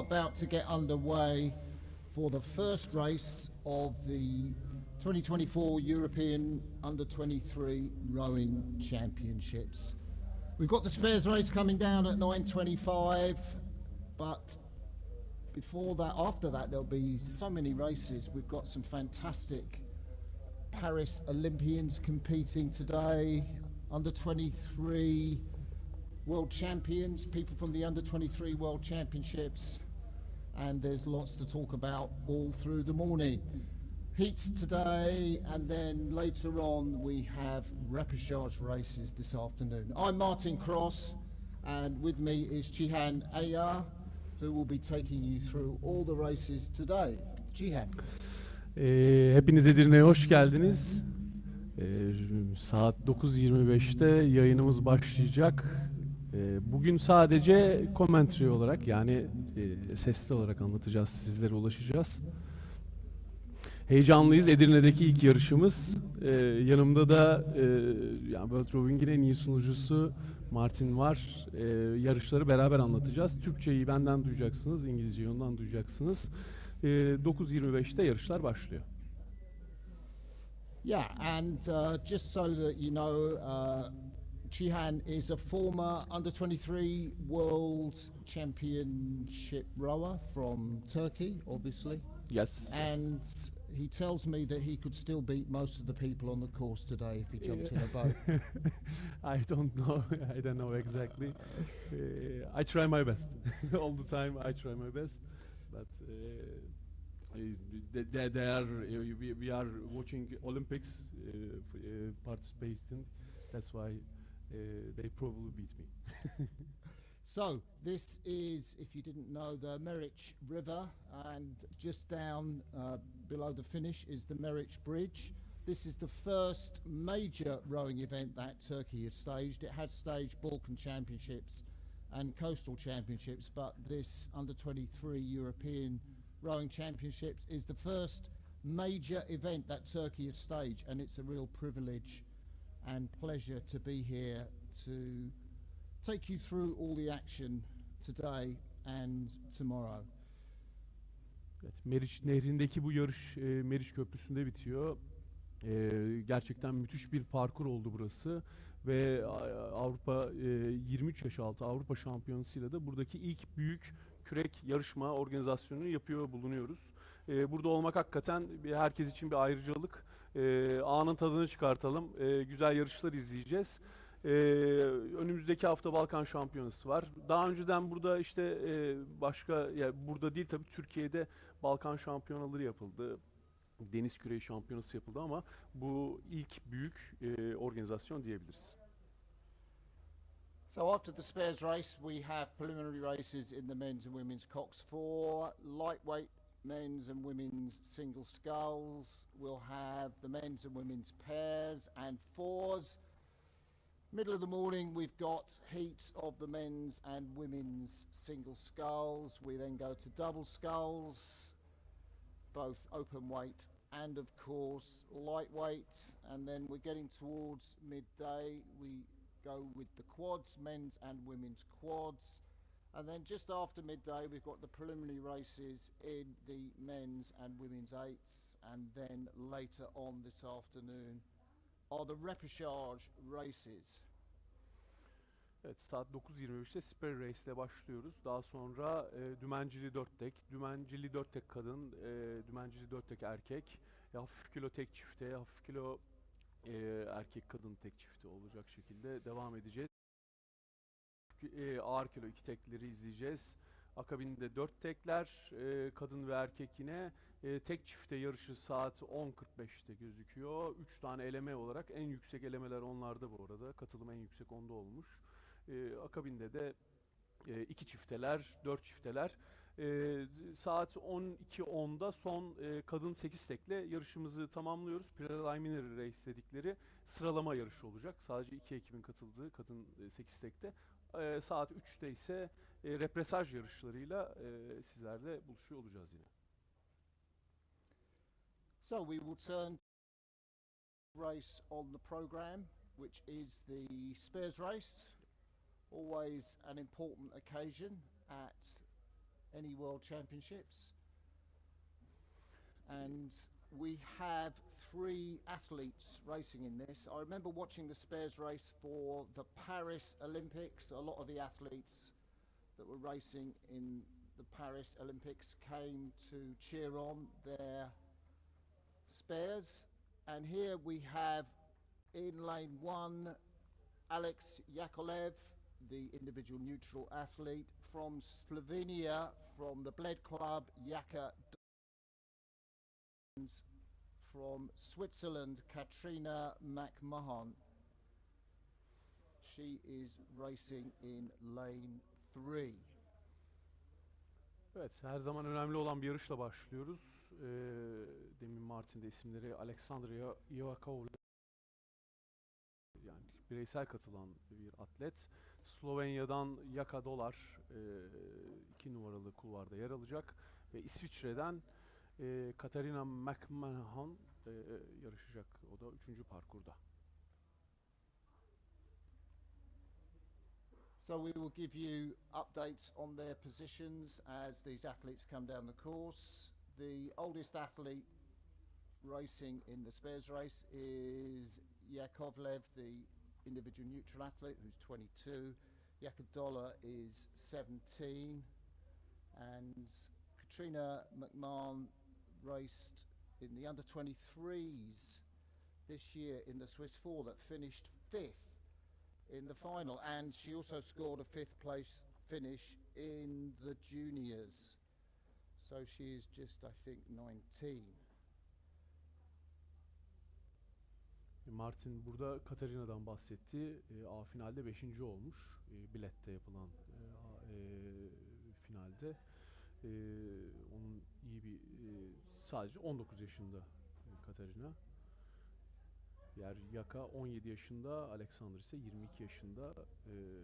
about to get underway for the first race of the 2024 European Under-23 Rowing Championships. We've got the spares race coming down at 9:25, but before that, after that, there'll be so many races. We've got some fantastic Paris Olympians competing today, Under-23 World Champions, people from the Under-23 World Championships, and there's lots to talk about all through the morning. Heats today, and then later on we have repage races this afternoon. I'm Martin Cross, and with me is Cihan Ayar, who will be taking you through all the races today. Cihan. Hepiniz Edirne'ye hoş geldiniz. Saat 9.25'te yayınımız başlayacak. Bugün sadece commentary olarak, yani sesli olarak anlatacağız, sizlere ulaşacağız. Heyecanlıyız. Edirne'deki ilk yarışımız. Yanımda da yani World Rowing'in en iyi sunucusu Martin var. Yarışları beraber anlatacağız. Türkçeyi benden duyacaksınız, İngilizceyi ondan duyacaksınız. 9.25'te yarışlar başlıyor. Yeah, and just so that you know, Cihan is a former Under-23 World Championship rower from Turkey, obviously. Yes. And he tells me that he could still beat most of the people on the course today if he jumped in a boat. I don't know. I don't know exactly. I try my best. All the time I try my best. But they are, we are watching Olympics, participating. That's why they probably beat me. So this is, if you didn't know, the Meriç River, and just down below the finish is the Meriç Bridge. This is the first major rowing event that Turkey has staged. It has staged Balkan Championships and Coastal Championships, but this Under-23 European Rowing Championships is the first major event that Turkey has staged, and it's a real privilege and pleasure to be here to take you through all the action today and tomorrow. Evet, Meriç Nehri'ndeki bu yarış Meriç Köprüsü'nde bitiyor. Gerçekten müthiş bir parkur oldu burası ve Avrupa 23 yaş altı Avrupa Şampiyonası'yla da buradaki ilk büyük kürek yarışma organizasyonunu yapıyor bulunuyoruz. Burada olmak hakikaten herkes için bir ayrıcalık. Anın tadını çıkartalım. Güzel yarışlar izleyeceğiz. Önümüzdeki hafta Balkan Şampiyonası var. Daha önceden burada işte başka, yani burada değil tabii, Türkiye'de Balkan Şampiyonaları yapıldı. Deniz küreği şampiyonası yapıldı ama bu ilk büyük organizasyon diyebiliriz. So after the spares race, we have preliminary races in the men's and women's coxed four, lightweight men's and women's single sculls. We'll have the men's and women's pairs and fours. Middle of the morning, we've got heat of the men's and women's single sculls. We then go to double sculls, both open weight and of course lightweight. And then we're getting towards midday. We go with the quads, men's and women's quads. And then just after midday, we've got the preliminary races in the men's and women's eights. And then later on this afternoon are the repage races. Evet, saat 9.23'te spare race ile başlıyoruz. Daha sonra dümencili 4 tek, dümencili 4 tek kadın, dümencili 4 tek erkek, hafif kilo tek çifte, hafif kilo erkek kadın tek çifte olacak şekilde devam edeceğiz. Ağır kilo 2 tekleri izleyeceğiz. Akabinde 4 tekler, kadın ve erkek yine. Tek çifte yarışı saat 10.45'te gözüküyor. 3 tane eleme olarak, en yüksek elemeler onlarda bu arada. Katılım en yüksek onda olmuş. Akabinde de 2 çifteler, 4 çifteler. Saat 12.10'da son kadın 8 tekle yarışımızı tamamlıyoruz. Preliminary race dedikleri sıralama yarışı olacak. Sadece 2 ekibin katıldığı kadın 8 tekte. Saat 3'te ise repesaj yarışlarıyla sizlerle buluşuyor olacağız yine. So we will turn race on the program, which is the spares race. Always an important occasion at any World Championships. And we have 3 athletes racing in this. I remember watching the Spares race for the Paris Olympics. A lot of the athletes that were racing in the Paris Olympics came to cheer on their Spares. And here we have in lane 1 Alex Yakolev, the individual neutral athlete from Slovenia, from the Bled Club, Jaka. From Switzerland, Katrina McMahon. She is racing in lane 3. Evet, her zaman önemli olan bir yarışla başlıyoruz. Demin Martin'de isimleri Alexandria Ivakov'la, yani bireysel katılan bir atlet. Slovenya'dan Jaka Dolar 2 numaralı kulvarda yer alacak ve İsviçre'den Katarina McMahon yarışacak. O da 3. parkurda. So we will give you updates on their positions as these athletes come down the course. The oldest athlete racing in the Spares race is Yakovlev, the individual neutral athlete, who's 22. Yakadola is 17. And Katrina McMahon raced in the under-23s this year in the Swiss 4 that finished 5th in the final, and she also scored a 5th place finish in the juniors. So she is just, I think, 19. Martin burada Katarina'dan bahsetti. A finalde 5. olmuş. Bilet'te yapılan finalde. Onun iyi bir sadece 19 yaşında Katarina. Diğer Jaka 17 yaşında, Alexander ise 22 yaşında ve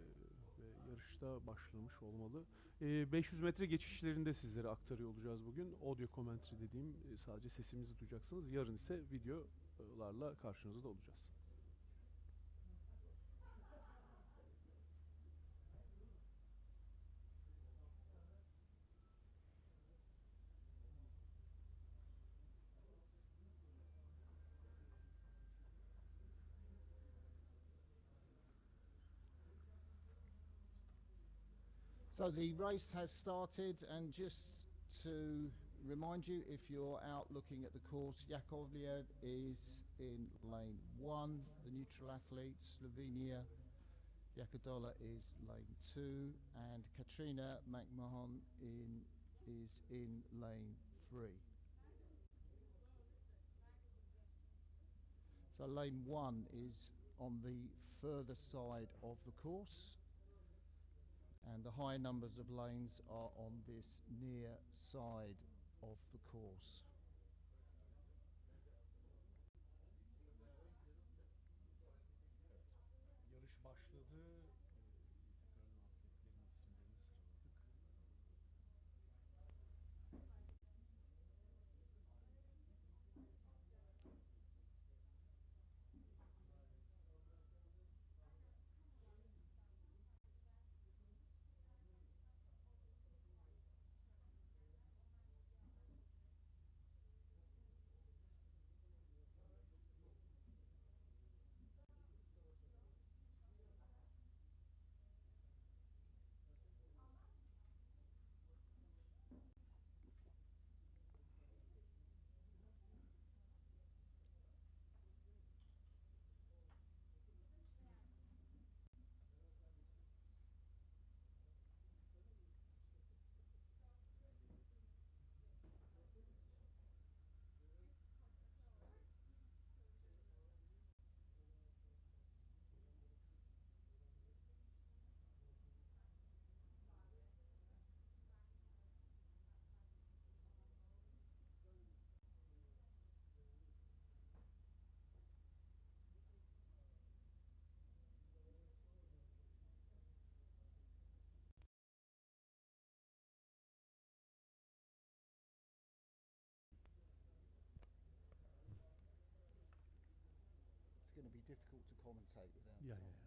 yarışta başlamış olmalı. 500 metre geçişlerinde sizlere aktarıyor olacağız bugün. Audio commentary dediğim sadece sesimizi duyacaksınız. Yarın ise videolarla karşınızda olacağız. So the race has started, and just to remind you, if you're out looking at the course, Yakovlev is in lane 1, the neutral athlete, Slovenia. Yakadola is lane 2, and Katrina McMahon is in lane 3. So lane 1 is on the further side of the course, and the high numbers of lanes are on this near side of the course. Yarış başladı. Tekrardan atletlerin isimlerini sıraladık. It's going to be difficult to commentate without Ya Tom. ya ya.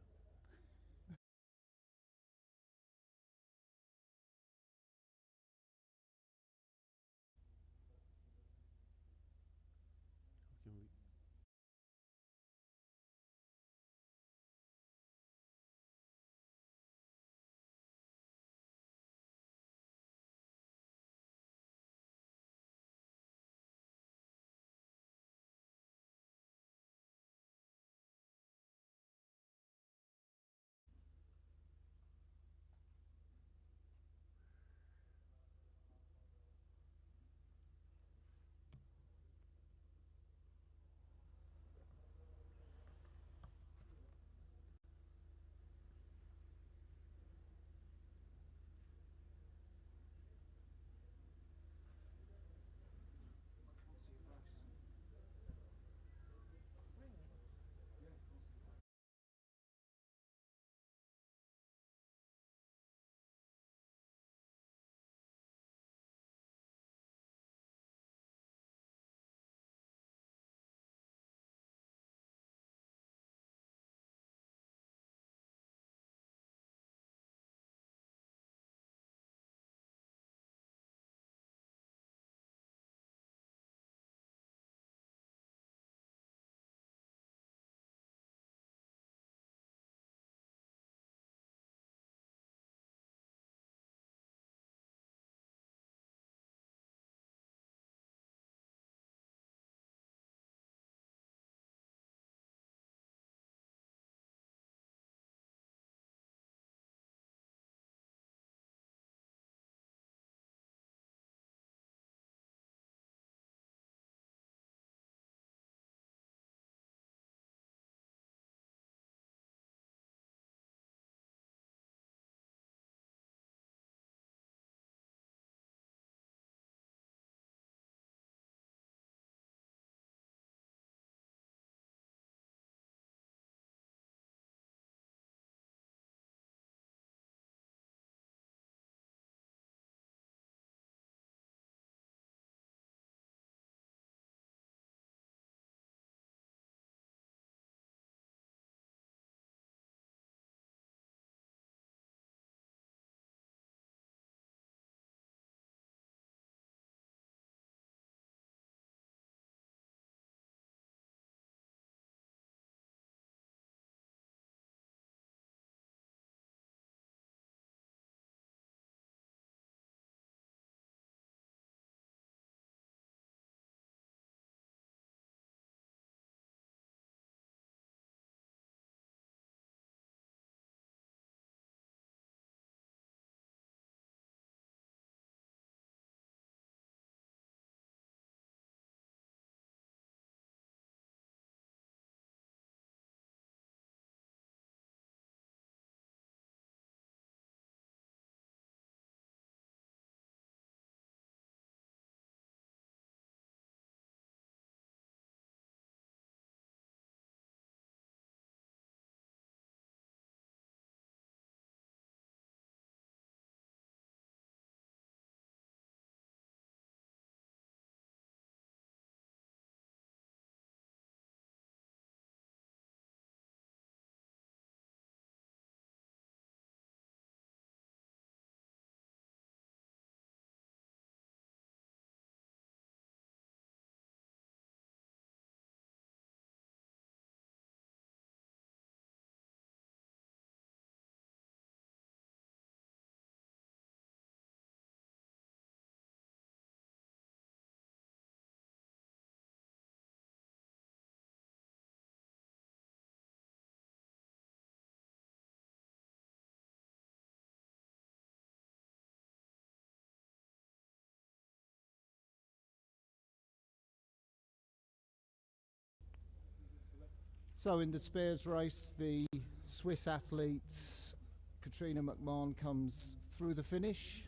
So in the spares race, the Swiss athlete Katrina McMahon comes through the finish.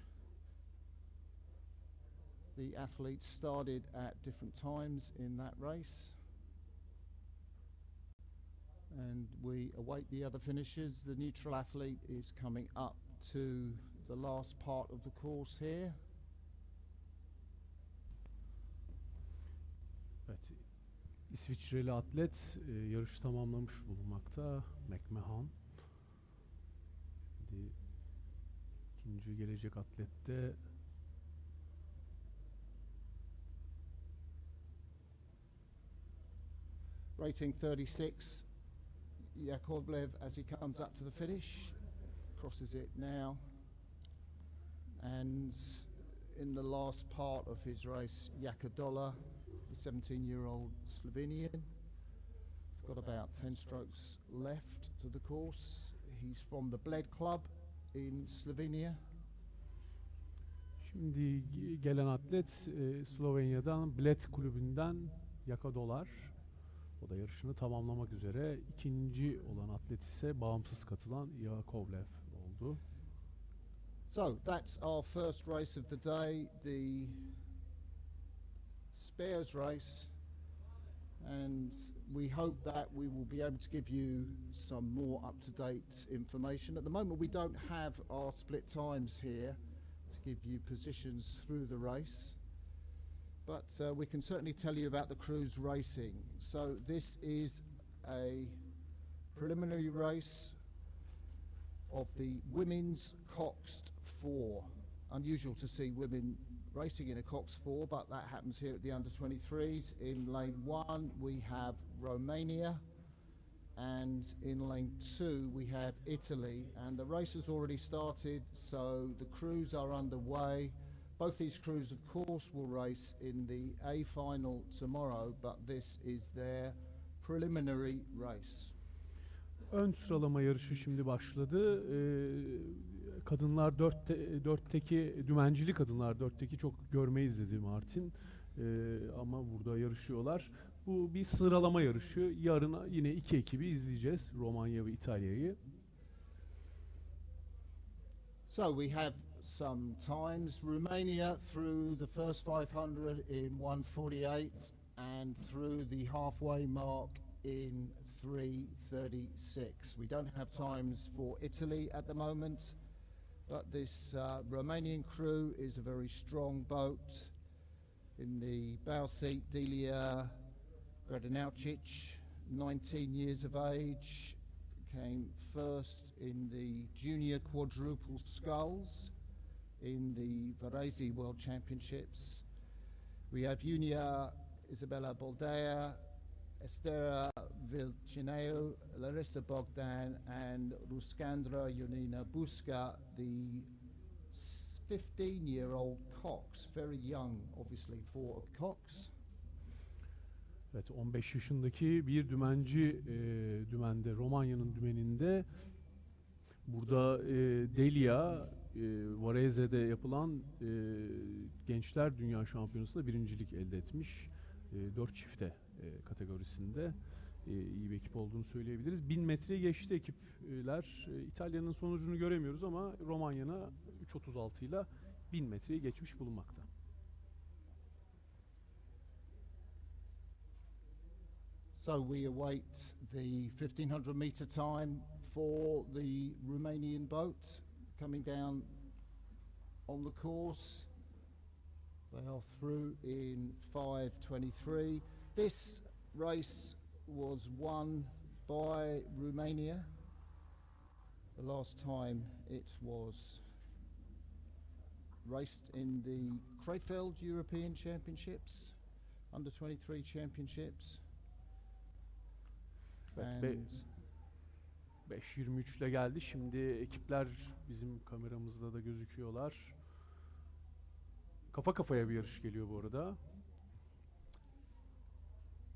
The athletes started at different times in that race. And we await the other finishers. The neutral athlete is coming up to the last part of the course here. Evet, İsviçreli atlet yarışı tamamlamış bulunmakta. McMahon. Şimdi ikinci gelecek atlette Rating 36, Yakovlev as he comes up to the finish, crosses it now, and in the last part of his race, Yakodola, the 17-year-old Slovenian, he's got about 10 strokes left to the course. He's from the Bled Club in Slovenia. Şimdi gelen atlet Slovenya'dan Bled kulübünden Yakadolar. O da yarışını tamamlamak üzere. İkinci olan atlet ise bağımsız katılan Yakovlev oldu. So that's our first race of the day, the spares race, and we hope that we will be able to give you some more up-to-date information. At the moment we don't have our split times here to give you positions through the race, but we can certainly tell you about the crews racing. So this is a preliminary race of the women's coxed 4. Unusual to see women racing in a coxed 4, but that happens here at the under-23s. In lane 1 we have Romania, and in lane 2 we have Italy, and the race has already started, so the crews are underway. Both these crews, of course, will race in the A final tomorrow, but this is their preliminary race. Ön sıralama yarışı şimdi başladı. Kadınlar 4'teki dümencili kadınlar 4'teki çok görmeyiz dedi Martin. Ama burada yarışıyorlar. Bu bir sıralama yarışı. Yarın yine iki ekibi izleyeceğiz. Romanya ve İtalya'yı. So we have some times. Romania through the first 500 in 1:48 and through the halfway mark in 3:36. We don't have times for Italy at the moment, but this Romanian crew is a very strong boat. In the bow seat, Delia Gradinaucic, 19 years of age, came first in the junior quadruple sculls in the Varese World Championships. We have Junia Isabella Boldea, Estera Vilcineu, Larissa Bogdan and Ruskandra Yonina Buska, the 15-year-old cox, very young obviously for a cox. Evet, 15 yaşındaki bir dümenci dümende, Romanya'nın dümeninde. Burada Delia Varese'de yapılan Gençler Dünya Şampiyonası'nda birincilik elde etmiş. 4 çifte kategorisinde iyi bir ekip olduğunu söyleyebiliriz. 1000 metreyi geçti ekipler. İtalya'nın sonucunu göremiyoruz ama Romanya'na 3.36 ile 1000 metreyi geçmiş bulunmakta. So we await the 1500 meter time for the Romanian boat coming down on the course. They are through in 5:23. This race was won by Romania. The last time it was raced in the Krefeld European Championships, under 23 championships. Evet, 5.23 ile geldi. Şimdi ekipler bizim kameramızda da gözüküyorlar. Kafa kafaya bir yarış geliyor bu arada.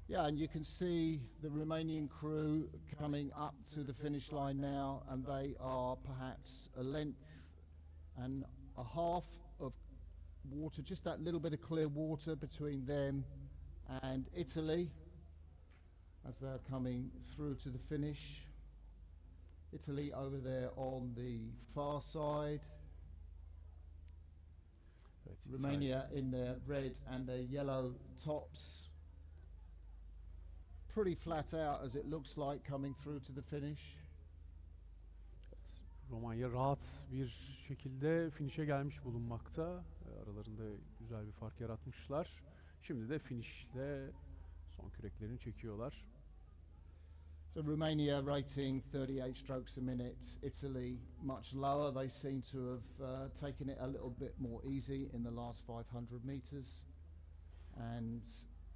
Yeah, and you can see the Romanian crew coming up to the finish line now, and they are perhaps a length and a half of water, just that little bit of clear water between them and Italy. as they're coming through to the finish. Italy over there on the far side. Evet, Romania in their red and their yellow tops. Pretty flat out as it looks like coming through to the finish. Evet, Romanya rahat bir şekilde finish'e gelmiş bulunmakta. Aralarında güzel bir fark yaratmışlar. Şimdi de finish'le son küreklerini çekiyorlar. So Romania rating 38 strokes a minute, Italy much lower. They seem to have taken it a little bit more easy in the last 500 meters. And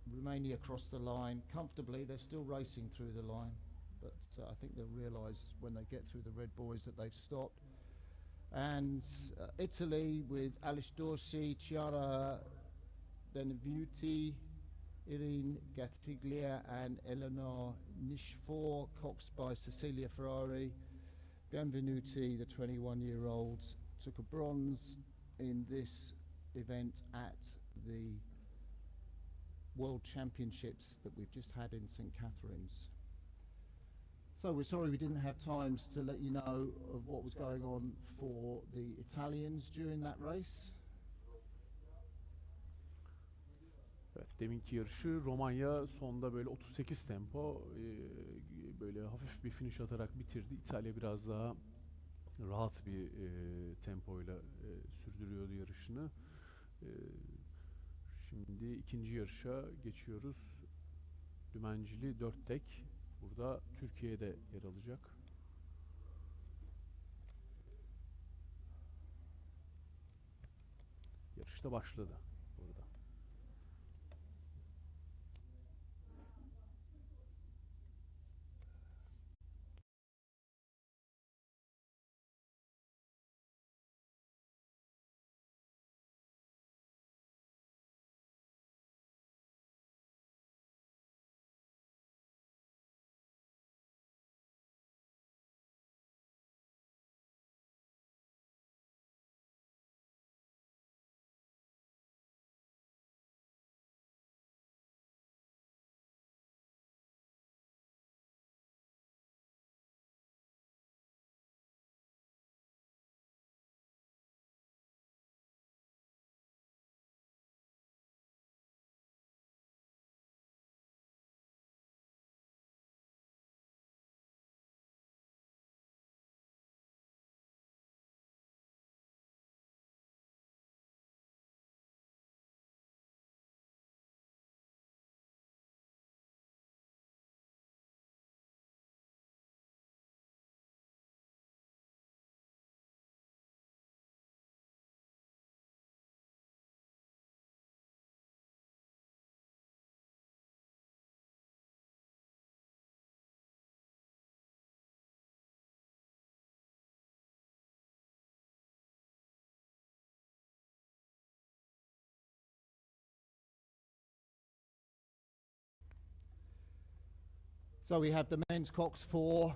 Romania crossed the line comfortably. They're still racing through the line, but I think they'll realise when they get through the red buoys that they've stopped. And Italy with Alice Dorsey, Chiara Benevuti, Irene Gattiglia and Eleanor Nishfor, coxed by Cecilia Ferrari. Benvenuti, the 21-year-old, took a bronze in this event at the World Championships that we've just had in St Catherine's. So we're sorry we didn't have times to let you know of what was going on for the Italians during that race. Evet, deminki yarışı Romanya sonda böyle 38 tempo böyle hafif bir finish atarak bitirdi. İtalya biraz daha rahat bir tempoyla sürdürüyordu yarışını. Şimdi ikinci yarışa geçiyoruz. Dümencili 4 tek. Burada Türkiye'de yer alacak. Yarışta başladı burada. So we have the men's cox 4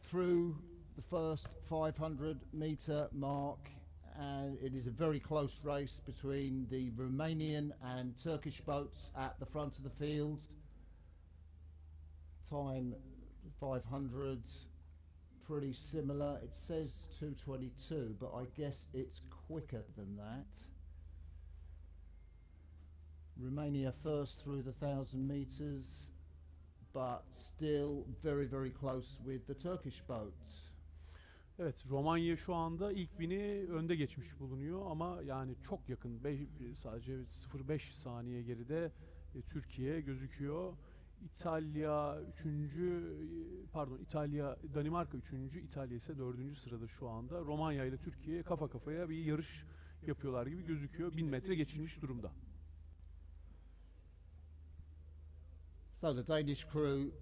through the first 500-metre mark, and it is a very close race between the Romanian and Turkish boats at the front of the field. Time 500, pretty similar. It says 2:22, but I guess it's quicker than that. Romania first through the 1,000 metres, but still very, very close with the Turkish boat. Evet, Romanya şu anda ilk bini önde geçmiş bulunuyor ama yani çok yakın, sadece 0,5 saniye geride Türkiye gözüküyor. İtalya 3. Danimarka 3. İtalya ise 4. sırada şu anda. Romanya ile Türkiye kafa kafaya bir yarış yapıyorlar gibi gözüküyor. 1000 metre geçilmiş durumda. So the Danish crew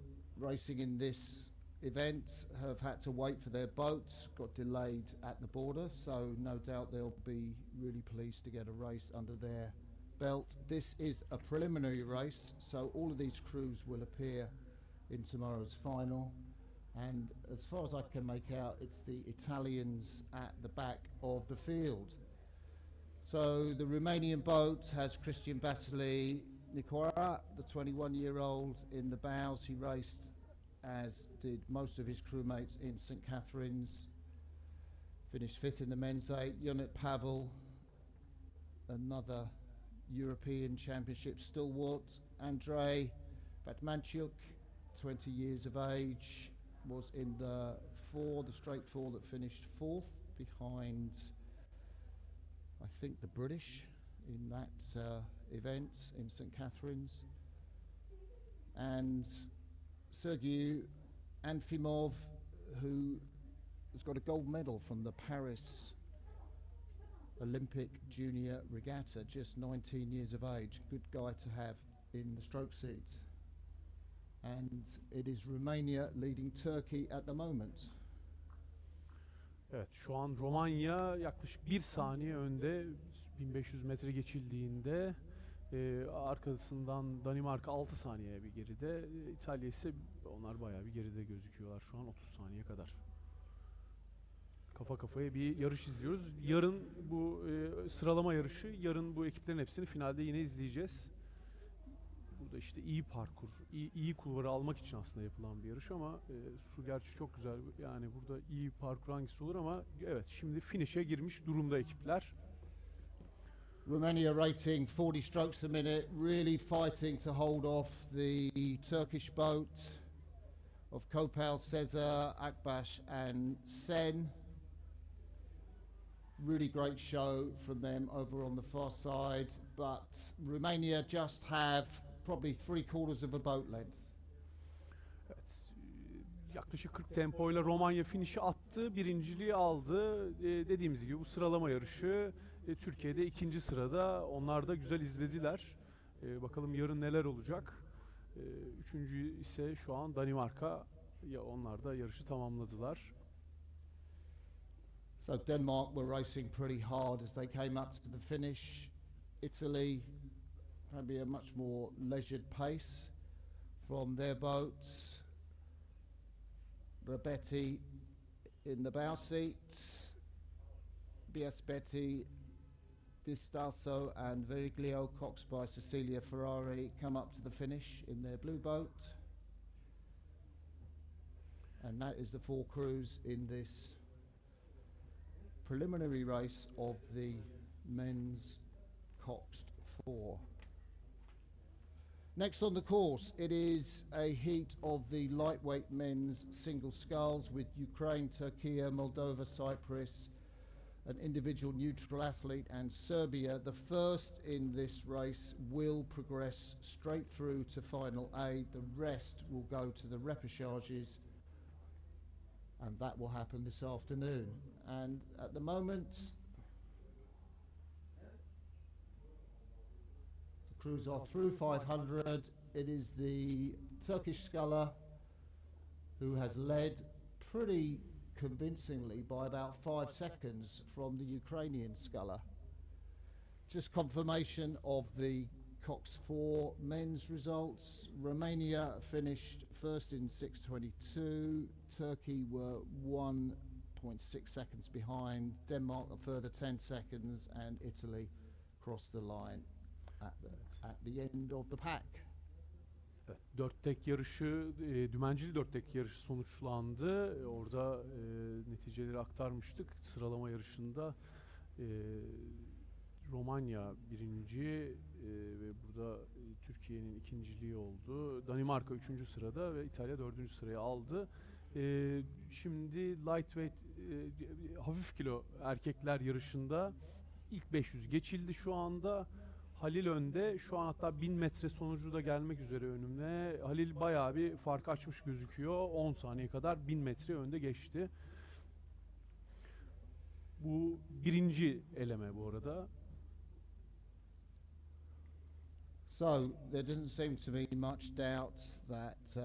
racing in this event have had to wait for their boat, got delayed at the border, so no doubt they'll be really pleased to get a race under their belt. This is a preliminary race, so all of these crews will appear in tomorrow's final. And as far as I can make out, it's the Italians at the back of the field. So the Romanian boat has Christian Vasily, Nikora, the 21-year-old in the bows, he raced, as did most of his crewmates, in St Catherine's. Finished fifth in the men's eight. Yonit Pavel, another European Championship stalwart. Andrei Batmanchuk, 20 years of age, was in the straight four that finished fourth behind, I think, the British in that event in St Catherine's. And Sergei Anfimov, who has got a gold medal from the Paris Olympic Junior Regatta, just 19 years of age. Good guy to have in the stroke seat. And it is Romania leading Turkey at the moment. Evet, şu an Romanya yaklaşık 1 saniye önde 1500 metre geçildiğinde. Arkasından Danimarka 6 saniye bir geride. İtalya ise onlar bayağı bir geride gözüküyorlar şu an 30 saniye kadar. Kafa kafaya bir yarış izliyoruz. Yarın bu sıralama yarışı, yarın bu ekiplerin hepsini finalde yine izleyeceğiz. Burada işte iyi parkur, iyi kulvarı almak için aslında yapılan bir yarış ama su gerçi çok güzel. Yani burada iyi parkur hangisi olur ama evet, şimdi finish'e girmiş durumda ekipler. Romania rating 40 strokes a minute, really fighting to hold off the Turkish boat of Kopal, Cesar, Akbaş and Sen. Really great show from them over on the far side, but Romania just have probably 3/4 of a boat length. Evet, yaklaşık 40 tempoyla Romanya finish'i attı, birinciliği aldı. Dediğimiz gibi bu sıralama yarışı Türkiye'de 2. sırada. Onlar da güzel izlediler. Bakalım yarın neler olacak. 3. ise şu an Danimarka. Ya onlar da yarışı tamamladılar. So Denmark were racing pretty hard as they came up to the finish. Italy, probably a much more leisured pace from their boats. Rabetti in the bow seat. Biaspetti, Distaso and Veriglio, coxed by Cecilia Ferrari, come up to the finish in their blue boat. And that is the 4 crews in this preliminary race of the men's coxed 4. Next on the course, it is a heat of the lightweight men's single sculls with Ukraine, Turkey, Moldova, Cyprus, an individual neutral athlete, and Serbia. The first in this race will progress straight through to final A. The rest will go to the repechages, and that will happen this afternoon. And at the moment, the crews are through 500. It is the Turkish sculler who has led pretty convincingly by about 5 seconds from the Ukrainian sculler. Just confirmation of the Cox 4 men's results. Romania finished first in 6:22. Turkey were 1.6 seconds behind. Denmark a further 10 seconds, and Italy crossed the line at the end of the pack. Evet, 4 tek yarışı, dümencili 4 tek yarışı sonuçlandı. Orada neticeleri aktarmıştık. Sıralama yarışında Romanya birinci ve burada Türkiye'nin ikinciliği oldu. Danimarka 3. sırada ve İtalya 4. sırayı aldı. Şimdi lightweight hafif kilo erkekler yarışında ilk 500 geçildi şu anda. Halil önde. Şu an hatta 1000 metre sonucu da gelmek üzere önümde. Halil bayağı bir fark açmış gözüküyor. 10 saniye kadar 1000 metre önde geçti. Bu birinci eleme bu arada. So there doesn't seem to be much doubt that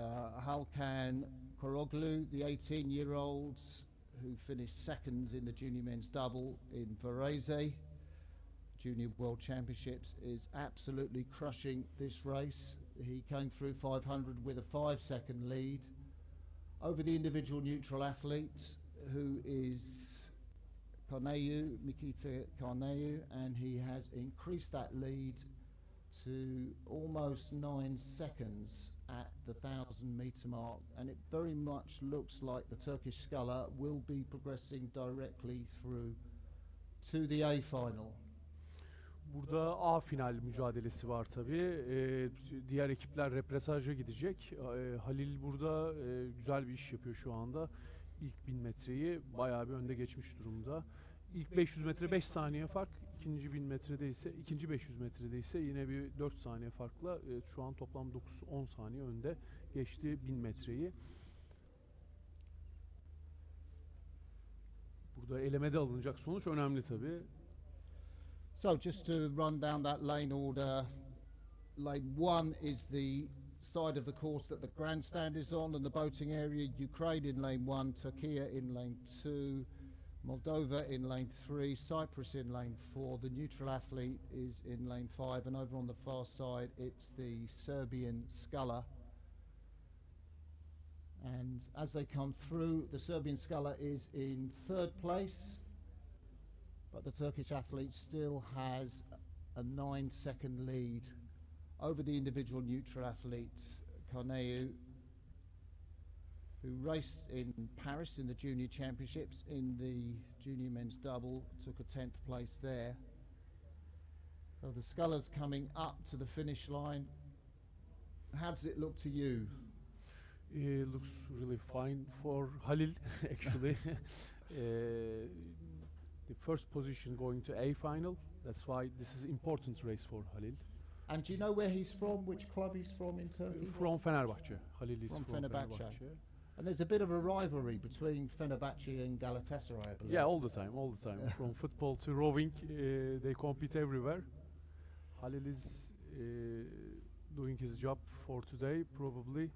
Halkan Koroglu, the 18-year-old who finished second in the junior men's double in Varese Junior World Championships, is absolutely crushing this race. He came through 500 with a 5-second lead over the individual neutral athlete, who is Karneyu, Mikita Karneyu, and he has increased that lead to almost 9 seconds at the 1,000-meter mark, and it very much looks like the Turkish sculler will be progressing directly through to the A final. Burada A final mücadelesi var tabii. Diğer ekipler represaja gidecek. Halil burada güzel bir iş yapıyor şu anda. İlk 1000 metreyi bayağı bir önde geçmiş durumda. İlk 500 metre 5 saniye fark. İkinci 1000 metrede ise, ikinci 500 metrede ise yine bir 4 saniye farkla şu an toplam 9-10 saniye önde geçti 1000 metreyi. Burada elemede alınacak sonuç önemli tabii. So just to run down that lane order, lane 1 is the side of the course that the grandstand is on and the boating area. Ukraine in lane 1, Türkiye in lane 2, Moldova in lane 3, Cyprus in lane 4, the neutral athlete is in lane 5, and over on the far side it's the Serbian sculler. And as they come through, the Serbian sculler is in 3rd place, but the Turkish athlete still has a 9-second lead over the individual neutral athlete, Karneu, who raced in Paris in the junior championships in the junior men's double, took a 10th place there. So the sculler's coming up to the finish line. How does it look to you? It looks really fine for Halil actually. The first position going to A final. That's why this is important race for Halil. And do you know where he's from, which club he's from in Turkey? From Fenerbahçe. Halil is From from Fenerbahçe. Fenerbahçe. And there's a bit of a rivalry between Fenerbahçe and Galatasaray, I believe. Yeah, all the time. From football to rowing, they compete everywhere. Halil is doing his job for today, probably.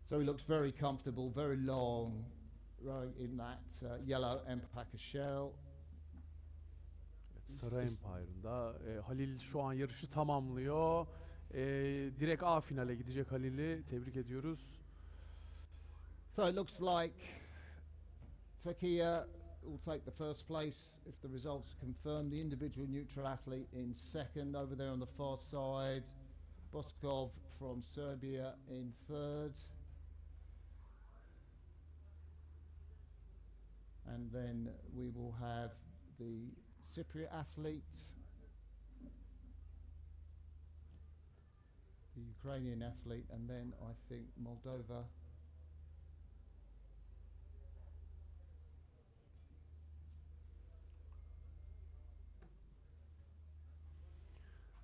So he looks very comfortable, very long, rowing in that yellow Empaka shell. Sarı Empire'ında Halil şu an yarışı tamamlıyor. Direkt A finale gidecek Halil'i. Tebrik ediyoruz. So it looks like Türkiye will take the first place if the results are confirmed. The individual neutral athlete in 2nd, over there on the far side. Boskov from Serbia in 3rd. And then we will have the Cypriot athlete, the Ukrainian athlete, and then I think Moldova.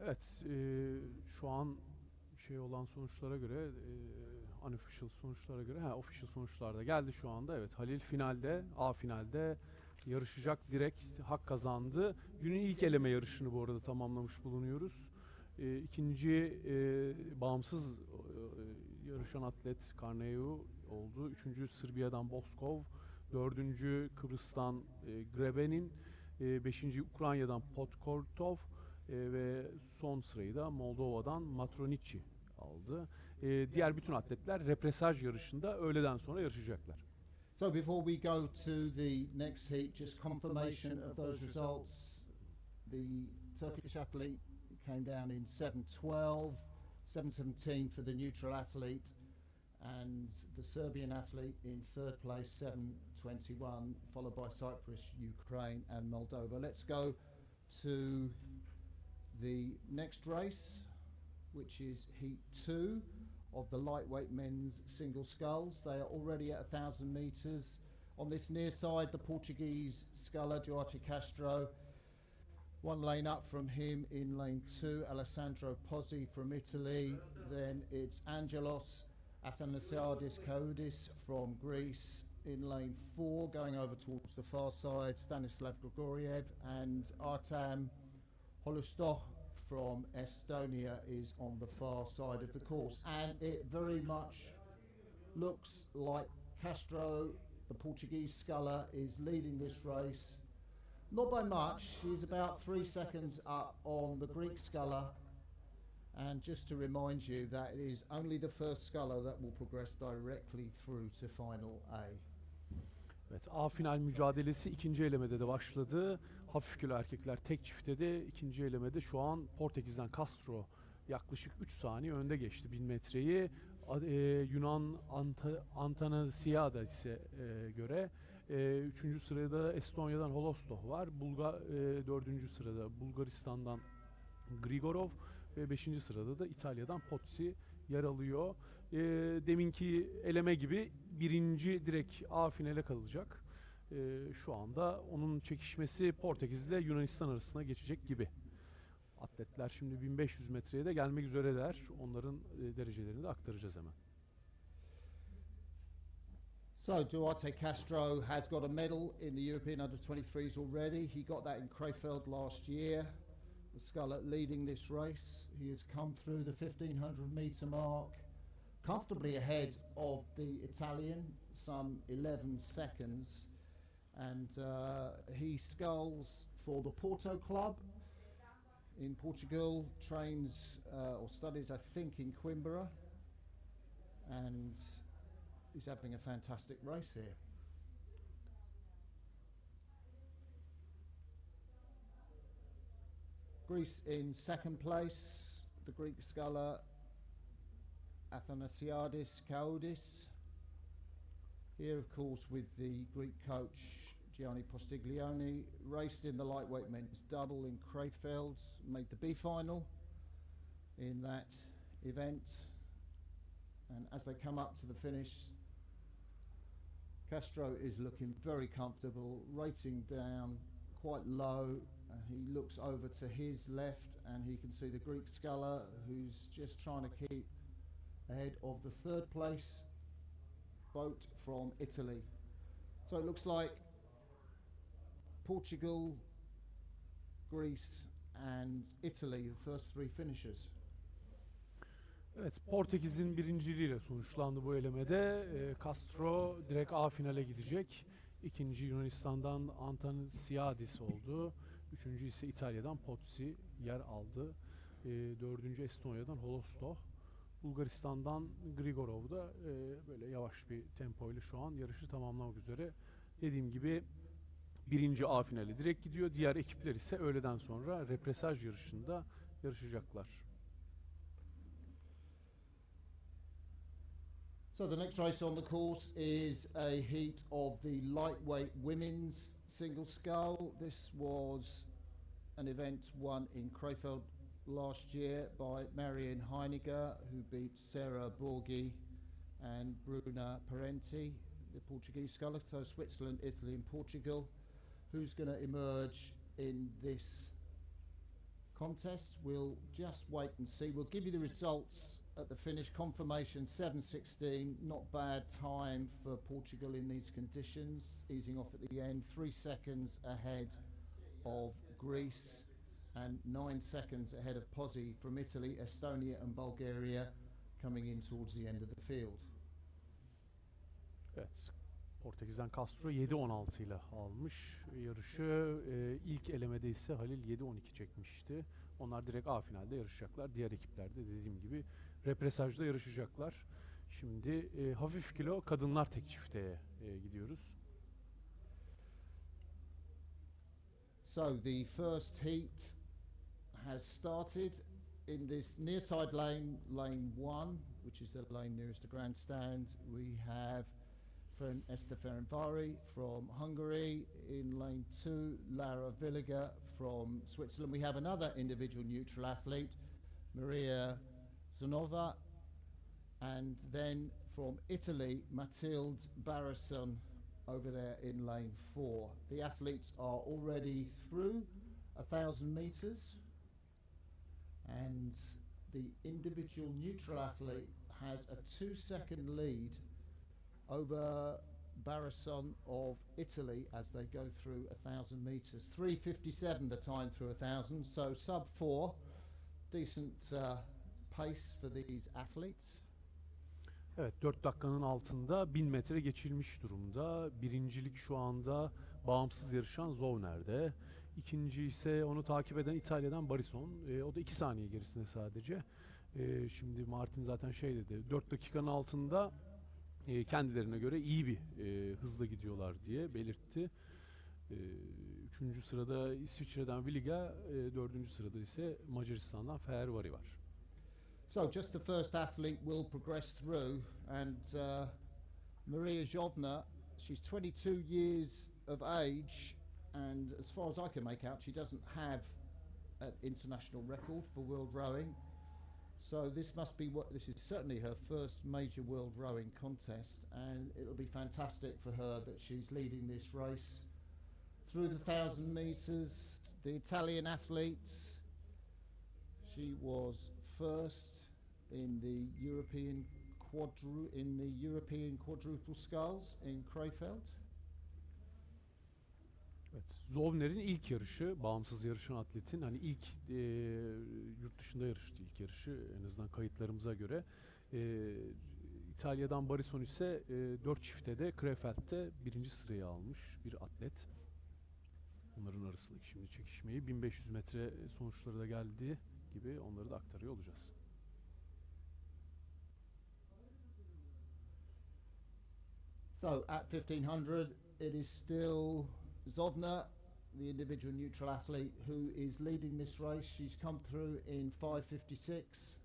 Evet, şu an olan sonuçlara göre, unofficial sonuçlara göre, official sonuçlar da geldi şu anda. Evet, Halil finalde, A finalde yarışacak, direkt hak kazandı. Günün ilk eleme yarışını bu arada tamamlamış bulunuyoruz. İkinci bağımsız yarışan atlet Karneu oldu. Üçüncü Sırbiyadan Boskov. Dördüncü Kıbrıs'tan Greben'in. Beşinci Ukrayna'dan Podkortov. Ve son sırayı da Moldova'dan Matronici aldı. Diğer bütün atletler repesaj yarışında öğleden sonra yarışacaklar. So before we go to the next heat, just confirmation of those results. The Turkish athlete came down in 7:12, 7:17 for the neutral athlete, and the Serbian athlete in 3rd place, 7:21, followed by Cyprus, Ukraine, and Moldova. Let's go to the next race, which is Heat 2 of the lightweight men's single sculls. They are already at 1,000 metres. On this near side, the Portuguese sculler, Duarte Castro. One lane up from him in lane 2, Alessandro Pozzi from Italy. Then it's Angelos Athanasiadis Koudis from Greece in lane 4, going over towards the far side, Stanislav Grigoriev, and Artem Holustoch from Estonia is on the far side of the course. And it very much looks like Castro, the Portuguese sculler, is leading this race. Not by much, he's about 3 seconds up on the Greek sculler. And just to remind you that it is only the first sculler that will progress directly through to final A. Evet, A final mücadelesi ikinci elemede de başladı. Hafif kilo erkekler tek çiftte de ikinci elemede şu an Portekiz'den Castro yaklaşık 3 saniye önde geçti 1000 metreyi. Yunan Antanasiada ise göre. Üçüncü sırada Estonya'dan Holostoh var. Dördüncü sırada Bulgaristan'dan Grigorov ve 5. sırada da İtalya'dan Pozzi yer alıyor. Deminki eleme gibi birinci direkt A finale kalacak. Şu anda onun çekişmesi Portekiz ile Yunanistan arasına geçecek gibi. Atletler şimdi 1500 metreye de gelmek üzereler. Onların derecelerini de aktaracağız hemen. So Duarte Castro has got a medal in the European Under-23s already. He got that in Krefeld last year. The sculler leading this race. He has come through the 1500 metre mark comfortably ahead of the Italian, some 11 seconds. And he sculls for the Porto Club in Portugal, trains or studies, I think, in Coimbra. And he's having a fantastic race here. Greece in second place, the Greek sculler Athanasiadis Kaoudis. Here, of course, with the Greek coach Gianni Postiglione, raced in the lightweight men's double in Krefeld, made the B final in that event. And as they come up to the finish, Castro is looking very comfortable, rating down quite low. He looks over to his left and he can see the Greek sculler who's just trying to keep ahead of the third place boat from Italy. So it looks like Portugal, Greece and Italy, the first three finishers. Evet, Portekiz'in birinciliğiyle sonuçlandı bu elemede. Castro direkt A finale gidecek. İkinci Yunanistan'dan Antanasiadis oldu. Üçüncü ise İtalya'dan Pozzi yer aldı. Dördüncü Estonya'dan Holostoh. Bulgaristan'dan Grigorov da böyle yavaş bir tempoyla şu an yarışı tamamlamak üzere. Dediğim gibi birinci A finali direkt gidiyor. Diğer ekipler ise öğleden sonra repesaj yarışında yarışacaklar. So the next race on the course is a heat of the lightweight women's single scull. This was an event won in Krefeld last year by Marianne Heiniger, who beat Sarah Borghi and Bruna Parenti, the Portuguese sculler. So Switzerland, Italy and Portugal. Who's going to emerge in this contest? We'll just wait and see. We'll give you the results at the finish. Confirmation 7:16, not bad time for Portugal in these conditions, easing off at the end, 3 seconds ahead of Greece and 9 seconds ahead of Pozzi from Italy, Estonia and Bulgaria coming in towards the end of the field. Evet, Portekiz'den Castro 7.16 ile almış yarışı. İlk elemede ise Halil 7.12 çekmişti. Onlar direkt A finalde yarışacaklar. Diğer ekipler de dediğim gibi repesajda yarışacaklar. Şimdi hafif kilo kadınlar tek çifteye gidiyoruz. So the first heat has started in this near side lane, lane 1, which is the lane nearest the grandstand. We have Esther Ferenvari from Hungary. In lane 2, Lara Villiger from Switzerland. We have another individual neutral athlete, Maria Zonova. And then from Italy, Mathilde Barrison over there in lane 4. The athletes are already through 1,000 meters. And the individual neutral athlete has a 2-second lead over Barrison of Italy as they go through 1,000 meters. 3:57 the time through 1,000, so sub 4. Decent pace for these athletes. Evet, 4 dakikanın altında 1000 metre geçilmiş durumda. Birincilik şu anda bağımsız yarışan Zovner'de. İkinci ise onu takip eden İtalya'dan Barison. O da 2 saniye gerisinde sadece. Şimdi Martin zaten şey dedi. 4 dakikanın altında kendilerine göre iyi bir hızla gidiyorlar diye belirtti. Üçüncü sırada İsviçre'den Viliga, dördüncü sırada ise Macaristan'dan Fervari var. So just the first athlete will progress through, and Maria Zhovna, she's 22 years of age, and as far as I can make out, she doesn't have an international record for world rowing. So this is certainly her first major world rowing contest, and it'll be fantastic for her that she's leading this race. Through the 1,000 meters, the Italian athletes, she was first in the European quadruple sculls in Krefeld. Evet, Zovner'in ilk yarışı, bağımsız yarışan atletin hani ilk yurt dışında yarıştı ilk yarışı en azından kayıtlarımıza göre. İtalya'dan Barison ise 4 çifte de Krefeld'de birinci sırayı almış bir atlet. Onların arasındaki şimdi çekişmeyi 1500 metre sonuçları da geldiği gibi onları da aktarıyor olacağız. So at 1500 it is still Zhovna, the individual neutral athlete, who is leading this race. She's come through in 5:56,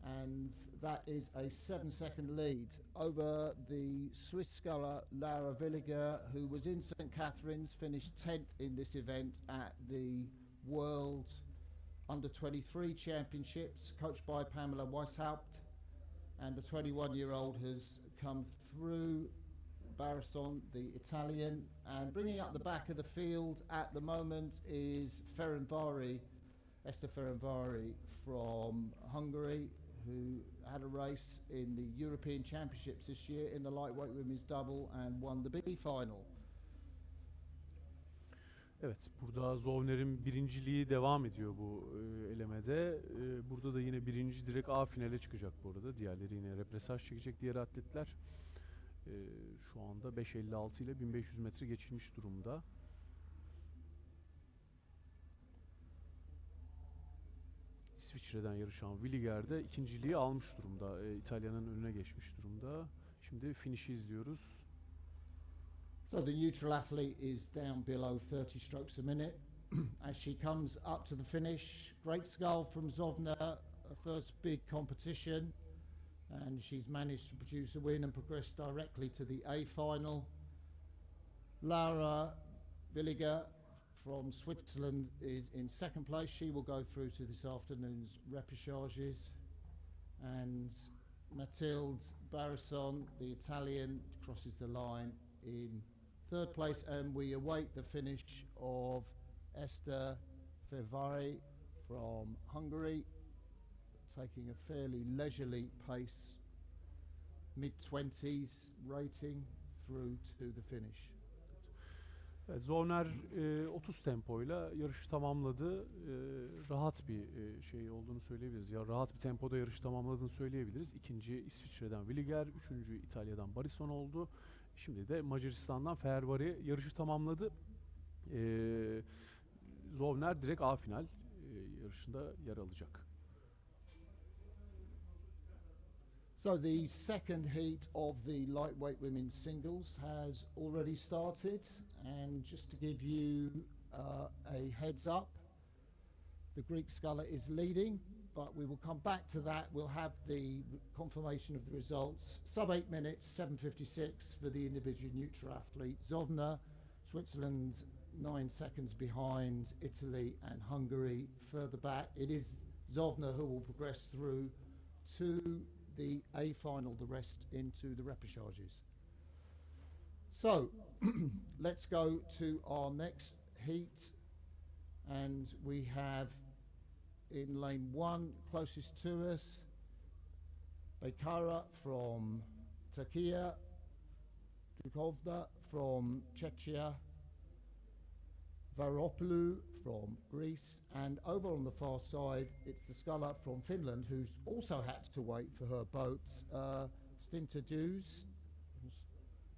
and that is a 7-second lead over the Swiss sculler Lara Villiger, who was in St Catherine's, finished 10th in this event at the World Under-23 Championships, coached by Pamela Weishaupt, and the 21-year-old has come through Barison, the Italian, and bringing up the back of the field at the moment is Esther Ferenvari from Hungary, who had a race in the European Championships this year in the lightweight women's double and won the B final. Evet, burada Zovner'in birinciliği devam ediyor bu elemede. Burada da yine birinci direkt A finale çıkacak bu arada. Diğerleri yine repesaj çekecek diğer atletler. Şu anda 5.56 ile 1500 metre geçilmiş durumda. İsviçre'den yarışan Villiger de ikinciliği almış durumda. İtalya'nın önüne geçmiş durumda. Şimdi finish'i izliyoruz. So the neutral athlete is down below 30 strokes a minute as she comes up to the finish. Great scull from Zhovna, her first big competition, and she's managed to produce a win and progress directly to the A final. Lara Villiger from Switzerland is in second place. She will go through to this afternoon's repechages, and Mathilde Barison, the Italian, crosses the line in third place, and we await the finish of Esther Fevari from Hungary, taking a fairly leisurely pace, mid-20s rating through to the finish. Evet, Zovner 30 tempoyla yarışı tamamladı. Rahat bir şey olduğunu söyleyebiliriz. Ya rahat bir tempoda yarışı tamamladığını söyleyebiliriz. İkinci İsviçre'den Villiger, üçüncü İtalya'dan Barison oldu. Şimdi de Macaristan'dan Fervari yarışı tamamladı. Zovner direkt A final yarışında yer alacak. So the second heat of the lightweight women's singles has already started, and just to give you a heads up, the Greek sculler is leading, but we will come back to that. We'll have the confirmation of the results. Sub 8 minutes, 7:56 for the individual neutral athlete. Zhovna, Switzerland 9 seconds behind Italy and Hungary further back. It is Zhovna who will progress through to the A final, the rest into the repechages. So let's go to our next heat, and we have in lane 1 closest to us Bekara from Turkey, Dukovda from Czechia, Varopoulou from Greece, and over on the far side it's the sculler from Finland who's also had to wait for her boat, Stinta Dews,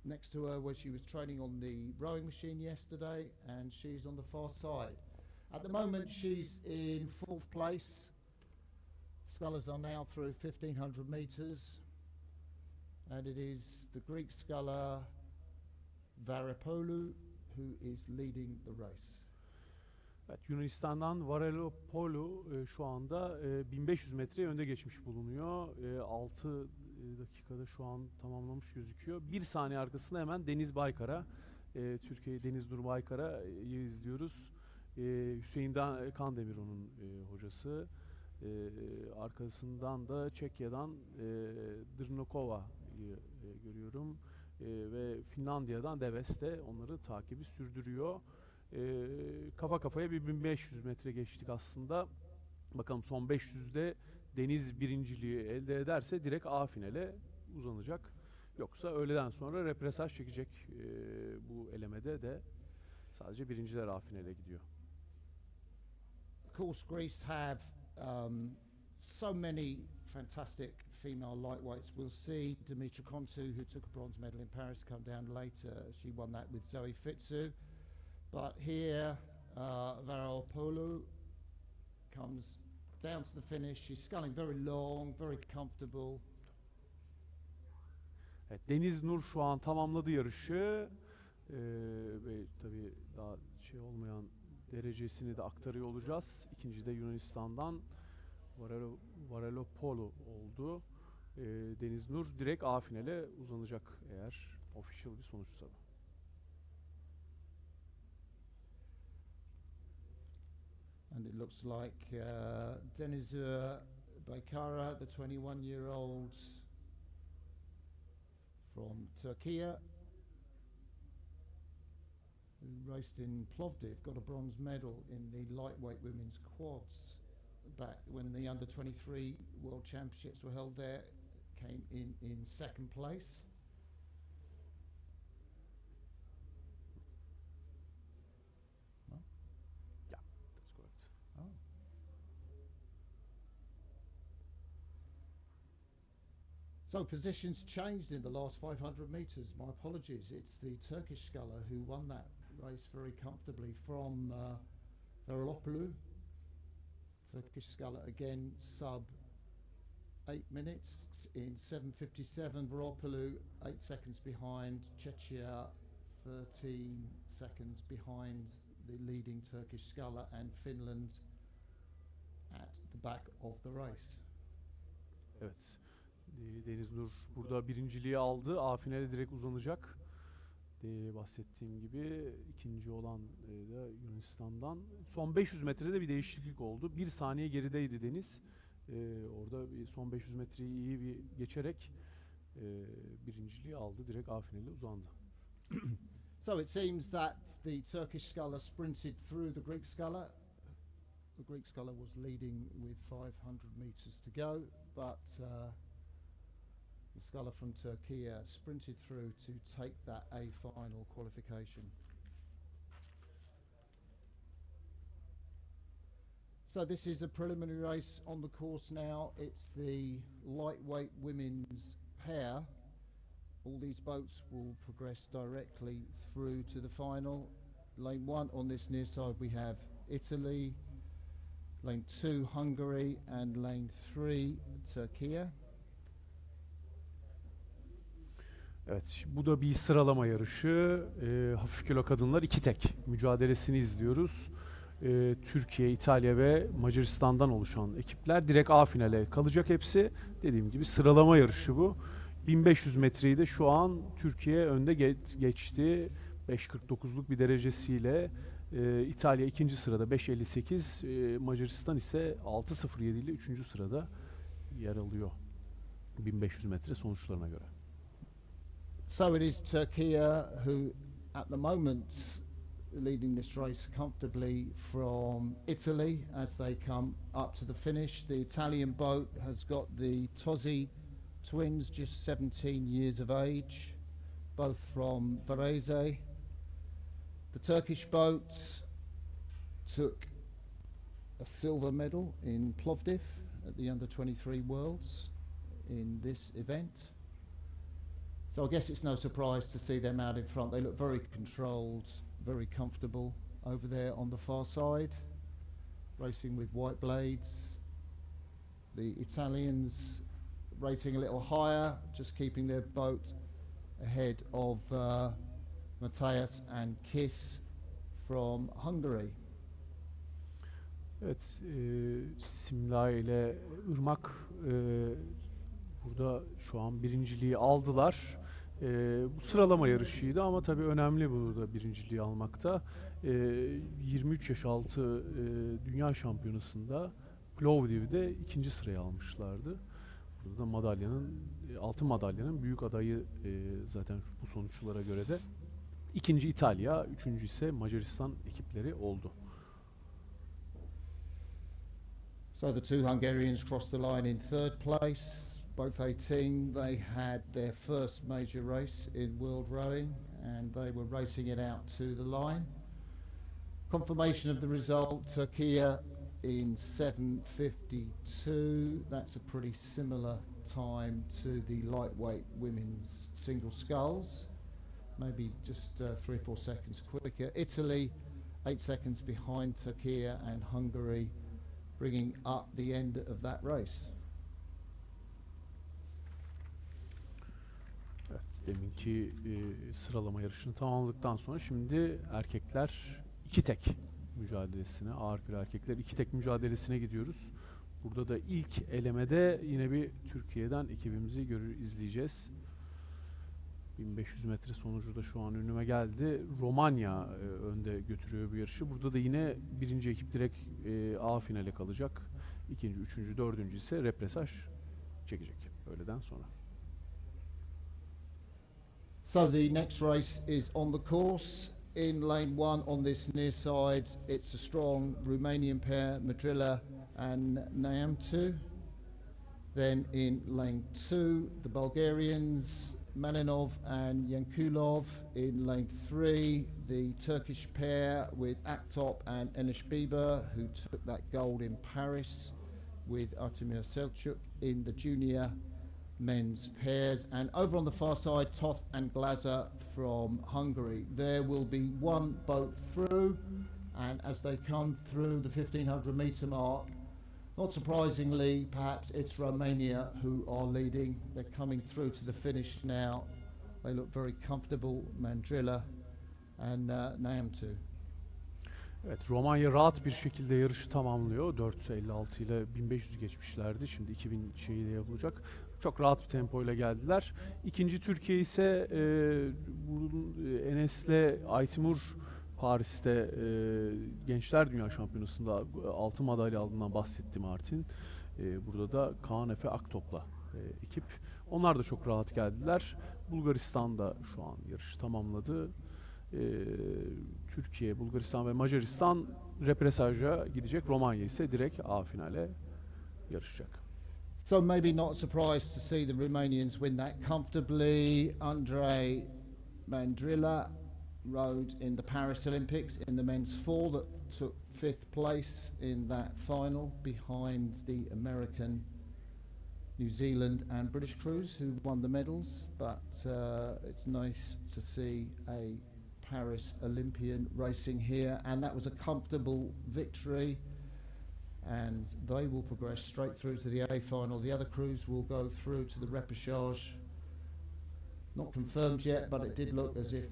next to her where she was training on the rowing machine yesterday, and she's on the far side. At the moment she's in 4th place. Scullers are now through 1500 metres, and it is the Greek sculler Varopoulou who is leading the race. Evet, Yunanistan'dan Varopoulou şu anda 1500 metreye önde geçmiş bulunuyor. 6 dakikada şu an tamamlamış gözüküyor. Bir saniye arkasında hemen Deniz Baykar'a, Türkiye Deniz Nur Baykar'ı izliyoruz. Hüseyin Kandemir onun hocası. Arkasından da Çekya'dan Drnokova'yı görüyorum. Ve Finlandiya'dan Deves de onları takibi sürdürüyor. Kafa kafaya bir 1500 metre geçtik aslında. Bakalım son 500'de Deniz birinciliği elde ederse direkt A finale uzanacak. Yoksa öğleden sonra repesaj çekecek. Bu elemede de sadece birinciler A finale gidiyor. Of course, Greece have so many fantastic female lightweights. We'll see Dimitra Kontu, who took a bronze medal in Paris, come down later. She won that with Zoe Fitzu. But here, Varopoulou comes down to the finish. She's sculling very long, very comfortable. Evet, Deniz Nur şu an tamamladı yarışı. Ve tabii daha şey olmayan derecesini de aktarıyor olacağız. İkinci de Yunanistan'dan Varopoulou oldu. Deniz Nur direkt A finale uzanacak eğer official bir sonuçsa. And it looks like Denizur Baykara, the 21-year-old from Turkey, who raced in Plovdiv, got a bronze medal in the lightweight women's quads back when the under-23 World Championships were held there, came in second place. No? Yeah, that's correct. Oh. So positions changed in the last 500 metres. My apologies. It's the Turkish sculler who won that race very comfortably from Varopoulou. Turkish sculler again sub 8 minutes in 7:57. Varopoulou 8 seconds behind. Czechia 13 seconds behind the leading Turkish sculler, and Finland at the back of the race. Evet. Deniz Nur burada birinciliği aldı. A finale direkt uzanacak. Bahsettiğim gibi ikinci olan da Yunanistan'dan. Son 500 metrede bir değişiklik oldu. Bir saniye gerideydi Deniz. Orada bir son 500 metreyi iyi bir geçerek birinciliği aldı. Direkt A finale uzandı. So it seems that the Turkish sculler sprinted through the Greek sculler. The Greek sculler was leading with 500 meters to go, but the sculler from Turkey sprinted through to take that A final qualification. So this is a preliminary race on the course now. It's the lightweight women's pair. All these boats will progress directly through to the final. Lane 1 on this near side we have Italy, lane 2 Hungary, and lane 3 Turkey. Evet, bu da bir sıralama yarışı. Hafif kilo kadınlar 2 tek mücadelesini izliyoruz. Türkiye, İtalya ve Macaristan'dan oluşan ekipler direkt A finale kalacak hepsi. Dediğim gibi sıralama yarışı bu. 1500 metreyi de şu an Türkiye önde geçti. 5.49'luk bir derecesiyle. İtalya ikinci sırada 5.58, Macaristan ise 6.07 ile 3. sırada yer alıyor 1500 metre sonuçlarına göre. So it is Turkey who at the moment leading this race comfortably from Italy as they come up to the finish. The Italian boat has got the Tosi twins, just 17 years of age, both from Varese. The Turkish boat took a silver medal in Plovdiv at the under-23 Worlds in this event. So I guess it's no surprise to see them out in front. They look very controlled, very comfortable over there on the far side, racing with white blades. The Italians rating a little higher, just keeping their boat ahead of Matthias and Kiss from Hungary. Evet, Simla ile Irmak burada şu an birinciliği aldılar. Bu sıralama yarışıydı ama tabii önemli burada birinciliği almakta. 23 yaş altı dünya şampiyonasında Plovdiv'de ikinci sırayı almışlardı. Burada da altın madalyanın büyük adayı zaten bu sonuçlara göre de. İkinci İtalya, üçüncü ise Macaristan ekipleri oldu. So the two Hungarians crossed the line in third place. Both 18, they had their first major race in world rowing and they were racing it out to the line. Confirmation of the result, Turkey in 7:52. That's a pretty similar time to the lightweight women's single sculls. Maybe just 3 or 4 seconds quicker. Italy 8 seconds behind Turkey and Hungary, bringing up the end of that race. Evet, deminki sıralama yarışını tamamladıktan sonra şimdi erkekler iki tek mücadelesine, ağır kilo erkekler iki tek mücadelesine gidiyoruz. Burada da ilk elemede yine bir Türkiye'den ekibimizi izleyeceğiz. 1500 metre sonucu da şu an önüme geldi. Romanya önde götürüyor bu yarışı. Burada da yine birinci ekip direkt A finale kalacak. İkinci, üçüncü, dördüncü ise repesaj çekecek öğleden sonra. So the next race is on the course. In lane 1 on this near side, it's a strong Romanian pair, Madrila and Neamtu. Then in lane 2, the Bulgarians, Malinov and Yankulov. In lane 3, the Turkish pair with Aktop and Enes Bieber, who took that gold in Paris, with Artemir Selçuk in the junior men's pairs. And over on the far side, Toth and Glazer from Hungary. There will be one boat through, and as they come through the 1500 metre mark, not surprisingly, perhaps it's Romania who are leading. They're coming through to the finish now. They look very comfortable, Mandrilla and Neamtu. Evet, Romanya rahat bir şekilde yarışı tamamlıyor. 456 ile 1500 geçmişlerdi. Şimdi 2000 şeyi de yapılacak. Çok rahat bir tempoyla geldiler. İkinci Türkiye ise Enes'le Aytimur Paris'te Gençler Dünya Şampiyonası'nda altın madalya aldığından bahsetti Martin. Burada da Kaan Efe Aktop'la ekip. Onlar da çok rahat geldiler. Bulgaristan da şu an yarışı tamamladı. Türkiye, Bulgaristan ve Macaristan represaja gidecek. Romanya ise direkt A finale yarışacak. So maybe not surprised to see the Romanians win that comfortably. Andrei Mandrilla rode in the Paris Olympics in the men's four that took 5th place in that final behind the American, New Zealand and British crews who won the medals. But it's nice to see a Paris Olympian racing here, and that was a comfortable victory, and they will progress straight through to the A final. The other crews will go through to the repechage. Not confirmed yet, but it did look as if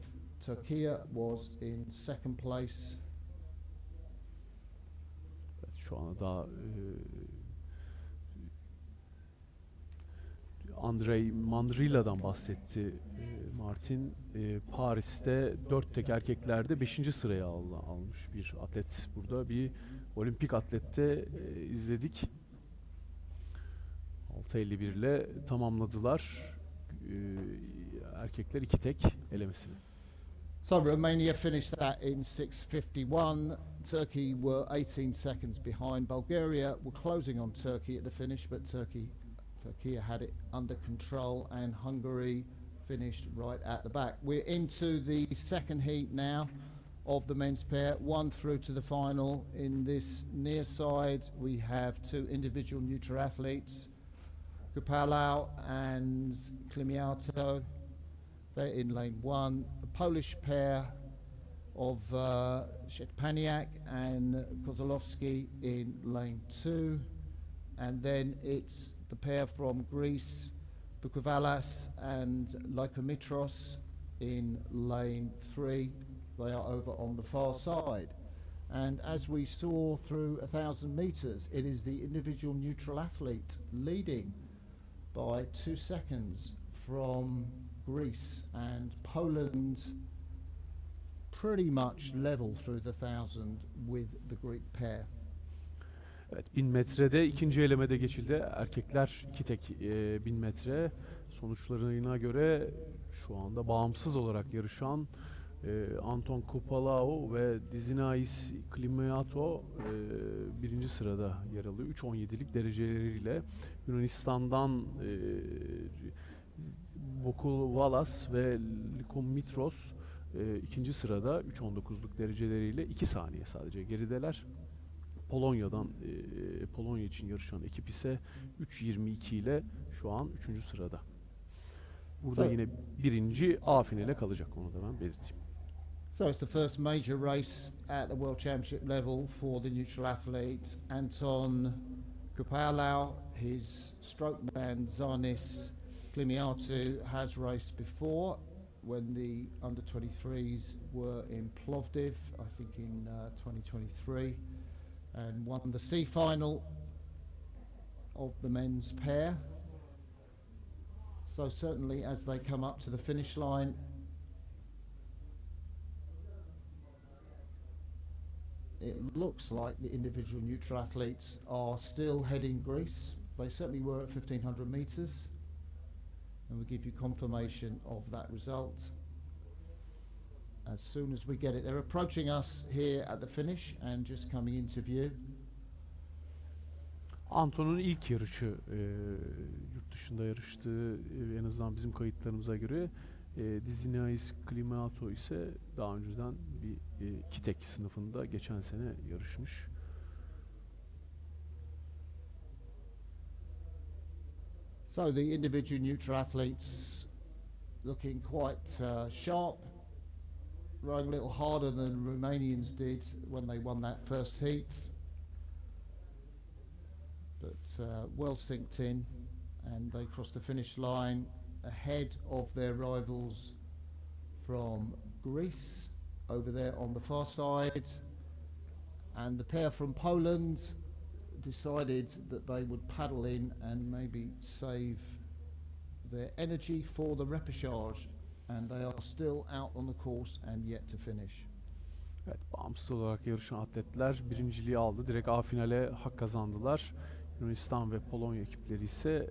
Turkey was in 2nd place. Evet, şu anda da Andrei Mandrila'dan bahsetti Martin. Paris'te 4 tek erkeklerde 5. sıraya almış bir atlet burada. Bir olimpik atlette izledik. 6.51 ile tamamladılar. Erkekler 2 tek elemesini. So Romania finished that in 6:51. Turkey were 18 seconds behind. Bulgaria were closing on Turkey at the finish, but Turkey had it under control, and Hungary finished right at the back. We're into the second heat now of the men's pair, one through to the final. In this near side, we have 2 individual neutral athletes, Kupalau and Klimiauto. They're in lane 1. A Polish pair of Szczepaniak and Kozłowski in lane 2. And then it's the pair from Greece, Bukavalas and Lykomitros in lane 3. They are over on the far side. And as we saw through 1,000 metres, it is the individual neutral athlete leading by 2 seconds from Greece, and Poland pretty much level through the 1,000 with the Greek pair. Evet, 1000 metrede ikinci elemede geçildi. Erkekler 2 tek 1000 metre. Sonuçlarına göre şu anda bağımsız olarak yarışan Anton Kopalau ve Dizinais Klimato birinci sırada yer alıyor. 3.17'lik dereceleriyle Yunanistan'dan Bokuvalas ve Likomitros ikinci sırada 3.19'luk dereceleriyle 2 saniye sadece gerideler. Polonya'dan Polonya için yarışan ekip ise 3.22 ile şu an 3. sırada. Burada yine birinci A finale kalacak, onu da ben belirteyim. So it's the first major race at the World Championship level for the neutral athlete Anton Kopalau. His strokeman Zarnis Klimiatu has raced before when the under 23s were in Plovdiv, I think in 2023, and won the C final of the men's pair. So certainly as they come up to the finish line, it looks like the individual neutral athletes are still heading Greece. They certainly were at 1,500 metres, and we'll give you confirmation of that result as soon as we get it. They're approaching us here at the finish and just coming into view. Anton'un ilk yarışı, yurt dışında yarıştığı en azından bizim kayıtlarımıza göre. Dizinais Klimato ise daha önceden bir 2 tek sınıfında geçen sene yarışmış. So the individual neutral athletes looking quite sharp, rowing a little harder than Romanians did when they won that first heat, but well synced in, and they crossed the finish line ahead of their rivals from Greece over there on the far side, and the pair from Poland decided that they would paddle in and maybe save their energy for the repechage, and they are still out on the course and yet to finish. Evet, bağımsız olarak yarışan atletler birinciliği aldı. Direkt A finale hak kazandılar. Yunanistan ve Polonya ekipleri ise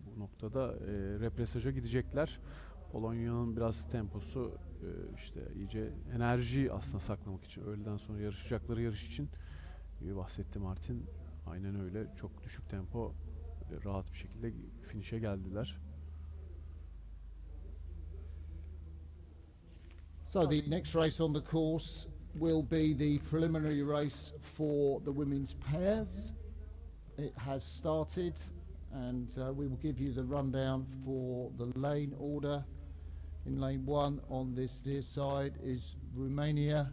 bu noktada represaja gidecekler. Polonya'nın biraz temposu işte iyice enerji aslında saklamak için, öğleden sonra yarışacakları yarış için bahsetti Martin. Aynen öyle. Çok düşük tempo, rahat bir şekilde finish'e geldiler. So the next race on the course will be the preliminary race for the women's pairs. It has started, and we will give you the rundown for the lane order. In lane 1 on this dear side is Romania,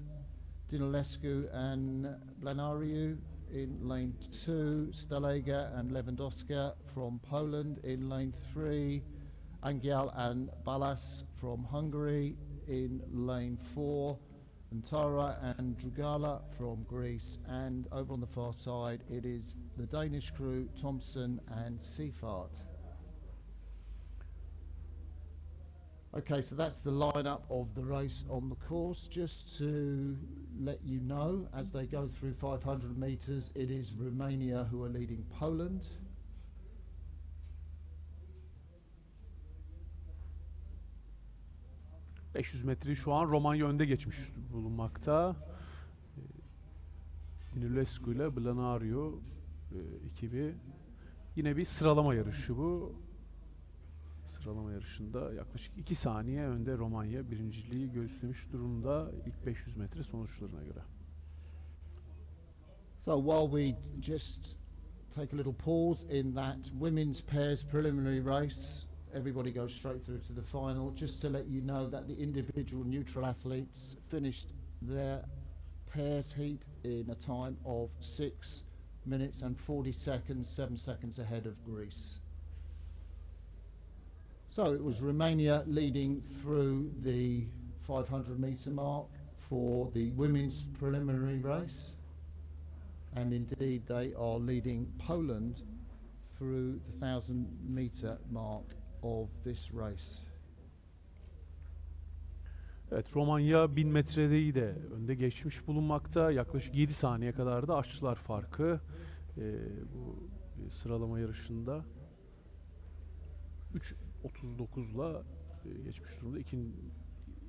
Dinulescu and Blanariu. In lane 2, Stalega and Lewandowska from Poland. In lane 3, Angial and Balas from Hungary. In lane 4, Antara and Drugala from Greece. And over on the far side, it is the Danish crew, Thompson and Seifert. Okay, so that's the lineup of the race on the course. Just to let you know, as they go through 500 metres, it is Romania who are leading Poland. ...500 metreyi şu an Romanya önde geçmiş bulunmakta. Dinulescu ile Blanariu ekibi. Yine bir sıralama yarışı bu. Sıralama yarışında yaklaşık 2 saniye önde Romanya birinciliği göğüslemiş durumda ilk 500 metre sonuçlarına göre. So while we just take a little pause in that women's pairs preliminary race, everybody goes straight through to the final. Just to let you know that the individual neutral athletes finished their pairs heat in a time of minutes and 40 seconds, 7 seconds ahead of Greece. So it was Romania leading through the 500-metre mark for the women's preliminary race, and indeed they are leading Poland through the 1,000-metre mark of this race. Evet, Romanya 1000 metredeyi de önde geçmiş bulunmakta. Yaklaşık 7 saniye kadar da aşçılar farkı bu sıralama yarışında 3.39'la geçmiş durumda.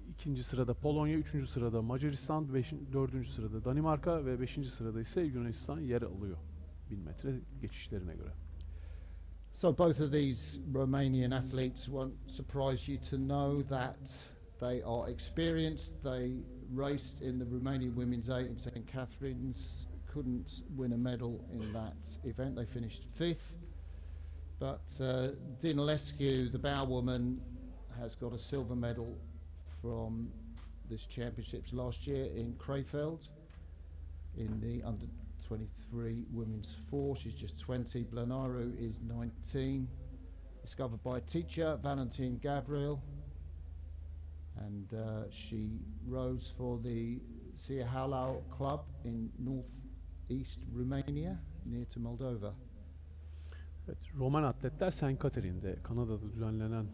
İkinci sırada Polonya, üçüncü sırada Macaristan, dördüncü sırada Danimarka ve beşinci sırada ise Yunanistan yer alıyor 1000 metre geçişlerine göre. So both of these Romanian athletes won't surprise you to know that they are experienced. They raced in the Romanian Women's 8 in St. Catherine's, couldn't win a medal in that event. They finished fifth. But Dinilescu, the bow woman, has got a silver medal from this championships last year in Krefeld in the under-23 women's 4. She's just 20. Blanaru is 19. Discovered by a teacher, Valentin Gavril. And she rose for the Siahalau Club in north-east Romania, near to Moldova. Evet, Roman atletler St. Catherine'de, Kanada'da düzenlenen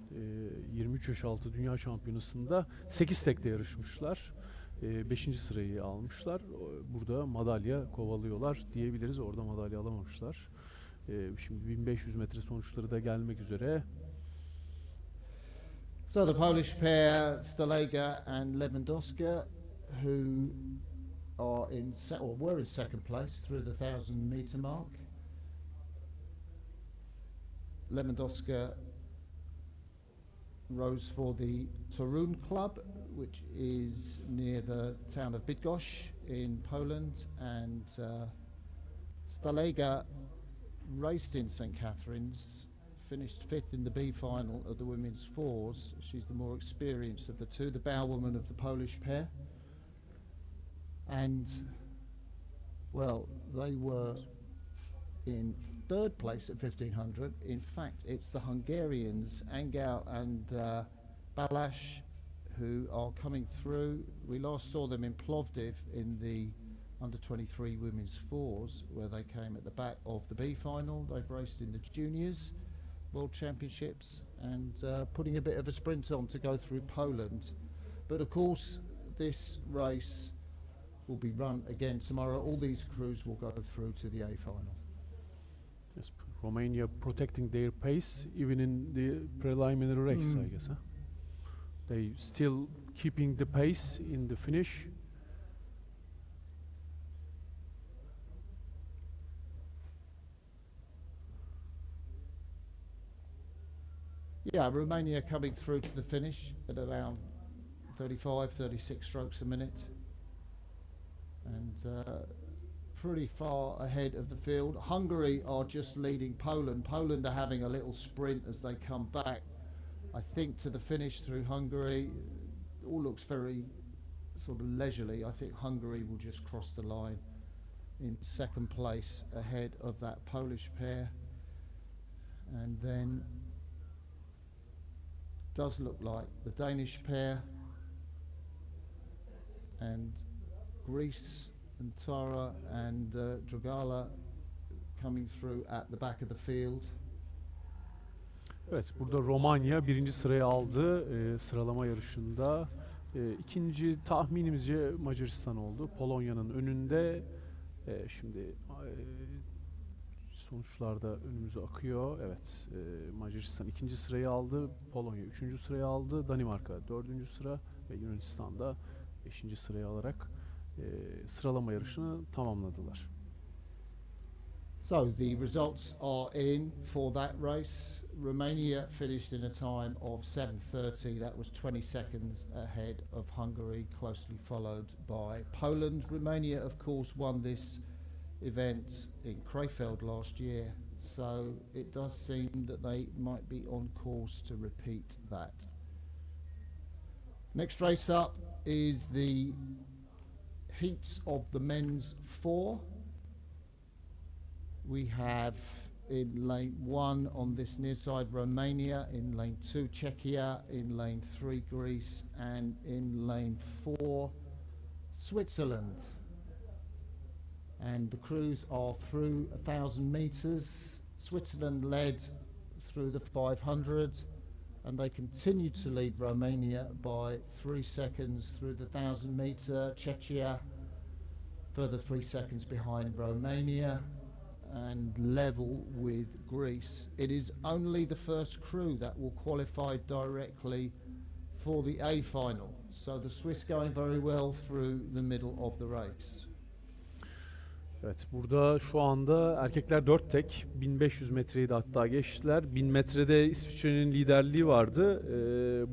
23 yaş altı dünya şampiyonasında 8 tekte yarışmışlar. 5. sırayı almışlar. Burada madalya kovalıyorlar diyebiliriz. Orada madalya alamamışlar. Şimdi 1500 metre sonuçları da gelmek üzere. So the Polish pair, Stalega and Lewandowska, who are were in second place through the 1,000-metre mark. Lewandowska rose for the Torun Club, which is near the town of Bydgoszcz in Poland, and Stalega raced in St. Catherine's, finished fifth in the B final of the women's 4s. She's the more experienced of the two, the bow woman of the Polish pair. And, well, they were in third place at 1,500. In fact, it's the Hungarians, Angel and Balázs, who are coming through. We last saw them in Plovdiv in the under-23 women's 4s, where they came at the back of the B final. They've raced in the juniors World Championships and putting a bit of a sprint on to go through Poland. But of course, this race will be run again tomorrow. All these crews will go through to the A final. Yes, Romania protecting their pace even in the preliminary race, I guess. Huh? They still keeping the pace in the finish. Yeah, Romania coming through to the finish at around 35, 36 strokes a minute. And pretty far ahead of the field. Hungary are just leading Poland. Poland are having a little sprint as they come back, I think, to the finish through Hungary. It all looks very sort of leisurely. I think Hungary will just cross the line in second place ahead of that Polish pair. And then does look like the Danish pair and Greece and Tara and Dragala coming through at the back of the field. Evet, burada Romanya birinci sırayı aldı sıralama yarışında. İkinci tahminimizce Macaristan oldu. Polonya'nın önünde. Şimdi sonuçlarda önümüze akıyor. Evet, Macaristan ikinci sırayı aldı. Polonya üçüncü sırayı aldı. Danimarka dördüncü sıra ve Yunanistan da beşinci sırayı alarak sıralama yarışını tamamladılar. So the results are in for that race. Romania finished in a time of 7:30. That was 20 seconds ahead of Hungary, closely followed by Poland. Romania, of course, won this event in Krefeld last year, so it does seem that they might be on course to repeat that. Next race up is the heats of the men's 4. we have in lane 1 on this near side Romania, in lane 2 Czechia, in lane 3 Greece, and in lane 4 Switzerland. And the crews are through 1,000 meters. Switzerland led through the 500, and they continue to lead Romania by 3 seconds through the 1,000 meter. Czechia further 3 seconds behind Romania, and level with Greece. It is only the first crew that will qualify directly for the A final. So the Swiss going very well through the middle of the race. Evet, burada şu anda erkekler 4 tek 1500 metreyi de hatta geçtiler. 1000 metrede İsviçre'nin liderliği vardı.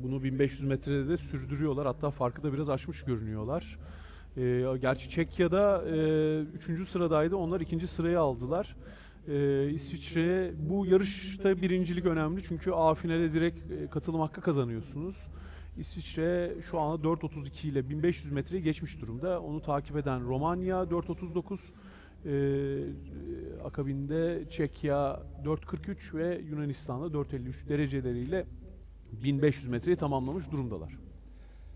Bunu 1500 metrede de sürdürüyorlar. Hatta farkı da biraz aşmış görünüyorlar. Gerçi Çekya'da 3. sıradaydı. Onlar 2. sırayı aldılar. İsviçre, bu yarışta birincilik önemli. Çünkü A finale direkt katılım hakkı kazanıyorsunuz. İsviçre şu anda 4.32 ile 1500 metreyi geçmiş durumda. Onu takip eden Romanya 4.39, akabinde Çekya 4.43 ve Yunanistan'da 4.53 dereceleriyle 1500 metreyi tamamlamış durumdalar.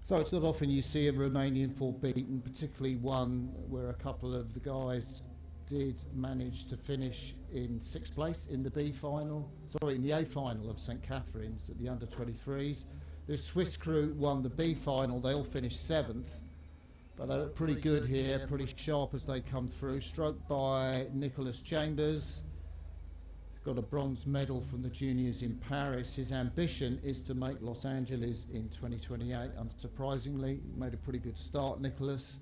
So it's not often you see a Romanian fall beaten, particularly one where a couple of the guys did manage to finish in 6th place in the B final, sorry, in the A final of St. Catherine's at the under-23s. The Swiss crew won the B final, they all finished 7th, but they look pretty good here, pretty sharp as they come through, stroked by Nicholas Chambers. Got a bronze medal from the juniors in Paris. His ambition is to make Los Angeles in 2028. Unsurprisingly, made a pretty good start, Nicholas.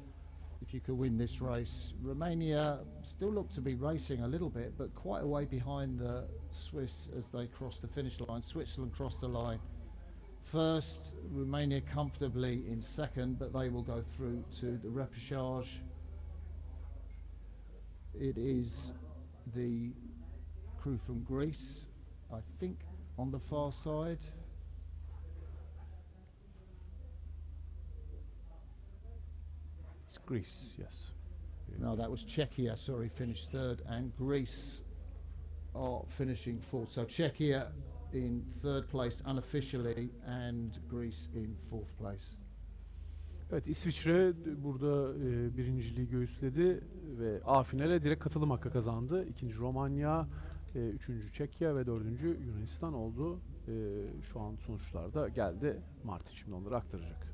If you could win this race. Romania still look to be racing a little bit, but quite a way behind the Swiss as they cross the finish line. Switzerland crossed the line first, Romania comfortably in second, but they will go through to the repechage. It is the crew from Greece, I think, on the far side. It's Greece, yes. No, that was Czechia, sorry, finished third, and Greece are finishing fourth. So Czechia in third place unofficially, and Greece in fourth place. Evet, İsviçre burada birinciliği göğüsledi ve A finale direkt katılım hakkı kazandı. İkinci Romanya, üçüncü Çekya ve dördüncü Yunanistan oldu. Şu an sonuçlar da geldi. Martin şimdi onları aktaracak.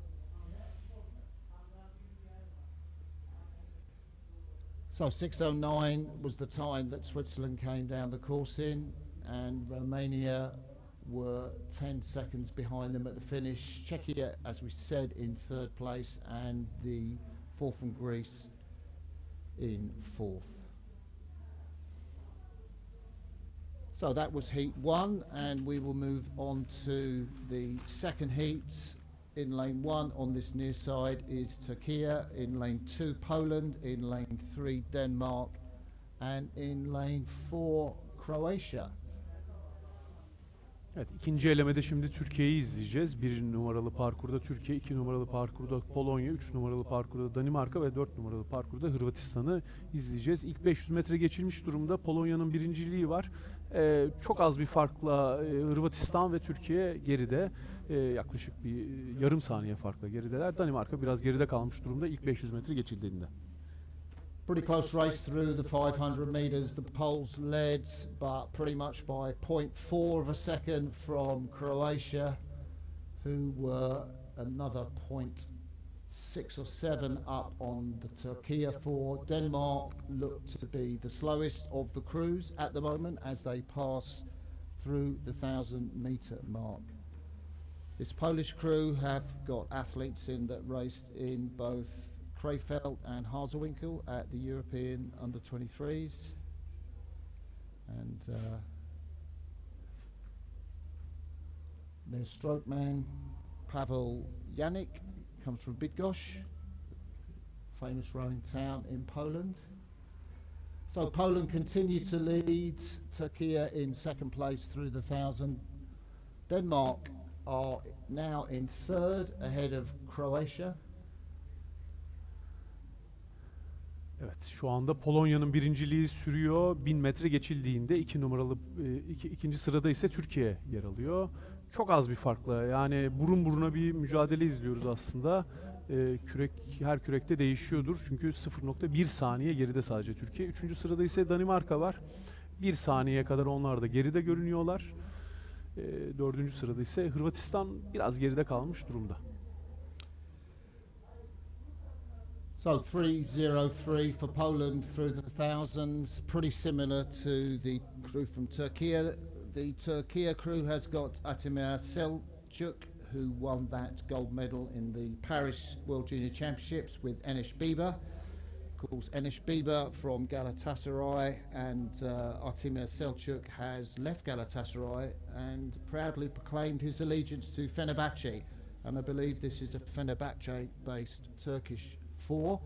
So 6:09 was the time that Switzerland came down the course in, and Romania were 10 seconds behind them at the finish. Czechia, as we said, in third place, and the fourth from Greece in fourth. So that was heat 1, and we will move on to the second heat. In lane 1 on this near side is Turkey, in lane 2 Poland, in lane 3 Denmark, and in lane 4 Croatia. Evet, ikinci elemede şimdi Türkiye'yi izleyeceğiz. 1 numaralı parkurda Türkiye, 2 numaralı parkurda Polonya, 3 numaralı parkurda Danimarka ve 4 numaralı parkurda Hırvatistan'ı izleyeceğiz. İlk 500 metre geçilmiş durumda. Polonya'nın birinciliği var. Çok az bir farkla Hırvatistan ve Türkiye geride. Yaklaşık bir yarım saniye farkla gerideler. Danimarka biraz geride kalmış durumda ilk 500 metre geçildiğinde. Pretty close race through the 500 meters. The Poles led, but pretty much by 0.4 of a second from Croatia, who were another 0.6 or 7 up on the Turkey 4. Denmark looked to be the slowest of the crews at the moment as they pass through the 1,000-meter mark. This Polish crew have got athletes in that raced in both Krefeld and Hazelwinkel at the European under-23s, and their stroke man Pavel Janik comes from Bydgoszcz, famous rowing town in Poland. So Poland continue to lead, Turkey in second place through the 1,000. Denmark are now in third ahead of Croatia. Evet, şu anda Polonya'nın birinciliği sürüyor. 1000 metre geçildiğinde ikinci sırada ise Türkiye yer alıyor. Çok az bir farkla, yani burun buruna bir mücadele izliyoruz aslında. Her kürekte değişiyordur çünkü 0,1 saniye geride sadece Türkiye. Üçüncü sırada ise Danimarka var. 1 saniyeye kadar onlar da geride görünüyorlar. Dördüncü sırada ise Hırvatistan biraz geride kalmış durumda. So 3:03 for Poland through the thousands, pretty similar to the crew from Turkey. The Turkey crew has got Atimir Selçuk, who won that gold medal in the Paris World Junior Championships with Enes Bieber. Of course, Enes Bieber from Galatasaray, and Atimir Selçuk has left Galatasaray and proudly proclaimed his allegiance to Fenerbahce. And I believe this is a Fenerbahce-based Turkish four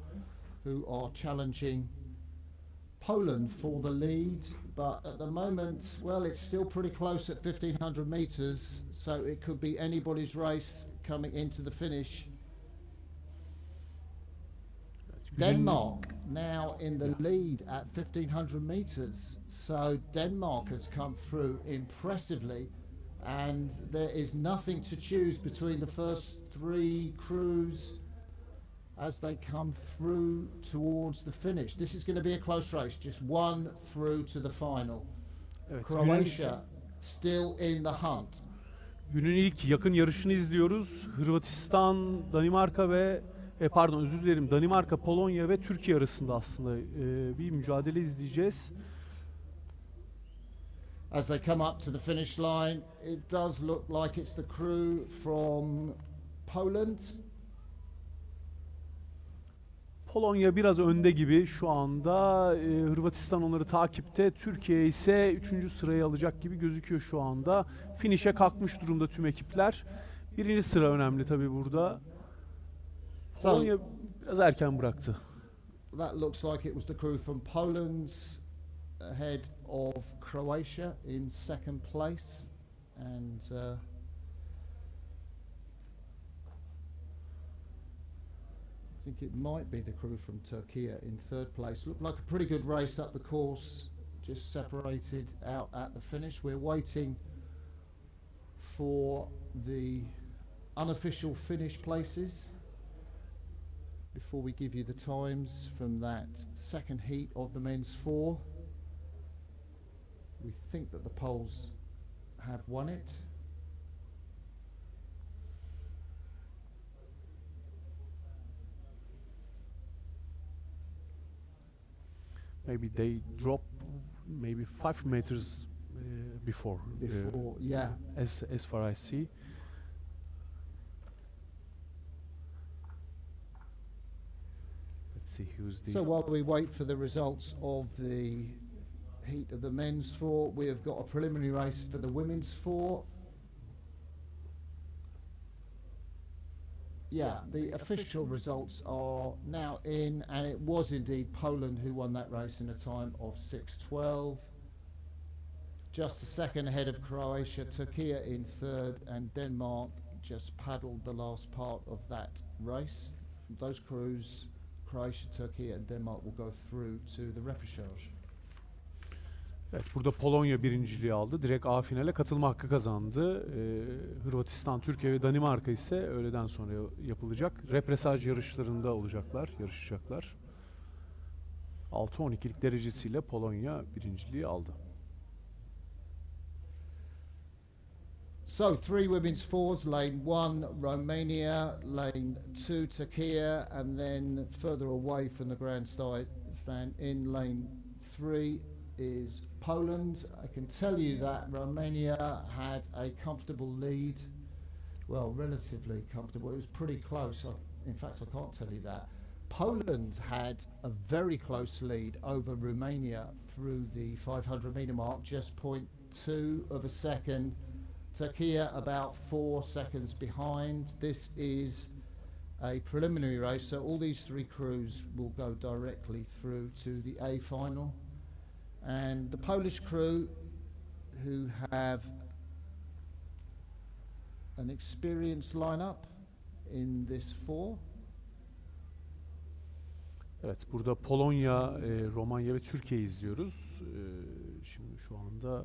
who are challenging Poland for the lead, but at the moment, well, it's still pretty close at 1500 meters, so it could be anybody's race coming into the finish. Denmark now in the lead at 1500 meters, so Denmark has come through impressively, and there is nothing to choose between the first three crews as they come through towards the finish. This is going to be a close race, just one through to the final. Evet, Croatia still in the hunt. Günün ilk yakın yarışını izliyoruz. Hırvatistan, Danimarka ve özür dilerim, Danimarka, Polonya ve Türkiye arasında aslında bir mücadele izleyeceğiz. As they come up to the finish line, it does look like it's the crew from Poland. Polonya biraz önde gibi şu anda. Hırvatistan onları takipte. Türkiye ise 3. sırayı alacak gibi gözüküyor şu anda. Finish'e kalkmış durumda tüm ekipler. 1. sıra önemli tabii burada. Polonya biraz erken bıraktı. That looks like it was the crew from Poland ahead of Croatia in second place, and I think it might be the crew from Turkey in third place. Looked like a pretty good race up the course, just separated out at the finish. We're waiting for the unofficial finish places before we give you the times from that second heat of the men's four. We think that the Poles have won it. Maybe they drop 5 meters before. Yeah. As far as I see. Let's see who's the. So while we wait for the results of the heat of the men's four, we have got a preliminary race for the women's four. Yeah, the official results are now in, and it was indeed Poland who won that race in a time of 6:12. Just a second ahead of Croatia, Turkey in third, and Denmark just paddled the last part of that race. Those crews, Croatia, Turkey and Denmark, will go through to the repechage. Evet, burada Polonya birinciliği aldı. Direkt A finale katılma hakkı kazandı. Hırvatistan, Türkiye ve Danimarka ise öğleden sonra yapılacak repesaj yarışlarında yarışacaklar. 6-12'lik derecesiyle Polonya birinciliği aldı. So 3 women's fours, lane 1 Romania, lane 2 Turkey, and then further away from the grandstand in lane 3 is Poland. I can tell you that Romania had a comfortable lead, well, relatively comfortable. It was pretty close. In fact, I can't tell you that. Poland had a very close lead over Romania through the 500 meter mark, just 0.2 of a second. Turkey about 4 seconds behind. This is a preliminary race, so all these three crews will go directly through to the A final. And the Polish crew, who have an experienced lineup in this four. Evet, burada Polonya, Romanya ve Türkiye izliyoruz. Şimdi şu anda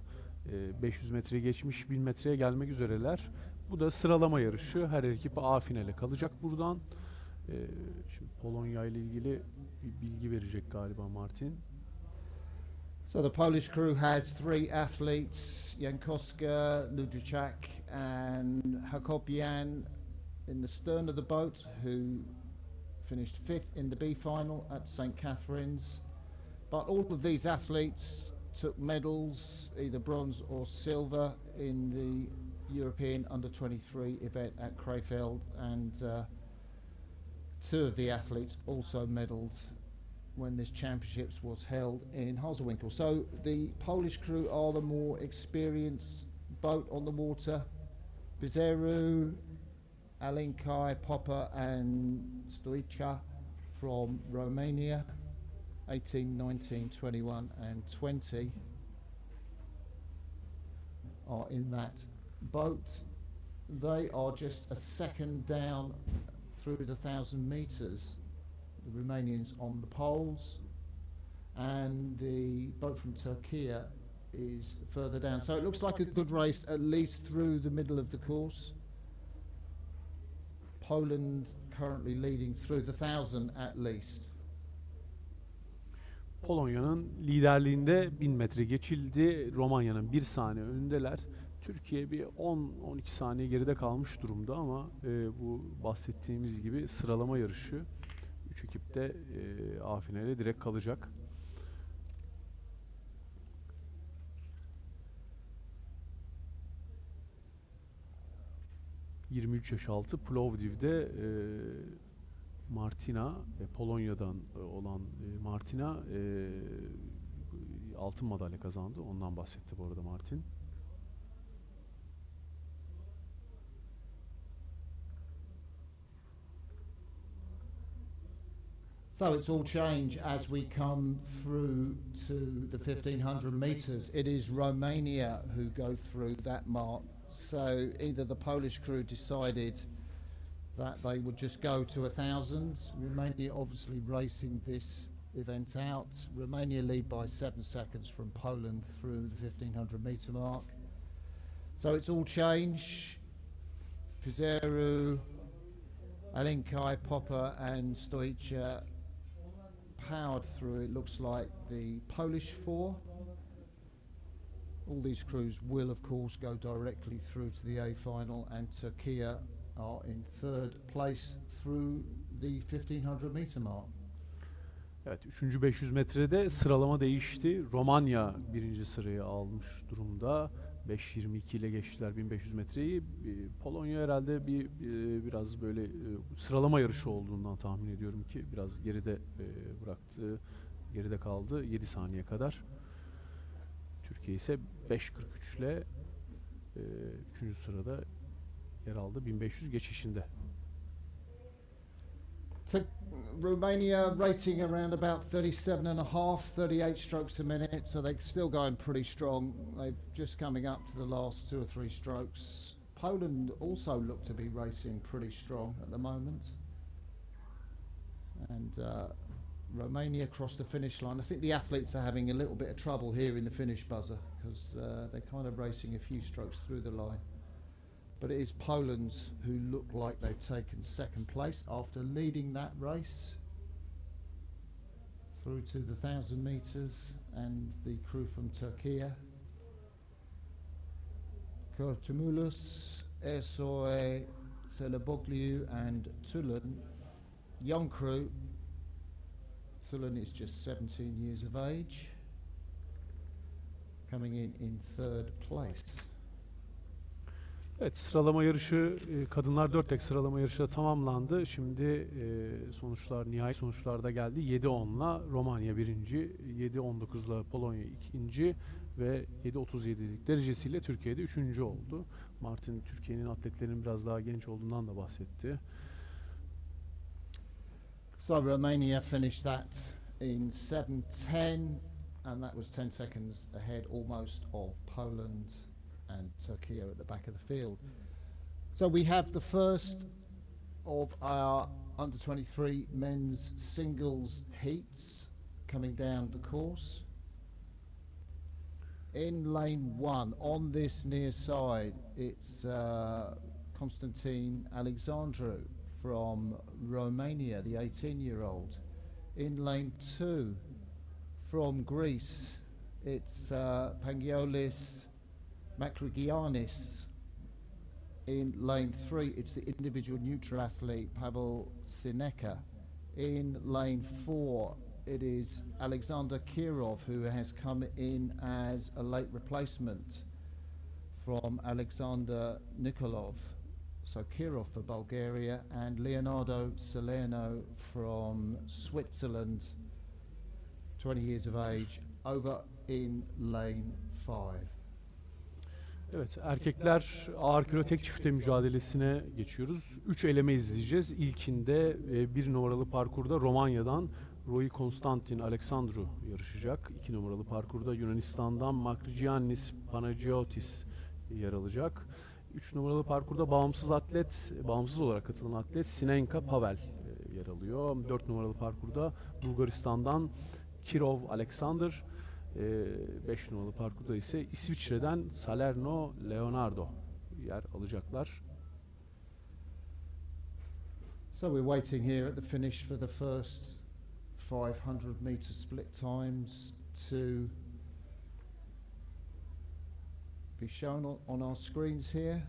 500 metre geçmiş, 1000 metreye gelmek üzereler. Bu da sıralama yarışı. Her ekip A finale kalacak buradan. Şimdi Polonya ile ilgili bir bilgi verecek galiba Martin. So the Polish crew has three athletes, Jankowska, Ludwicak and Hakobian in the stern of the boat, who finished fifth in the B final at St. Catherine's. But all of these athletes took medals, either bronze or silver, in the European Under-23 event at Krefeld, and two of the athletes also medalled when this championships was held in Hosewinkel. So the Polish crew are the more experienced boat on the water. Bizeru, Alinkai, Popper and Stoica from Romania, 18, 19, 21 and 20 are in that boat. They are just a second down through the 1,000 metres. The Romanians on the poles, and the boat from Turkey is further down. So it looks like a good race, at least through the middle of the course. Poland currently leading through the 1,000 at least. Polonya'nın liderliğinde 1000 metre geçildi. Romanya'nın 1 saniye önündeler. Türkiye bir 10-12 saniye geride kalmış durumda ama bu bahsettiğimiz gibi sıralama yarışı. 3 ekip de A finale direkt kalacak. ...23 yaş altı Plovdiv'de Martina, Polonya'dan olan Martina altın madalya kazandı. Ondan bahsetti bu arada Martin. So it's all change as we come through to the 1,500 metres. It is Romania who go through that mark. So either the Polish crew decided that they would just go to 1,000. Romania obviously racing this event out. Romania lead by 7 seconds from Poland through the 1,500 metre mark. So it's all change. Pizarro, Alinkai, Popper and Stoica powered through, it looks like, the Polish four. All these crews will of course go directly through to the A final, and Turkey are in third place through the 1,500 metre mark. Evet, 3. 500 metrede sıralama değişti. Romanya birinci sırayı almış durumda. 5.22 ile geçtiler 1500 metreyi. Polonya herhalde biraz böyle sıralama yarışı olduğundan tahmin ediyorum ki biraz geride bıraktı. Geride kaldı 7 saniye kadar. Türkiye ise 5.43 ile 3. sırada yer aldı 1500 geçişinde. Romania rating around about 37.5, 38 strokes a minute, so they're still going pretty strong. They've just coming up to the last 2 or 3 strokes. Poland also look to be racing pretty strong at the moment. And Romania crossed the finish line. I think the athletes are having a little bit of trouble here in the finish buzzer because they're kind of racing a few strokes through the line. But it is Poland who look like they've taken second place after leading that race through to the 1,000 metres, and the crew from Turkey. Kurtumulus, Ersoy, Seleboglu and Tulen. Young crew. Tulen is just 17 years of age, coming in third place. Evet, sıralama yarışı, kadınlar 4 tek sıralama yarışı da tamamlandı. Şimdi sonuçlar, nihai sonuçlar da geldi. 7-10'la Romanya birinci, 7-19'la Polonya ikinci ve 7-37'lik derecesiyle Türkiye'de üçüncü oldu. Martin, Türkiye'nin atletlerinin biraz daha genç olduğundan da bahsetti. So Romania finished that in 7:10, and that was 10 seconds ahead almost of Poland and Turkey at the back of the field. So we have the first of our under 23 men's singles heats coming down the course. In lane 1, on this near side, it's Constantine Alexandru from Romania, the 18-year-old. In lane 2, from Greece, it's Pangiolis Makrigiannis. In lane 3, it's the individual neutral athlete Pavel Sineka. In lane 4, it is Alexander Kirov, who has come in as a late replacement from Alexander Nikolov. So Kirov for Bulgaria, and Leonardo Salerno from Switzerland, 20 years of age, over in lane 5. Evet, erkekler ağır kilo tek çifte mücadelesine geçiyoruz. 3 eleme izleyeceğiz. İlkinde 1 numaralı parkurda Romanya'dan Roy Konstantin Alexandru yarışacak. 2 numaralı parkurda Yunanistan'dan Makrigiannis Panagiotis yer alacak. 3 numaralı parkurda bağımsız olarak katılan atlet Sinenka Pavel yer alıyor. 4 numaralı parkurda Bulgaristan'dan Kirov Alexander. 5 numaralı parkurda ise İsviçre'den Salerno Leonardo yer alacaklar. So we're waiting here at the finish for the first 500 meter split times to be shown on our screens here.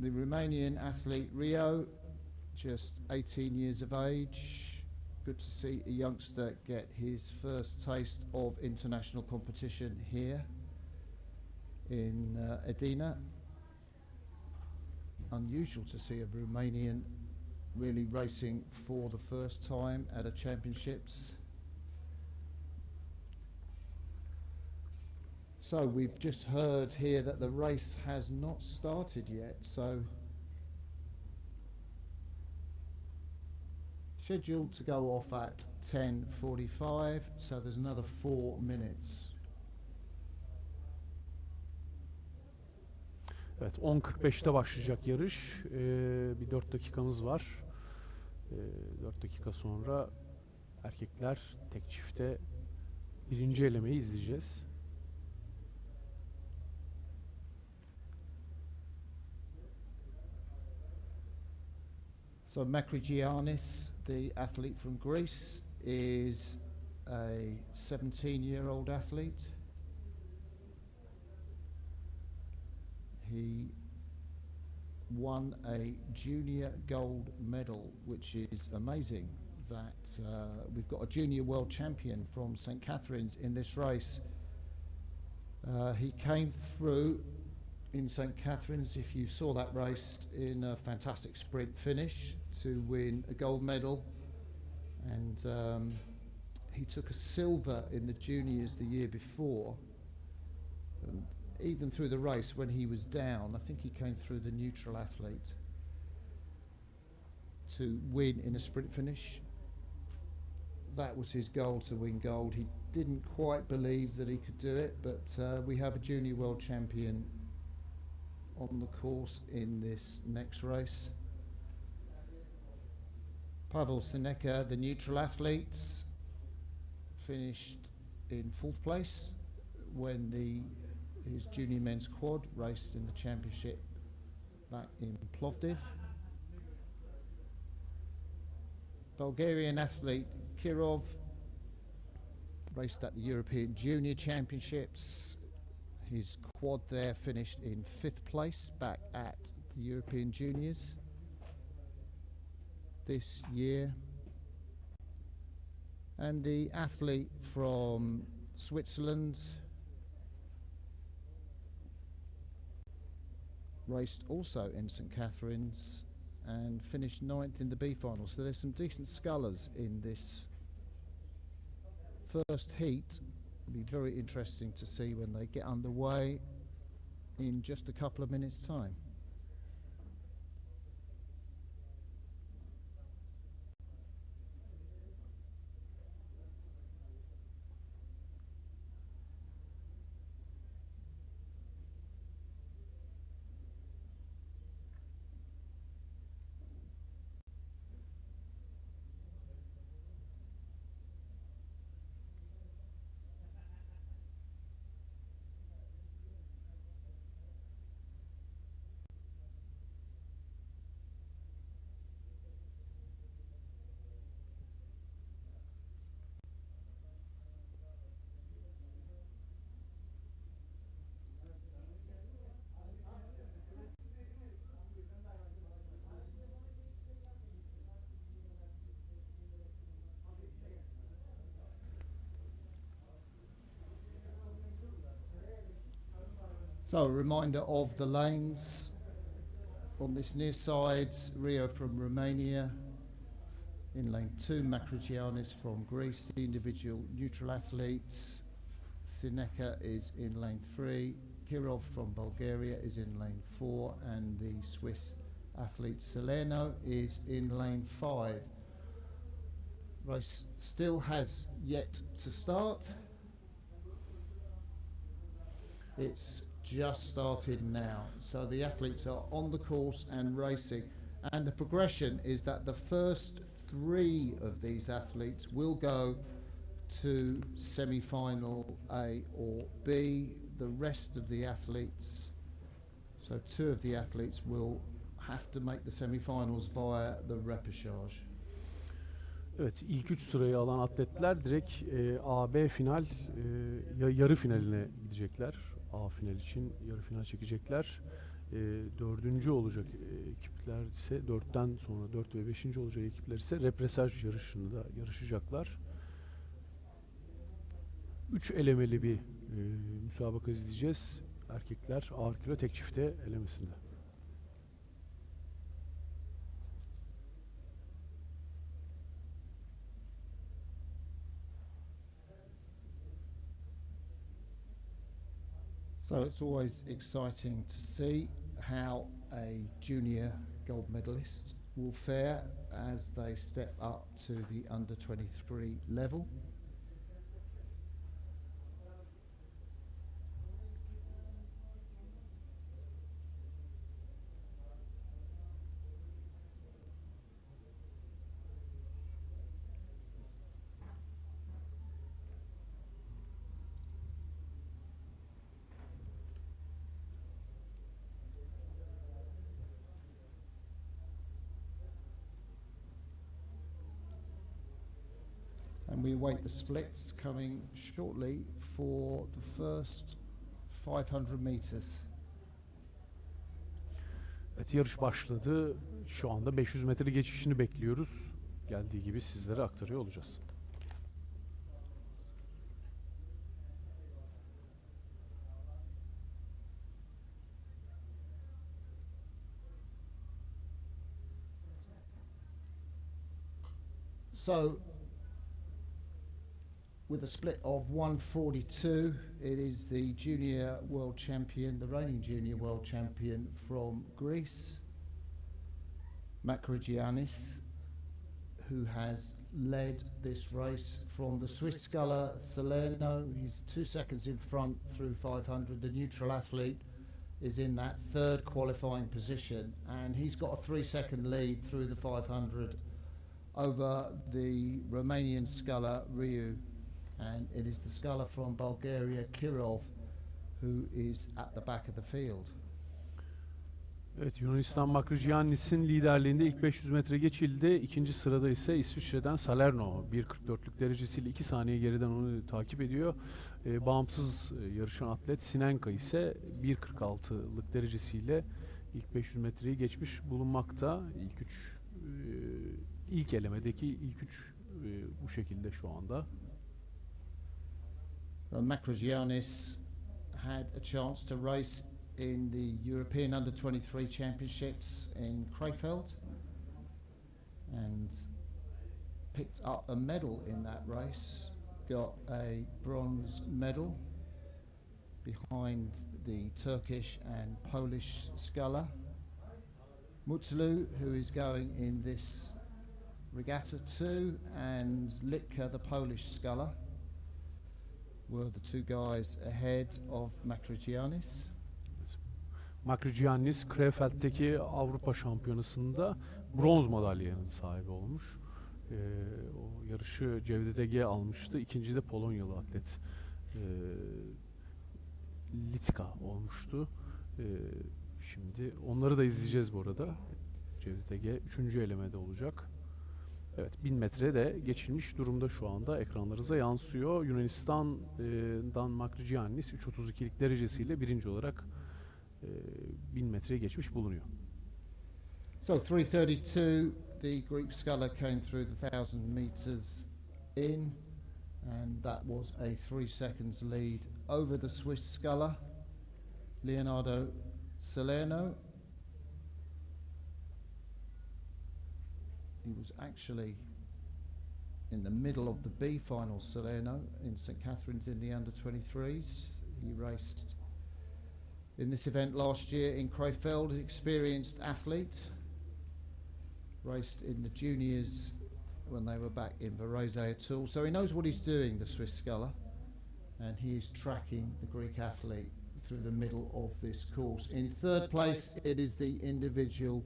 The Romanian athlete Rio, just 18 years of age. Good to see a youngster get his first taste of international competition here in Edirne. Unusual to see a Romanian really racing for the first time at a championships. So we've just heard here that the race has not started yet, so scheduled to go off at 10:45, so there's another 4 minutes. Evet, 10.45'te başlayacak yarış. Bir 4 dakikamız var. 4 dakika sonra erkekler tek çifte birinci elemeyi izleyeceğiz. So Makrigiannis, the athlete from Greece, is a 17-year-old athlete. He won a junior gold medal, which is amazing that we've got a junior world champion from St. Catherine's in this race. He came through in St. Catherine's, if you saw that race, in a fantastic sprint finish to win a gold medal, and he took a silver in the juniors the year before. And even through the race, when he was down, I think he came through the neutral athlete to win in a sprint finish. That was his goal, to win gold. He didn't quite believe that he could do it, but we have a junior world champion on the course in this next race. Pavel Sineka, the neutral athletes, finished in 4th place when his junior men's quad raced in the championship back in Plovdiv. Bulgarian athlete Kirov raced at the European Junior Championships. His quad there finished in 5th place back at the European Juniors this year. And the athlete from Switzerland raced also in St. Catherine's and finished 9th in the B final. So there's some decent scullers in this first heat. It'll be very interesting to see when they get underway in just a couple of minutes' time. So a reminder of the lanes on this near side: Rio from Romania. In lane 2, Makrogiannis from Greece. The individual neutral athletes, Sineka is in lane 3, Kirov from Bulgaria is in lane 4, and the Swiss athlete Salerno is in lane 5. Race still has yet to start. It's just started now, so the athletes are on the course and racing, and the progression is that the first 3 of these athletes will go to semi-final A or B. The rest of the athletes, so 2 of the athletes, will have to make the semi-finals via the repage. Evet, ilk 3 sırayı alan atletler direkt A-B final, yarı finaline gidecekler. A final için yarı final çekecekler. 4. olacak ekipler ise 4'ten sonra 4 ve 5. olacak ekipler ise repesaj yarışında yarışacaklar. 3 elemeli bir müsabaka izleyeceğiz. Erkekler ağır kilo tek çifte elemesinde. So it's always exciting to see how a junior gold medalist will fare as they step up to the under 23 level. And we await the splits coming shortly for the first 500 meters. Evet, yarış başladı. Şu anda 500 metre geçişini bekliyoruz. Geldiği gibi sizlere aktarıyor olacağız. So with a split of 142, it is the junior world champion, the reigning junior world champion from Greece, Makrogiannis, who has led this race from the Swiss sculler Salerno. He's 2 seconds in front through 500. The neutral athlete is in that 3rd qualifying position, and he's got a 3-second lead through the 500 over the Romanian sculler Ryu. And it is the sculler from Bulgaria, Kirov, who is at the back of the field. Evet, Yunanistan Makrogiannis'in liderliğinde ilk 500 metre geçildi. İkinci sırada ise İsviçre'den Salerno 1.44'lük derecesiyle 2 saniye geriden onu takip ediyor. Bağımsız yarışan atlet Sinenka ise 1.46'lık derecesiyle ilk 500 metreyi geçmiş bulunmakta. İlk elemedeki ilk 3 bu şekilde şu anda. Makrogiannis had a chance to race in the European Under-23 Championships in Krefeld and picked up a medal in that race. Got a bronze medal behind the Turkish and Polish sculler Mutlu, who is going in this regatta too, and Litka, the Polish sculler, were the 2 guys ahead of Makrogiannis. Makrogiannis Krefeld'deki Avrupa Şampiyonası'nda bronz madalyanın sahibi olmuş. O yarışı Cevdet Ege almıştı. İkinci de Polonyalı atlet Litka olmuştu. Şimdi onları da izleyeceğiz bu arada. Cevdet Ege 3. elemede olacak. Evet, 1000 metre de geçilmiş durumda şu anda, ekranlarınıza yansıyor. Yunanistan'dan Makrogiannis 3.32'lik derecesiyle 1. olarak 1000 metreye geçmiş bulunuyor. So 3:32, the Greek sculler came through the 1000 meters in, and that was a 3 seconds lead over the Swiss sculler. Leonardo Salerno. He was actually in the middle of the B final, Salerno, in St Catherine's in the under-23s. He raced in this event last year in Crefeld, an experienced athlete. Raced in the juniors when they were back in Varese at all. So he knows what he's doing, the Swiss sculler, and he is tracking the Greek athlete through the middle of this course. In third place, it is the individual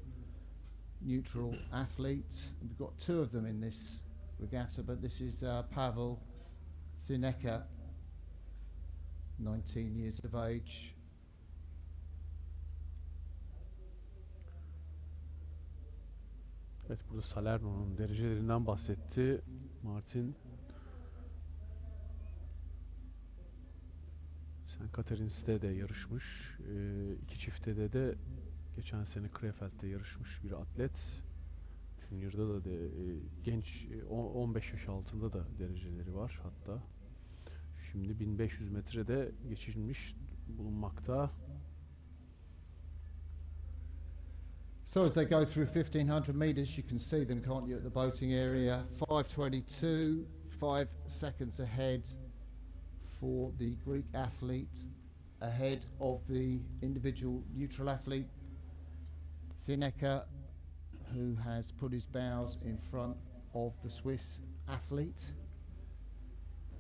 neutral athlete. We've got two of them in this regatta, but this is Pavel Sineka, 19 years of age. Evet, burada Salerno'nun derecelerinden bahsetti Martin. St. Catherine's'te de yarışmış. İki çiftte de geçen sene Krefeld'de yarışmış bir atlet. Junior'da da genç 15 yaş altında da dereceleri var hatta. Şimdi 1500 metrede geçilmiş bulunmakta. So as they go through 1500 meters, you can see them, can't you, at the boating area. 5:22, 5 seconds ahead for the Greek athlete, ahead of the individual neutral athlete, Sineka, who has put his bows in front of the Swiss athlete.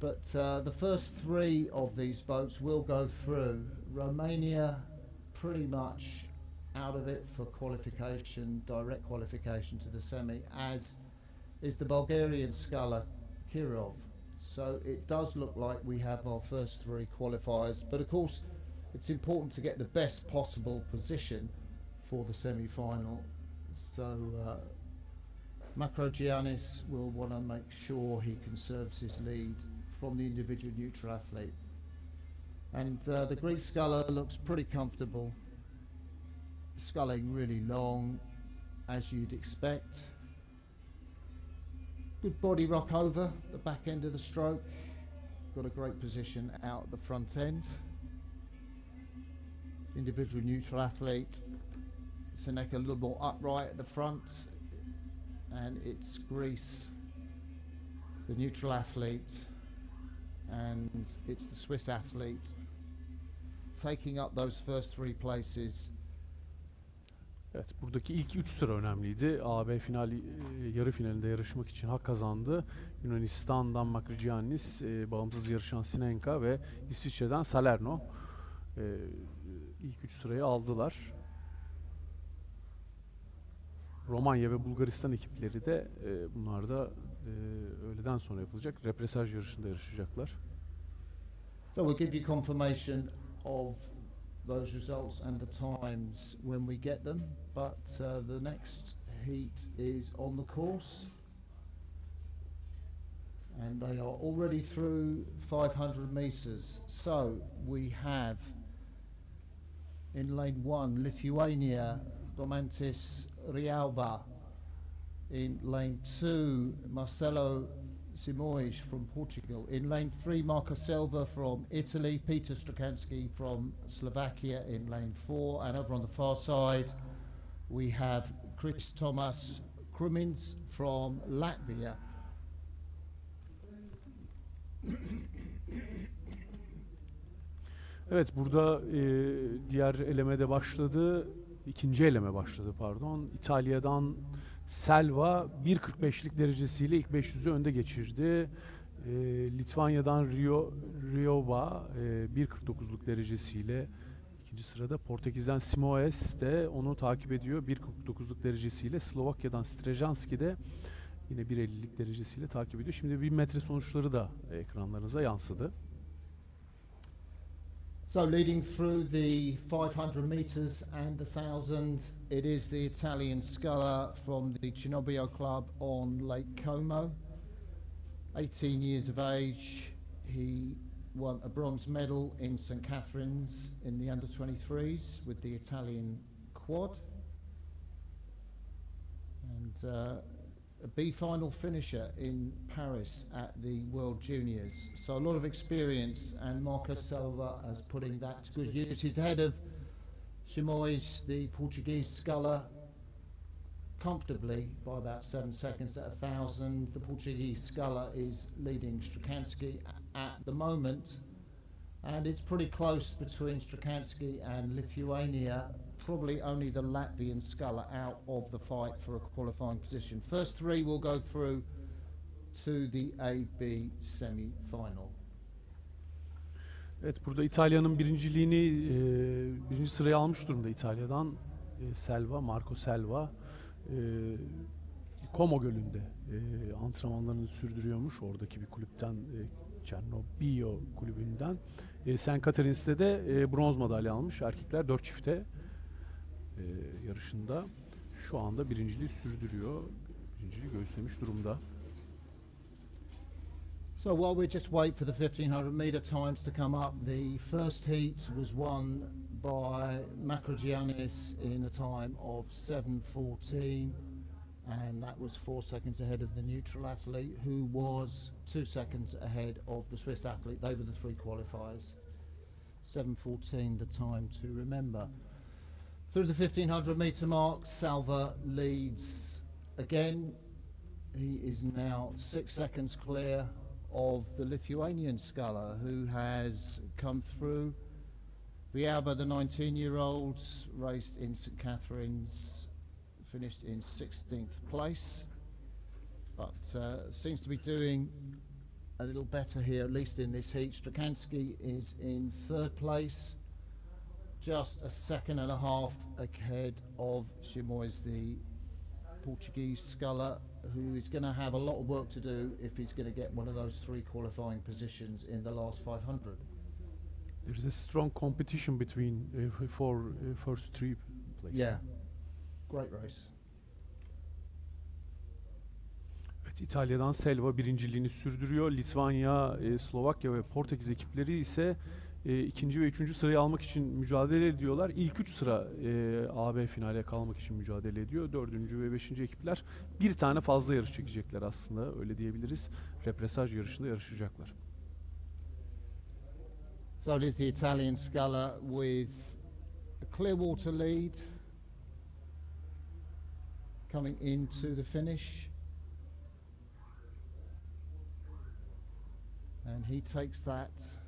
But the first three of these boats will go through. Romania pretty much out of it for qualification, direct qualification to the semi, as is the Bulgarian sculler Kirov. So it does look like we have our first three qualifiers, but of course it's important to get the best possible position for the semi-final. So Makrogiannis will want to make sure he conserves his lead from the individual neutral athlete. And the Greek sculler looks pretty comfortable, sculling really long, as you'd expect. Good body rock over the back end of the stroke. Got a great position out at the front end. Individual neutral athlete, Sineka a little more upright at the front, and it's Greece, the neutral athlete, and it's the Swiss athlete taking up those first three places. Evet, buradaki ilk 3 sıra önemliydi. AB yarı finalinde yarışmak için hak kazandı. Yunanistan'dan Makrogiannis, bağımsız yarışan Sinenka ve İsviçre'den Salerno ilk 3 sırayı aldılar. Romanya ve Bulgaristan ekipleri de bunlar da öğleden sonra yapılacak repesaj yarışında yarışacaklar. So we'll give you confirmation of those results and the times when we get them, but the next heat is on the course, and they are already through 500 meters. So we have in lane 1 Lithuania, Domantis Rialba. In lane 2 Marcelo Simoes from Portugal. In lane 3 Marco Silva from Italy, Peter Strakanski from Slovakia in lane 4, and over on the far side we have Chris Thomas Krumins from Latvia. Evet, burada diğer elemede başladı. İkinci eleme başladı pardon. İtalya'dan Selva 1.45'lik derecesiyle ilk 500'ü önde geçirdi. Litvanya'dan Riova 1.49'luk derecesiyle ikinci sırada. Portekiz'den Simoes de onu takip ediyor 1.49'luk derecesiyle. Slovakya'dan Strejanski de yine 1.50'lik derecesiyle takip ediyor. Şimdi 1000 metre sonuçları da ekranlarınıza yansıdı. So leading through the 500 meters and the 1000, it is the Italian sculler from the Cinobbio Club on Lake Como. 18 years of age, he won a bronze medal in St Catherine's in the under-23s with the Italian quad. And a B final finisher in Paris at the World Juniors. So a lot of experience, and Marco Silva is putting that to good use. He's ahead of Chimois, the Portuguese sculler, comfortably by about 7 seconds at 1,000. The Portuguese sculler is leading Strakansky at the moment, and it's pretty close between Strakansky and Lithuania. Probably only the Latvian sculler out of the fight for a qualifying position. First three will go through to the AB semi-final. Evet, burada İtalya'nın birinci sıraya almış durumda İtalya'dan Marco Selva. Como Gölü'nde antrenmanlarını sürdürüyormuş. Oradaki bir kulüpten, Çernobio kulübünden. St. Catherines'te de bronz madalya almış. Erkekler 4 çifte yarışında. Şu anda birinciliği sürdürüyor. Birinciliği göğüslemiş durumda. So while we just wait for the 1500 meter times to come up, the first heat was won by Makrogiannis in a time of 7:14, and that was 4 seconds ahead of the neutral athlete, who was 2 seconds ahead of the Swiss athlete. They were the three qualifiers. 7:14, the time to remember. Through the 1500 meter mark, Salva leads again. He is now 6 seconds clear of the Lithuanian sculler, who has come through. Viaba, the 19-year-old, raced in St. Catherine's, finished in 16th place, but seems to be doing a little better here, at least in this heat. Strakansky is in 3rd place, just a second and a half ahead of Chimois, the Portuguese sculler, who is going to have a lot of work to do if he's going to get one of those three qualifying positions in the last 500. There's a strong competition between first three places. Yeah, great race. Evet, İtalya'dan Selva birinciliğini sürdürüyor. Litvanya, Slovakya ve Portekiz ekipleri ise ikinci ve üçüncü sırayı almak için mücadele ediyorlar. İlk 3 sıra AB finale kalmak için mücadele ediyor. Dördüncü ve beşinci ekipler bir tane fazla yarış çekecekler aslında, öyle diyebiliriz. Repesaj yarışında yarışacaklar. So it is the Italian sculler with a clear water lead coming into the finish, and he takes that.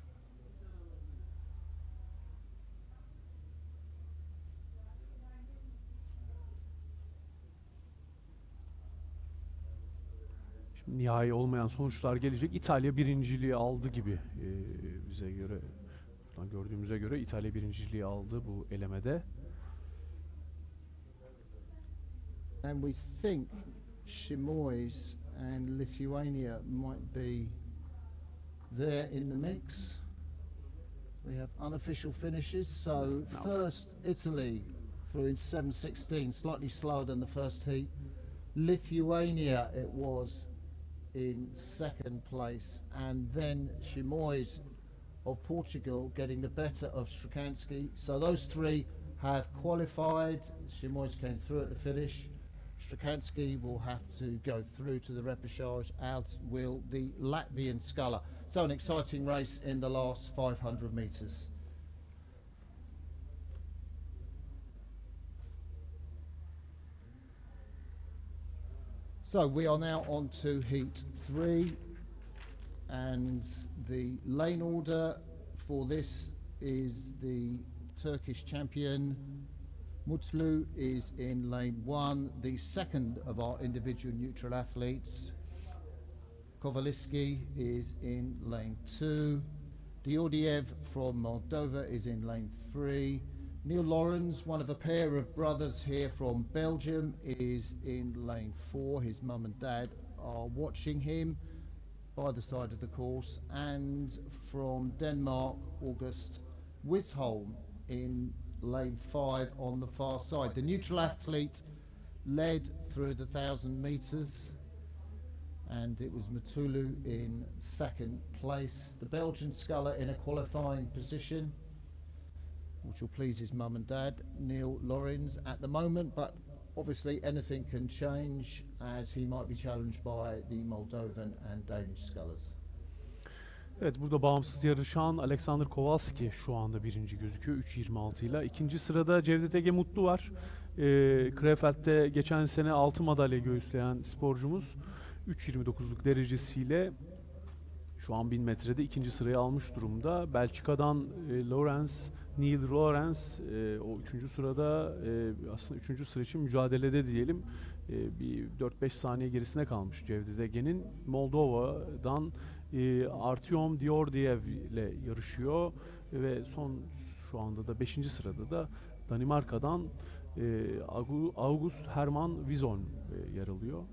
Şimdi nihai olmayan sonuçlar gelecek. İtalya birinciliği aldı gibi, bize göre, buradan gördüğümüze göre İtalya birinciliği aldı bu elemede. And we think Chimois and Lithuania might be there in the mix. We have unofficial finishes. So first Italy through in 7:16, slightly slower than the first heat. Lithuania it was in 2nd place, and then Chimois of Portugal getting the better of Strakansky. So those three have qualified. Chimois came through at the finish. Strakansky will have to go through to the repechage, as will the Latvian sculler. So an exciting race in the last 500 metres. So we are now on to heat 3, and the lane order for this is the Turkish champion Mutlu is in lane 1, the second of our individual neutral athletes. Kovaliski is in lane 2. Diordiev from Moldova is in lane 3. Neil Lorenz, one of a pair of brothers here from Belgium, is in lane 4. His mum and dad are watching him by the side of the course. And from Denmark, August Wisholm in lane 5 on the far side. The neutral athlete led through the 1,000 metres, and it was Mutulu in 2nd place. The Belgian sculler in a qualifying position, which will please his mum and dad, Neil Lorenz, at the moment, but obviously anything can change as he might be challenged by the Moldovan and Danish scullers. Evet, burada bağımsız yarışan Alexander Kowalski şu anda birinci gözüküyor 3.26 ile. İkinci sırada Cevdet Ege Mutlu var. Krefeld'de geçen sene altın madalya göğüsleyen sporcumuz 3.29'luk derecesiyle şu an 1000 metrede ikinci sırayı almış durumda. Belçika'dan Neil Lawrence o üçüncü sırada, aslında üçüncü sıra için mücadelede diyelim. Bir 4-5 saniye gerisine kalmış Cevdet Ege'nin. Moldova'dan Artyom Diordiev ile yarışıyor ve şu anda da 5. sırada da Danimarka'dan August Hermann Wison yer alıyor.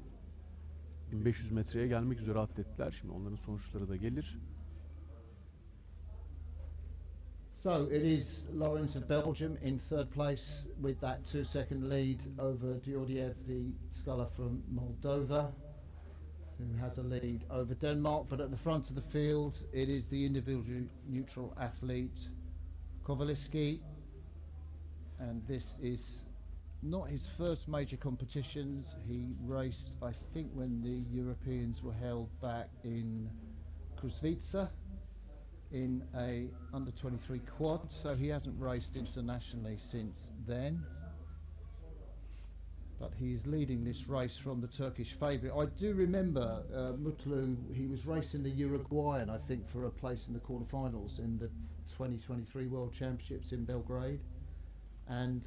1500 metreye gelmek üzere atletler. Şimdi onların sonuçları da gelir. So it is Lawrence of Belgium in third place with that 2-second lead over Diordiev, the sculler from Moldova, who has a lead over Denmark. But at the front of the field, it is the individual neutral athlete Kowalski, and this is not his first major competitions. He raced, I think, when the Europeans were held back in Krušvica in a under 23 quad, so he hasn't raced internationally since then. But he is leading this race from the Turkish favourite. I do remember Mutlu, he was racing the Uruguayan, I think, for a place in the quarterfinals in the 2023 World Championships in Belgrade. And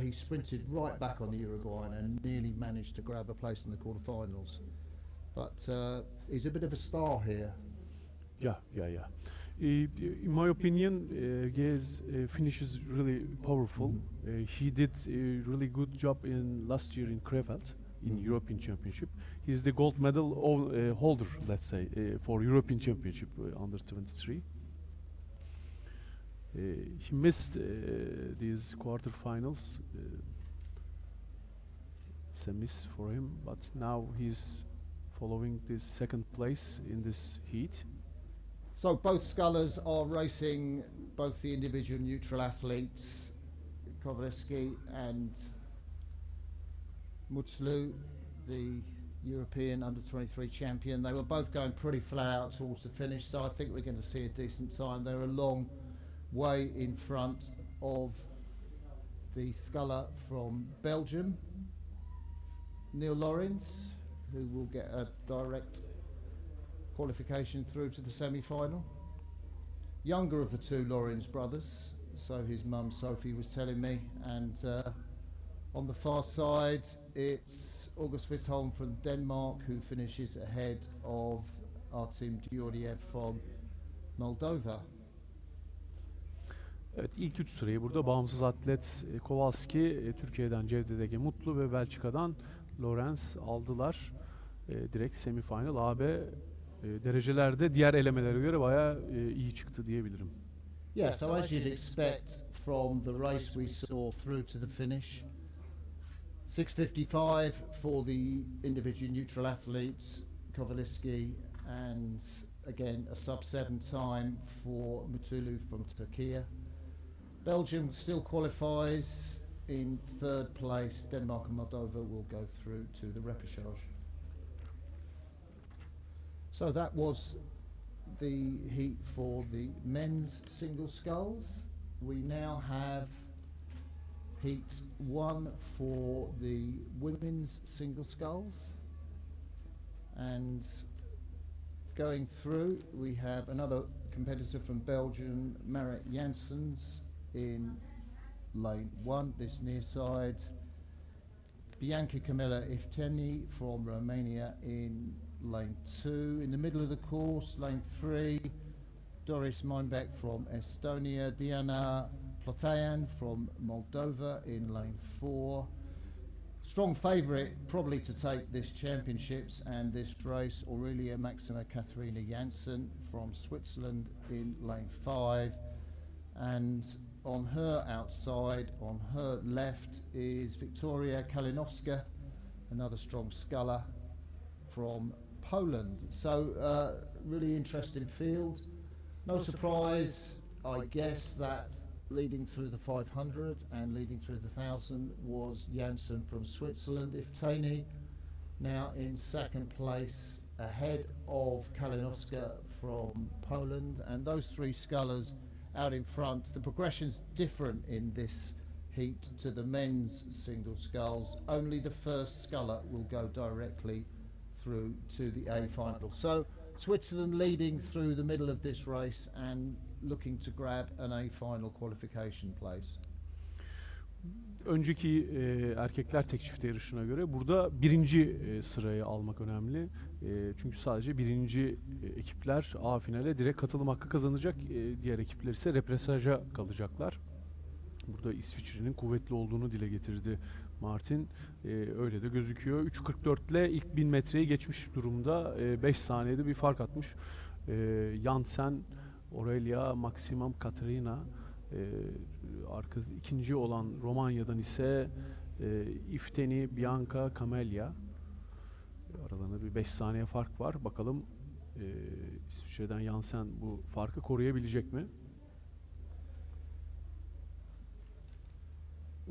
he sprinted right back on the Uruguayan and nearly managed to grab a place in the quarterfinals. But he's a bit of a star here. Yeah. In my opinion, his finish is really powerful. He did a really good job in last year in Krefeld in European Championship. He's the gold medal holder, let's say, for European Championship under 23. He missed these quarterfinals. It's a miss for him, but now he's following this second place in this heat. So both scullers are racing, both the individual neutral athletes, Kowalski and Mutlu, the European under-23 champion. They were both going pretty flat out towards the finish, so I think we're going to see a decent time. They're a long way in front of the sculler from Belgium, Neil Lawrence, who will get a direct qualification through to the semi-final. Younger of the two Lawrence brothers, so his mum Sophie was telling me, and on the far side it's August Wisholm from Denmark, who finishes ahead of Artyom Diordiev from Moldova. Evet, ilk 3 sırayı burada bağımsız atlet Kowalski, Türkiye'den Cevdet Ege Mutlu ve Belçika'dan Lawrence aldılar. Direkt semifinal AB derecelerde diğer elemelere göre bayağı iyi çıktı diyebilirim. Yeah, so as you'd expect from the race we saw through to the finish, 6:55 for the individual neutral athletes Kowalski, and again a sub-7 time for Mutlu from Turkey. Belgium still qualifies in third place. Denmark and Moldova will go through to the repechage. So that was the heat for the men's single sculls. We now have heat 1 for the women's single sculls. And going through, we have another competitor from Belgium, Marit Janssens, in lane 1, this near side. Bianca Camilla Ifteni from Romania in lane 2. In the middle of the course, lane 3, Doris Meinbeck from Estonia, Diana Plotayan from Moldova in lane 4. Strong favourite probably to take this championships and this race, Aurelia Maxima Katharina Janssen from Switzerland in lane 5. And on her outside, on her left, is Victoria Kalinowska, another strong sculler from Poland. So really interesting field. No surprise, I guess, that leading through the 500 and leading through the 1000 was Janssen from Switzerland. Ifteni now in second place, ahead of Kalinowska from Poland, and those three scullers out in front. The progression's different in this heat to the men's single sculls. Only the first sculler will go directly through to the A final. So Switzerland leading through the middle of this race and looking to grab an A final qualification place. Önceki erkekler tek çifte yarışına göre burada birinci sırayı almak önemli. Çünkü sadece birinci ekipler A finale direkt katılım hakkı kazanacak. Diğer ekipler ise represaja kalacaklar. Burada İsviçre'nin kuvvetli olduğunu dile getirdi Martin. Öyle de gözüküyor. 3.44 ile ilk 1000 metreyi geçmiş durumda. 5 saniyede bir fark atmış. Janssen, Aurelia, Maximum, Katarina. İkinci olan Romanya'dan ise Ifteni, Bianca, Camelia. Aralarında bir 5 saniye fark var. Bakalım İsviçre'den Janssen bu farkı koruyabilecek mi?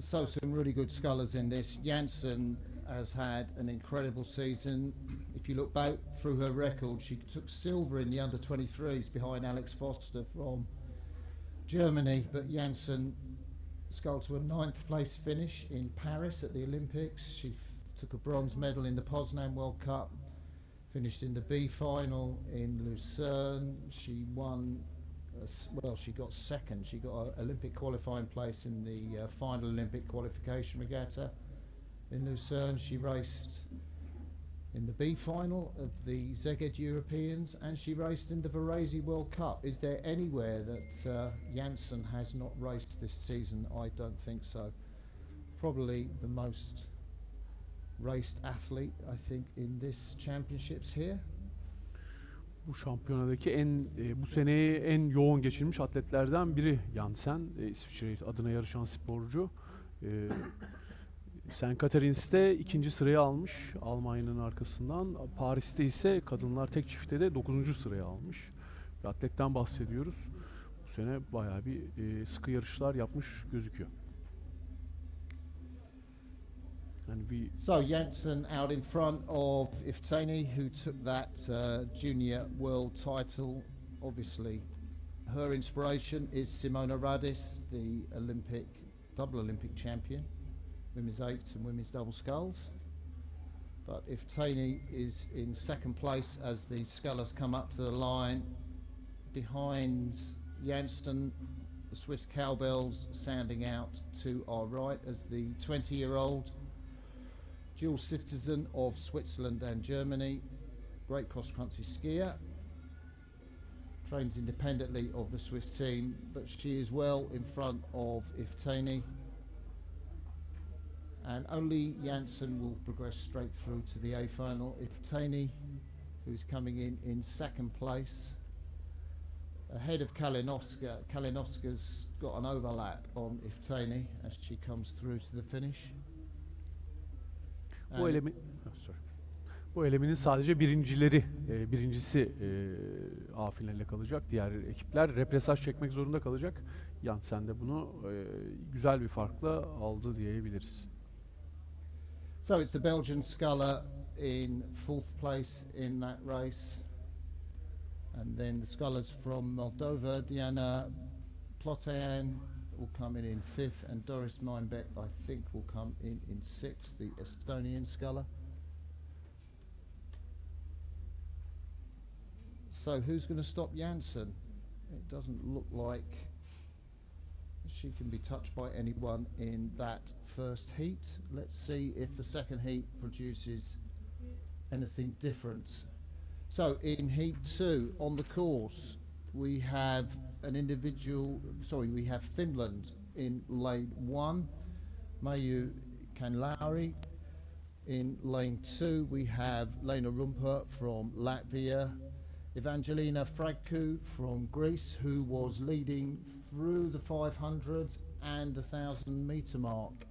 So some really good scullers in this. Janssen has had an incredible season. If you look back through her record, she took silver in the under 23s behind Alex Foster from Germany, but Janssen sculled to a 9th place finish in Paris at the Olympics. She took a bronze medal in the Poznan World Cup, finished in the B final in Lucerne. She won, she got second. She got an Olympic qualifying place in the final Olympic qualification regatta in Lucerne. She raced in the B final of the Szeged Europeans, and she raced in the Varese World Cup. Is there anywhere that Janssen has not raced this season? I don't think so. Probably the most raced athlete, I think, in this championships here. Bu şampiyonadaki bu seneyi en yoğun geçirmiş atletlerden biri Janssen, İsviçre adına yarışan sporcu. St. Katharines'te ikinci sırayı almış Almanya'nın arkasından. Paris'te ise kadınlar tek çiftte de 9. sırayı almış. Bir atletten bahsediyoruz. Bu sene bayağı bir sıkı yarışlar yapmış gözüküyor. So Janssen out in front of Ifteni, who took that junior world title. Obviously, her inspiration is Simona Radis, the double Olympic champion, women's 8 and women's double sculls. But Ifteni is in second place as the scullers come up to the line. Behind Janssen, the Swiss cowbells sounding out to our right as the 20-year-old dual citizen of Switzerland and Germany, great cross-country skier, trains independently of the Swiss team, but she is well in front of Ifteni, and only Janssen will progress straight through to the A final. Ifteni, who's coming in second place, ahead of Kalinowska. Kalinowska's got an overlap on Ifteni as she comes through to the finish. Bu eleminin sadece birincisi A finaline kalacak. Diğer ekipler repesaj çekmek zorunda kalacak. Janssen de bunu güzel bir farkla aldı diyebiliriz. So it's the Belgian sculler in 4th place in that race, and then the scullers from Moldova, Diana Plotean, will come in 5th, and Doris Meinbeck, I think, will come in 6th, the Estonian sculler. So who's going to stop Janssen? It doesn't look like she can be touched by anyone in that first heat. Let's see if the second heat produces anything different. So in heat 2 on the course, we have we have Finland in lane 1, Maiju Kanlauri. In lane 2 we have Lena Rumper from Latvia, Evangelina Fragku from Greece, who was leading through the 500 and the 1,000 metre mark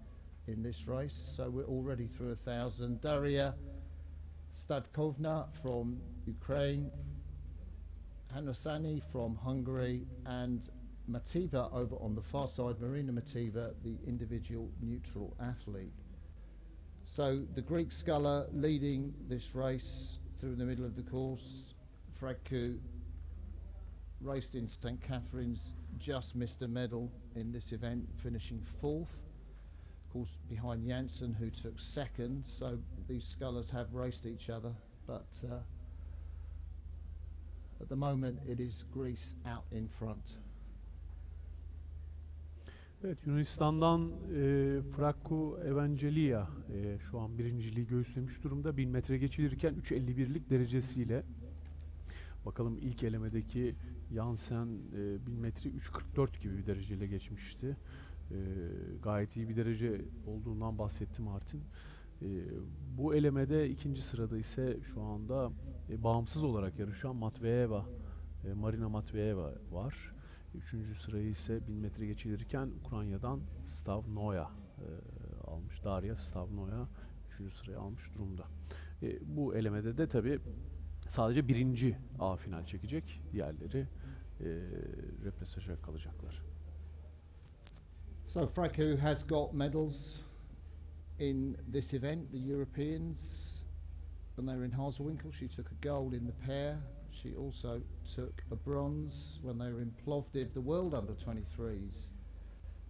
in this race, so we're already through 1,000. Daria Stavkovna from Ukraine, Hanusani from Hungary, and Mativa over on the far side, Marina Mativa, the individual neutral athlete. So the Greek sculler leading this race through the middle of the course. Fragku raced in St Catherine's, just missed a medal in this event, finishing fourth. Of course, behind Janssen, who took second. So these scullers have raced each other, but at the moment it is Greece out in front. Evet, Yunanistan'dan Fragku Evangelia şu an birinciliği göğüslemiş durumda. 1000 metre geçilirken 3.51'lik derecesiyle. Bakalım ilk elemedeki Janssen 1000 metre 3.44 gibi bir dereceyle geçmişti. Gayet iyi bir derece olduğundan bahsetti Martin. Bu elemede ikinci sırada ise şu anda bağımsız olarak yarışan Matveyeva, Marina Matveyeva var. Üçüncü sırayı ise 1000 metre geçilirken Ukrayna'dan Stavnoya almış. Darya Stavnoya üçüncü sırayı almış durumda. Bu elemede de tabi sadece birinci A final çekecek. Diğerleri repesaja kalacaklar. So Fragku has got medals in this event, the Europeans. When they were in Hazelwinkel, she took a gold in the pair. She also took a bronze when they were in Plovdiv, the World Under-23s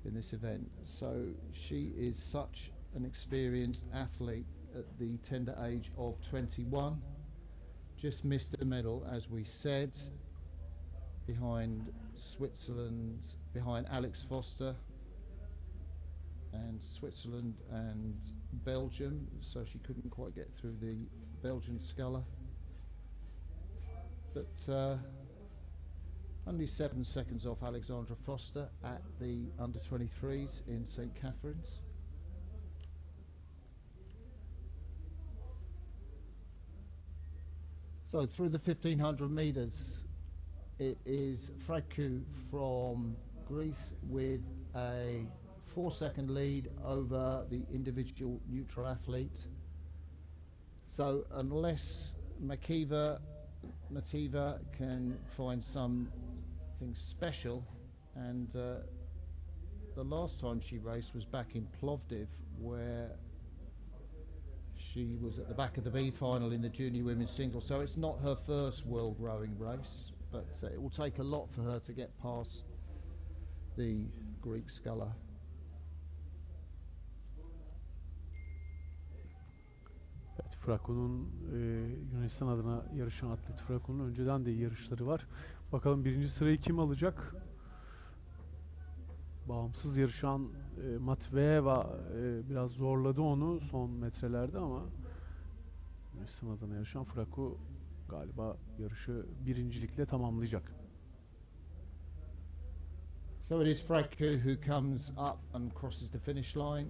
in this event. So she is such an experienced athlete at the tender age of 21. Just missed a medal, as we said, behind Switzerland, behind Alex Foster, and Switzerland and Belgium, so she couldn't quite get through the Belgian sculler. But only 7 seconds off Alexandra Foster at the under-23s in St Catherine's. So through the 1500 metres, it is Fragku from Greece with a 4-second lead over the individual neutral athlete. So unless Mativa can find something special, and the last time she raced was back in Plovdiv, where she was at the back of the B final in the junior women's singles. So it's not her first world rowing race, but it will take a lot for her to get past the Greek sculler. Evet, Fragku'nun Yunanistan adına yarışan atlet Fragku'nun önceden de iyi yarışları var. Bakalım birinci sırayı kim alacak? Bağımsız yarışan Matveyeva biraz zorladı onu son metrelerde ama Yunanistan adına yarışan Fragku galiba yarışı birincilikle tamamlayacak. So it is Fragku who comes up and crosses the finish line.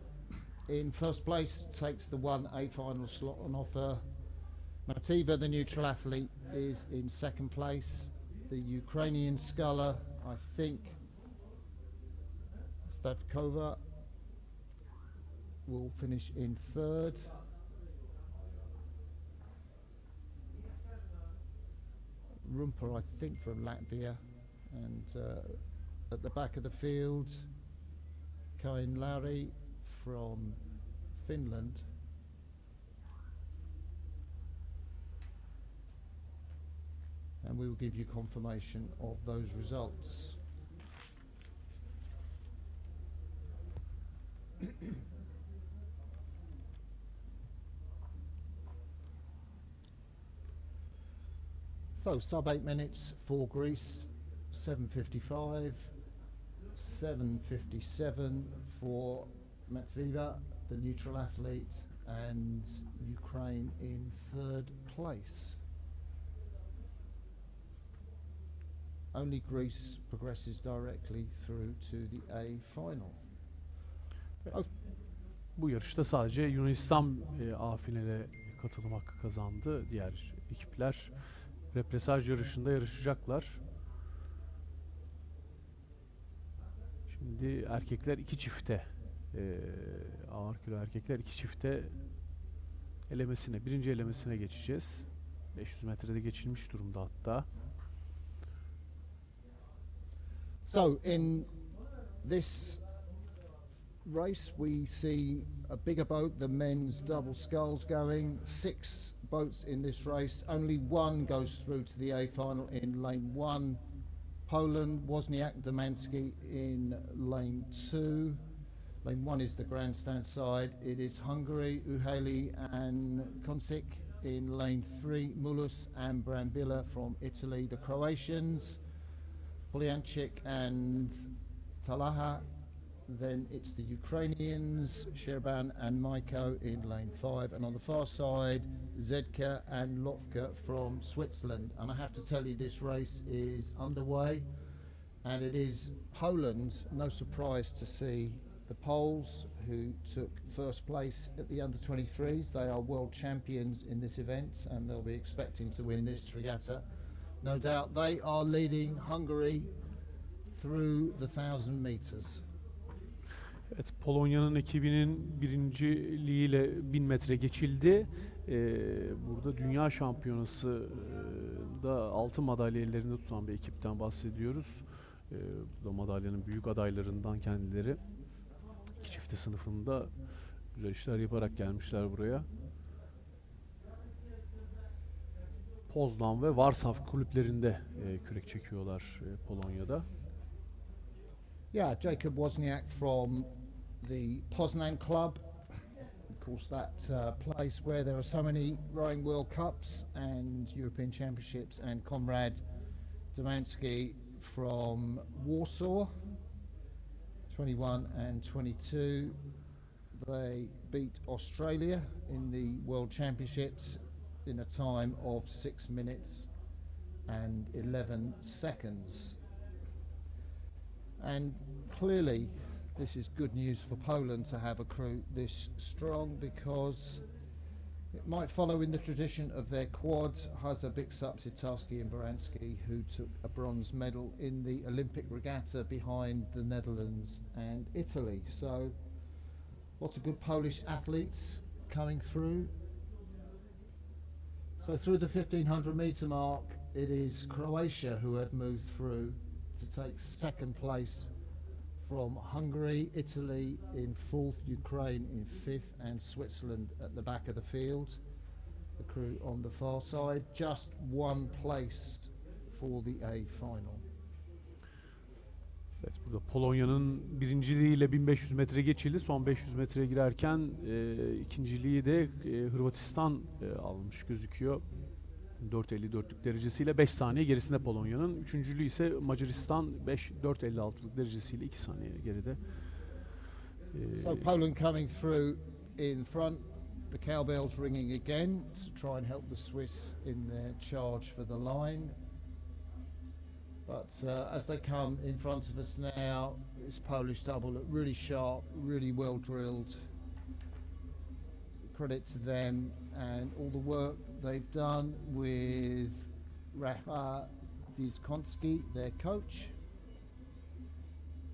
In first place, takes the 1A final slot on offer. Mativa, the neutral athlete, is in second place. The Ukrainian sculler, I think, Stavkova, will finish in third. Rumper, I think, from Latvia. And at the back of the field, Kain Larry from Finland. And we will give you confirmation of those results. So sub 8 minutes for Greece, 7:55, 7:57 for Matveyeva, the neutral athlete, and Ukraine in third place. Only Greece progresses directly through to the A final. Bu yarışta sadece Yunanistan A finale katılım hakkı kazandı. Diğer ekipler repesaj yarışında yarışacaklar. Şimdi erkekler iki çifte, ağır kilo erkekler iki çifte elemesine, birinci elemesine geçeceğiz. 500 metrede geçilmiş durumda hatta. So in this race we see a bigger boat, the men's double sculls going. 6 boats in this race. Only one goes through to the A final in lane 1. Poland, Wozniak, Domanski in lane 2. Lane 1 is the grandstand side. It is Hungary, Uheli and Konsik in lane 3. Mulus and Brambilla from Italy. The Croatians, Poljanchik and Talaha. Then it's the Ukrainians, Sherban and Maiko in lane 5. And on the far side, Zedka and Lotka from Switzerland. And I have to tell you, this race is underway. And it is Poland, no surprise to see the Poles, who took first place at the under-23s. They are world champions in this event, and they'll be expecting to win this regatta. No doubt they are leading Hungary through the 1,000 meters. Evet, Polonya'nın ekibinin birinciliğiyle 1000 metre geçildi. Burada dünya şampiyonası da altın madalya ellerinde tutan bir ekipten bahsediyoruz. Bu da madalyanın büyük adaylarından kendileri. İki çifte sınıfında güzel işler yaparak gelmişler buraya. Poznan ve Varsav kulüplerinde kürek çekiyorlar Polonya'da. Yeah, Jacob Wozniak from the Poznan club. Of course, that place where there are so many rowing World Cups and European Championships, and Konrad Domanski from Warsaw, 21 and 22. They beat Australia in the World Championships in a time of 6 minutes and 11 seconds. And clearly this is good news for Poland to have a crew this strong, because it might follow in the tradition of their quad, Haza, Biksup, Sitarski and Baranski, who took a bronze medal in the Olympic regatta behind the Netherlands and Italy. So lots of good Polish athletes coming through. So through the 1500 metre mark, it is Croatia who have moved through to take second place from Hungary, Italy in 4th, Ukraine in 5th, and Switzerland at the back of the field. The crew on the far side, just one place for the A final. Evet, burada Polonya'nın birinciliğiyle 1500 metre geçildi. Son 500 metreye girerken ikinciliği de Hırvatistan almış gözüküyor. 4.54'lük derecesiyle 5 saniye gerisinde Polonya'nın. Üçüncülüğü ise Macaristan 4.56'lık derecesiyle 2 saniye geride. So Poland coming through in front. The cowbells ringing again to try and help the Swiss in their charge for the line. But as they come in front of us now, this Polish double look really sharp, really well drilled. Credit to them and all the work they've done with Rafa Dizkonski, their coach,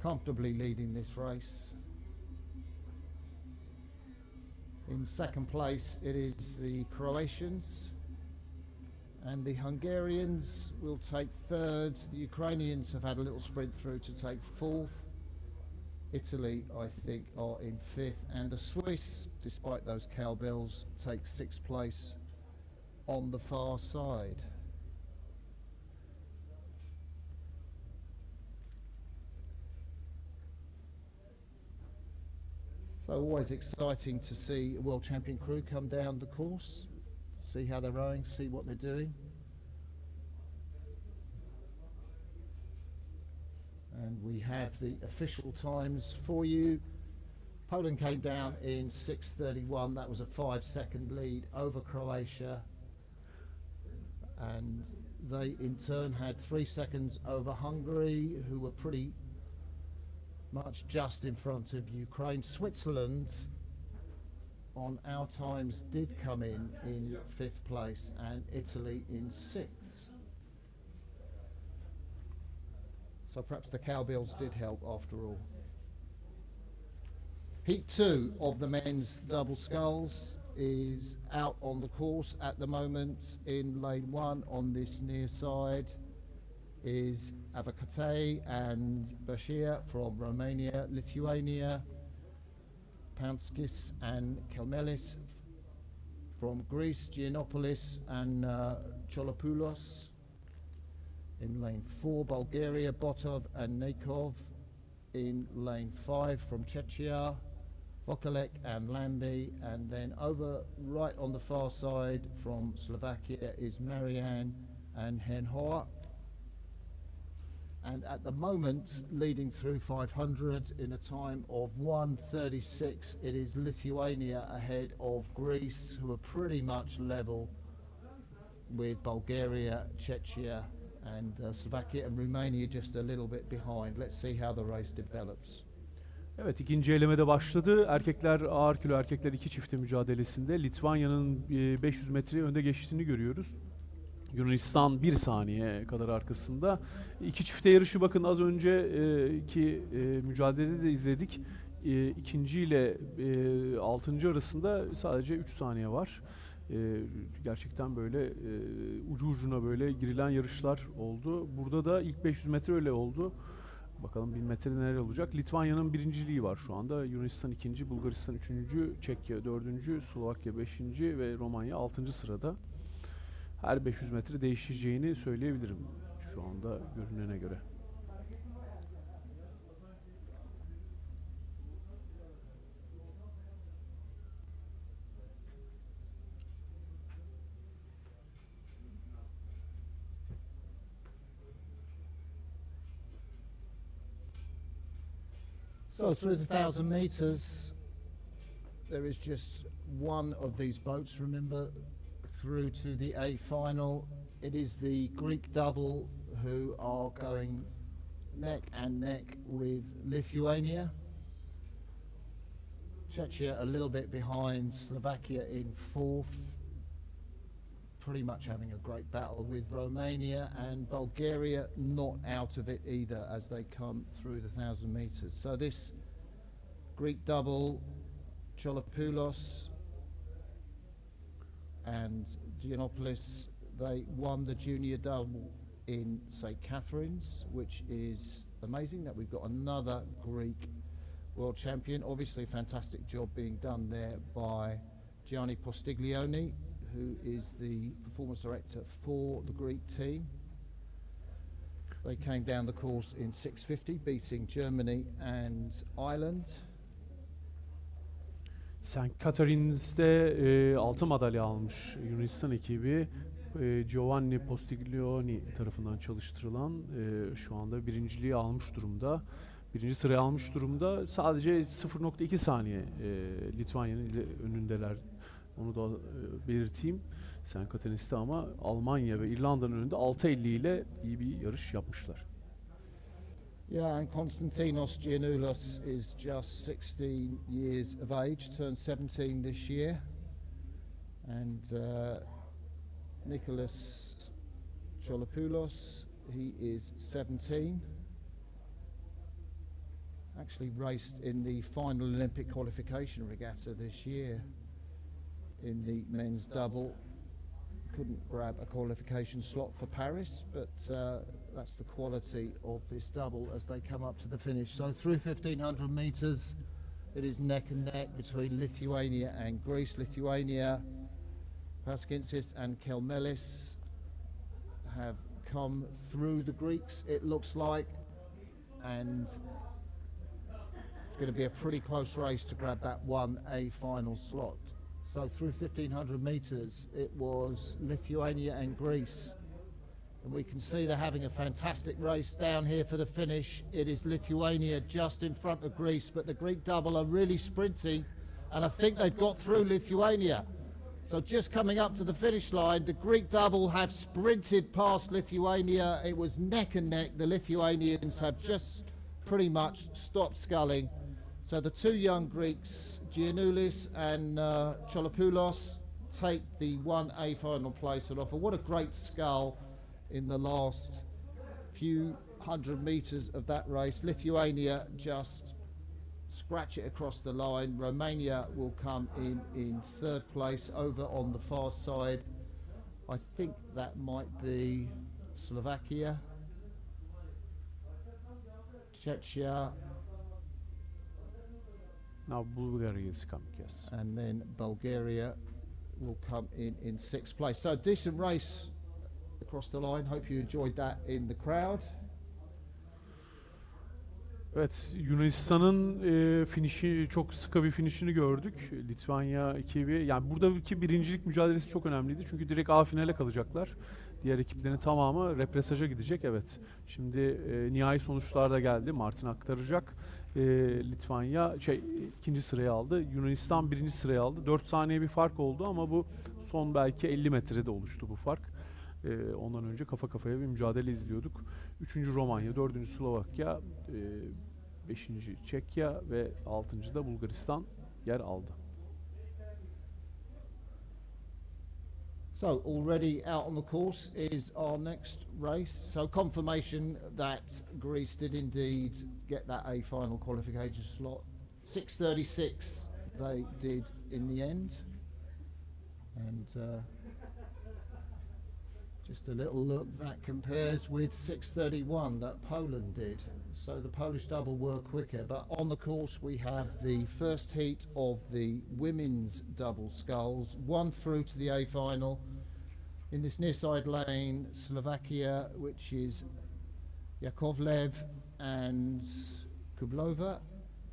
comfortably leading this race. In second place it is the Croatians, and the Hungarians will take third. The Ukrainians have had a little sprint through to take fourth. Italy, I think, are in fifth, and the Swiss, despite those cowbells, take sixth place on the far side. So always exciting to see a world champion crew come down the course, see how they're rowing, see what they're doing. And we have the official times for you. Poland came down in 6:31. That was a 5-second lead over Croatia. And they in turn had 3 seconds over Hungary, who were pretty much just in front of Ukraine. Switzerland on our times did come in 5th place, and Italy in 6th. So perhaps the cowbells did help after all. Heat 2 of the men's double sculls is out on the course at the moment in lane 1 on this near side. is Avakate and Bashir from Romania, Lithuania, Panskis and Kelmelis from Greece, Giannopoulos and Cholopoulos. In lane 4, Bulgaria, Botov and Nakov. In lane 5 from Czechia, Vokalek and Lambi. And then over right on the far side from Slovakia is Marianne and Henhoa. And at the moment, leading through 500 in a time of 1:36, it is Lithuania ahead of Greece, who are pretty much level with Bulgaria, Czechia and Slovakia, and Romania just a little bit behind. Let's see how the race develops. Evet, ikinci elemede başladı. Erkekler ağır kilo erkekler iki çifte mücadelesinde Litvanya'nın 500 metre önde geçtiğini görüyoruz. Yunanistan 1 saniye kadar arkasında. İki çifte yarışı bakın az önceki mücadelede de izledik. İkinci ile 6. arasında sadece 3 saniye var. Gerçekten böyle ucu ucuna böyle girilen yarışlar oldu. Burada da ilk 500 metre öyle oldu. Bakalım 1000 metre neler olacak. Litvanya'nın birinciliği var şu anda. Yunanistan ikinci, Bulgaristan üçüncü, Çekya dördüncü, Slovakya beşinci ve Romanya 6. sırada. Her 500 metre değişeceğini söyleyebilirim şu anda görünene göre. So through the 1,000 meters, there is just one of these boats, remember, through to the A final. It is the Greek double who are going neck and neck with Lithuania. Czechia a little bit behind, Slovakia in 4th, pretty much having a great battle with Romania, and Bulgaria not out of it either as they come through the 1,000 meters. So this Greek double, Cholopoulos and Giannopoulos, they won the junior double in St. Catherine's, which is amazing that we've got another Greek world champion. Obviously a fantastic job being done there by Gianni Postiglione, who is the performance director for the Greek team. They came down the course in 6:50, beating Germany and Ireland. St. Catherine's'te altın madalya almış Yunanistan ekibi. Giovanni Postiglione tarafından çalıştırılan şu anda birinciliği almış durumda. Birinci sırayı almış durumda. Sadece 0.2 saniye Litvanya'nın önündeler. Onu da belirteyim. St. Catherine's'te ama Almanya ve İrlanda'nın önünde 6.50 ile iyi bir yarış yapmışlar. Yeah, and Konstantinos Giannoulis is just 16 years of age, turned 17 this year. And Nicholas Cholopoulos, he is 17. Actually raced in the final Olympic qualification regatta this year in the men's double. Couldn't grab a qualification slot for Paris, but that's the quality of this double as they come up to the finish. So through 1,500 metres, it is neck and neck between Lithuania and Greece. Lithuania, Paskinsis and Kelmelis have come through the Greeks, it looks like, and it's going to be a pretty close race to grab that 1A final slot. So through 1,500 metres, it was Lithuania and Greece. And we can see they're having a fantastic race down here for the finish. It is Lithuania just in front of Greece, but the Greek double are really sprinting, and I think they've got through Lithuania. So just coming up to the finish line, the Greek double have sprinted past Lithuania. It was neck and neck. The Lithuanians have just pretty much stopped sculling. So the two young Greeks, Giannoulis and Cholopoulos, take the 1A final place on offer. What a great scull in the last few hundred metres of that race. Lithuania just scratch it across the line. Romania will come in third place over on the far side. I think that might be Slovakia. Czechia, Now Bulgaria is coming, yes. and then Bulgaria will come in sixth place. So decent race across the line. Hope you enjoyed that in the crowd. Evet, Yunanistan'ın finişi, çok sıkı bir finişini gördük. Litvanya ekibi, yani buradaki birincilik mücadelesi çok önemliydi. Çünkü direkt A finale kalacaklar. Diğer ekiplerin tamamı represaja gidecek. Evet, şimdi nihai sonuçlar da geldi. Martin aktaracak. Litvanya ikinci sırayı aldı. Yunanistan birinci sırayı aldı. 4 saniye bir fark oldu ama bu son belki 50 metrede oluştu bu fark. Ondan önce kafa kafaya bir mücadele izliyorduk. 3. Romanya, 4. Slovakya, 5. Çekya ve 6. da Bulgaristan yer aldı. So already out on the course is our next race. So confirmation that Greece did indeed get that A final qualification slot. 6:36 they did in the end. And just a little look, that compares with 6:31 that Poland did. So the Polish double were quicker. But on the course we have the first heat of the women's double sculls, one through to the A final. In this near side lane, Slovakia, which is Yakovlev and Kublova.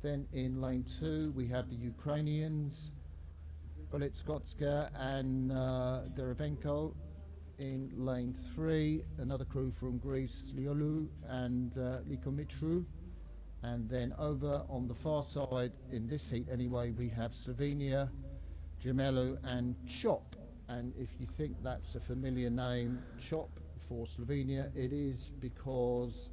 Then in lane 2 we have the Ukrainians, Bolitskotska and Derevenko. In lane 3, another crew from Greece, Liolu and Likomitru. And then over on the far side, in this heat anyway, we have Slovenia, Gemelu and Chop. And if you think that's a familiar name, Chop, for Slovenia, it is because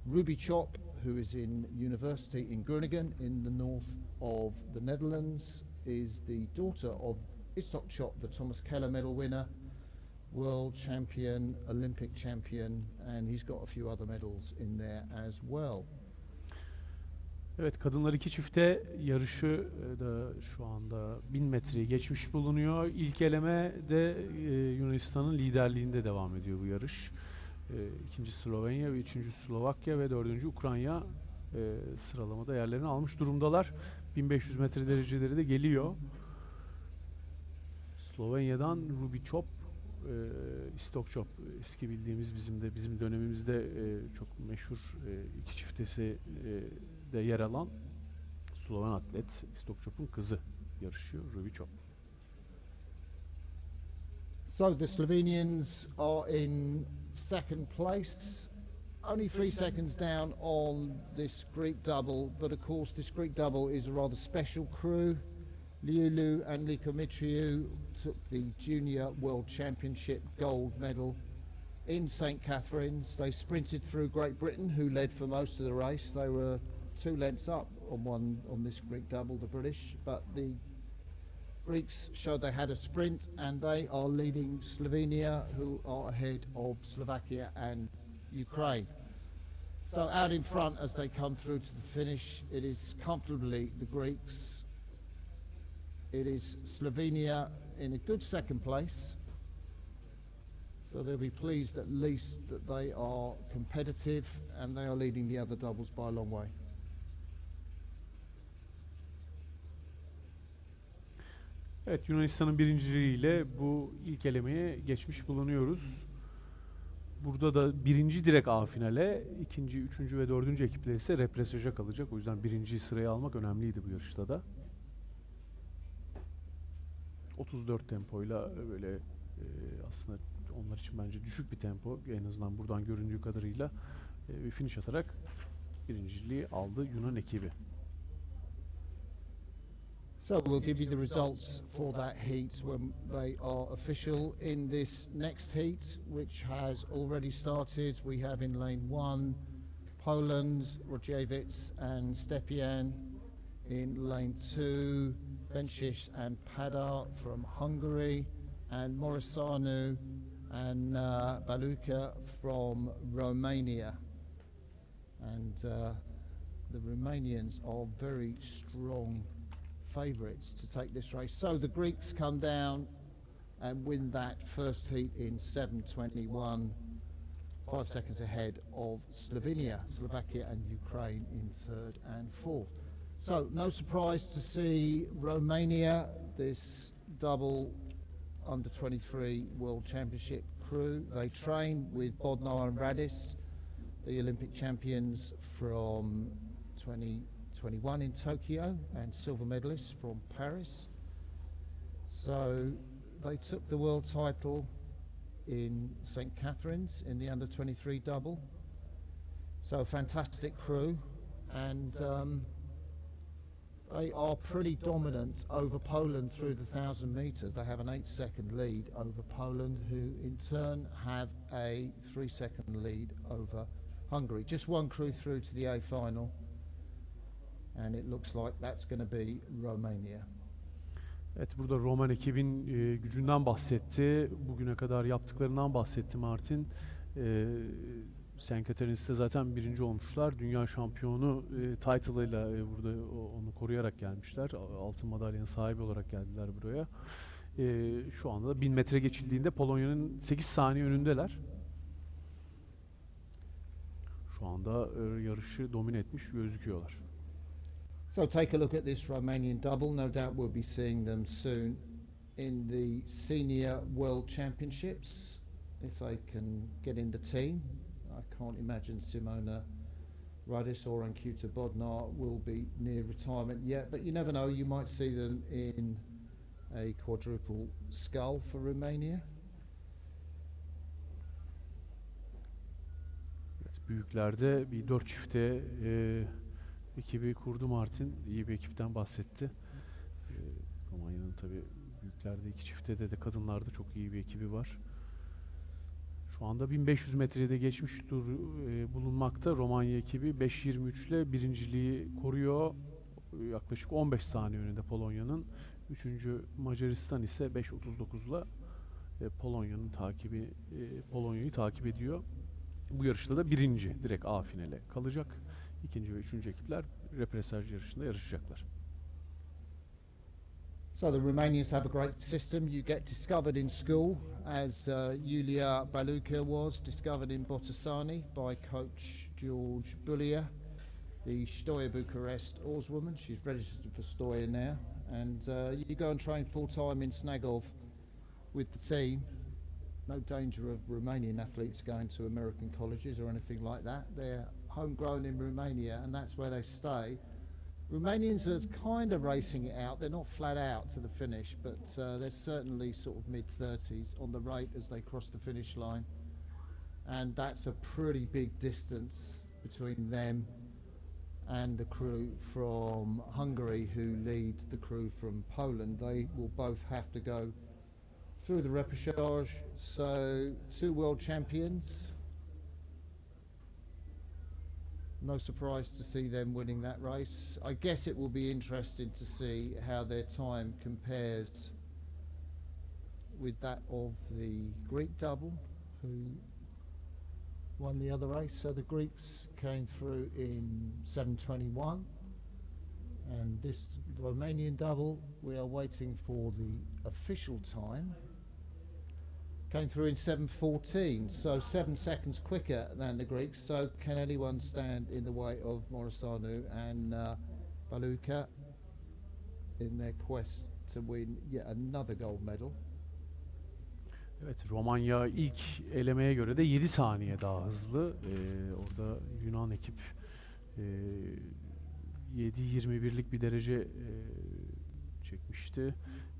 Ruby Chop, who is in university in Groningen in the north of the Netherlands, is the daughter of Isok Chop, the Thomas Keller medal winner, world champion, Olympic champion, and he's got a few other medals in there as well. Evet, kadınlar iki çifte yarışı da şu anda 1000 metreyi geçmiş bulunuyor. İlk eleme de Yunanistan'ın liderliğinde devam ediyor bu yarış. İkinci Slovenya ve üçüncü Slovakya ve dördüncü Ukrayna sıralamada yerlerini almış durumdalar. 1500 metre dereceleri de geliyor. Slovenya'dan Ruby Chop, Istok Chop, eski bildiğimiz bizim dönemimizde çok meşhur iki çiftesi de yer alan Sloven atlet Istok Chop'un kızı yarışıyor, Ruby Chop. So the Slovenians are in second place, only 3 seconds down on this Greek double, but of course this Greek double is a rather special crew. Liulu and Likomitriou took the Junior World Championship gold medal in St Catherine's. They sprinted through Great Britain, who led for most of the race. They were 2 lengths up on this Greek double, the British, but the Greeks showed they had a sprint, and they are leading Slovenia, who are ahead of Slovakia and Ukraine. So out in front as they come through to the finish, it is comfortably the Greeks. It is Slovenia in a good second place, so they'll be pleased at least that they are competitive and they are leading the other doubles by a long way. Evet, Yunanistan'ın birinciliğiyle bu ilk elemeye geçmiş bulunuyoruz. Burada da birinci direkt A finale, ikinci, üçüncü ve dördüncü ekipler ise represaja kalacak. O yüzden birinci sırayı almak önemliydi bu yarışta da. 34 tempoyla böyle aslında onlar için bence düşük bir tempo, en azından buradan göründüğü kadarıyla bir finish atarak birinciliği aldı Yunan ekibi. So we'll give you the results for that heat when they are official. In this next heat, which has already started, we have in lane 1 Poland, Rodziewicz and Stepian. In lane 2, Bencic and Padar from Hungary, and Morisanu and Baluka from Romania. And the Romanians are very strong favourites to take this race. So the Greeks come down and win that first heat in 7:21. 5 seconds ahead of Slovakia and Ukraine in third and fourth. So no surprise to see Romania, this double under 23 World Championship crew. They train with Bodnar and Radis, the Olympic champions from 2021 in Tokyo and silver medalists from Paris. So they took the world title in St. Catherine's in the under 23 double. So a fantastic crew, and they are pretty dominant over Poland through the 1,000 metres. They have an 8-second lead over Poland, who in turn have a 3-second lead over Hungary. Just one crew through to the A final, and it looks like that's going to be Romania. Evet, burada Roman ekibin gücünden bahsetti. Bugüne kadar yaptıklarından bahsetti Martin. St. Catherine's'te zaten birinci olmuşlar. Dünya şampiyonu title'ıyla burada onu koruyarak gelmişler. Altın madalyanın sahibi olarak geldiler buraya. Şu anda da 1000 metre geçildiğinde Polonya'nın 8 saniye önündeler. Şu anda yarışı domine etmiş gözüküyorlar. So take a look at this Romanian double. No doubt we'll be seeing them soon in the Senior World Championships if they can get in the team. I can't imagine Simona Radis or Ankuta Bodnar will be near retirement yet, but you never know, you might see them in a quadruple scull for Romania. Evet, büyüklerde bir 4 çifte ekibi kurdu Martin. İyi bir ekipten bahsetti. Romanya'nın tabii büyüklerde 2 çifte de kadınlarda çok iyi bir ekibi var. Şu anda 1500 metrede geçmiş bulunmakta. Romanya ekibi 5.23 ile birinciliği koruyor. Yaklaşık 15 saniye önünde Polonya'nın. Üçüncü Macaristan ise 5.39 ile Polonya'yı takip ediyor. Bu yarışta da birinci direkt A finale kalacak. İkinci ve üçüncü ekipler repesaj yarışında yarışacaklar. So the Romanians have a great system. You get discovered in school, as Yulia Baluka was discovered in Botasani by coach George Bullia, the Stoia Bucharest oarswoman. She's registered for Stoia now, and you go and train full-time in Snagov with the team. No danger of Romanian athletes going to American colleges or anything like that. They're homegrown in Romania, and that's where they stay. Romanians are kind of racing it out. They're not flat out to the finish, but they're certainly sort of mid-30s on the rate as they cross the finish line. And that's a pretty big distance between them and the crew from Hungary who lead the crew from Poland. They will both have to go through the repechage. So 2 world champions. No surprise to see them winning that race. I guess it will be interesting to see how their time compares with that of the Greek double, who won the other race. So the Greeks came through in 7:21, and this Romanian double, we are waiting for the official time. Came through in 7:14, so 7 seconds quicker than the Greeks. So can anyone stand in the way of Morisanu and Baluka in their quest to win yet another gold medal? Evet, Romanya ilk elemeye göre de 7 saniye daha hızlı. Orada Yunan ekip 7.21'lik bir derece çekmişti.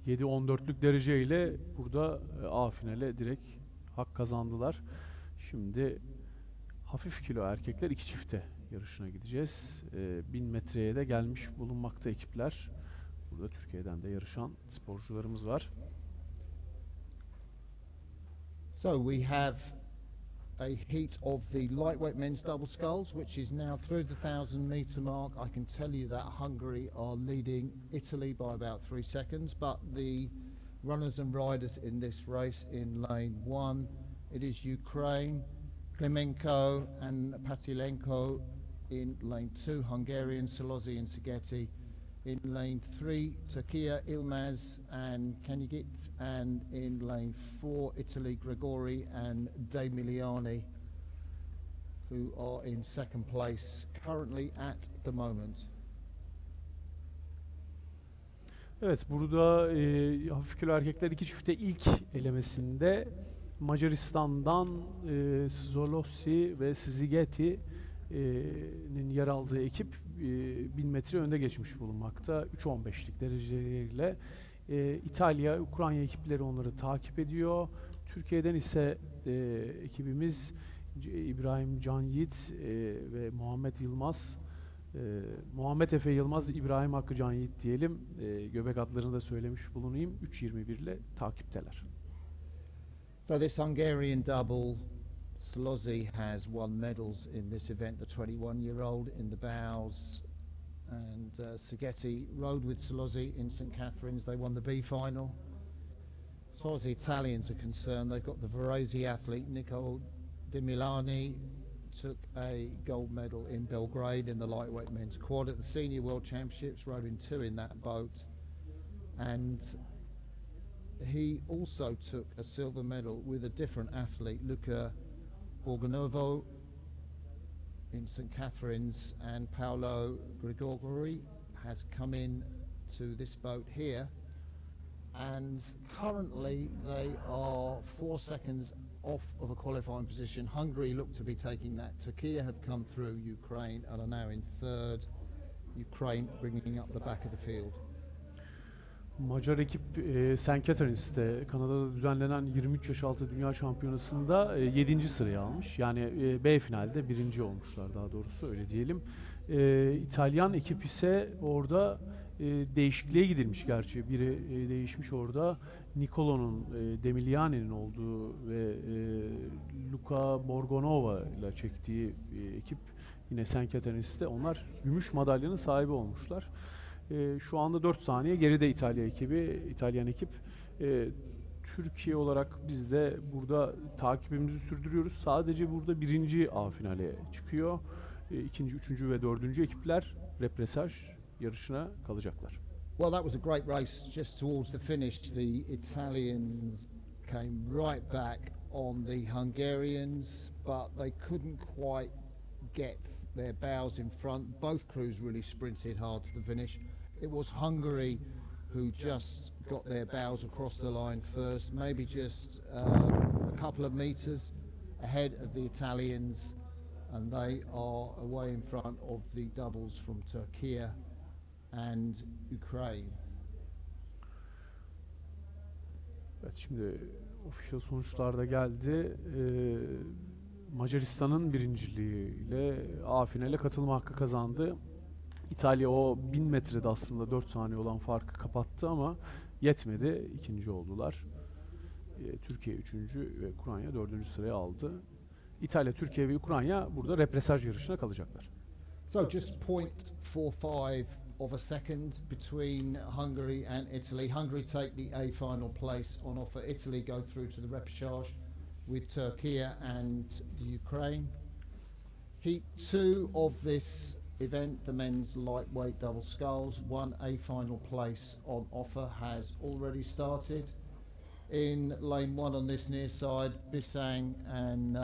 7.14'lük dereceyle burada A finale direkt hak kazandılar. Şimdi hafif kilo erkekler 2 çifte yarışına gideceğiz. 1000 metreye de gelmiş bulunmakta ekipler. Burada Türkiye'den de yarışan sporcularımız var. So we have a heat of the lightweight men's double sculls, which is now through the 1,000 metre mark. I can tell you that Hungary are leading Italy by about 3 seconds, but the runners and riders in this race in lane 1, it is Ukraine, Klimenko and Patilenko. In lane 2, Hungarian, Solozzi and Szigeti. In lane 3, Turkey, Ilmaz and Kanyagit. And in lane 4, Italy, Gregori and De Miliani. who are in second place currently at the moment. Evet, burada hafif kilo erkekler iki çifte ilk elemesinde Macaristan'dan Szolossi ve Szigeti'nin yer aldığı ekip 1000 metre önde geçmiş bulunmakta. 3.15'lik dereceleriyle İtalya, Ukrayna ekipleri onları takip ediyor. Türkiye'den ise ekibimiz İbrahim Can Yiğit ve Muhammed Yılmaz, Muhammed Efe Yılmaz, İbrahim Hakkı Can Yiğit diyelim. Göbek adlarını da söylemiş bulunayım. 3.21 ile takipteler. So this Hungarian double, Szolossi has won medals in this event, the 21-year-old in the bows, and Szigeti rode with Szolossi in St Catherine's. They won the B final. As far as the Italians are concerned, they've got the Varese athlete Nico De Milani, took a gold medal in Belgrade in the lightweight men's quad at the Senior World Championships, rode in two in that boat, and he also took a silver medal with a different athlete, Luca Borgonovo, in St Catherine's, and Paolo Grigori has come in to this boat here, and currently they are 4 seconds off of a qualifying position. Hungary look to be taking that. Turkey have come through Ukraine and are now in third. Ukraine bringing up the back of the field. Macar ekip St. Catherine's'te Kanada'da düzenlenen 23 yaş altı dünya şampiyonasında 7. sırayı almış. Yani B finalde 1. olmuşlar, daha doğrusu öyle diyelim. İtalyan ekip ise orada değişikliğe gidilmiş gerçi. Biri değişmiş orada. Nicolo'nun, Demiliani'nin olduğu ve Luca Borgonova ile çektiği ekip yine St. Catherine's'te onlar gümüş madalyanın sahibi olmuşlar. Şu anda 4 saniye geride İtalyan ekip. Türkiye olarak biz de burada takibimizi sürdürüyoruz. Sadece burada 1. A finale çıkıyor. 2., 3. ve 4. ekipler repesaj yarışına kalacaklar. Well, that was a great race just towards the finish. The Italians came right back on the Hungarians, but they couldn't quite get their bows in front. Both crews really sprinted hard to the finish. It was Hungary who just got their bows across the line first, maybe just a couple of meters ahead of the Italians, and they are away in front of the doubles from Turkey and Ukraine. Evet, şimdi official sonuçlar da geldi. Macaristan'ın birinciliğiyle A finale katılma hakkı kazandı. İtalya o 1000 metrede aslında 4 saniye olan farkı kapattı ama yetmedi. 2. oldular. Türkiye 3. ve Ukrayna 4. sıraya aldı. İtalya, Türkiye ve Ukrayna burada repesaj yarışına kalacaklar. So just 0.45 of a second between Hungary and Italy. Hungary take the A final place on offer. Italy go through to the repechage with Turkey and the Ukraine. Heat 2 of this event, the men's lightweight double sculls, 1 A final place on offer has already started. In lane 1 on this near side, Bisang and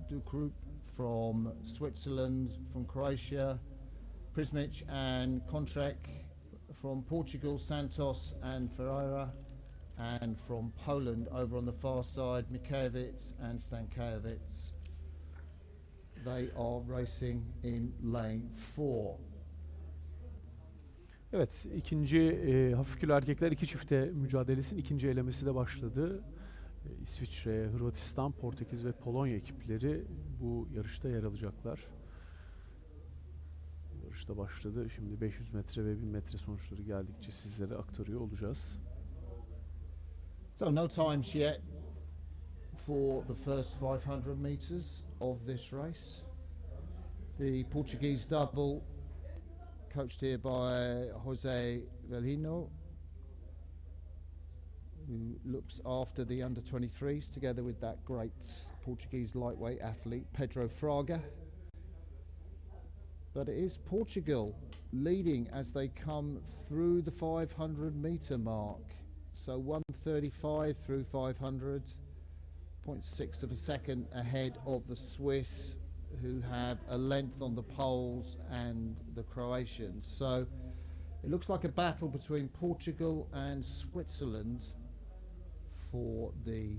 Dukrup from Switzerland, from Croatia, Prismic and Kontrek from Portugal, Santos and Ferreira, and from Poland over on the far side, Mikajewicz and Stankajewicz. They are racing in lane 4. Evet, ikinci hafif kilo erkekler iki çifte mücadelesinin ikinci elemesi de başladı. İsviçre, Hırvatistan, Portekiz ve Polonya ekipleri bu yarışta yer alacaklar. Yarışta başladı. Şimdi 500 metre ve 1000 metre sonuçları geldikçe sizlere aktarıyor olacağız. So no times yet for the first 500 meters of this race. The Portuguese double, coached here by Jose Velino, who looks after the under-23s, together with that great Portuguese lightweight athlete Pedro Fraga. But it is Portugal leading as they come through the 500 metre mark. So 1:35 through 500, 0.6 of a second ahead of the Swiss who have a length on the Poles and the Croatians. So it looks like a battle between Portugal and Switzerland for the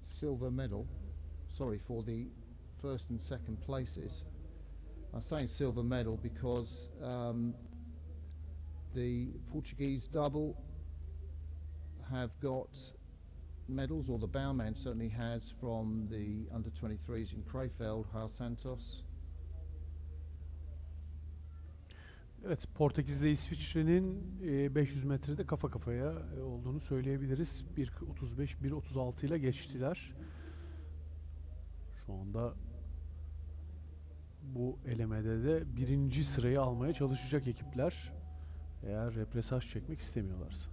silver medal. Sorry, for the first and second places. I'm saying silver medal because the Portuguese double have got medals, or the bowman certainly has, from the under-23s in Krefeld, Har Santos. Evet, Portekiz'de İsviçre'nin 500 metrede kafa kafaya olduğunu söyleyebiliriz. 1.35, 1.36 ile geçtiler. Şu anda bu elemede de birinci sırayı almaya çalışacak ekipler, eğer repesaj çekmek istemiyorlarsa.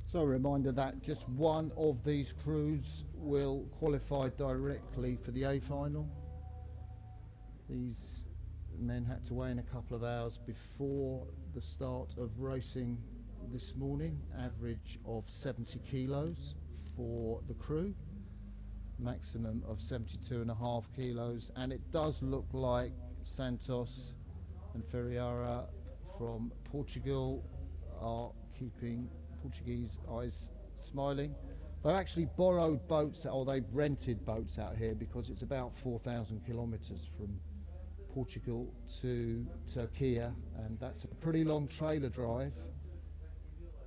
So a reminder that just one of these crews will qualify directly for the A final. These men had to weigh in a couple of hours before the start of racing this morning. Average of 70 kilos for the crew, maximum of 72.5 kilos, and it does look like Santos and Ferreira from Portugal are keeping Portuguese eyes smiling. They've actually borrowed boats, or they've rented boats out here, because it's about 4,000 kilometres from Portugal to Turkey, and that's a pretty long trailer drive.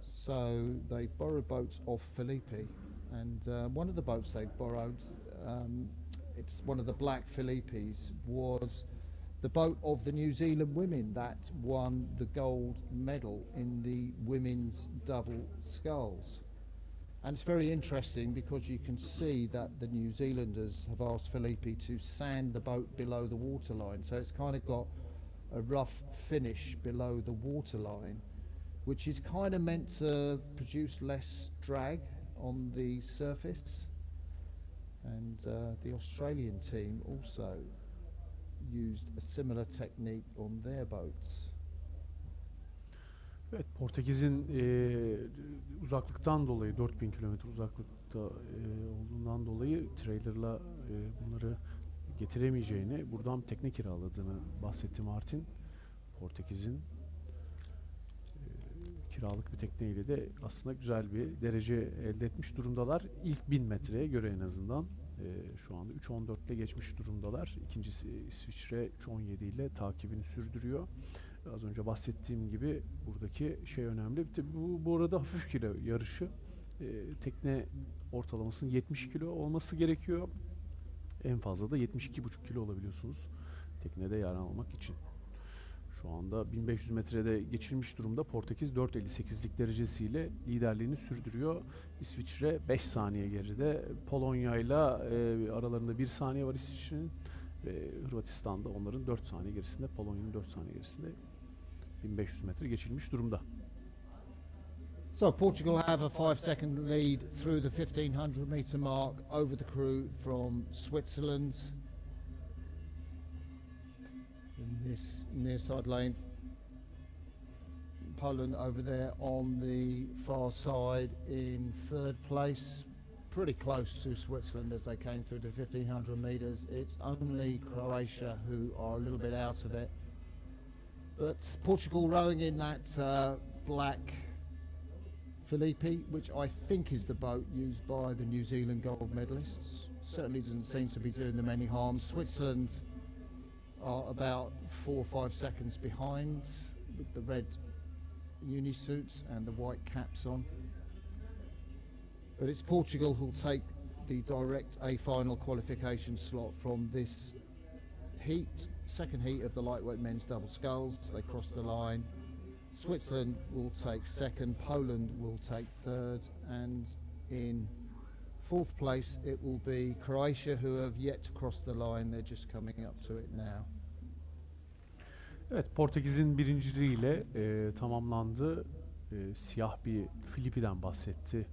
So they've borrowed boats off Felipe, and one of the boats they've borrowed, it's one of the black Filipes, was the boat of the New Zealand women that won the gold medal in the women's double sculls. And it's very interesting because you can see that the New Zealanders have asked Felipe to sand the boat below the waterline. So it's kind of got a rough finish below the waterline, which is kind of meant to produce less drag on the surface. And the Australian team also used a similar technique on their boats. Evet, Portekiz'in uzaklıktan dolayı, 4000 kilometre uzaklıkta olduğundan dolayı trailerla bunları getiremeyeceğini, buradan tekne kiraladığını bahsetti Martin. Portekiz'in kiralık bir tekneyle de aslında güzel bir derece elde etmiş durumdalar. İlk 1000 metreye göre en azından. Şu anda 3.14 ile geçmiş durumdalar. İkincisi İsviçre 3.17 ile takibini sürdürüyor. Az önce bahsettiğim gibi buradaki şey önemli. Bu arada hafif kilo yarışı. Tekne ortalamasının 70 kilo olması gerekiyor. En fazla da 72,5 kilo olabiliyorsunuz teknede yer almak için. Şu anda 1500 metrede geçilmiş durumda. Portekiz 4.58'lik derecesiyle liderliğini sürdürüyor. İsviçre 5 saniye geride. Polonya ile aralarında 1 saniye var İsviçre'nin. Ve Hırvatistan'da onların 4 saniye gerisinde, Polonya'nın 4 saniye gerisinde 1500 metre geçilmiş durumda. So Portugal have a 5-second lead through the 1500 metre mark over the crew from Switzerland. In this near side lane, Poland over there on the far side in third place, pretty close to Switzerland as they came through the 1500 metres. It's only Croatia who are a little bit out of it, but Portugal rowing in that black Felipe, which I think is the boat used by the New Zealand gold medalists. Certainly doesn't seem to be doing them any harm. Switzerland are about 4 or 5 seconds behind with the red unisuits and the white caps on. But it's Portugal who'll take the direct A final qualification slot from this heat, second heat of the lightweight men's double sculls. They cross the line. Switzerland will take second, Poland will take third, and in fourth place it will be Croatia, who have yet to cross the line. They're just coming up to it now. Evet, Portekiz'in birinciliğiyle tamamlandı. Siyah bir Filipi'den bahsetti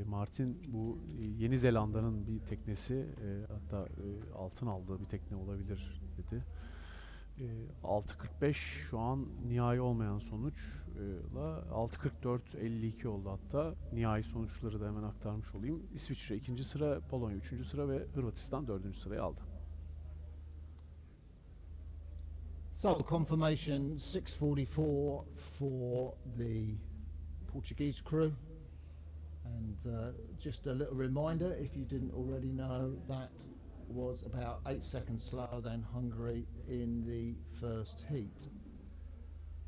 Martin. Bu Yeni Zelanda'nın bir teknesi, hatta altın aldığı bir tekne olabilir dedi. 6.45 şu an nihai olmayan sonuçla 6.44.52 oldu hatta. Nihai sonuçları da hemen aktarmış olayım. İsviçre 2. sıra, Polonya 3. sıra ve Hırvatistan 4. sırayı aldı. So confirmation 6:44 for the Portuguese crew, and just a little reminder, if you didn't already know, that was about 8 seconds slower than Hungary in the first heat.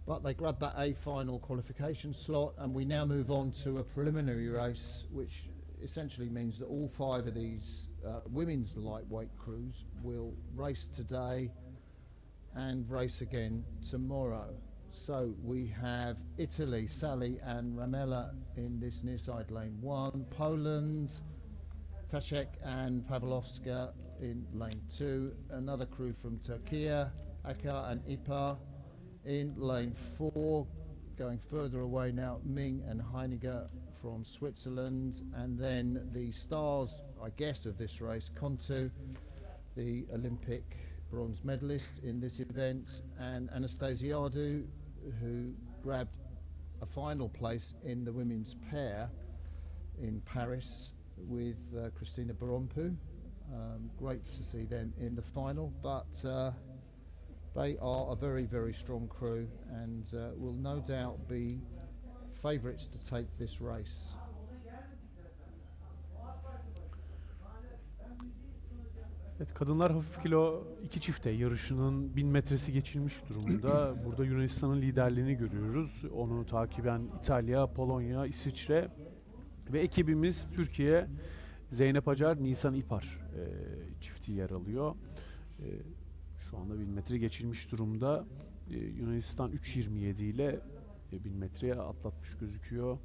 But they grabbed that A final qualification slot, and we now move on to a preliminary race, which essentially means that all 5 of these women's lightweight crews will race today and race again tomorrow. So we have Italy, Sally and Ramela in this near side lane 1, Poland, Tashek and Pavlovska in lane 2, another crew from Turkey, Akar and Ipar in lane 4, going further away now, Ming and Heiniger from Switzerland, and then the stars, I guess, of this race, Kontu, the Olympic bronze medalist in this event, and Anastasiadou, who grabbed a final place in the women's pair in Paris with Christina Barompu. Great to see them in the final, but they are a very, very strong crew and will no doubt be favourites to take this race. Evet, kadınlar hafif kilo 2 çifte yarışının 1000 metresi geçilmiş durumda. Burada Yunanistan'ın liderliğini görüyoruz. Onu takiben İtalya, Polonya, İsviçre ve ekibimiz Türkiye, Zeynep Acar, Nisan İpar çifti yer alıyor. Şu anda 1000 metre geçilmiş durumda. Yunanistan 3.27 ile 1000 metreye atlatmış gözüküyor.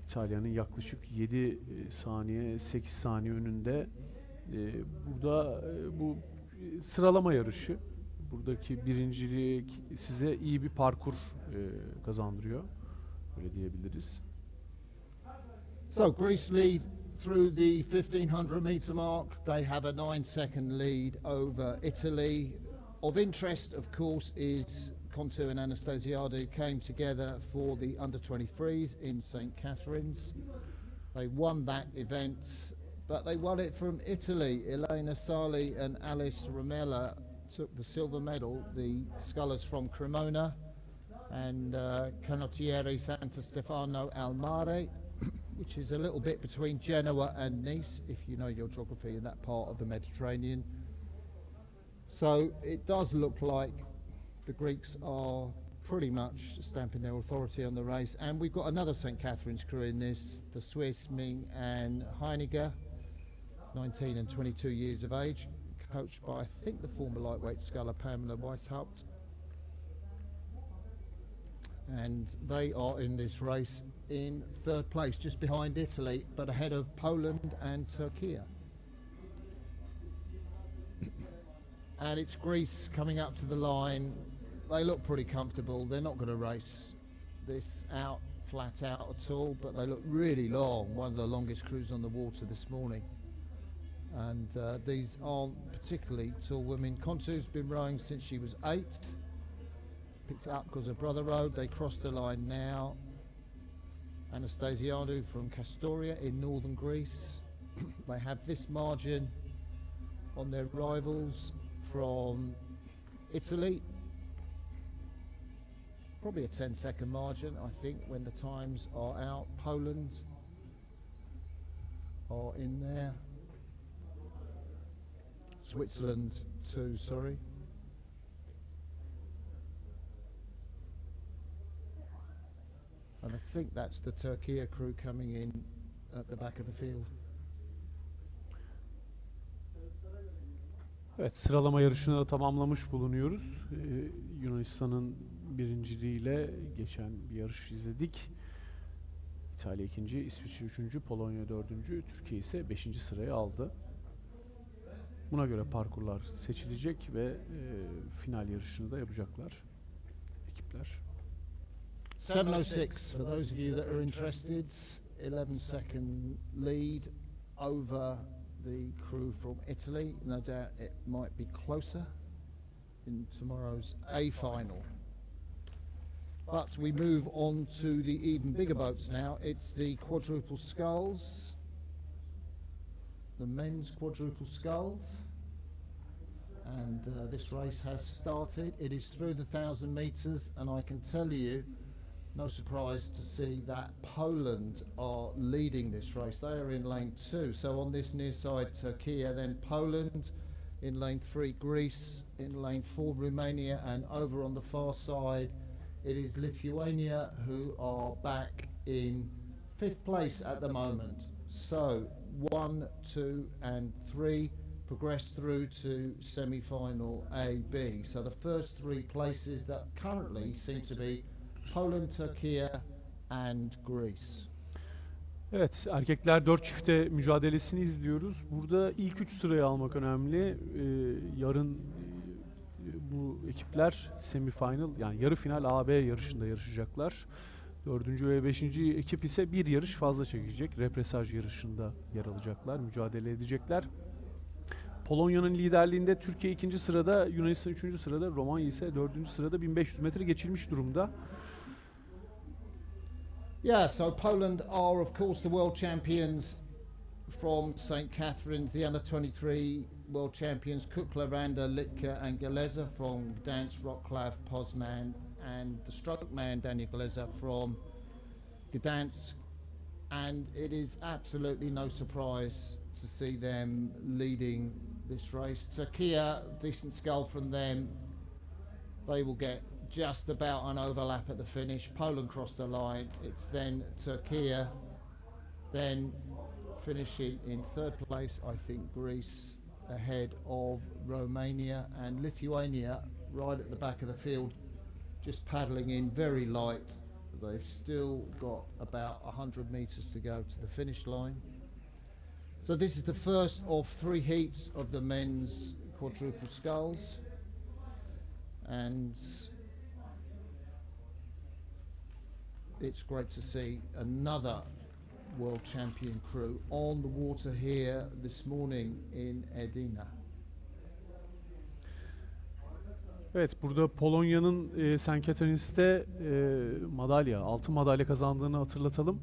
İtalya'nın yaklaşık 7 saniye, 8 saniye önünde. Burada bu sıralama yarışı, buradaki birincilik size iyi bir parkur kazandırıyor, öyle diyebiliriz. So Greece lead through the 1500 meter mark. They have a 9-second lead over Italy. Of interest, of course, is Kontu and Anastasiadou came together for the under-23s in St. Catherine's. They won that event, but they won it from Italy. Elena Sali and Alice Ramela took the silver medal, the scullers from Cremona, and Canottieri Santa Stefano al Mare, which is a little bit between Genoa and Nice, if you know your geography in that part of the Mediterranean. So it does look like the Greeks are pretty much stamping their authority on the race. And we've got another St. Catherine's crew in this, the Swiss Ming and Heiniger, 19 and 22 years of age, coached by, I think, the former lightweight sculler Pamela Weishaupt. And they are in this race in 3rd place, just behind Italy, but ahead of Poland and Turkey. And it's Greece coming up to the line. They look pretty comfortable. They're not going to race this out, flat out at all, but they look really long. One of the longest crews on the water this morning. And these aren't particularly tall women. Kontu's been rowing since she was 8. Picked it up because her brother rowed. They crossed the line now. Anastasiadou from Kastoria in northern Greece. They have this margin on their rivals from Italy. Probably a 10-second margin, I think, when the times are out. Poland are in there. Switzerland too, sorry. And I think that's the Turkey crew coming in at the back of the field. Evet, sıralama yarışını da tamamlamış bulunuyoruz. Yunanistan'ın birinciliğiyle geçen bir yarış izledik. İtalya 2. İsviçre 3. Polonya 4. Türkiye ise 5. sırayı aldı. Buna göre parkurlar seçilecek ve final yarışını da yapacaklar ekipler. 7:06 for those of you that are interested. 11-second lead over the crew from Italy. No doubt it might be closer. in tomorrow's A final. But we move on to the even bigger boats now. It's the quadruple sculls, the men's quadruple sculls. And this race has started. It is through the 1,000 meters, and I can tell you, no surprise to see that Poland are leading this race. They are in lane 2. So on this near side, Turkey, then Poland. In lane 3, Greece. In lane 4, Romania. And over on the far side, it is Lithuania, who are back in 5th place at the moment. So 1, 2 and 3 progress through to semi-final A, B. So the first 3 places that currently seem to be Poland, Turkey and Greece. Evet, erkekler 4 çifte mücadelesini izliyoruz. Burada ilk 3 sırayı almak önemli. Yarın bu ekipler semifinal, yani yarı final A-B yarışında yarışacaklar. 4. ve 5. ekip ise bir yarış fazla çekecek. Repesaj yarışında yer alacaklar, mücadele edecekler. Polonya'nın liderliğinde Türkiye 2. sırada, Yunanistan 3. sırada, Romanya ise 4. sırada 1500 metre geçilmiş durumda. Yeah, so Poland are of course the world champions from St. Catherine's, the under-23 world champions Kukla, Randa, Litka and Galeza from Gdansk, Wrocław, Poznan, and the stroke man Daniel Galeza from Gdansk. And it is absolutely no surprise to see them leading this race. Turkey, decent scull from them. They will get just about an overlap at the finish. Poland crossed the line. It's then Turkey, then finishing in 3rd place, I think Greece, ahead of Romania, and Lithuania right at the back of the field, just paddling in very light. They've still got about 100 meters to go to the finish line. So this is the first of 3 heats of the men's quadruple sculls, and it's great to see another world champion crew on the water here this morning in Edirne. Evet, burada Polonya'nın St. Catherine's'te madalya, altın madalya kazandığını hatırlatalım.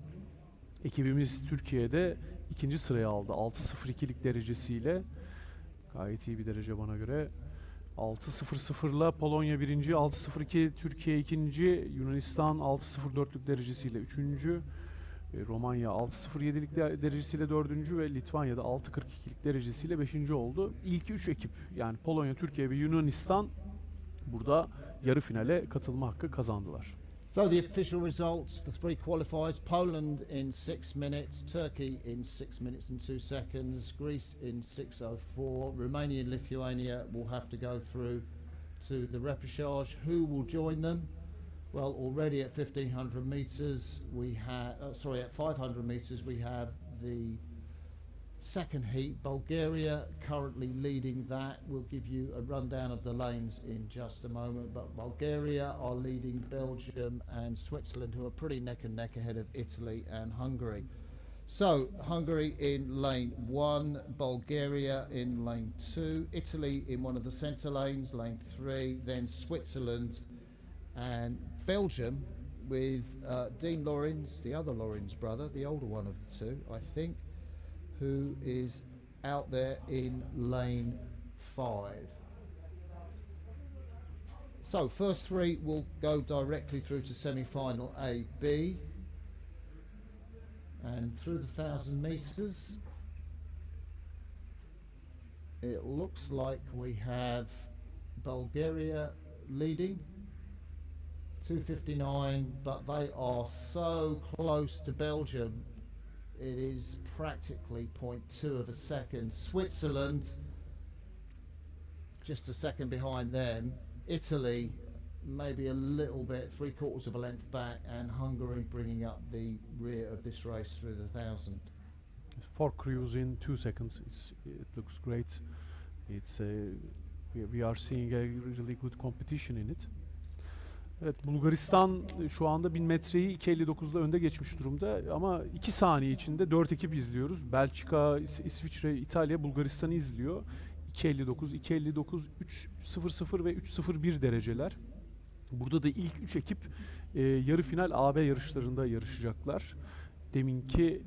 Ekibimiz Türkiye'de 2. sırayı aldı. 6.02'lik derecesiyle. Gayet iyi bir derece bana göre. 6.00'la Polonya 1. 6.02 Türkiye 2. Yunanistan 6.04'lük derecesiyle 3. Romanya 6.07'lik derecesiyle 4. ve Litvanya'da 6.42'lik derecesiyle 5. oldu. İlk 3 ekip, yani Polonya, Türkiye ve Yunanistan burada yarı finale katılma hakkı kazandılar. So the official results, the 3 qualifiers: Poland in 6 minutes, Turkey in 6 minutes and 2 seconds, Greece in 6:04. Romania and Lithuania will have to go through to the repechage. Who will join them? Well, already at 1,500 meters, we have, at 500 meters, we have the second heat. Bulgaria currently leading that. We'll give you a rundown of the lanes in just a moment, but Bulgaria are leading Belgium and Switzerland, who are pretty neck and neck ahead of Italy and Hungary. So Hungary in lane 1, Bulgaria in lane 2, Italy in one of the centre lanes, lane 3, then Switzerland and Belgium with Dean Lorenz, the other Lorenz brother, the older one of the two, I think, who is out there in lane 5. So first 3 will go directly through to semi-final A, B, and through the 1,000 meters it looks like we have Bulgaria leading 2:59, but they are so close to Belgium, it is practically 0.2 of a second. Switzerland just a second behind them, Italy maybe a little bit, 3/4 of a length back, and Hungary bringing up the rear of this race through the 1,000. 4 crews in 2 seconds. It looks great. It's we are seeing a really good competition in it. Evet, Bulgaristan şu anda 1000 metreyi 2.59'da önde geçmiş durumda ama 2 saniye içinde 4 ekip izliyoruz. Belçika, İsviçre, İtalya Bulgaristan'ı izliyor. 2.59, 2.59, 3.00 ve 3.01 dereceler. Burada da ilk 3 ekip yarı final AB yarışlarında yarışacaklar. Deminki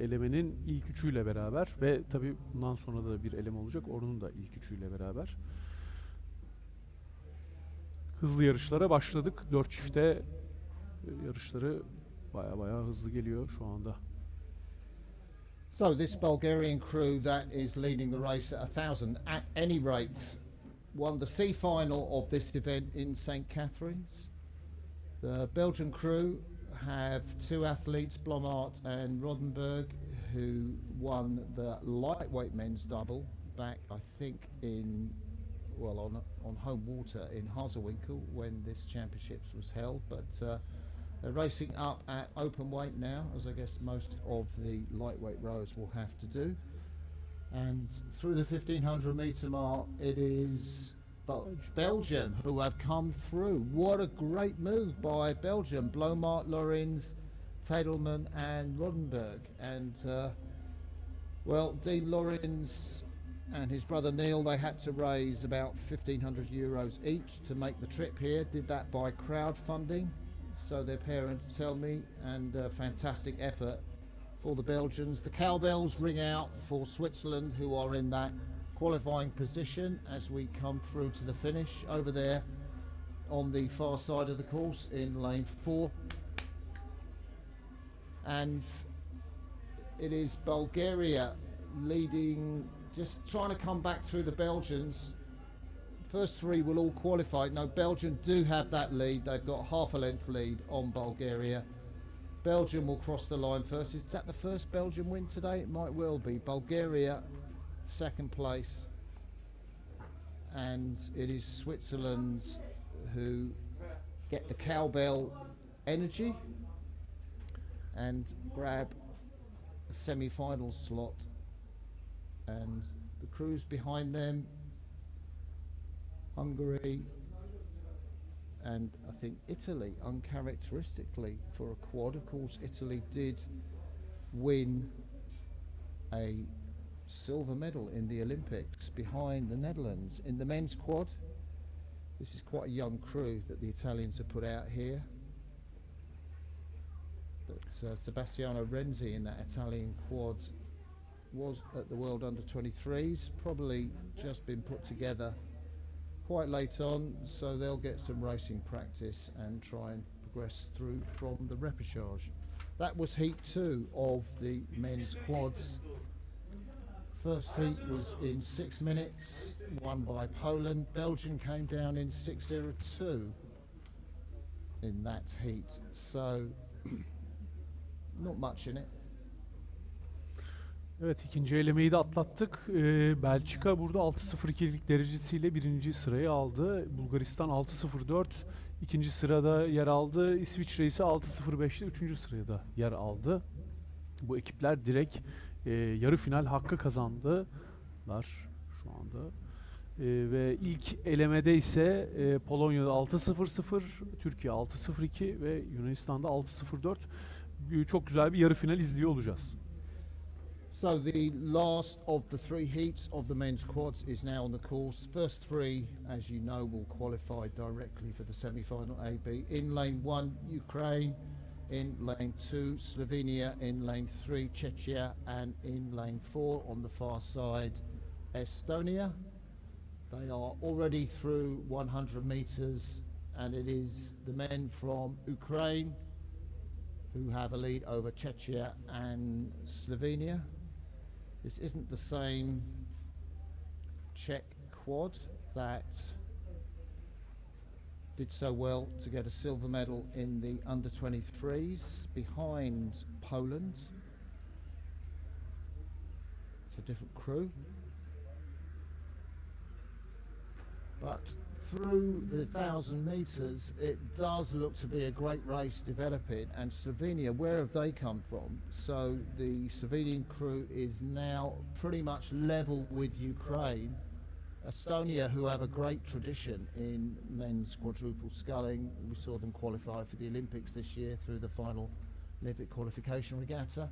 elemenin ilk üçüyle beraber ve tabii bundan sonra da bir eleme olacak. Onun da ilk üçüyle beraber. Hızlı yarışlara başladık. 4 çifte yarışları baya hızlı geliyor şu anda. So this Bulgarian crew that is leading the race at 1,000 at any rate won the C final of this event in St. Catharines. The Belgian crew have two athletes, Blommaert and Roddenberg, who won the lightweight men's double back, I think, on home water in Hazelwinkel when this championships was held. But they're racing up at open weight now, as I guess most of the lightweight rowers will have to do. And through the 1,500 metre mark, it is Belgium who have come through. What a great move by Belgium. Blommaert, Lorenz, Tadelman and Roddenberg. And, Dean Lorenz and his brother Neil, they had to raise about €1,500 each to make the trip here. Did that by crowdfunding, so their parents tell me, and a fantastic effort for the Belgians. The cowbells ring out for Switzerland, who are in that qualifying position as we come through to the finish over there on the far side of the course in lane 4. And it is Bulgaria leading, just trying to come back through the Belgians. First three will all qualify. No, Belgium do have that lead. They've got half a length lead on Bulgaria. Belgium will cross the line first. Is that the first Belgian win today? It might well be. Bulgaria, second place. And it is Switzerland who get the cowbell energy and grab a semi-final slot. And the crews behind them, Hungary and I think Italy, uncharacteristically for a quad. Of course, Italy did win a silver medal in the Olympics behind the Netherlands in the men's quad. This is quite a young crew that the Italians have put out here. But Sebastiano Renzi in that Italian quad was at the World Under-23s, probably just been put together quite late on, so they'll get some racing practice and try and progress through from the repechage. That was heat 2 of the men's quads. First heat was in 6 minutes, won by Poland. Belgium came down in 6:02 in that heat, so not much in it. Evet, ikinci elemeyi de atlattık. Belçika burada 6.02'lik derecesiyle birinci sırayı aldı. Bulgaristan 6.04 ikinci sırada yer aldı. İsviçre ise 6.05'te üçüncü sırada yer aldı. Bu ekipler direkt yarı final hakkı kazandılar şu anda. Ve ilk elemede ise Polonya'da 6.00, Türkiye 6.02 ve Yunanistan'da 6.04. Çok güzel bir yarı final izliyor olacağız. So the last of the 3 heats of the men's quads is now on the course. First 3, as you know, will qualify directly for the semi-final AB. In lane 1, Ukraine. In lane 2, Slovenia. In lane 3, Czechia. And in lane 4, on the far side, Estonia. They are already through 100 meters, and it is the men from Ukraine who have a lead over Czechia and Slovenia. This isn't the same Czech quad that did so well to get a silver medal in the under-23s behind Poland. It's a different crew. But through the 1,000 metres, it does look to be a great race developing. And Slovenia, where have they come from? So the Slovenian crew is now pretty much level with Ukraine. Estonia, who have a great tradition in men's quadruple sculling. We saw them qualify for the Olympics this year through the final Olympic qualification regatta.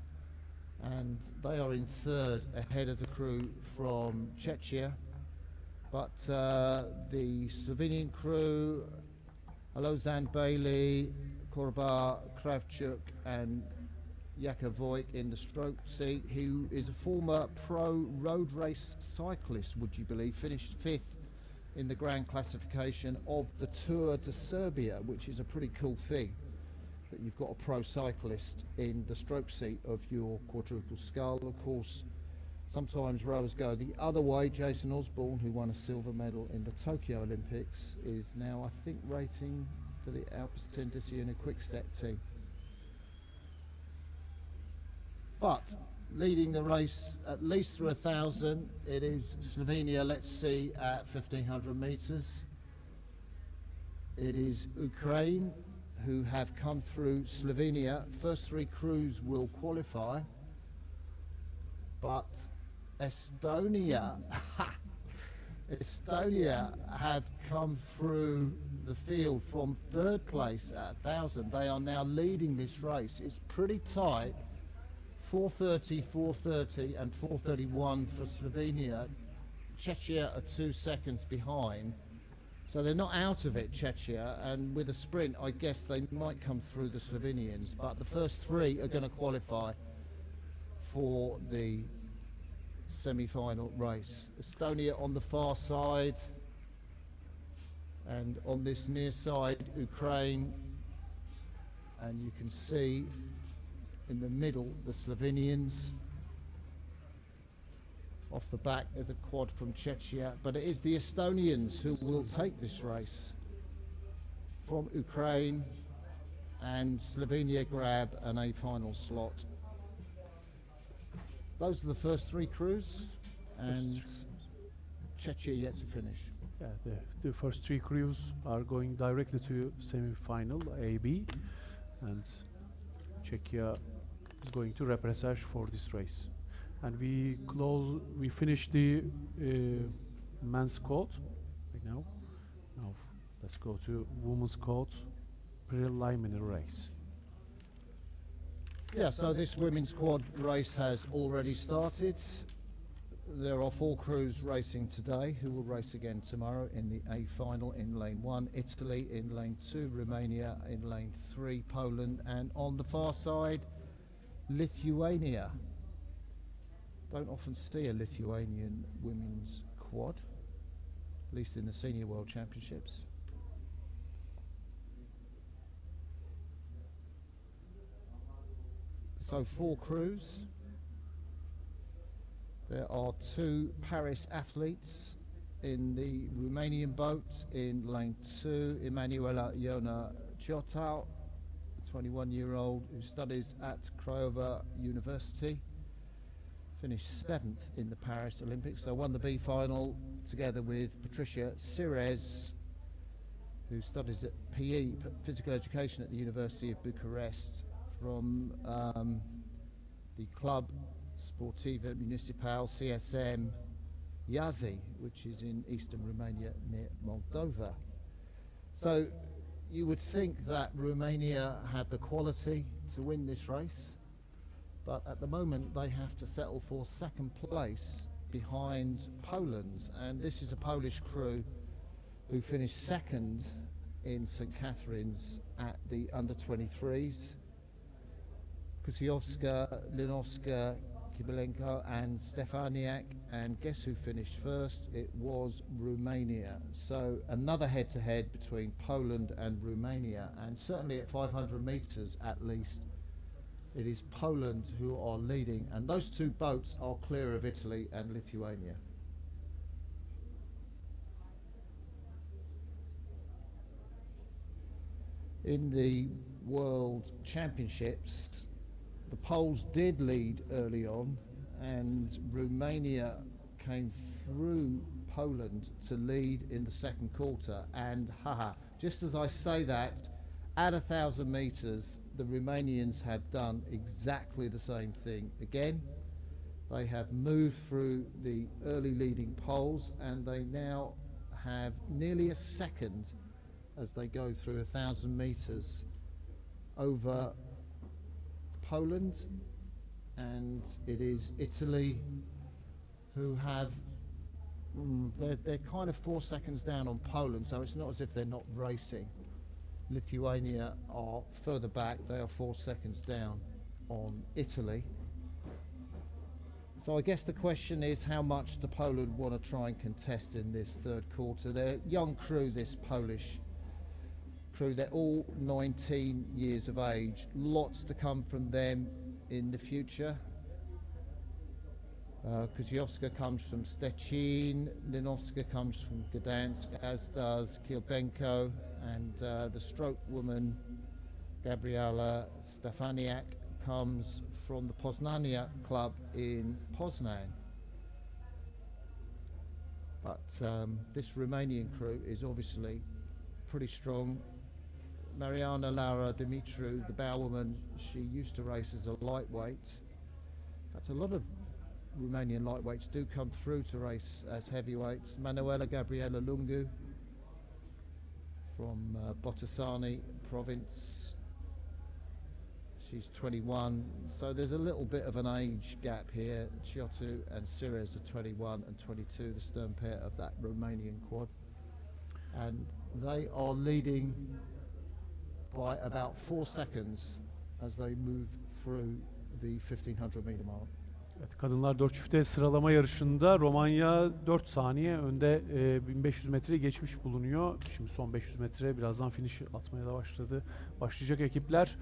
And they are in third, ahead of the crew from Czechia. But the Slovenian crew, Alozan Bailey, Korba Kravchuk and Jakub Vojk in the stroke seat, who is a former pro road race cyclist, would you believe, finished 5th in the grand classification of the Tour de Serbia, which is a pretty cool thing, that you've got a pro cyclist in the stroke seat of your quadruple scull. Of course, sometimes rowers go the other way. Jason Osborne, who won a silver medal in the Tokyo Olympics, is now, I think, rating for the Alpecin Disciplina Quickstep team. But leading the race at least through 1,000, it is Slovenia, let's see, at 1,500 meters. It is Ukraine, who have come through Slovenia. First 3 crews will qualify, but Estonia have come through the field from 3rd place at 1,000. They are now leading this race. It's pretty tight. 4:30, 4:30 and 4:31 for Slovenia. Czechia are 2 seconds behind. So they're not out of it, Czechia, and with a sprint, I guess they might come through the Slovenians. But the first 3 are going to qualify for the semi-final race. Estonia on the far side, and on this near side, Ukraine. And you can see in the middle, the Slovenians, off the back of the quad from Czechia. But it is the Estonians who will take this race from Ukraine, and Slovenia grab an A final slot. Those are the first 3 crews, and Czechia yet to finish. Yeah, the first 3 crews are going directly to semi-final AB, and Czechia is going to repêchage for this race. And we finish the men's quad right now. Now let's go to women's quad preliminary race. Yeah, so this women's quad race has already started. There are 4 crews racing today who will race again tomorrow in the A final in lane 1, Italy in lane 2, Romania in lane 3, Poland, and on the far side, Lithuania. Don't often see a Lithuanian women's quad, at least in the Senior World Championships. So 4 crews. There are 2 Paris athletes in the Romanian boat. In lane 2, Emanuela Iona Ciotau, a 21-year-old who studies at Craiova University. Finished 7th in the Paris Olympics, so won the B final together with Patricia Sirez, who studies at PE, Physical Education, at the University of Bucharest, from the Club Sportiva Municipal CSM Iași, which is in eastern Romania near Moldova. So you would think that Romania have the quality to win this race, but at the moment they have to settle for 2nd place behind Poland, and this is a Polish crew who finished 2nd in St. Catherine's at the under-23s. Kutiowska, Linowska, Kibelenko and Stefaniak, and guess who finished 1st? It was Romania. So another head-to-head between Poland and Romania, and certainly at 500 meters at least, it is Poland who are leading, and those 2 boats are clear of Italy and Lithuania. In the World Championships, the Poles did lead early on, and Romania came through Poland to lead in the 2nd quarter. And just as I say that, at 1,000 meters, the Romanians have done exactly the same thing again. They have moved through the early leading Poles, and they now have nearly a second as they go through 1,000 meters over Poland, and it is Italy who have they're kind of 4 seconds down on Poland, so it's not as if they're not racing. Lithuania are further back, they are 4 seconds down on Italy. So I guess the question is, how much do Poland want to try and contest in this third quarter? They're a young crew, this Polish crew. They're all 19 years of age. Lots to come from them in the future. Koziowska comes from Szczecin, Linowska comes from Gdansk, as does Kilbenko, and the stroke woman Gabriela Stefaniak comes from the Poznania club in Poznan. But this Romanian crew is obviously pretty strong. Mariana Laura Dumitru, the bowwoman, she used to race as a lightweight. In fact, a lot of Romanian lightweights do come through to race as heavyweights. Manuela Gabriela Lungu from Botasani province. She's 21, so there's a little bit of an age gap here. Ciotu and Sires are 21 and 22, the stern pair of that Romanian quad. And they are leading by about 4 seconds as they move through the 1500 metre mark. Evet, kadınlar 4 çifte sıralama yarışında Romanya 4 saniye önde 1500 metre geçmiş bulunuyor. Şimdi son 500 metre birazdan finish atmaya da başlayacak ekipler.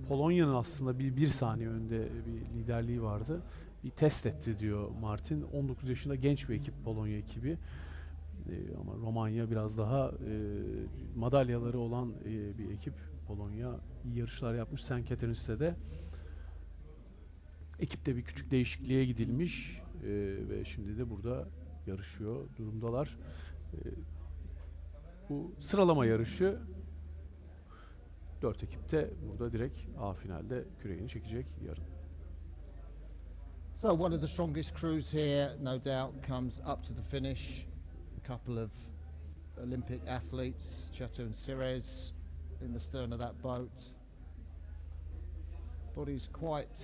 Polonya'nın aslında bir saniye önde bir liderliği vardı. Bir test etti diyor Martin. 19 yaşında genç bir ekip Polonya ekibi. Ama Romanya biraz daha madalyaları olan bir ekip. Polonya iyi yarışlar yapmış. St. Catherines'te de ekipte bir küçük değişikliğe gidilmiş ve şimdi de burada yarışıyor durumdalar. Bu sıralama yarışı 4 ekip de burada direkt A finalde küreğini çekecek yarın. So one of the strongest crews here, no doubt, comes up to the finish. A couple of Olympic athletes, Ciotu and Sires, in the stern of that boat. Body's quite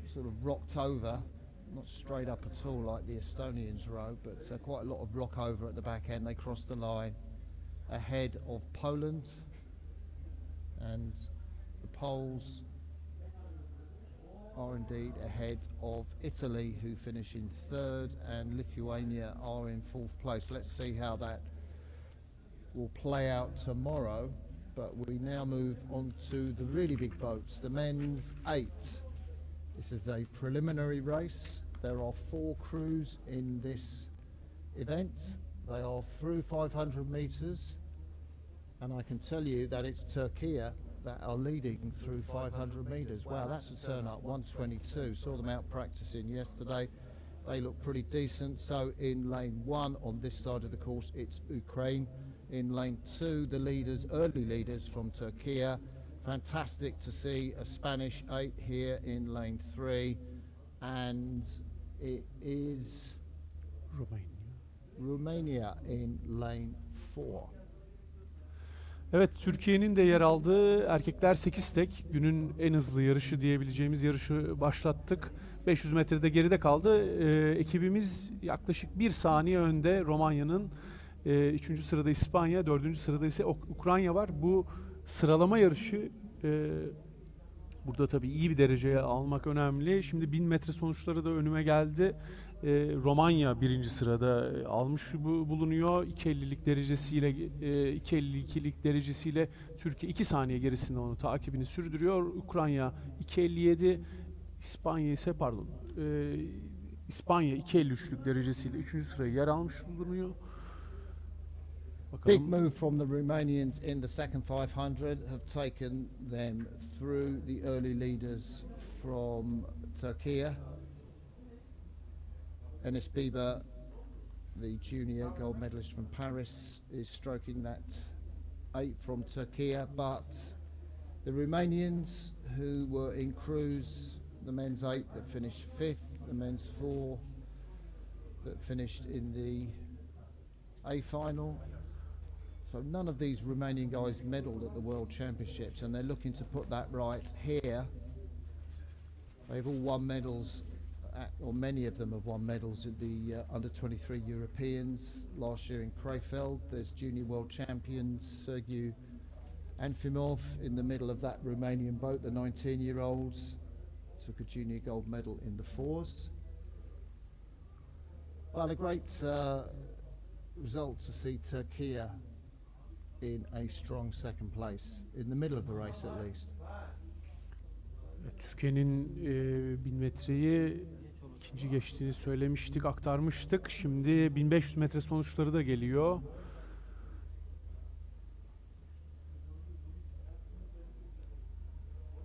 sort of rocked over, not straight up at all like the Estonians rode, but quite a lot of rock over at the back end. They cross the line ahead of Poland, and the Poles are indeed ahead of Italy, who finish in third, and Lithuania are in fourth place. Let's see how that will play out tomorrow. But we now move on to the really big boats, the men's 8. This is a preliminary race. There are 4 crews in this event. They are through 500 metres, and I can tell you that it's Türkiye that are leading through 500 metres. Wow, that's a turn up, 1:22. Saw them out practicing yesterday. They look pretty decent. So in lane 1 on this side of the course, it's Ukraine. In lane 2, the leaders, early leaders from Türkiye. Fantastic to see a Spanish 8 here in lane 3, and it is Romania in lane 4. Evet, Türkiye'nin de yer aldığı erkekler 8 tek günün en hızlı yarışı diyebileceğimiz yarışı başlattık. 500 metrede geride kaldı. Ekibimiz yaklaşık 1 saniye önde. Romanya'nın 3. sırada İspanya, 4. sırada ise Ukrayna var. Bu sıralama yarışı burada tabii iyi bir dereceye almak önemli. Şimdi 1000 metre sonuçları da önüme geldi. Romanya 1. sırada almış bulunuyor. 2.50'lik derecesiyle 2.52'lik derecesiyle Türkiye 2 saniye gerisinde onu takibini sürdürüyor. Ukrayna 2.57, İspanya ise İspanya 2.53'lük derecesiyle 3. sıraya yer almış bulunuyor. Big move from the Romanians in the second 500, have taken them through the early leaders from Türkiye. Enes Bieber, the junior gold medalist from Paris, is stroking that 8 from Türkiye, but the Romanians who were in crews, the men's 8 that finished 5th, the men's 4 that finished in the A final. So none of these Romanian guys medalled at the World Championships, and they're looking to put that right here. They've all won medals or many of them have won medals at the under 23 Europeans last year in Krefeld. There's junior world champions Sergiu Anfimov in the middle of that Romanian boat. The 19-year-olds took a junior gold medal in the fours. But a great result to see Turkey in a strong second place, in the middle of the race at least. Türkiye'nin 1000 metreyi ikinci geçtiğini söylemiştik, aktarmıştık. Şimdi 1500 metre sonuçları da geliyor.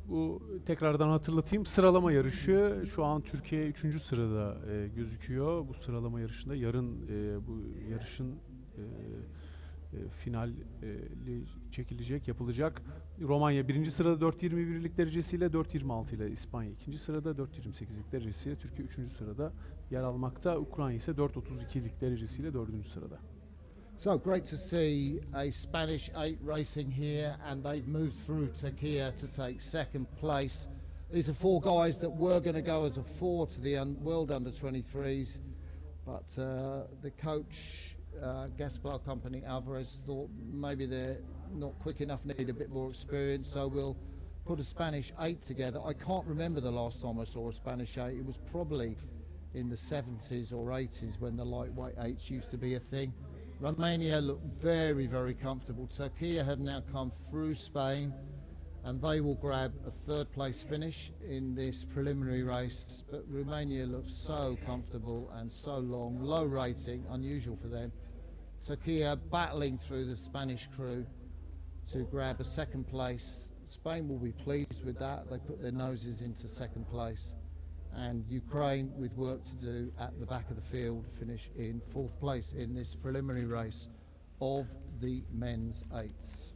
Bu tekrardan hatırlatayım. Sıralama yarışı. Şu an Türkiye 3. sırada gözüküyor. Bu sıralama yarışında yarın bu yarışın finali çekilecek, yapılacak. Romanya 1. sırada 4.21'lik derecesiyle, 4.26 ile İspanya 2. sırada, 4.28'lik derecesiyle Türkiye 3. sırada yer almakta. Ukrayna ise 4.32'lik derecesiyle 4. sırada. So great to see a Spanish 8 racing here, and they've moved through Turkey to take second place. These are four guys that were going to go as a four to the World Under 23s, but the coach, Gaspar Company Alvarez, thought maybe they're not quick enough, need a bit more experience, so we'll put a Spanish 8 together. I can't remember the last time I saw a Spanish 8. It was probably in the 70s or 80s when the lightweight 8s used to be a thing. Romania look very, very comfortable. Turkey have now come through Spain, and they will grab a third place finish in this preliminary race. But Romania looks so comfortable and so long, low rating, unusual for them. Turkey are battling through the Spanish crew to grab a second place. Spain will be pleased with that. They put their noses into second place. And Ukraine, with work to do at the back of the field, finish in fourth place in this preliminary race of the men's eights.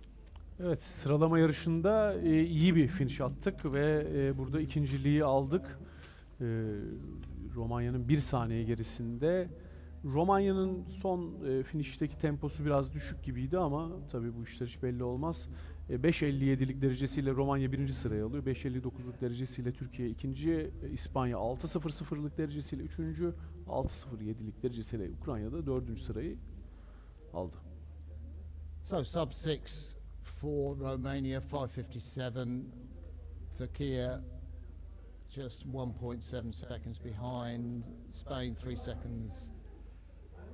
Evet, sıralama yarışında iyi bir finish attık ve burada ikinciliği aldık. Romanya'nın 1 saniye gerisinde. Romanya'nın son finişteki temposu biraz düşük gibiydi ama tabii bu işler hiç belli olmaz. 5.57'lik derecesiyle Romanya 1. sırayı alıyor. 5.59'luk derecesiyle Türkiye 2. İspanya 6.00'lık derecesiyle 3. 6.07'lik derecesiyle Ukrayna'da 4. sırayı aldı. So sub 6 for Romania, 5.57. Turkey just 1.7 seconds behind. Spain 3 seconds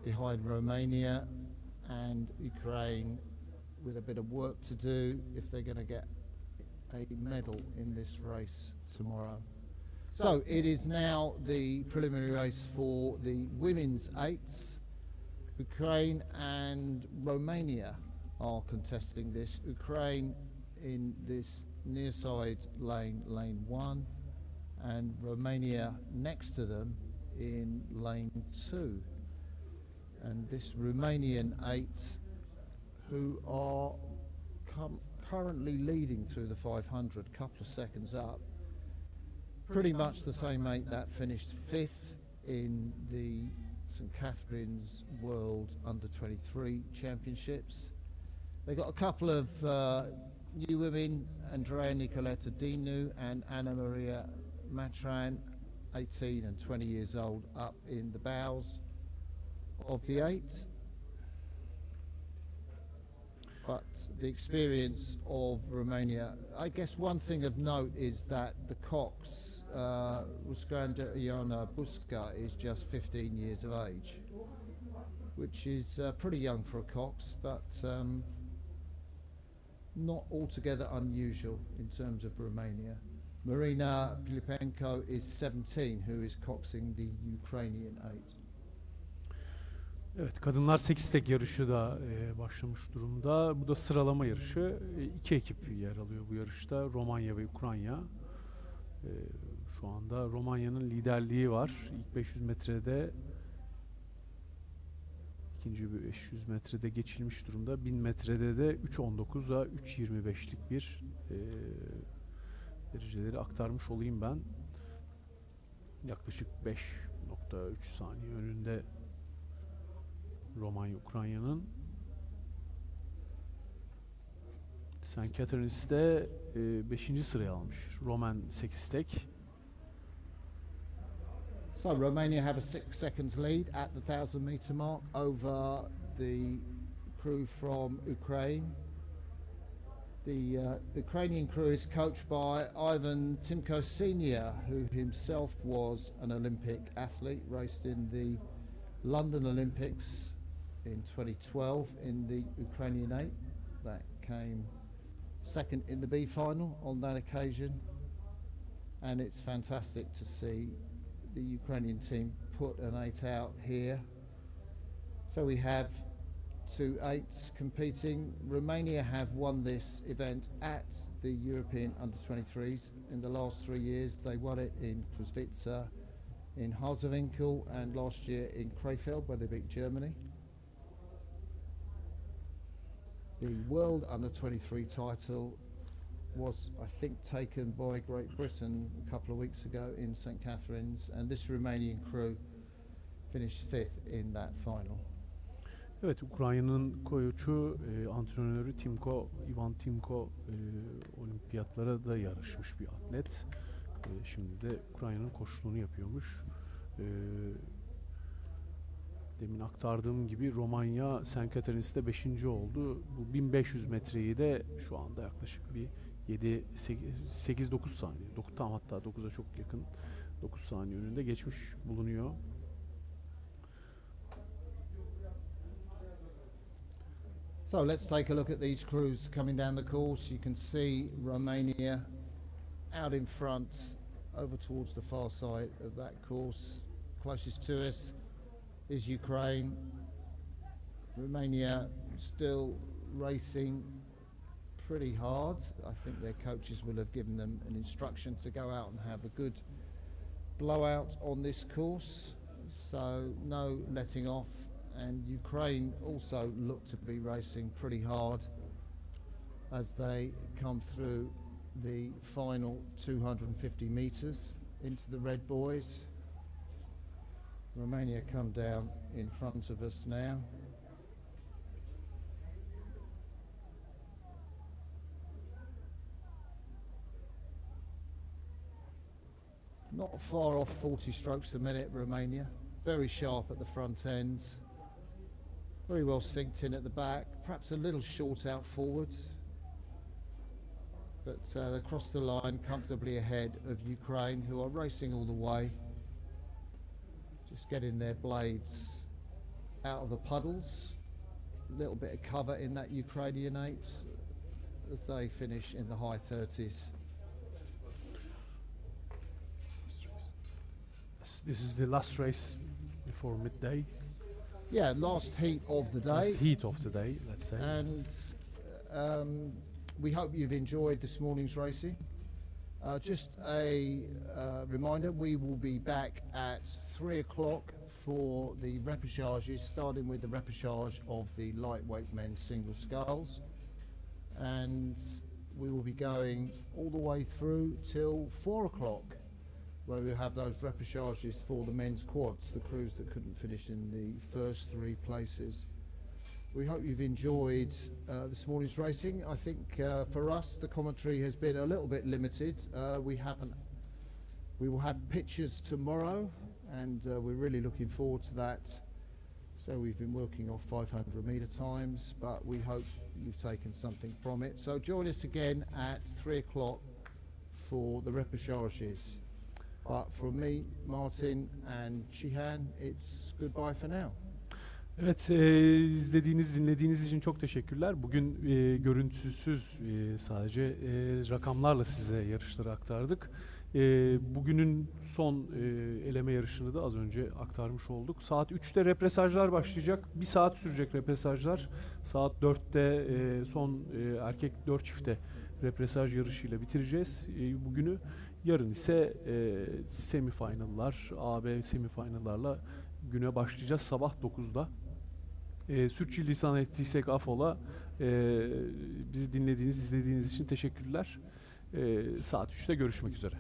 behind Romania, and Ukraine with a bit of work to do if they're going to get a medal in this race tomorrow. So it is now the preliminary race for the women's eights. Ukraine and Romania are contesting this. Ukraine in this near side lane, lane 1, and Romania next to them in lane 2. And this Romanian 8, who are currently leading through the 500, couple of seconds up. Pretty much the same 8 that finished 5th in the St Catherine's World Under 23 Championships. They got a couple of new women, Andrea Nicoletta Dinu and Anna Maria Matran, 18 and 20 years old, up in the bows of the 8. But the experience of Romania, I guess one thing of note is that the cox, Ruskrandjana Buska, is just 15 years of age, which is pretty young for a cox, but not altogether unusual in terms of Romania. Marina Filipenko is 17, who is coxing the Ukrainian 8. Evet, kadınlar 8 tek yarışı da başlamış durumda. Bu da sıralama yarışı. 2 ekip yer alıyor bu yarışta. Romanya ve Ukrayna. Şu anda Romanya'nın liderliği var. İlk 500 metrede, ikinci 500 metrede geçilmiş durumda. 1000 metrede de 3.19'a 3.25'lik bir dereceleri aktarmış olayım ben. Yaklaşık 5.3 saniye önünde Romanya Ukrayna'nın. St. Catherine's'te 5. sıraya almış Roman 8 tek. So Romania have a 6 seconds lead at the 1,000-meter mark over the crew from Ukraine. The Ukrainian crew is coached by Ivan Timko Senior, who himself was an Olympic athlete, raced in the London Olympics in 2012 in the Ukrainian 8. That came second in the B final on that occasion, and it's fantastic to see the Ukrainian team put an 8 out here. So we have 2 8s competing. Romania have won this event at the European Under-23s in the last 3 years. They won it in Krušvica, in Harzavinkel, and last year in Krefeld, where they beat Germany. The World Under-23 title was, I think, taken by Great Britain a couple of weeks ago in St Catherine's, and this Romanian crew finished 5th in that final. Evet, Ukrayna'nın koçu, antrenörü Ivan Timko olimpiyatlara da yarışmış bir atlet. Şimdi de Ukrayna'nın koçluğunu yapıyormuş. Demin aktardığım gibi Romanya St. Catherine's'te 5. oldu. Bu 1500 metreyi de şu anda yaklaşık bir 8-9 saniye, tam hatta 9'a çok yakın, 9 saniye önünde geçmiş bulunuyor. So let's take a look at these crews coming down the course. You can see Romania out in front over towards the far side of that course. Closest to us is Ukraine. Romania still racing pretty hard. I think their coaches will have given them an instruction to go out and have a good blowout on this course. So no letting off. And Ukraine also look to be racing pretty hard as they come through the final 250 meters into the red boys. Romania come down in front of us now. Not far off 40 strokes a minute, Romania. Very sharp at the front end. Very well synced in at the back, perhaps a little short out forward, but they cross the line comfortably ahead of Ukraine, who are racing all the way, just getting their blades out of the puddles. A little bit of cover in that Ukrainian 8 as they finish in the high 30s. This is the last race before midday. Yeah, last heat of the day. Last heat of the day, let's say. And we hope you've enjoyed this morning's racing. Just a reminder, we will be back at 3 o'clock for the repachages, starting with the repechage of the lightweight men's single sculls. And we will be going all the way through till 4 o'clock, where we'll have those repachages for the men's quads, the crews that couldn't finish in the first 3 places. We hope you've enjoyed this morning's racing. I think for us the commentary has been a little bit limited. We will have pictures tomorrow, and we're really looking forward to that. So we've been working off 500 metre times, but we hope you've taken something from it. So join us again at 3 o'clock for the repachages. But from me, Martin and Cihan, it's goodbye for now. Evet, dinlediğiniz için çok teşekkürler. Bugün görüntüsüz sadece rakamlarla size yarışları aktardık. Bugünün son eleme yarışını da az önce aktarmış olduk. Saat 3'te repesajlar başlayacak. 1 saat sürecek repesajlar. Saat 4'te son erkek 4 çifte repesaj yarışıyla bitireceğiz bugünü. Yarın ise semifinallar, AB semifinallarla güne başlayacağız sabah 9'da. Sürçülisan ettiysek affola. Bizi izlediğiniz için teşekkürler. Saat 3'te görüşmek üzere.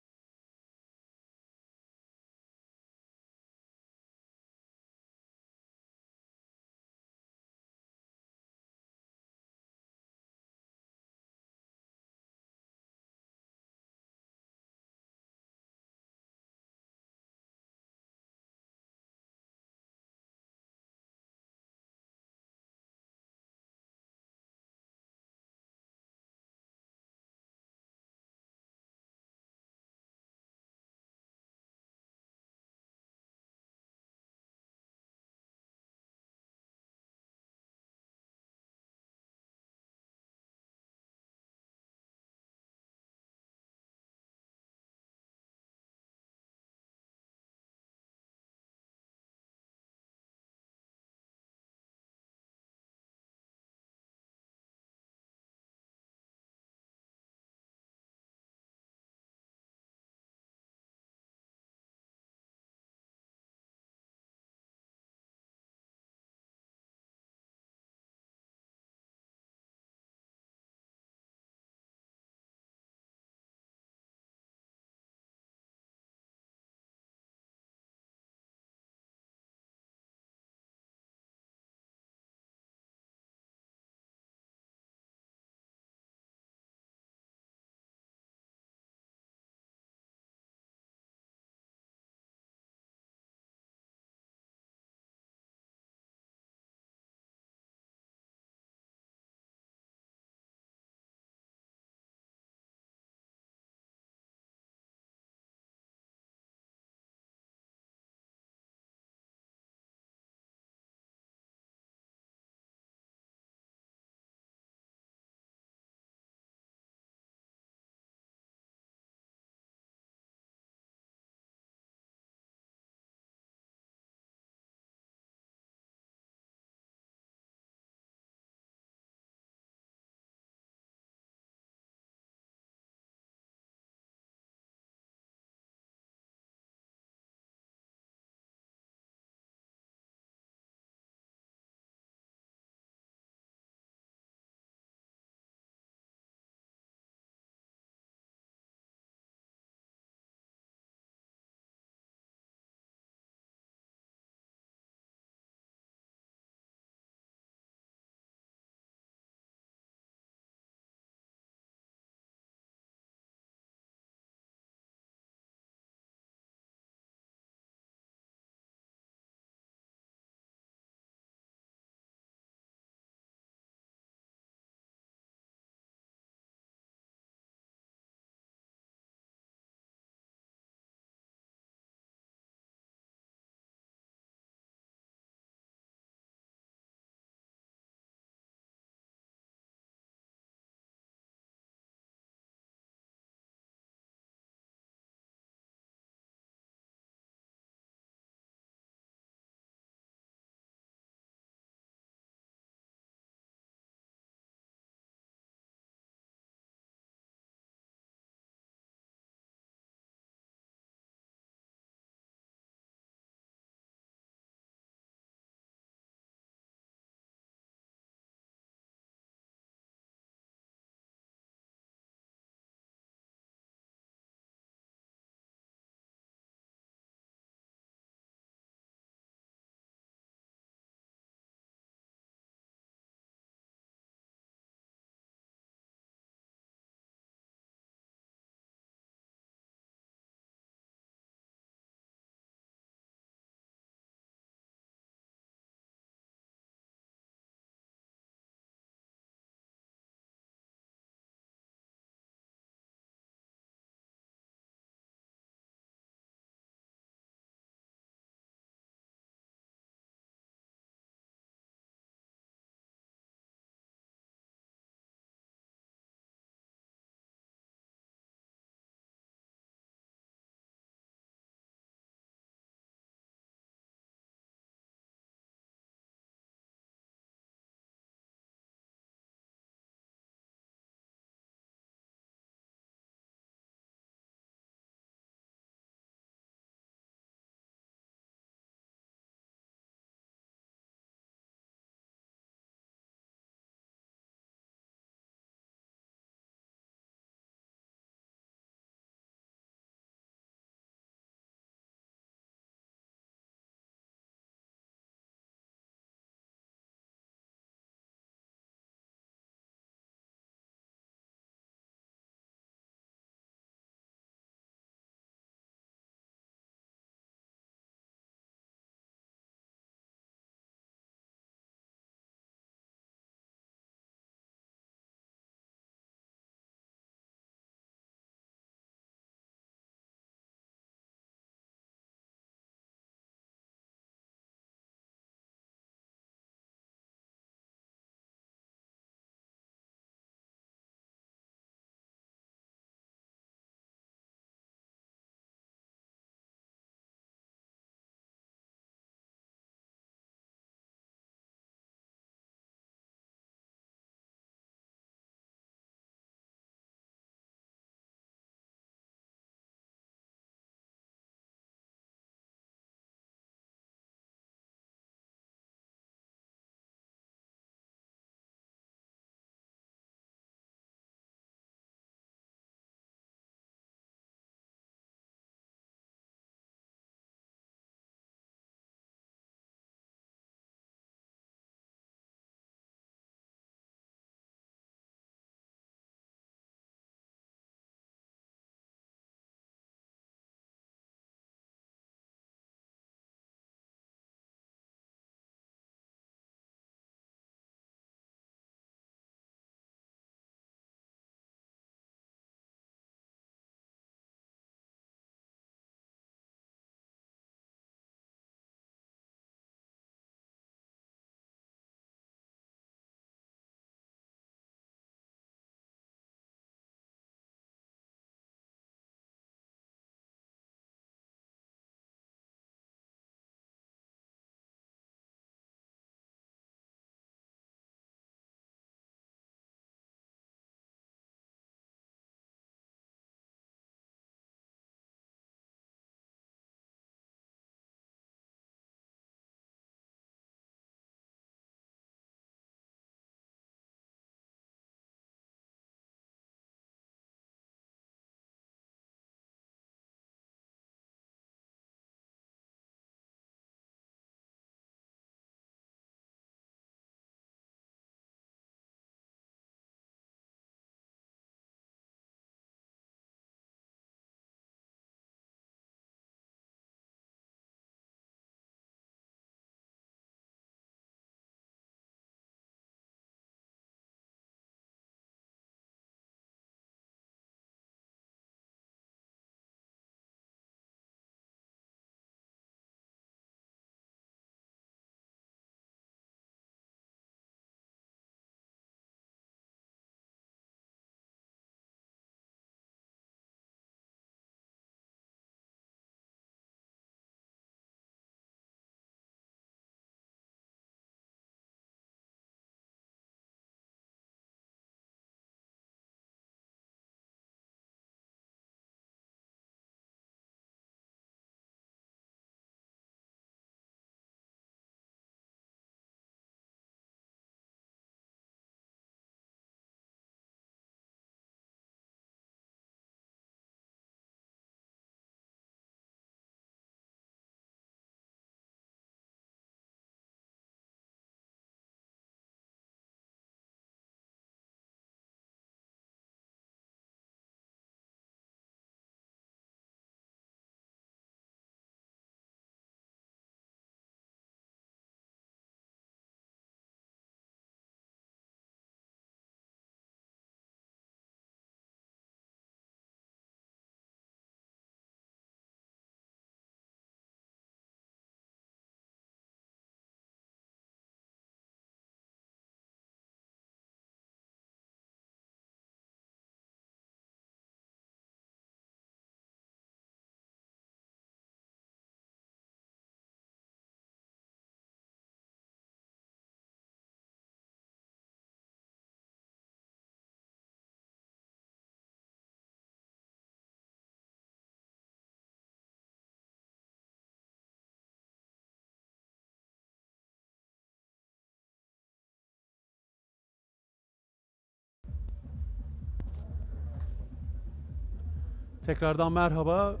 Tekrardan merhaba.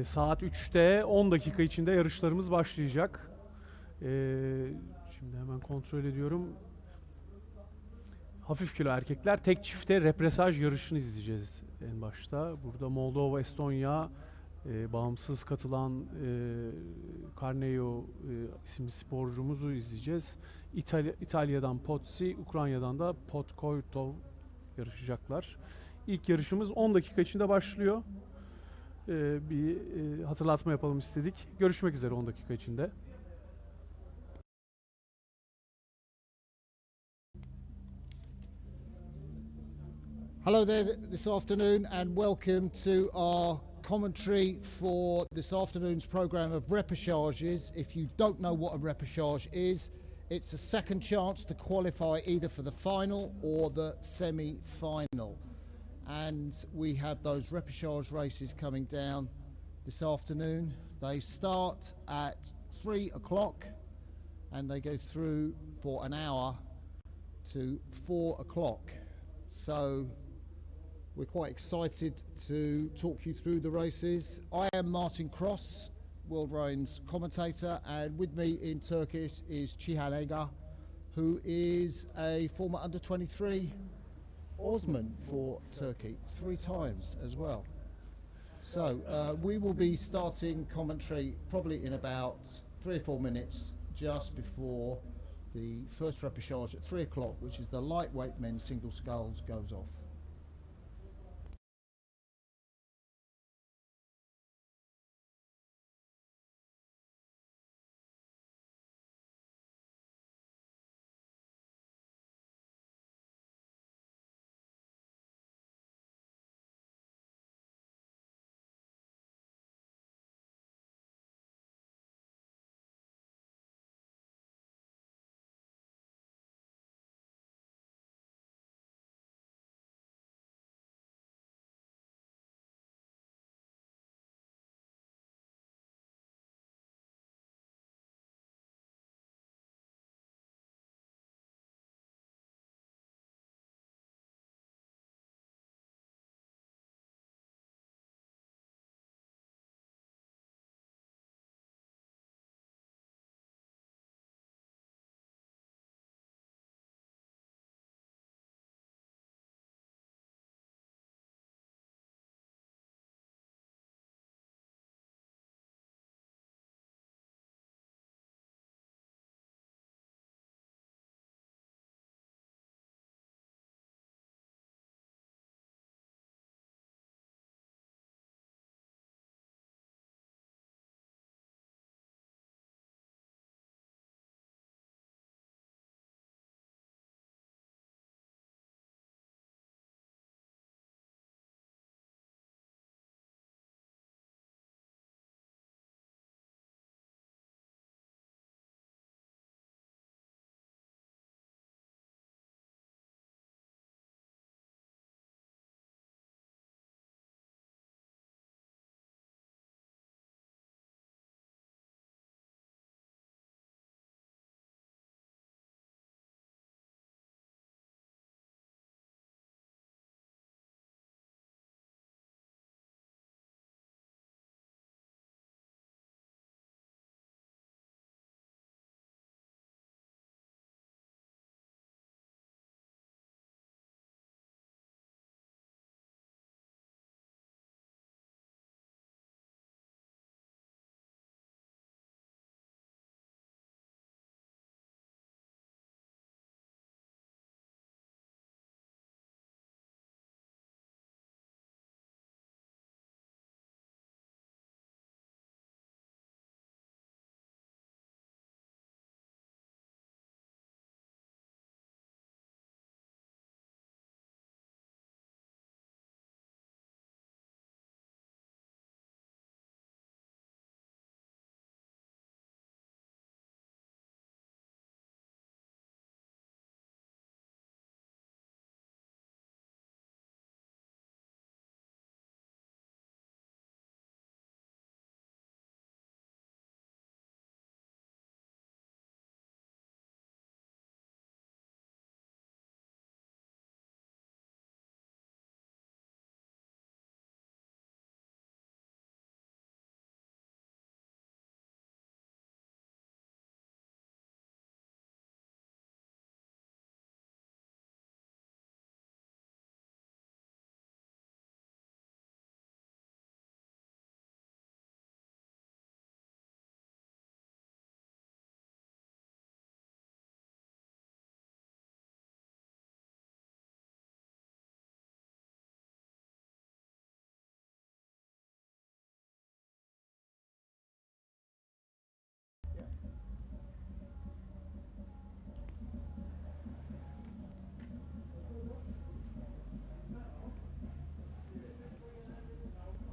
Saat 3'te 10 dakika içinde yarışlarımız başlayacak. Şimdi hemen kontrol ediyorum. Hafif kilo erkekler tek çifte repesaj yarışını izleyeceğiz en başta. Burada Moldova, Estonya bağımsız katılan Carneo isimli sporcumuzu izleyeceğiz. İtalya'dan Pozzi, Ukrayna'dan da Podkoytov yarışacaklar. İlk yarışımız 10 dakika içinde başlıyor. Bir hatırlatma yapalım istedik. Görüşmek üzere 10 dakika içinde. Hello there this afternoon and welcome to our commentary for this afternoon's programme of repechages. If you don't know what a repechage is, it's a second chance to qualify either for the final or the semi-final. And we have those repechage races coming down this afternoon. They start at 3 o'clock and they go through for an hour to 4 o'clock. So we're quite excited to talk you through the races. I am Martin Cross, World Rowing's commentator, and with me in Turkish is Cihan Ega, who is a former under-23 oarsman for Turkey, 3 times as well. So we will be starting commentary probably in about 3 or 4 minutes, just before the first repechage at 3 o'clock, which is the lightweight men's single sculls, goes off.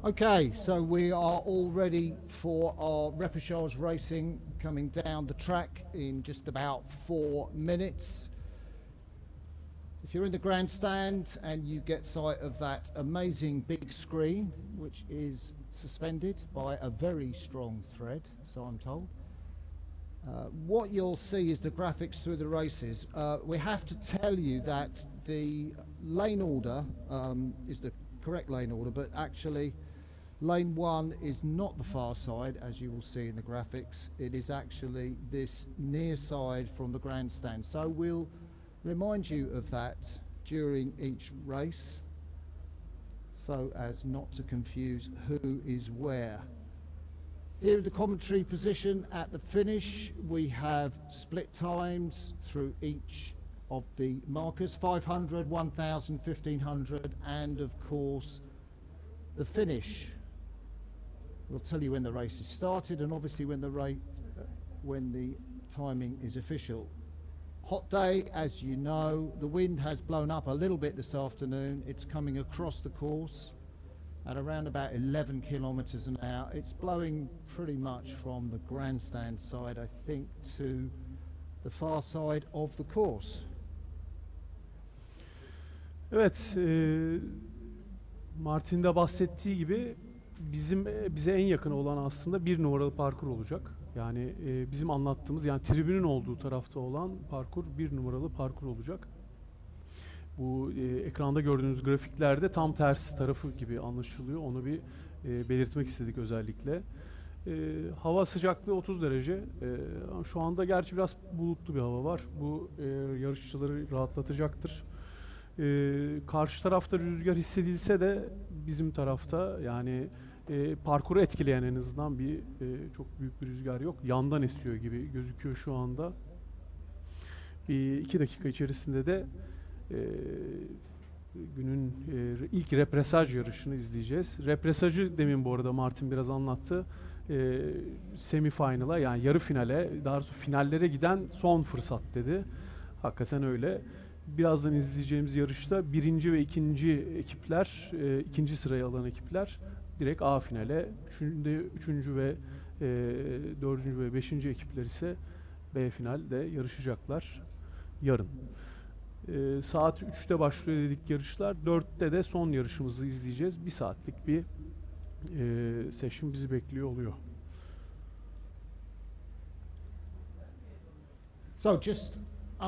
Okay, so we are all ready for our repechage racing coming down the track in just about 4 minutes. If you're in the grandstand and you get sight of that amazing big screen, which is suspended by a very strong thread, so I'm told, what you'll see is the graphics through the races. We have to tell you that the lane order is the correct lane order, but actually lane 1 is not the far side, as you will see in the graphics. It is actually this near side from the grandstand. So we'll remind you of that during each race, so as not to confuse who is where. Here in the commentary position at the finish, we have split times through each of the markers, 500, 1000, 1500, and of course the finish. We'll tell you when the race is started and obviously when the timing is official. Hot day, as you know. The wind has blown up a little bit this afternoon. It's coming across the course at around about 11 kilometers an hour. It's blowing pretty much from the grandstand side, I think, to the far side of the course. Evet, Martin de bahsettiği gibi bize en yakın olan aslında 1 numaralı parkur olacak. Yani bizim anlattığımız, yani tribünün olduğu tarafta olan parkur 1 numaralı parkur olacak. Bu ekranda gördüğünüz grafiklerde tam tersi tarafı gibi anlaşılıyor. Onu bir belirtmek istedik özellikle. Hava sıcaklığı 30 derece. Şu anda gerçi biraz bulutlu bir hava var. Bu yarışçıları rahatlatacaktır. Karşı tarafta rüzgar hissedilse de bizim tarafta, yani parkuru etkileyen en azından çok büyük bir rüzgar yok. Yandan esiyor gibi gözüküyor şu anda. 2 dakika içerisinde de günün ilk repesaj yarışını izleyeceğiz. Repesajı demin bu arada Martin biraz anlattı. Semifinal'a, yani yarı finale, daha doğrusu finallere giden son fırsat dedi. Hakikaten öyle. Birazdan izleyeceğimiz yarışta 1. ve 2. ekipler, 2. sırayı alan ekipler direkt A finale, 3. ve 4. ve 5. ekipler ise B finalde yarışacaklar yarın. Saat 3'te başlıyor dedik yarışlar. 4'te de son yarışımızı izleyeceğiz. 1 saatlik bir session bizi bekliyor oluyor. So just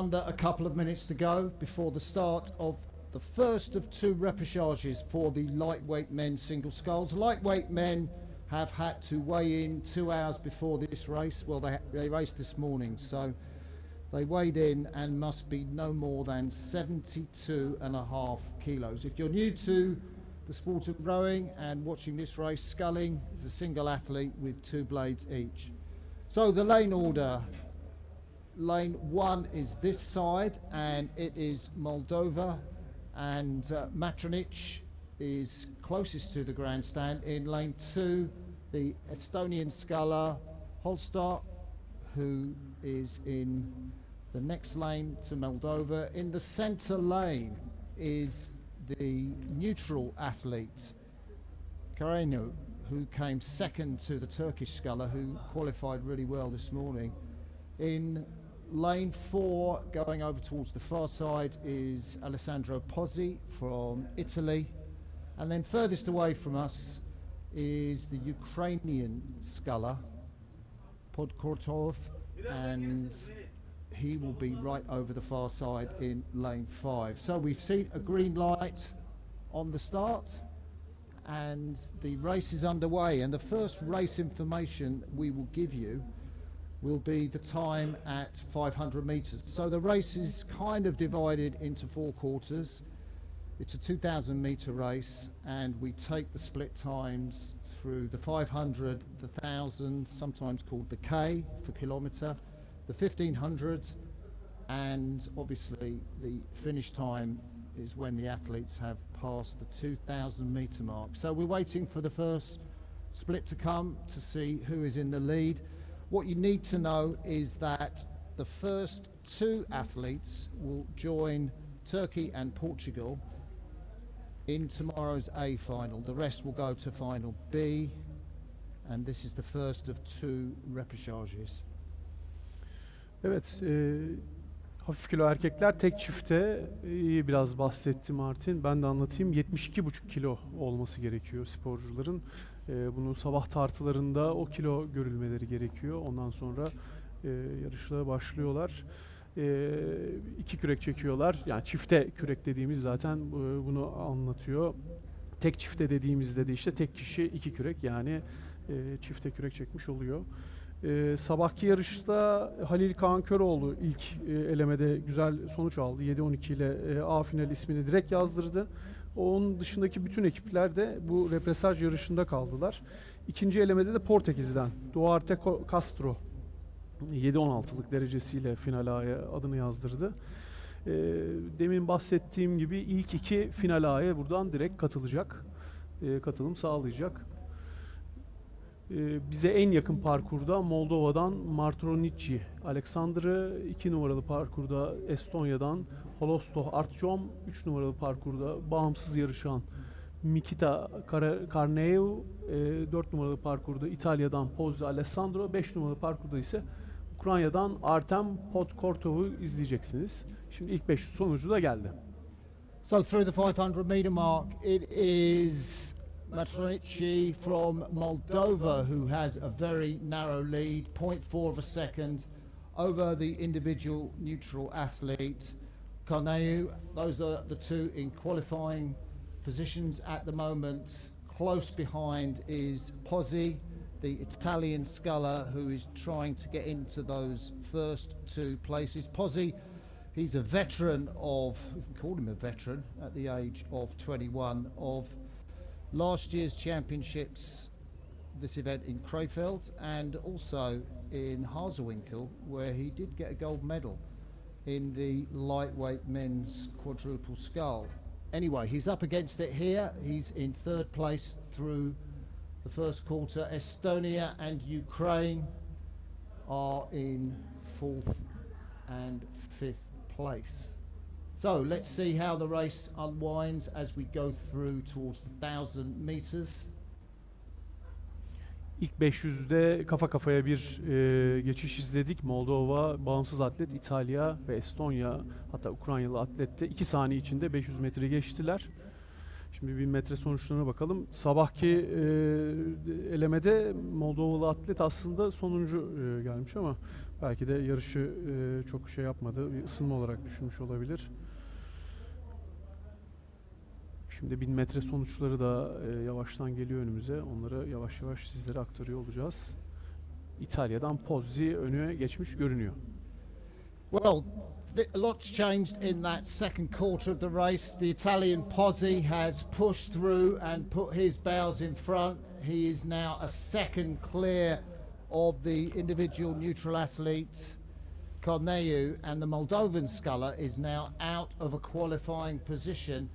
under a couple of minutes to go before the start of the first of 2 repechages for the lightweight men single sculls. Lightweight men have had to weigh in 2 hours before this race. Well, they raced this morning, so they weighed in and must be no more than 72.5 kilos. If you're new to the sport of rowing and watching this race, sculling is a single athlete with 2 blades each. So the lane order. Lane 1 is this side, and it is Moldova, and Matronic is closest to the grandstand. In lane 2, the Estonian sculler Holstar, who is in the next lane to Moldova. In the centre lane is the neutral athlete Carreño, who came second to the Turkish sculler, who qualified really well this morning. In lane 4, going over towards the far side, is Alessandro Pozzi from Italy. And then furthest away from us is the Ukrainian sculler, Podkortov, and he will be right over the far side in lane 5. So we've seen a green light on the start, and the race is underway. And the first race information we will give you will be the time at 500 meters. So the race is kind of divided into 4 quarters. It's a 2,000 meter race, and we take the split times through the 500, the 1,000, sometimes called the K for kilometer, the 1,500, and obviously the finish time is when the athletes have passed the 2,000 meter mark. So we're waiting for the first split to come to see who is in the lead. What you need to know is that the first 2 athletes will join Turkey and Portugal in tomorrow's A final. The rest will go to final B, and this is the first of two repechages. Evet, hafif kilo erkekler tek çifte biraz bahsetti Martin. Ben de anlatayım. 72,5 kilo olması gerekiyor sporcuların. Bunu sabah tartılarında o kilo görülmeleri gerekiyor. Ondan sonra yarışlara başlıyorlar. İki kürek çekiyorlar. Yani çifte kürek dediğimiz zaten bunu anlatıyor. Tek çifte dediğimizde de işte tek kişi iki kürek, yani çifte kürek çekmiş oluyor. Sabahki yarışta Halil Kaan Köroğlu ilk elemede güzel sonuç aldı. 7-12 ile A final ismini direkt yazdırdı. Onun dışındaki bütün ekipler de bu repesaj yarışında kaldılar. İkinci elemede de Portekiz'den Duarte Castro 7-16'lık derecesiyle final A'ya adını yazdırdı. Demin bahsettiğim gibi ilk iki final A'ya buradan direkt katılacak. Katılım sağlayacak. Bize en yakın parkurda Moldova'dan Martronici Alexander'ı, 2 numaralı parkurda Estonya'dan Holosto Artyom, 3 numaralı parkurda bağımsız yarışan Mikita Carneu, 4 numaralı parkurda İtalya'dan Pozzi Alessandro, 5 numaralı parkurda ise Ukrayna'dan Artem Podkortov'u izleyeceksiniz. Şimdi ilk 500 sonucu da geldi. So through the 500 meter mark, it is Matronici from Moldova who has a very narrow lead, 0.4 of a second over the individual neutral athlete Carneu. Those are the two in qualifying positions at the moment. Close behind is Pozzi, the Italian sculler, who is trying to get into those first two places. Pozzi, he's a veteran of, we can call him a veteran at the age of 21, of last year's championships, this event in Krefeld, and also in Harzewinkel, where he did get a gold medal in the lightweight men's quadruple scull. Anyway, he's up against it here. He's in third place through the first quarter. Estonia and Ukraine are in fourth and fifth place. So let's see how the race unwinds as we go through towards the 1,000 meters. İlk 500'de kafa kafaya bir geçiş izledik. Moldova, bağımsız atlet, İtalya ve Estonya, hatta Ukraynalı atlet de 2 saniye içinde 500 metre geçtiler. Şimdi 1000 metre sonuçlarına bakalım. Sabahki elemede Moldovalı atlet aslında sonuncu gelmiş ama belki de yarışı çok şey yapmadı. Bir ısınma olarak düşünmüş olabilir. Şimdi 1000 metre sonuçları da yavaştan geliyor önümüze. Onları yavaş yavaş sizlere aktarıyor olacağız. İtalya'dan Pozzi öne geçmiş görünüyor. Well, a lot's changed in that second quarter of the race. The Italian Pozzi has pushed through and put his bows in front. He is now a second clear of the individual neutral athlete Corneu, and the Moldovan sculler is now out of a qualifying position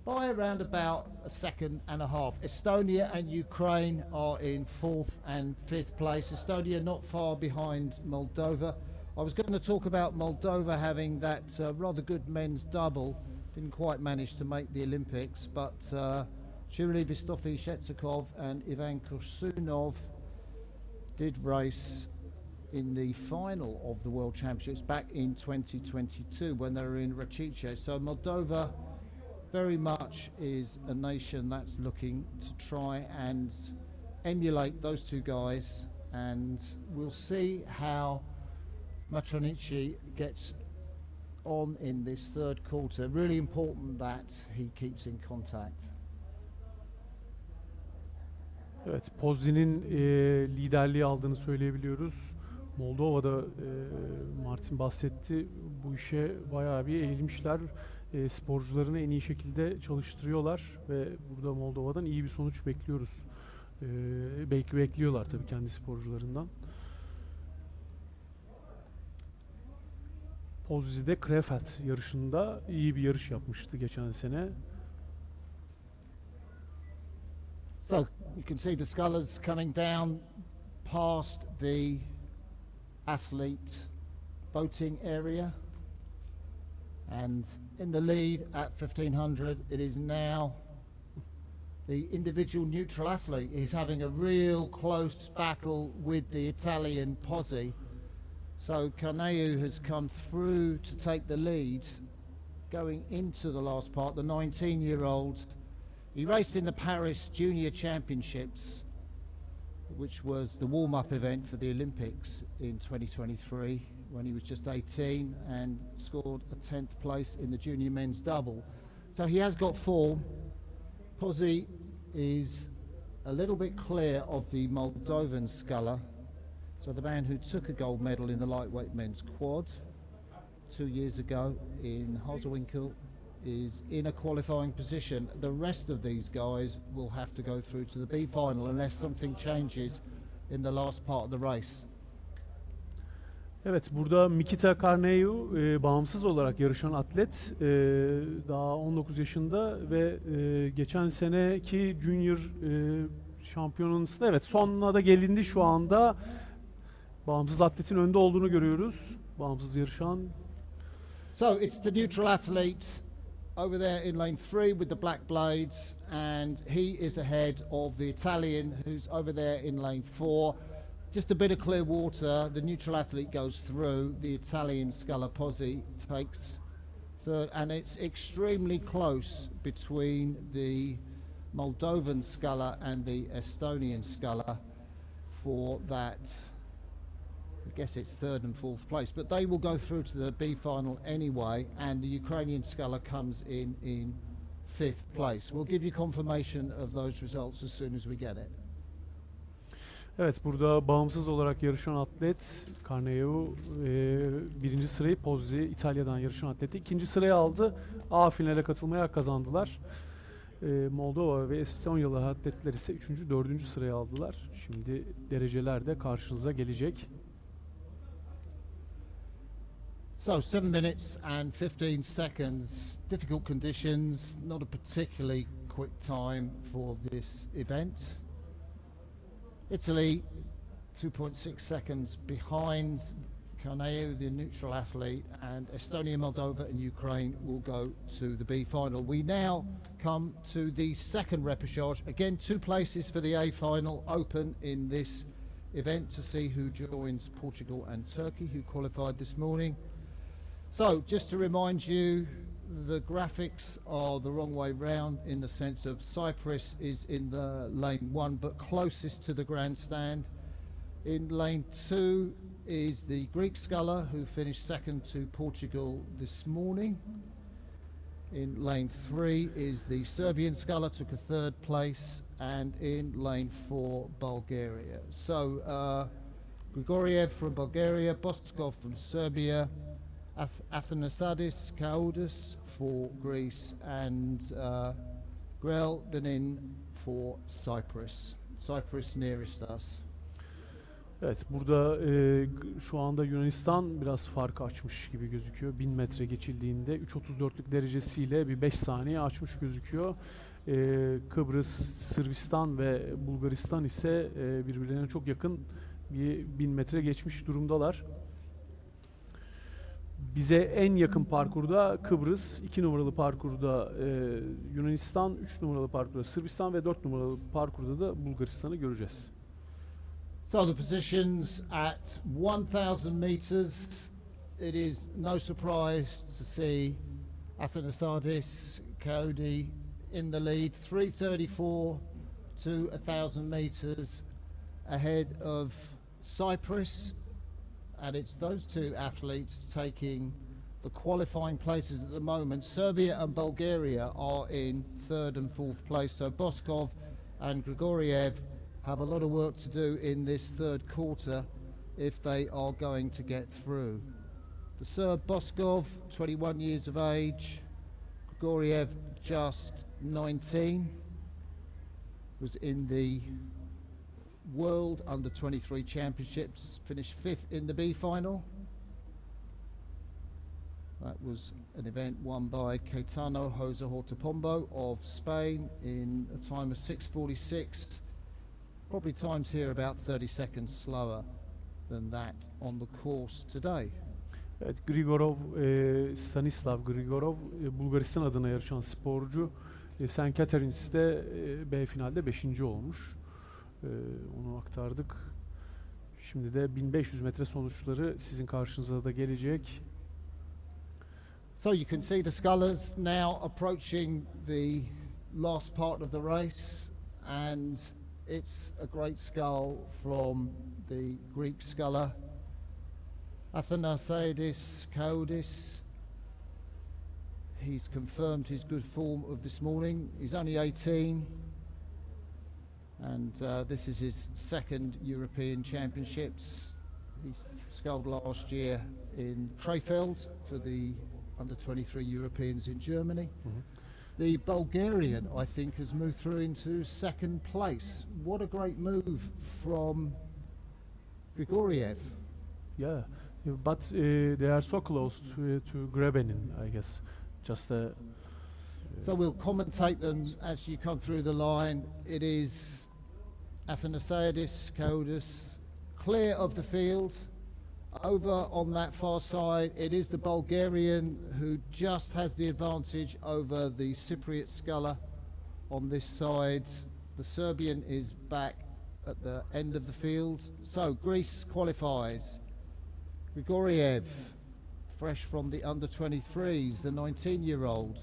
by around about a second and a half. Estonia and Ukraine are in fourth and fifth place. Estonia not far behind Moldova. I was going to talk about Moldova having that rather good men's double. Didn't quite manage to make the Olympics, but Chirili Vistofi Shetsakov and Ivan Kursunov did race in the final of the World Championships back in 2022 when they were in Rachice. So Moldova very much is a nation that's looking to try and emulate those two guys, and we'll see how Matronici gets on in this third quarter. Really important that he keeps in contact. Evet, Pozzi'nin liderliği aldığını söyleyebiliyoruz. Moldova'da Martin bahsetti. Bu işe bayağı bir eğilmişler. Sporcularını en iyi şekilde çalıştırıyorlar ve burada Moldova'dan iyi bir sonuç bekliyoruz. Bekliyorlar tabii kendi sporcularından. Pozzi'de Krefeld yarışında iyi bir yarış yapmıştı geçen sene. So you can see the scullers coming down past the athlete voting area, And in the lead at 1500, it is now the individual neutral athlete. He's having a real close battle with the Italian Pozzi. So Carneu has come through to take the lead going into the last part. The 19-year-old, he raced in the Paris Junior Championships, which was the warm-up event for the Olympics in 2023 when he was just 18, and scored a 10th place in the junior men's double. So he has got form. Pozzi is a little bit clear of the Moldovan sculler, so the man who took a gold medal in the lightweight men's quad 2 years ago in Hosewinkel is in a qualifying position. The rest of these guys will have to go through to the B final unless something changes in the last part of the race. Evet, burada Mikita Carneu bağımsız olarak yarışan atlet, daha 19 yaşında ve geçen seneki Junior şampiyonasında evet sonuna da gelindi şu anda. Bağımsız atletin önde olduğunu görüyoruz. Bağımsız yarışan. So it's the neutral athlete over there in lane 3 with the black blades, and he is ahead of the Italian who's over there in lane 4. Just a bit of clear water, the neutral athlete goes through, the Italian sculler Pozzi takes third, and it's extremely close between the Moldovan sculler and the Estonian sculler for that, I guess it's third and fourth place, but they will go through to the B final anyway, and the Ukrainian sculler comes in fifth place. We'll give you confirmation of those results as soon as we get it. Evet, burada bağımsız olarak yarışan atlet Carneu birinci sırayı, Pozzi İtalya'dan yarışan atleti ikinci sıraya aldı. A finale katılmaya hak kazandılar. Moldova ve Estonyalı atletler ise 3. 4. sıraya aldılar. Şimdi dereceler de karşınıza gelecek. So 7 minutes and 15 seconds, difficult conditions, not a particularly quick time for this event. Italy 2.6 seconds behind Carneu, the neutral athlete, and Estonia, Moldova and Ukraine will go to the B final. We now come to the second repechage. Again, 2 places for the A final open in this event to see who joins Portugal and Turkey, who qualified this morning. So just to remind you, the graphics are the wrong way round in the sense of Cyprus is in the lane 1 but closest to the grandstand. In lane 2 is the Greek sculler who finished second to Portugal this morning. In lane 3 is the Serbian sculler, took a third place, and in lane 4 Bulgaria. So Grigoriev from Bulgaria, Boskov from Serbia, Athanasadis Kaoudis for Greece, and Grel Benin for Cyprus. Cyprus nearest us. Evet, burada şu anda Yunanistan biraz fark açmış gibi gözüküyor. 1000 metre geçildiğinde 3.34'lük derecesiyle bir 5 saniye açmış gözüküyor. Kıbrıs, Sırbistan ve Bulgaristan ise birbirlerine çok yakın bir 1000 metre geçmiş durumdalar. Bize en yakın parkurda Kıbrıs, 2 numaralı parkurda Yunanistan, 3 numaralı parkurda Sırbistan ve 4 numaralı parkurda da Bulgaristan'ı göreceğiz. So the positions at 1000 meters, it is no surprise to see Athanasadis Kaoudi in the lead, 3:34 to 1000 meters ahead of Cyprus. And it's those two athletes taking the qualifying places at the moment. Serbia and Bulgaria are in third and fourth place. So Boskov and Grigoriev have a lot of work to do in this third quarter if they are going to get through. The Serb Boskov, 21 years of age. Grigoriev, just 19, was in the World Under-23 Championships, finished 5th in the B final. That was an event won by Caetano Jose Hortopombo of Spain in a time of 6:46. Probably times here about 30 seconds slower than that on the course today. Evet, Stanislav Grigorov, Bulgaristan adına yarışan sporcu. St. Catherines'te B finalde 5. olmuş. Onu aktardık. Şimdi de 1500 metre sonuçları sizin karşınıza da gelecek. So you can see the scullers now approaching the last part of the race, and it's a great scull from the Greek sculler Athanasiadis Koudis. He's confirmed his good form of this morning. He's only 18, and this is his second European Championships. He sculled last year in Krefeld for the under-23 Europeans in Germany. The Bulgarian, I think, has moved through into second place. What a great move from Grigoriev. Yeah, but they are so close to Grebenin, I guess. Just So we'll commentate them as you come through the line. It is Athanasiadis Koudis clear of the field. Over on that far side, it is the Bulgarian who just has the advantage over the Cypriot sculler on this side. The Serbian is back at the end of the field. So Greece qualifies. Grigoriev, fresh from the under-23s, the 19-year-old,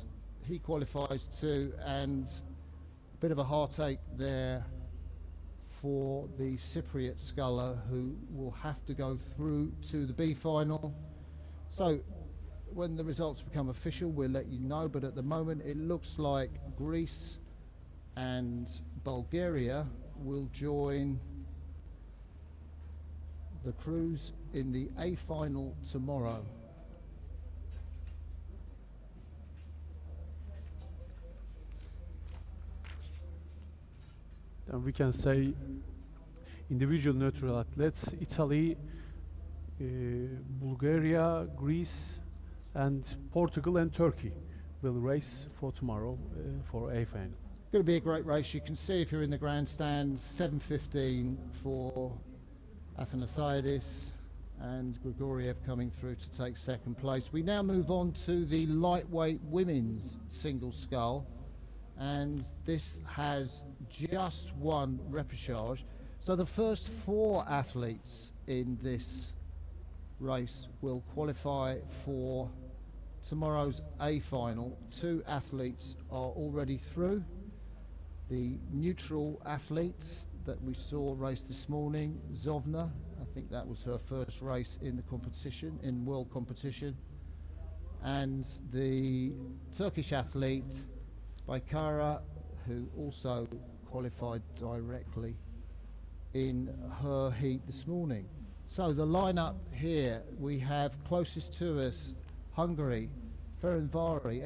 he qualifies too, and a bit of a heartache there for the Cypriot sculler, who will have to go through to the B final. So when the results become official, we'll let you know, but at the moment it looks like Greece and Bulgaria will join the crews in the A final tomorrow. Then we can say individual neutral athletes, Italy, Bulgaria, Greece, and Portugal and Turkey will race for tomorrow for A final. Going to be a great race. You can see if you're in the grandstand, 7:15 for Athanasiadis and Grigoriev coming through to take second place. We now move on to the lightweight women's single scull, and this has just one repechage. So the first 4 athletes in this race will qualify for tomorrow's A final. 2 athletes are already through. The neutral athlete that we saw race this morning, Zovna, I think that was her first race in the competition, in world competition. And the Turkish athlete, Baykara, who also qualified directly in her heat this morning. So the lineup here, we have closest to us Hungary, Ferenvari,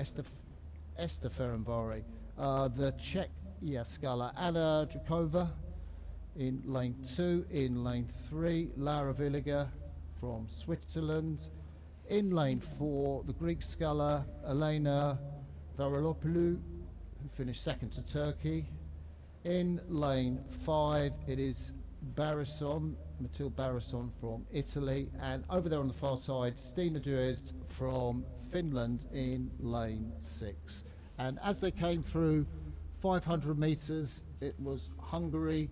Esther Ferenvari, the Czech sculler Anna Drakova in lane 2, in lane 3 Laura Villiger from Switzerland, in lane 4 the Greek sculler Elena Varolopoulou, who finished second to Turkey. In lane 5 it is Mathilde Barison from Italy, and over there on the far side Stina Duez from Finland in lane 6. And as they came through 500 meters, it was Hungary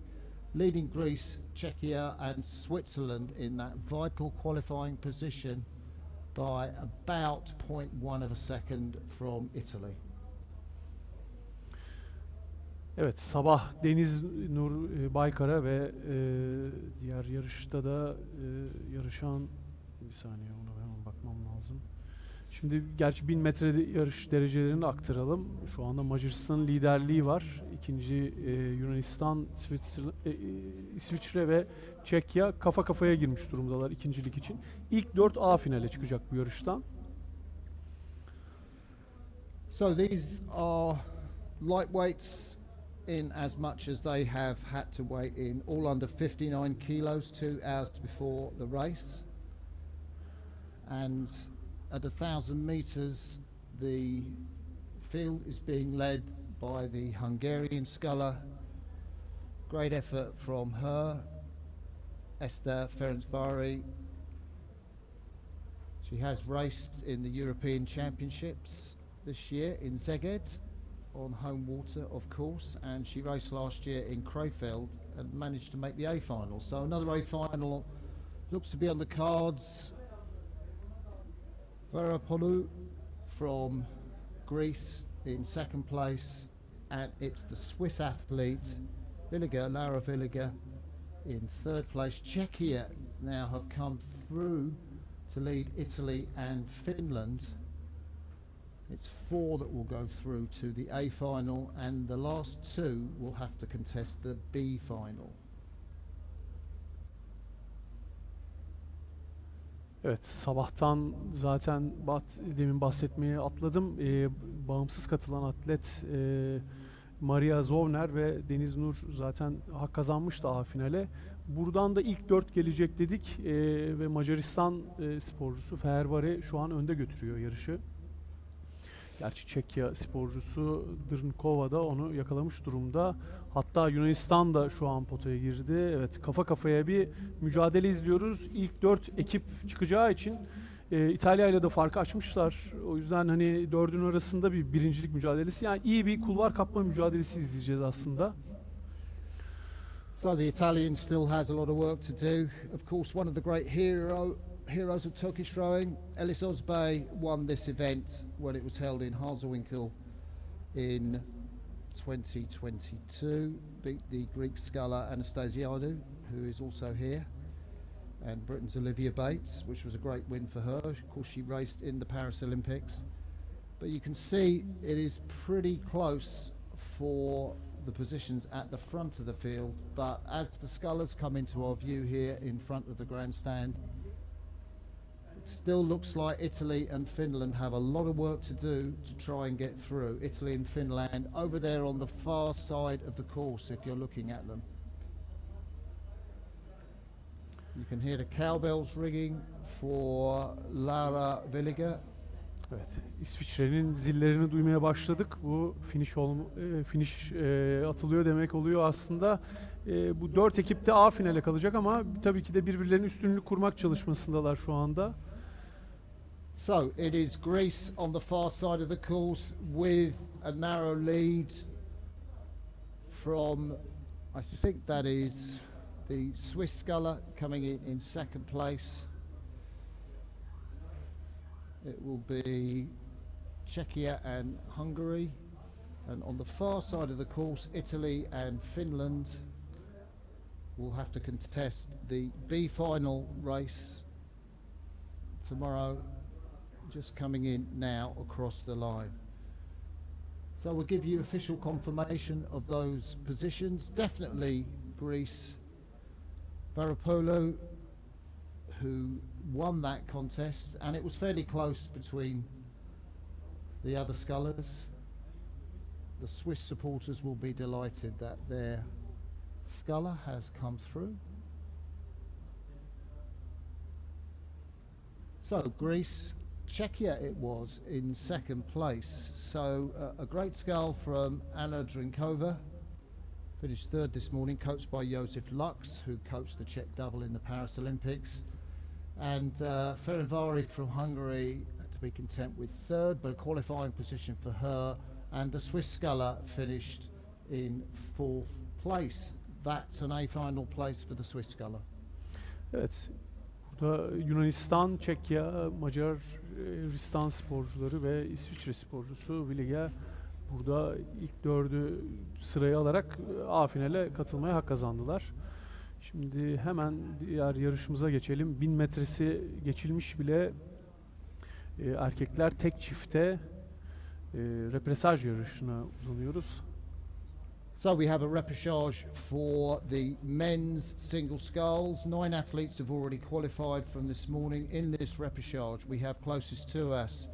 leading Greece, Czechia and Switzerland in that vital qualifying position by about 0.1 of a second from Italy. Evet, sabah Deniz Nur Baykara ve diğer yarışta da yarışan, bir saniye ona hemen bakmam lazım. Şimdi gerçi 1000 metre yarış derecelerini aktaralım. Şu anda Macaristan'ın liderliği var. İkinci Yunanistan, İsviçre ve Çekya kafa kafaya girmiş durumdalar ikincilik için. İlk 4 A finale çıkacak bu yarıştan. So these are lightweights in as much as they have had to weigh in all under 59 kilos 2 hours before the race. And at 1,000 meters, the field is being led by the Hungarian sculler. Great effort from her, Esther Ferencváry. She has raced in the European Championships this year in Szeged on home water, of course, and she raced last year in Krefeld and managed to make the A final. So another A final looks to be on the cards. Varopoulou from Greece in second place, and it's the Swiss athlete Lara Villiger in third place. Czechia now have come through to lead Italy and Finland. It's 4 that will go through to the A final, and the last 2 will have to contest the B final. Evet, sabahtan zaten demin bahsetmeye atladım. Bağımsız katılan atlet Maria Zovner ve Deniz Nur zaten hak kazanmıştı A finale. Buradan da ilk 4 gelecek dedik ve Macaristan sporcusu Fervari şu an önde götürüyor yarışı. Gerçi Çekya sporcusu Drnkova da onu yakalamış durumda. Hatta Yunanistan da şu an potaya girdi. Evet, kafa kafaya bir mücadele izliyoruz. İlk 4 ekip çıkacağı için İtalya ile de farkı açmışlar. O yüzden hani 4'ün arasında bir birincilik mücadelesi. Yani iyi bir kulvar kapma mücadelesi izleyeceğiz aslında. So the Italian still has a lot of work to do. Of course, one of the great heroes of Turkish rowing, Elis Özbey, won this event when it was held in Hazelwinkel in 2022. Beat the Greek sculler Anastasiadou, who is also here, and Britain's Olivia Bates, which was a great win for her. Of course, she raced in the Paris Olympics. But you can see it is pretty close for the positions at the front of the field, but as the scullers come into our view here in front of the grandstand, it still looks like Italy and Finland have a lot of work to do to try and get through. Italy and Finland over there on the far side of the course if you're looking at them. You can hear the cowbells ringing for Lara Villiger. Evet, İsviçre'nin zillerini duymaya başladık. Bu finish atılıyor demek oluyor aslında. Bu 4 ekip de A finale kalacak ama tabii ki de birbirlerinin üstünlük kurmak çalışmasındalar şu anda. So it is Greece on the far side of the course with a narrow lead from, I think that is the Swiss sculler coming in second place. It will be Czechia and Hungary, and on the far side of the course Italy and Finland will have to contest the B final race tomorrow, just coming in now across the line. So we'll give you official confirmation of those positions. Definitely Greece. Varopoulou, who won that contest, and it was fairly close between the other scullers. The Swiss supporters will be delighted that their sculler has come through. So Greece, Czechia it was in second place. So a great scull from Anna Drinkova. Finished third this morning, coached by Josef Lux, who coached the Czech double in the Paris Olympics. And Ferencváry from Hungary to be content with third, but a qualifying position for her. And the Swiss sculler finished in fourth place. That's an A final place for the Swiss sculler. Evet. Burada Yunanistan, Çekya, Macaristan sporcuları ve İsviçre sporcusu Villiger burada ilk 4'ü sıraya alarak A finale katılmaya hak kazandılar. Şimdi hemen diğer yarışımıza geçelim. 1000 metresi geçilmiş bile. Erkekler tek çifte repesaj yarışına uzanıyoruz. So we have a repechage for the men's single sculls. 9 athletes have already qualified from this morning in this repechage. We have closest to us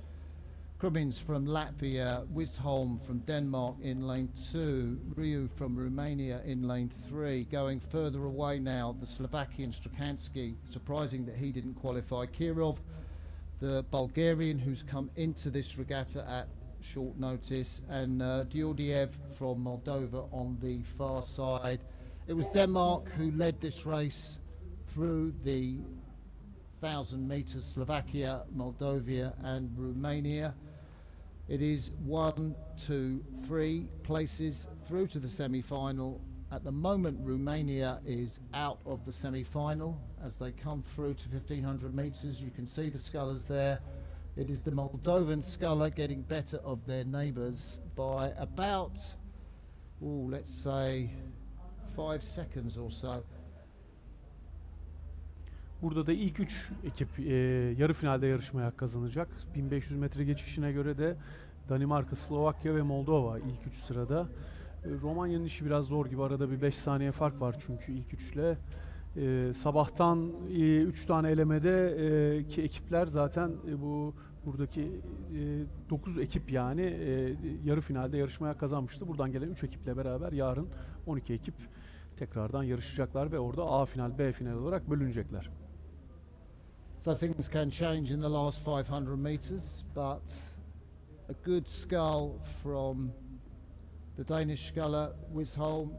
Krumins from Latvia, Wisholm from Denmark in lane 2, Ryu from Romania in lane 3. Going further away now, the Slovakian Strakanski, surprising that he didn't qualify. Kirov, the Bulgarian who's come into this regatta at short notice, and Diordiev from Moldova on the far side. It was Denmark who led this race through the 1,000 meters, Slovakia, Moldova and Romania. It is 1, 2, 3 places through to the semi-final. At the moment, Romania is out of the semi-final as they come through to 1,500 meters. You can see the scullers there. It is the Moldovan sculler getting better of their neighbours by about, let's say 5 seconds or so. Burada da ilk 3 ekip yarı finalde yarışmaya hak kazanacak. 1500 metre geçişine göre de Danimarka, Slovakya ve Moldova ilk 3 sırada. Romanya'nın işi biraz zor gibi. Arada bir 5 saniye fark var çünkü ilk üçle. Sabahtan 3 tane elemede ki ekipler zaten buradaki 9 ekip yani yarı finalde yarışmaya kazanmıştı. Buradan gelen 3 ekiple beraber yarın 12 ekip tekrardan yarışacaklar ve orada A final, B final olarak bölünecekler. So things can change in the last 500 meters, but a good scull from the Danish sculler Wisholm,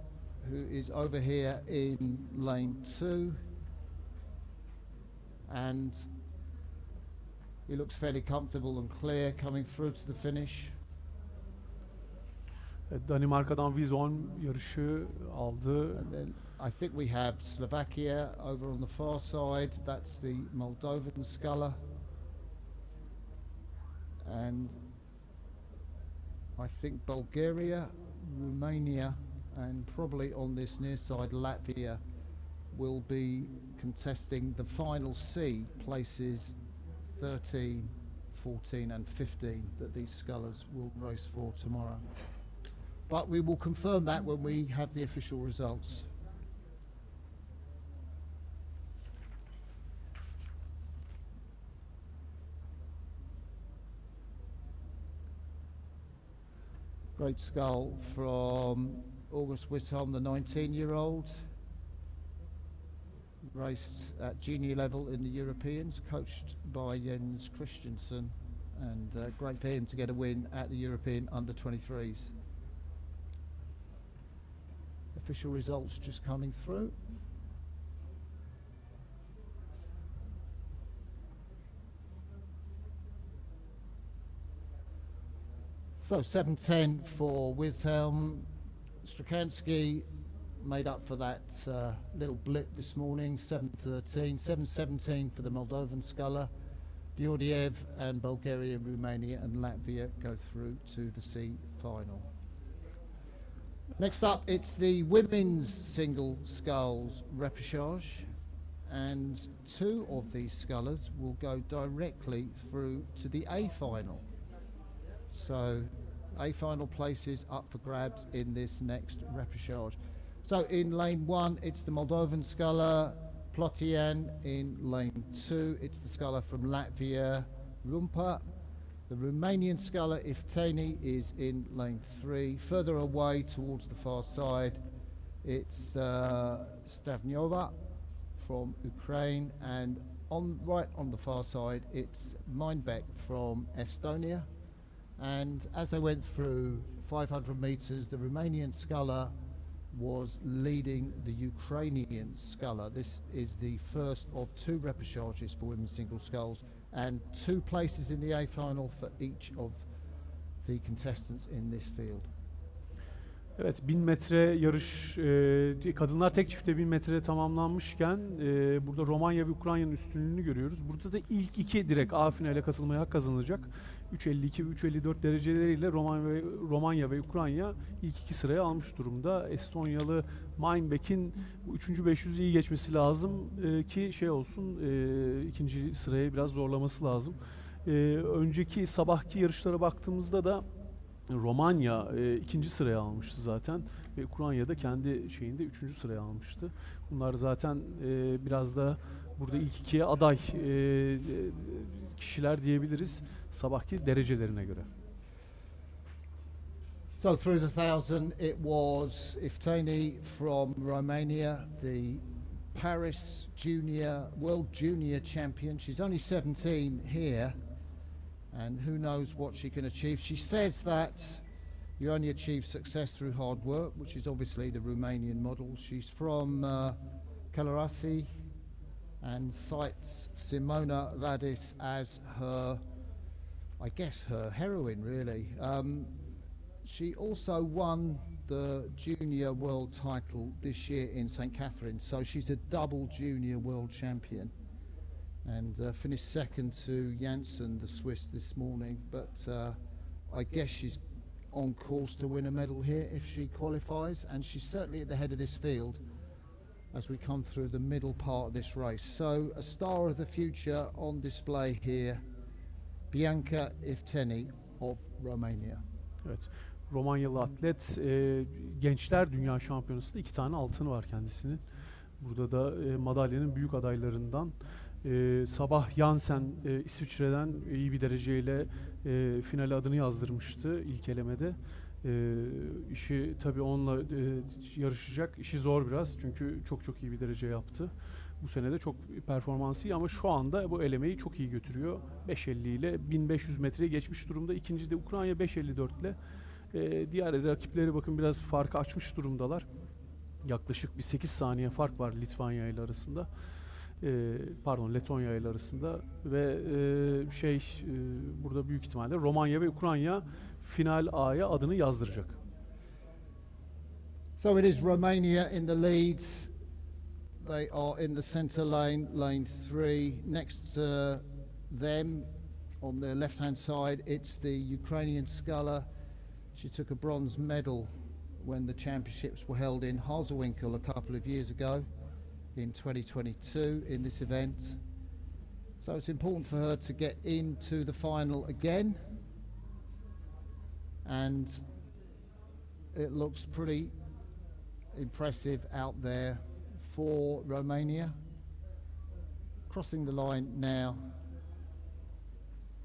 who is over here in lane 2, and he looks fairly comfortable and clear coming through to the finish. Danimarka'dan Wisholm yarışı aldı. And then I think we have Slovakia over on the far side. That's the Moldovan sculler. And I think Bulgaria, Romania, and probably on this near side Latvia will be contesting the final C places 13, 14 and 15 that these scullers will race for tomorrow. But we will confirm that when we have the official results. Great scull from August Wisholm, the 19-year-old. Raced at junior level in the Europeans, coached by Jens Christensen, and great for him to get a win at the European under-23s. Official results just coming through. So 7:10 for Wisholm. Strakansky made up for that little blip this morning, 7:13. 7:17 for the Moldovan sculler. Georgiev and Bulgaria, Romania and Latvia go through to the C final. Next up, it's the women's single sculls repechage, and 2 of these scullers will go directly through to the A final. So A final places up for grabs in this next repechage. So in lane 1, it's the Moldovan sculler Plotian. In lane 2, it's the sculler from Latvia, Rumpa. The Romanian sculler Ifteni is in lane 3. Further away towards the far side, it's Stavnyova from Ukraine, and right on the far side, it's Meinbeck from Estonia. And as they went through 500 meters, the Romanian sculler was leading the Ukrainian sculler. This is the first of 2 repechages for women's single sculls, and 2 places in the A final for each of the contestants in this field. Evet, 1000 metre yarış, kadınlar tek çifte 1000 metre tamamlanmışken burada Romanya ve Ukrayna'nın üstünlüğünü görüyoruz. Burada da ilk 2 direkt A finale katılmaya hak kazanılacak. 3.52 ve 3.54 dereceleriyle Romanya ve Ukrayna ilk 2 sıraya almış durumda. Estonyalı Meinbeck'in bu 3. 500'ü iyi geçmesi lazım ki şey olsun, ikinci sıraya biraz zorlaması lazım. Önceki sabahki yarışlara baktığımızda da Romanya 2. sıraya almıştı zaten ve Ukrayna da kendi şeyinde 3. sıraya almıştı. Bunlar zaten biraz da burada ilk 2'ye aday kişiler diyebiliriz sabahki derecelerine göre. So through the 1,000, it was Ifteni from Romania, the Paris World Junior Champion. She's only 17 here, and who knows what she can achieve. She says that you only achieve success through hard work, which is obviously the Romanian model. She's from Călărași, and cites Simona Radis as her, I guess, her heroine, really. She also won the junior world title this year in St. Catherine's, so she's a double junior world champion, and finished second to Janssen, the Swiss, this morning. But I guess she's on course to win a medal here if she qualifies, and she's certainly at the head of this field as we come through the middle part of this race. So a star of the future on display here, Bianca Ifteni of Romania. Evet. Romanyalı atlet, gençler dünya şampiyonasında 2 tane altını var kendisinin. Burada da madalyanın büyük adaylarından. Sabah Janssen İsviçre'den iyi bir dereceyle finale adını yazdırmıştı ilk elemede. İşi tabii onunla yarışacak. İşi zor biraz çünkü çok iyi bir derece yaptı. Bu sene de çok performansı iyi ama şu anda bu elemeyi çok iyi götürüyor. 5.50 ile 1500 metreye geçmiş durumda. İkinci de Ukrayna 5.54 ile. Diğer rakipleri bakın biraz farkı açmış durumdalar. Yaklaşık bir 8 saniye fark var Litvanya ile arasında. Letonya ile arasında ve burada büyük ihtimalle Romanya ve Ukrayna final A'ya adını yazdıracak. So it is Romania in the lead. They are in the center lane, lane 3. Next to them on their left hand side, it's the Ukrainian sculler. She took a bronze medal when the championships were held in Hazelwinkel a couple of years ago in 2022 in this event. So it's important for her to get into the final again, and it looks pretty impressive out there for Romania. Crossing the line now.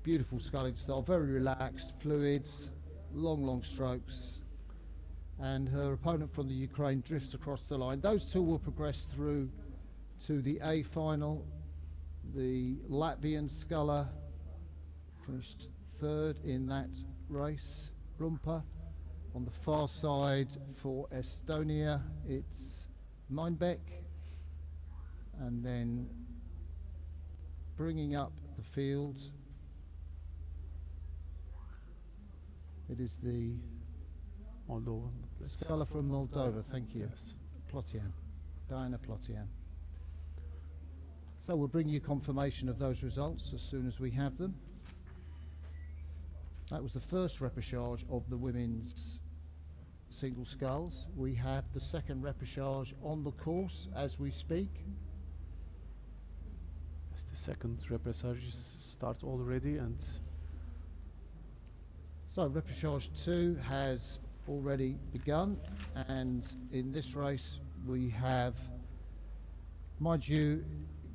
Beautiful sculling style, very relaxed, fluids, long strokes, and her opponent from the Ukraine drifts across the line. Those two will progress through to the A final. The Latvian sculler finished third in that race. Rumpa. On the far side for Estonia, it's Meinbeck, and then bringing up the field, it is the Moldovan sculler from Moldova. Thank you. Yes. Plotian, Diana Plotian. So we'll bring you confirmation of those results as soon as we have them. That was the first repechage of the women's single sculls. We have the second repechage on the course as we speak. Yes, the second repechage starts already, and so repechage 2 has already begun, and in this race we have Maiju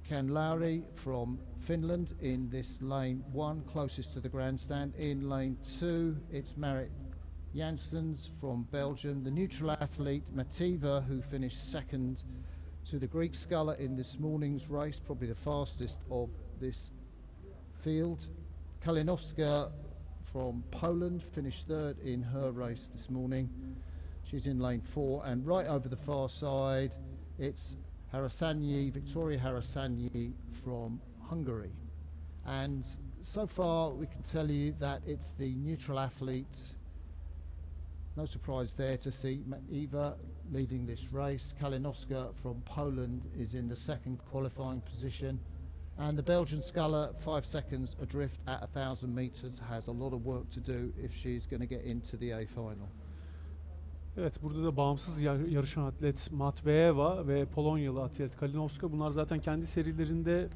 Kanlauri from Finland in this lane 1, closest to the grandstand. In lane 2, it's Marit Janssens from Belgium, the neutral athlete Mativa, who finished second to the Greek sculler in this morning's race, probably the fastest of this field. Kalinowska from Poland finished third in her race this morning. She's in lane 4, and right over the far side it's Harasanyi, Victoria Harasanyi from Hungary. And so far we can tell you that it's the neutral athlete. No surprise there to see Eva leading this race. Kalinowska from Poland is in the second qualifying position. And the Belgian sculler, 5 seconds adrift at 1,000 metres, has a lot of work to do if she's going to get into the A final. evet, burada da bağımsız yarışan atlet Matveeva ve Polonyalı atlet Kalinowska, bunlar zaten kendi serilerinde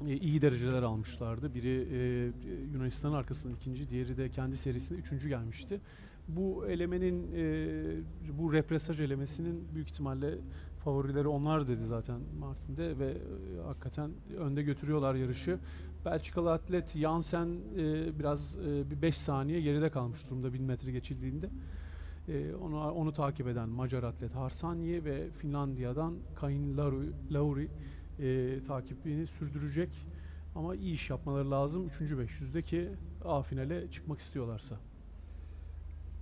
iyi dereceler almışlardı. Biri Yunanistan'ın arkasından ikinci, diğeri de kendi serisinde üçüncü gelmişti. Bu elemenin, bu repesaj elemesinin büyük ihtimalle favorileri onlar dedi zaten Martin'de ve hakikaten önde götürüyorlar yarışı. Belçikalı atlet Janssen biraz bir 5 saniye geride kalmış durumda 1000 metre geçildiğinde. Onu takip eden Macar atlet Harsanyi ve Finlandiya'dan Kain Lauri takibini sürdürecek. Ama iyi iş yapmaları lazım 3. 500'deki A finale çıkmak istiyorlarsa.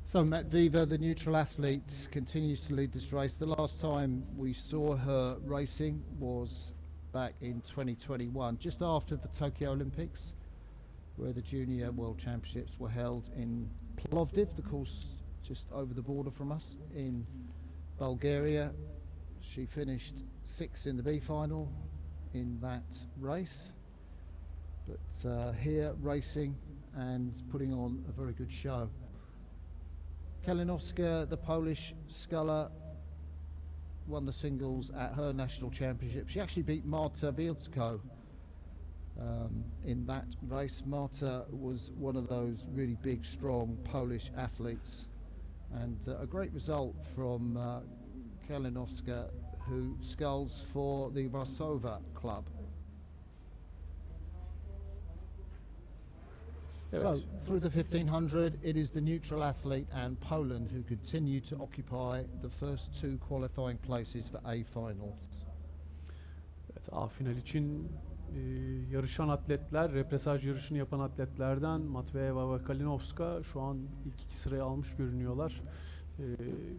So Matviva, the neutral athlete, continues to lead this race. The last time we saw her racing was back in 2021, just after the Tokyo Olympics, where the Junior World Championships were held in Plovdiv, the course just over the border from us in Bulgaria. She finished 6th in the B final in that race, but here racing and putting on a very good show. Kalinowska, the Polish sculler, won the singles at her national championship. She actually beat Marta Wielczko in that race. Marta was one of those really big, strong Polish athletes, and a great result from Kalinowska, who sculls for the Warsaw club. So, through the 1500, it is the neutral athlete and Poland who continue to occupy the first two qualifying places for A finals. Evet, A final için yarışan atletler, repesaj yarışını yapan atletlerden Matveyeva ve Kalinowska şu an ilk iki sırayı almış görünüyorlar.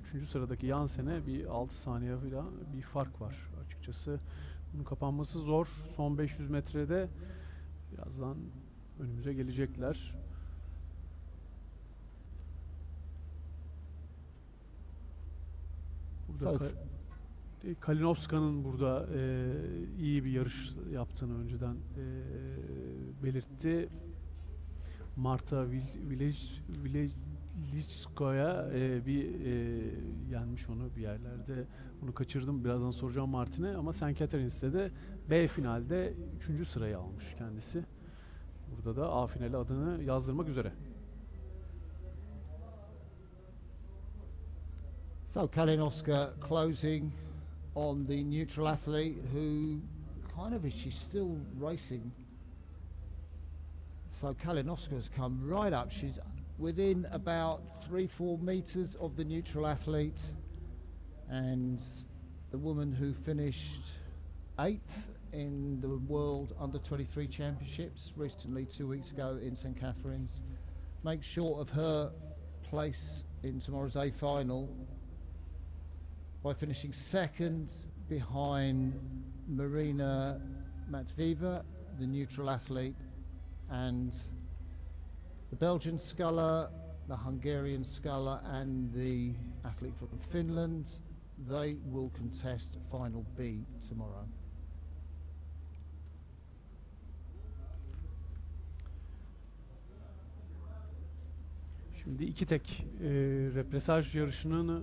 Üçüncü sıradaki Jansen'e bir 6 saniye falan bir fark var açıkçası. Bunun kapanması zor. Son 500 metrede birazdan önümüze gelecekler. Burada Kalinowska'nın burada iyi bir yarış yaptığını önceden belirtti. Marta Wielczko'ya yenmiş onu bir yerlerde. Bunu kaçırdım. Birazdan soracağım Martin'e, ama St. Catherines'te de B finalde 3. sırayı almış kendisi. Burada da A finali adını yazdırmak üzere. So Kalinowska closing on the neutral athlete, who kind of, she's still racing. So Kalinowska has come right up. She's within about 3-4 meters of the neutral athlete, and the woman who finished 8th in the World Under-23 Championships recently, 2 weeks ago in St. Catherine's, makes short of her place in tomorrow's A final by finishing 2nd behind Marina Matvieva, the neutral athlete, and the Belgian sculler, the Hungarian sculler, and the athlete from Finland. They will contest final B tomorrow. Şimdi iki tek repesaj yarışına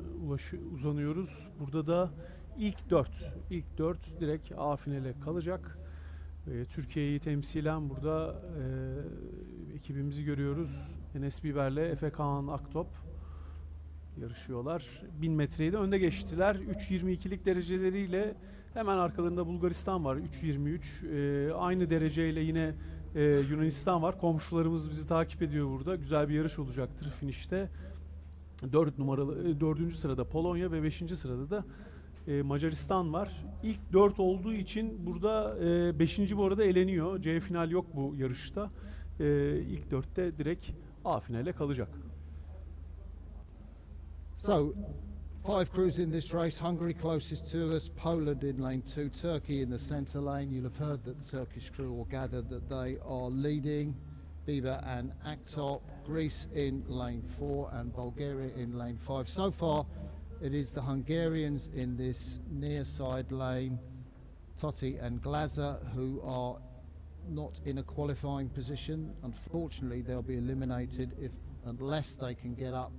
uzanıyoruz. Burada da ilk dört direkt A finale kalacak. Türkiye'yi temsilen burada ekibimizi görüyoruz. Enes Biber'le Efe Kaan Aktop yarışıyorlar. 1000 metreyi de önde geçtiler. 3.22'lik dereceleriyle hemen arkalarında Bulgaristan var. 3.23. Aynı dereceyle yine Yunanistan var. Komşularımız bizi takip ediyor burada. Güzel bir yarış olacaktır finişte. 4. sırada Polonya ve 5. sırada da Macaristan var. İlk 4 olduğu için burada 5. bu arada eleniyor. C final yok bu yarışta. İlk 4'te direkt A finale kalacak. So, 5 crews in this race. Hungary closest to us, Poland in lane 2, Turkey in the centre lane. You'll have heard that the Turkish crew all gathered that they are leading. Bieber and Aktop, Greece in lane 4 and Bulgaria in lane 5. So far, it is the Hungarians in this near side lane, Totti and Glazer, who are not in a qualifying position. Unfortunately, they'll be eliminated unless they can get up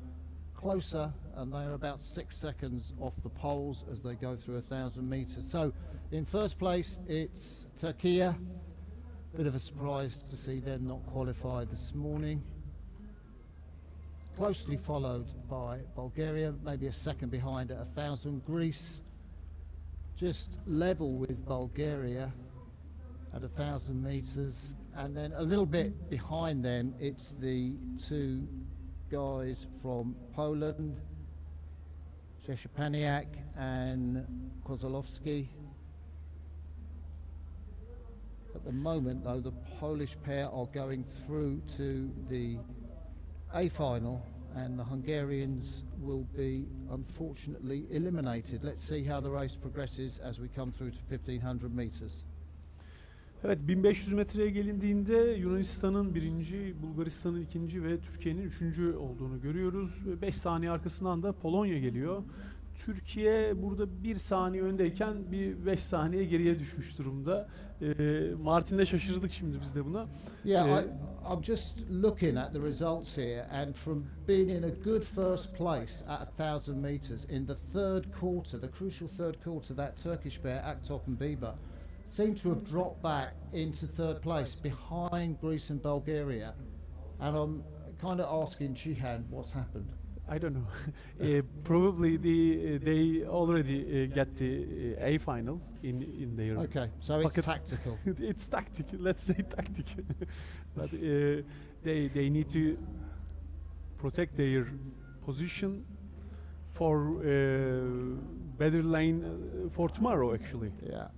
closer, and they're about 6 seconds off the poles as they go through 1,000 meters. So in first place, it's Turkey. Bit of a surprise to see them not qualify this morning. Closely followed by Bulgaria, maybe a second behind at 1,000. Greece just level with Bulgaria at 1,000 meters, and then a little bit behind them, it's the two guys from Poland, Szczepaniak and Kozłowski. At the moment, though, the Polish pair are going through to the A final, and the Hungarians will be unfortunately eliminated. Let's see how the race progresses as we come through to 1,500 meters. Evet, 1500 metreye gelindiğinde Yunanistan'ın birinci, Bulgaristan'ın ikinci ve Türkiye'nin üçüncü olduğunu görüyoruz. 5 saniye arkasından da Polonya geliyor. Türkiye burada 1 saniye öndeyken bir 5 saniye geriye düşmüş durumda. Martin'de şaşırdık şimdi biz de buna. Yeah, I'm just looking at the results here, and from being in a good first place at 1,000 meters in the third quarter, the crucial third quarter, that Turkish pair, Aktop and Biber, seem to have dropped back into third place behind Greece and Bulgaria. And I'm kind of asking Cihan what's happened. I don't know. Probably they already get the A final in their. Okay, so it's buckets. tactical. It's tactical. Let's say tactical. But they need to protect their position for better lane for tomorrow. Actually. Yeah.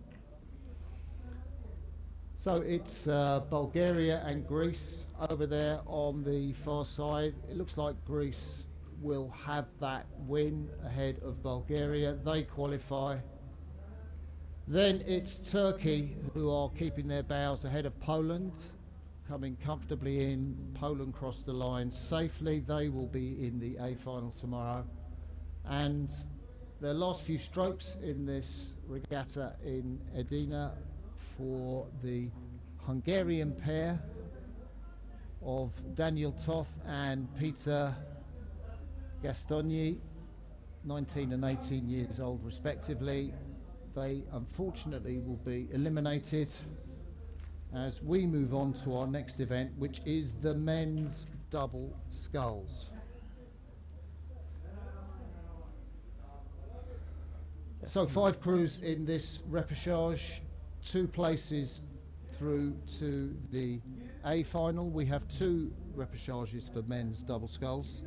So it's Bulgaria and Greece over there on the far side. It looks like Greece will have that win ahead of Bulgaria. They qualify. Then it's Turkey who are keeping their bows ahead of Poland, coming comfortably in. Poland crossed the line safely. They will be in the A final tomorrow. And their last few strokes in this regatta in Edirne for the Hungarian pair of Daniel Toth and Peter Gastoni, 19 and 18 years old respectively. They unfortunately will be eliminated as we move on to our next event, which is the men's double sculls. So 5 crews in this repechage, 2 places through to the A final. We have 2 repechages for men's double sculls.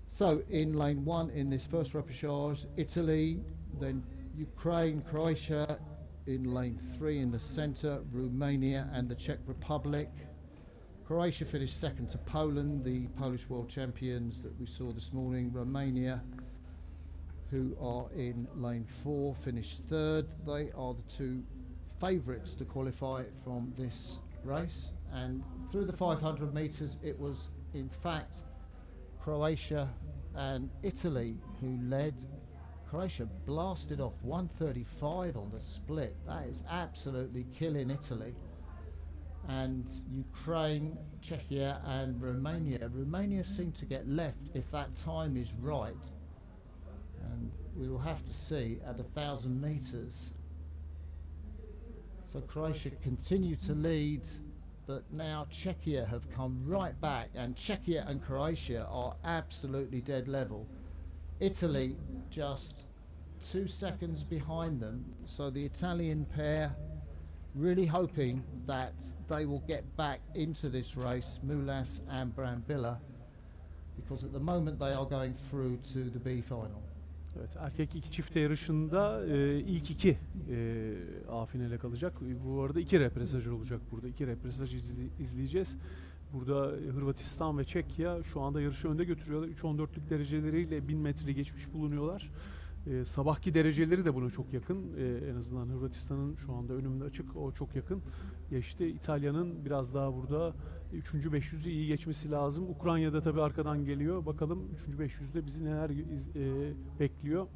So in lane 1 in this first repechage, Italy, then Ukraine, Croatia, in lane 3 in the centre, Romania and the Czech Republic. Croatia finished second to Poland, the Polish world champions that we saw this morning. Romania, who are in lane 4, finished third. They are the 2 favourites to qualify from this race. And through the 500 metres, it was in fact Croatia and Italy who led. Croatia blasted off 135 on the split. That is absolutely killing Italy. And Ukraine, Czechia and Romania. Romania seem to get left if that time is right. And we will have to see at 1,000 metres. So Croatia continue to lead, but now Czechia have come right back, and Czechia and Croatia are absolutely dead level. Italy just 2 seconds behind them, so the Italian pair really hoping that they will get back into this race, Mulas and Brambilla, because at the moment they are going through to the B final. Evet, erkek iki çifte yarışında ilk 2 A finale kalacak. Bu arada 2 repesaj olacak burada. 2 repesaj izleyeceğiz. Burada Hırvatistan ve Çekya şu anda yarışı önde götürüyorlar. 3.14'lük dereceleriyle 1000 metre geçmiş bulunuyorlar. Sabahki dereceleri de buna çok yakın. En azından Hırvatistan'ın şu anda önümde açık. O çok yakın. Geçti. İtalya'nın biraz daha burada 3. 500'ü iyi geçmesi lazım. Ukrayna'da tabii arkadan geliyor. Bakalım 3. 500'de bizi neler bekliyor.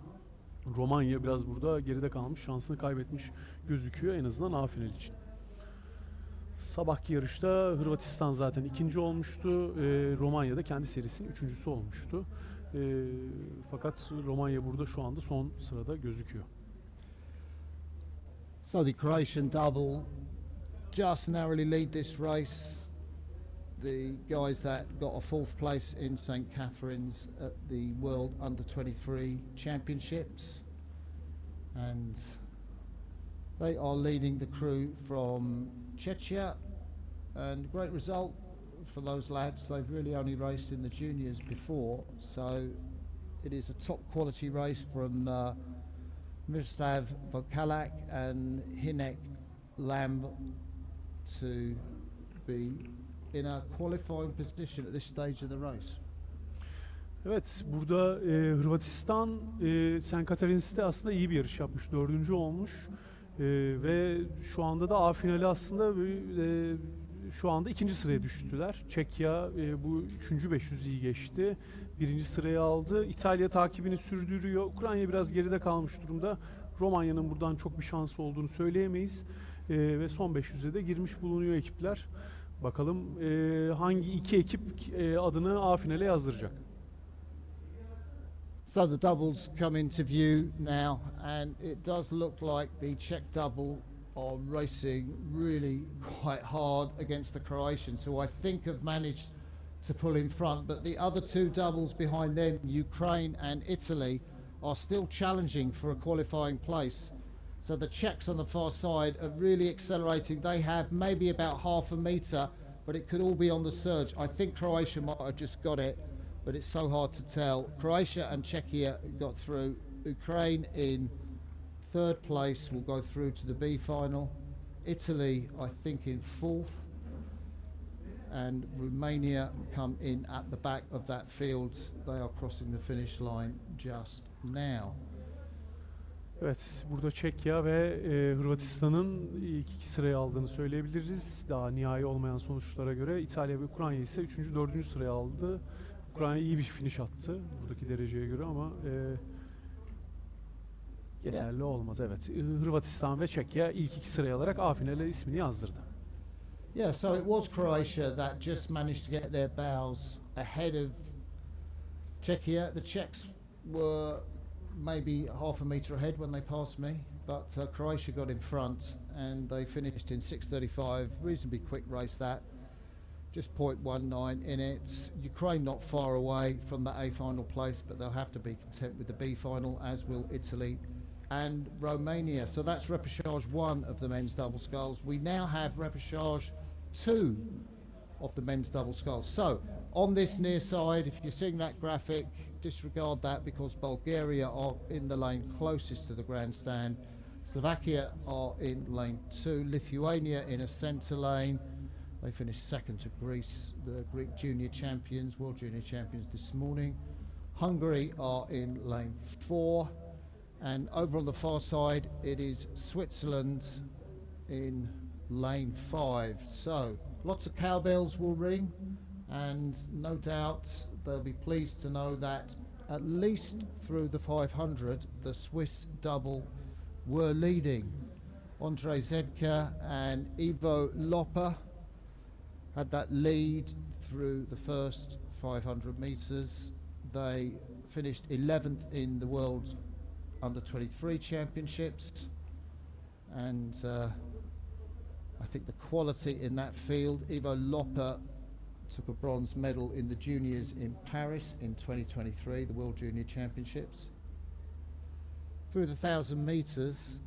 Romanya biraz burada geride kalmış. Şansını kaybetmiş gözüküyor. En azından A final için. Sabahki yarışta Hırvatistan zaten ikinci olmuştu. Romanya'da kendi serisinin 3.'sü olmuştu. Fakat Romanya burada şu anda son sırada gözüküyor. So the Croatian double just narrowly lead this race. The guys that got a 4th place in St. Catherine's at the World Under-23 Championships, and they are leading the crew from Czechia, and great result for those lads. They've really only raced in the juniors before, so it is a top quality race from Miroslav Vokalak and Hinek Lamb to be in a qualifying position at this stage of the race. Evet, burada Hırvatistan St. Catherine's'te aslında iyi bir yarış yapmış. 4. olmuş. Ve şu anda da A finali aslında şu anda ikinci sıraya düştüler. Çekya bu 500'ü geçti. Birinci sırayı aldı. İtalya takibini sürdürüyor. Ukrayna biraz geride kalmış durumda. Romanya'nın buradan çok bir şansı olduğunu söyleyemeyiz. Ve son 500'e de girmiş bulunuyor ekipler. Bakalım hangi iki ekip adını A finale yazdıracak. So the doubles come into view now, and it does look like the Czech double are racing really quite hard against the Croatians, who I think have managed to pull in front. But the other two doubles behind them, Ukraine and Italy, are still challenging for a qualifying place. So the Czechs on the far side are really accelerating. They have maybe about half a metre, but it could all be on the surge. I think Croatia might have just got it, but it's so hard to tell. Croatia and Czechia got through. Ukraine in third place will go through to the B final. Italy, I think, in fourth. And Romania come in at the back of that field. They are crossing the finish line just now. Evet, burada Çekya ve Hırvatistan'ın ilk iki sırayı aldığını söyleyebiliriz. Daha nihai olmayan sonuçlara göre İtalya ve Ukrayna ise 3. 4. sırayı aldı. Ukrayna iyi bir finish attı buradaki dereceye göre ama yeterli olmaz. Evet, Hırvatistan ve Çekya ilk iki sırayı alarak A finale ismini yazdırdı. Yeah, so it was Croatia that just managed to get their bows ahead of Czechia. The Czechs were maybe half a metre ahead when they passed me, but Croatia got in front and they finished in 6:35. Reasonably quick race that. Just 0.19 in it. Ukraine not far away from the A final place, but they'll have to be content with the B final, as will Italy and Romania. So that's repechage 1 of the men's double sculls. We now have repechage 2 of the men's double sculls. So on this near side, if you're seeing that graphic, disregard that because Bulgaria are in the lane closest to the grandstand. Slovakia are in lane 2. Lithuania in a centre lane. They finished second to Greece, the Greek junior champions, world junior champions this morning. Hungary are in lane 4. And over on the far side, it is Switzerland in lane 5. So lots of cowbells will ring, and no doubt they'll be pleased to know that at least through the 500, the Swiss double were leading. Andre Zedka and Ivo Lopa had that lead through the first 500 metres. They finished 11th in the World Under-23 Championships, and I think the quality in that field, Ivo Lopa took a bronze medal in the juniors in Paris in 2023, the World Junior Championships. Through the 1,000 metres,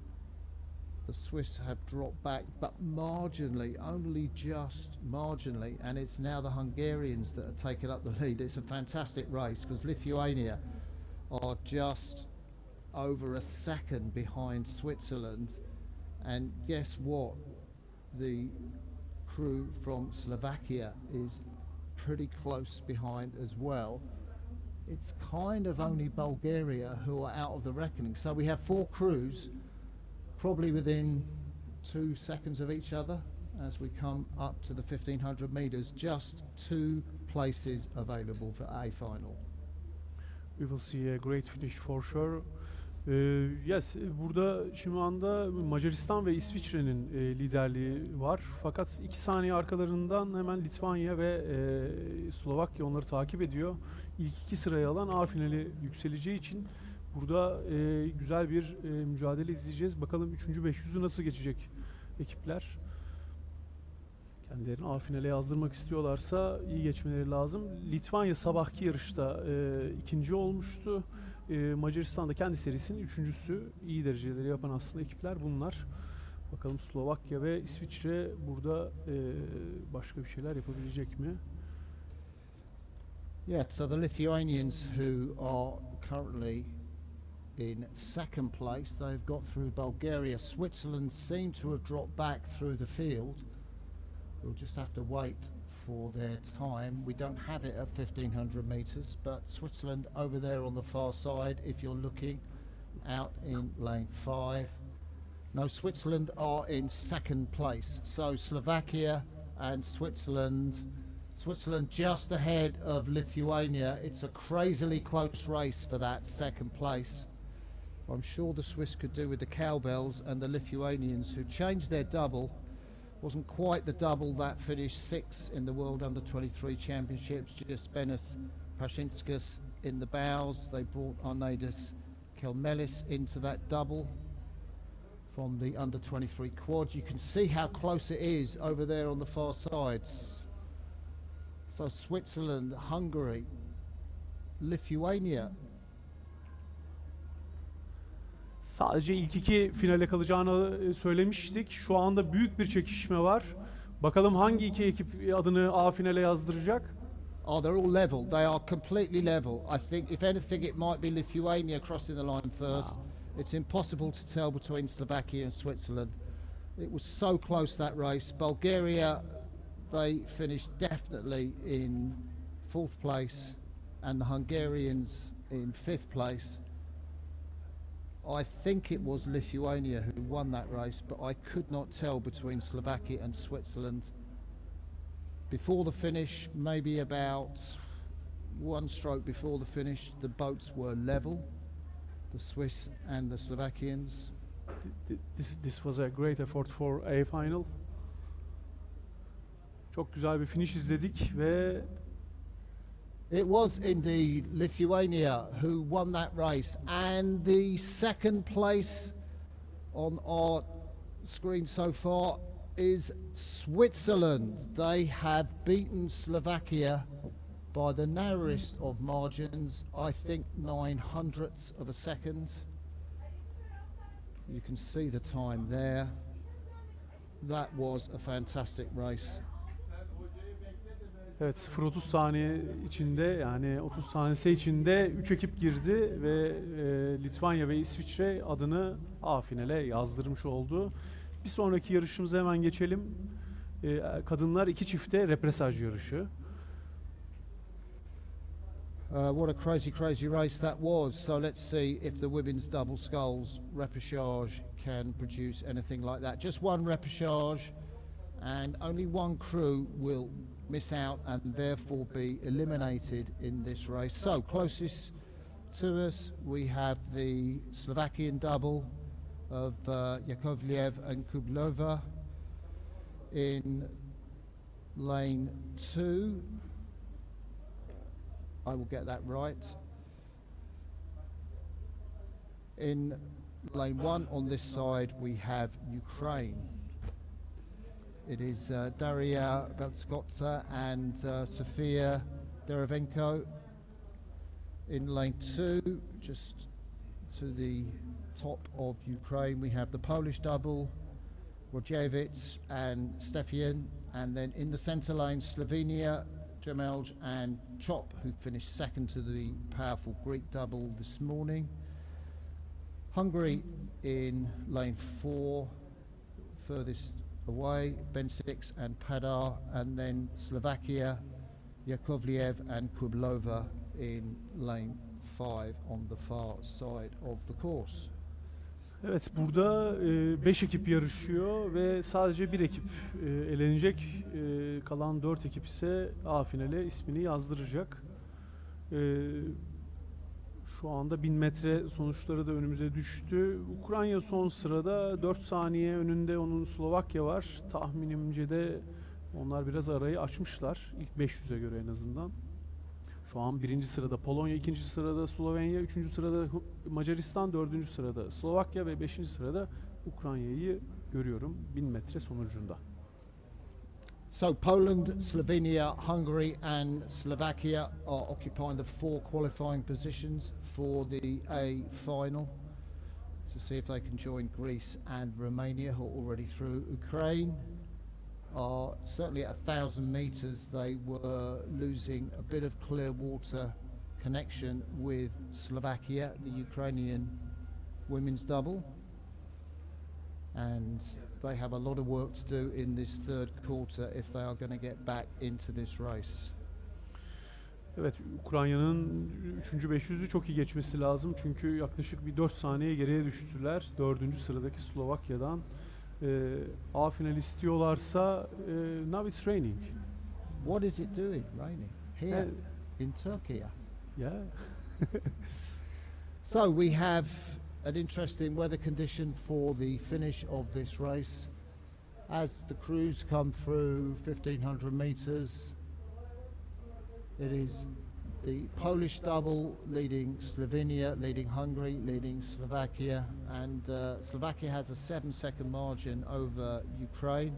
the Swiss have dropped back, but marginally, only just marginally, and it's now the Hungarians that have taken up the lead. It's a fantastic race because Lithuania are just over a second behind Switzerland, and guess what? The crew from Slovakia is pretty close behind as well. It's kind of only Bulgaria who are out of the reckoning. So we have 4 crews probably within 2 seconds of each other as we come up to the 1,500 metres. Just 2 places available for A final. We will see a great finish for sure. Yes, burada şu anda Macaristan ve İsviçre'nin liderliği var. Fakat 2 saniye arkalarından hemen Litvanya ve Slovakya onları takip ediyor. İlk 2 sırayı alan A finali yükseleceği için burada güzel bir mücadele izleyeceğiz. Bakalım 3. 500'ü nasıl geçecek ekipler. Kendilerini A finale yazdırmak istiyorlarsa iyi geçmeleri lazım. Litvanya sabahki yarışta ikinci olmuştu. Macaristan da kendi serisinin 3.'sü. İyi dereceleri yapan aslında ekipler bunlar. Bakalım Slovakya ve İsviçre burada başka bir şeyler yapabilecek mi? Yeah, so the Lithuanians who are currently in second place, they've got through Bulgaria. Switzerland seem to have dropped back through the field. We'll just have to wait for their time. We don't have it at 1,500 metres, but Switzerland over there on the far side, if you're looking out in lane 5. No, Switzerland are in second place. So Slovakia and Switzerland just ahead of Lithuania. It's a crazily close race for that second place. I'm sure the Swiss could do with the cowbells, and the Lithuanians, who changed their double. Wasn't quite the double that finished sixth in the World Under-23 Championships. Just Benas Pashinskas in the bows. They brought Arneidas Kelmelis into that double from the Under-23 quad. You can see how close it is over there on the far sides. So Switzerland, Hungary, Lithuania. Sadece ilk iki finale kalacağını söylemiştik. Şu anda büyük bir çekişme var. Bakalım hangi iki ekip adını A finale yazdıracak? Oh, they're all level. They are completely level. I think, if anything, it might be Lithuania crossing the line first. It's impossible to tell between Slovakia and Switzerland. It was so close, that race. Bulgaria, they finished definitely in fourth place, and the Hungarians in fifth place. I think it was Lithuania who won that race, but I could not tell between Slovakia and Switzerland. Before the finish, maybe about one stroke before the finish, the boats were level, the Swiss and the Slovakians. This was a great effort for A final. Çok güzel bir finish izledik ve it was indeed Lithuania who won that race, and the second place on our screen so far is Switzerland. They have beaten Slovakia by the narrowest of margins, I think 0.09 of a second. You can see the time there. That was a fantastic race. Evet, 0.30 saniye içinde, yani 30 saniyesi içinde 3 ekip girdi ve Litvanya ve İsviçre adını A finale yazdırmış oldu. Bir sonraki yarışımıza hemen geçelim. Kadınlar iki çifte repesaj yarışı. What a crazy race that was. So let's see if the women's double sculls repechage can produce anything like that. Just one repechage, and only one crew will miss out and therefore be eliminated in this race. So closest to us we have the Slovakian double of Yakovlev and Kublova in lane 2. I will get that right. In lane 1 on this side we have Ukraine. It is Daria Belskotsa and Sofia Derevenko. In lane 2, just to the top of Ukraine, we have the Polish double, Rodziewicz and Stefian. And then in the centre lane, Slovenia, Jemelj and Chop, who finished second to the powerful Greek double this morning. Hungary in lane 4, furthest away, Ben6 and Padar, and then Slovakia, Yakovlev and Kublova in lane 5 on the far side of the course. Evet, burada 5 ekip yarışıyor ve sadece bir ekip elenecek. Kalan 4 ekip ise A finale ismini yazdıracak. Şu anda 1000 metre sonuçları da önümüze düştü. Ukrayna son sırada, 4 saniye önünde onun Slovakya var. Tahminimce de onlar biraz arayı açmışlar. İlk 500'e göre en azından. Şu an 1. sırada Polonya, 2. sırada Slovenya, 3. sırada Macaristan, 4. sırada Slovakya ve 5. sırada Ukrayna'yı görüyorum 1000 metre sonucunda. So Poland, Slovenia, Hungary and Slovakia are occupying the 4 qualifying positions for the A final, to see if they can join Greece and Romania, who are already through. Ukraine are certainly at 1,000 meters. They were losing a bit of clear water connection with Slovakia, the Ukrainian women's double, and they have a lot of work to do in this third quarter if they are going to get back into this race. Evet, Ukrayna'nın 3. 500'ü çok iyi geçmesi lazım. Çünkü yaklaşık bir 4 saniye geriye düştüler. 4. sıradaki Slovakya'dan. A final istiyorlarsa now it's raining. What is it doing raining? Here in Turkey. Yeah. So we have an interesting weather condition for the finish of this race. As the crews come through 1500 meters, it is the Polish double leading Slovenia, leading Hungary, leading Slovakia, and Slovakia has a 7-second margin over Ukraine.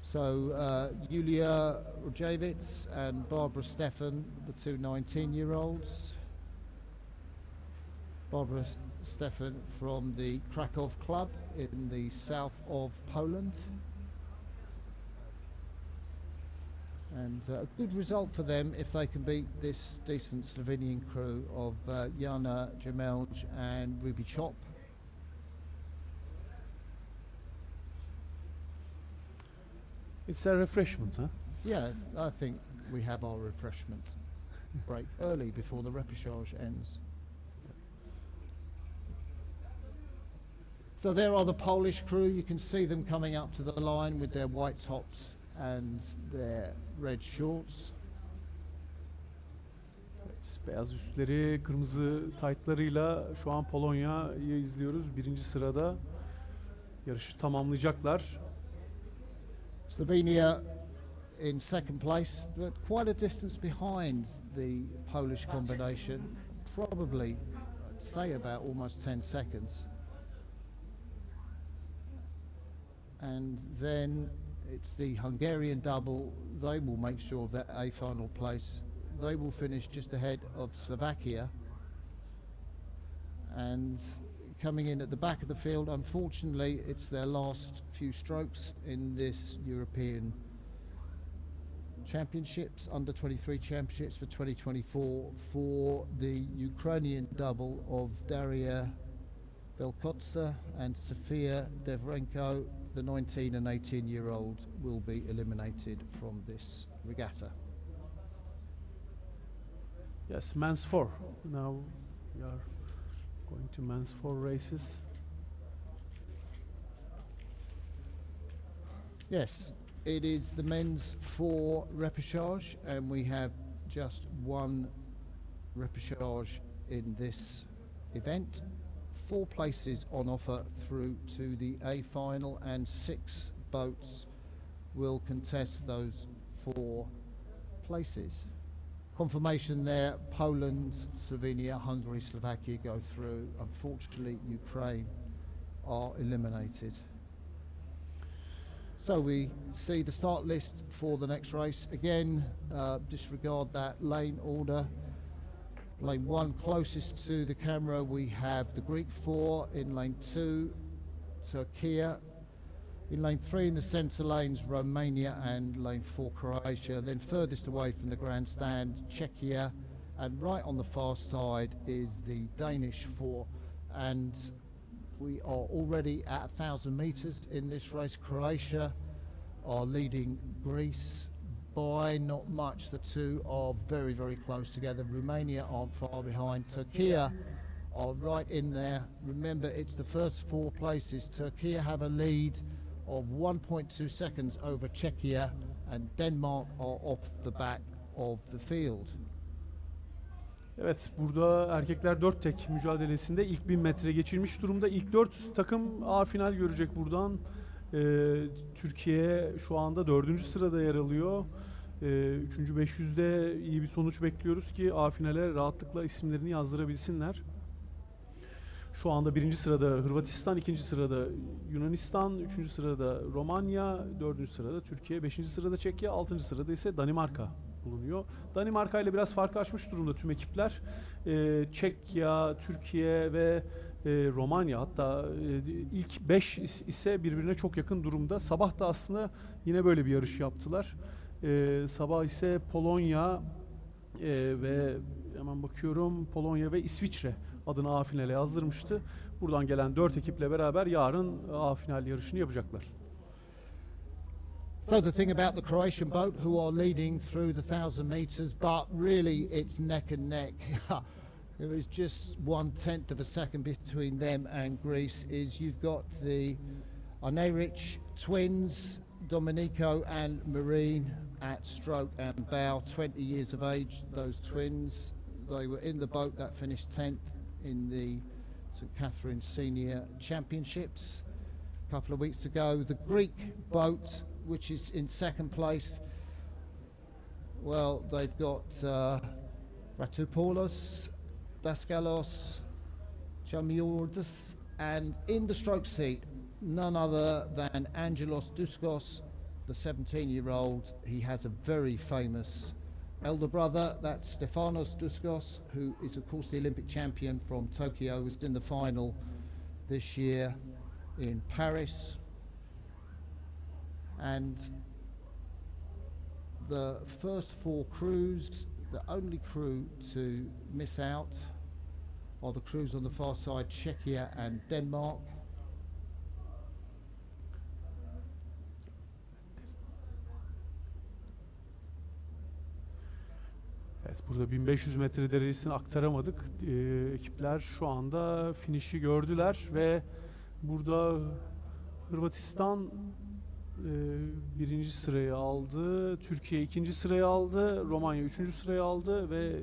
So Julia Rojevits and Barbara Stefan, the two 19-year-olds. Barbara Stefan from the Krakow club in the south of Poland. And a good result for them if they can beat this decent Slovenian crew of Jana Jamelj and Ruby Chop. It's a refreshment, huh? Yeah, I think we have our refreshment break early before the repechage ends. So there are the Polish crew. You can see them coming up to the line with their white tops and their red shorts. Evet, beyaz üstleri, kırmızı taytlarıyla şu an Polonya'yı izliyoruz. 1. sırada yarışı tamamlayacaklar. Slovenia in second place, but quite a distance behind the Polish combination. Probably, I'd say about almost 10 seconds. And then it's the Hungarian double. They will make sure of that A final place. They will finish just ahead of Slovakia. And coming in at the back of the field, unfortunately, it's their last few strokes in this European Championships, under 23 Championships for 2024 for the Ukrainian double of Daria Velkotsa and Sofia Devrenko. The 19 and 18-year-old will be eliminated from this regatta. Yes, men's 4. Now we are going to men's 4 races. Yes, it is the men's 4 repechage, and we have just one repechage in this event. 4 places on offer through to the A final, and 6 boats will contest those 4 places. Confirmation there: Poland, Slovenia, Hungary, Slovakia go through. Unfortunately, Ukraine are eliminated. So we see the start list for the next race. Again, disregard that lane order. Lane 1 closest to the camera, we have the Greek 4. In lane 2, Turkey. In lane 3 in the centre lanes, Romania, and lane 4, Croatia. Then furthest away from the grandstand, Czechia. And right on the far side is the Danish 4. And we are already at 1,000 metres in this race. Croatia are leading Greece by not much. The two are very, very close together. Romania aren't far behind. Turkey are right in there. Remember, it's the first 4 places. Turkey have a lead of 1.2 seconds over Czechia, and Denmark are off the back of the field. Evet, burada erkekler 4 tek mücadelesinde ilk 1000 metre geçilmiş durumda. İlk 4 takım A final görecek buradan. Türkiye şu anda 4. sırada yer alıyor. 3. 500'de iyi bir sonuç bekliyoruz ki A finale rahatlıkla isimlerini yazdırabilsinler. Şu anda 1. sırada Hırvatistan, 2. sırada Yunanistan, 3. sırada Romanya, 4. sırada Türkiye, 5. sırada Çekya, 6. sırada ise Danimarka bulunuyor. Danimarka ile biraz farkı açmış durumda tüm ekipler. Çekya, Türkiye ve Romanya, hatta ilk 5 ise birbirine çok yakın durumda. Sabah da aslında yine böyle bir yarış yaptılar. Sabah ise Polonya ve hemen bakıyorum, Polonya ve İsviçre adını A finale yazdırmıştı. Buradan gelen 4 ekiple beraber yarın A final yarışını yapacaklar. So the thing about the Croatian boat, who are leading through the 1,000 meters, but really it's neck and neck. There is just 1/10 of a second between them and Greece. Is you've got the Arneric twins, Domenico and Marine, at stroke and bow, 20 years of age, those twins. They were in the boat that finished 10th in the St. Catherine Senior Championships a couple of weeks ago. The Greek boat, which is in second place, well, they've got Ratopoulos, Daskalos, Chamiordis, and in the stroke seat, none other than Angelos Duskos, the 17-year-old. He has a very famous elder brother, that's Stefanos Duskos, who is of course the Olympic champion from Tokyo, was in the final this year in Paris. And the first four crews, the only crew to miss out are the crews on the far side, Czechia and Denmark. Evet, burada 1500 metre derecesini aktaramadık. Ekipler şu anda finişi gördüler ve burada Hırvatistan birinci sırayı aldı, Türkiye ikinci sırayı aldı, Romanya üçüncü sırayı aldı ve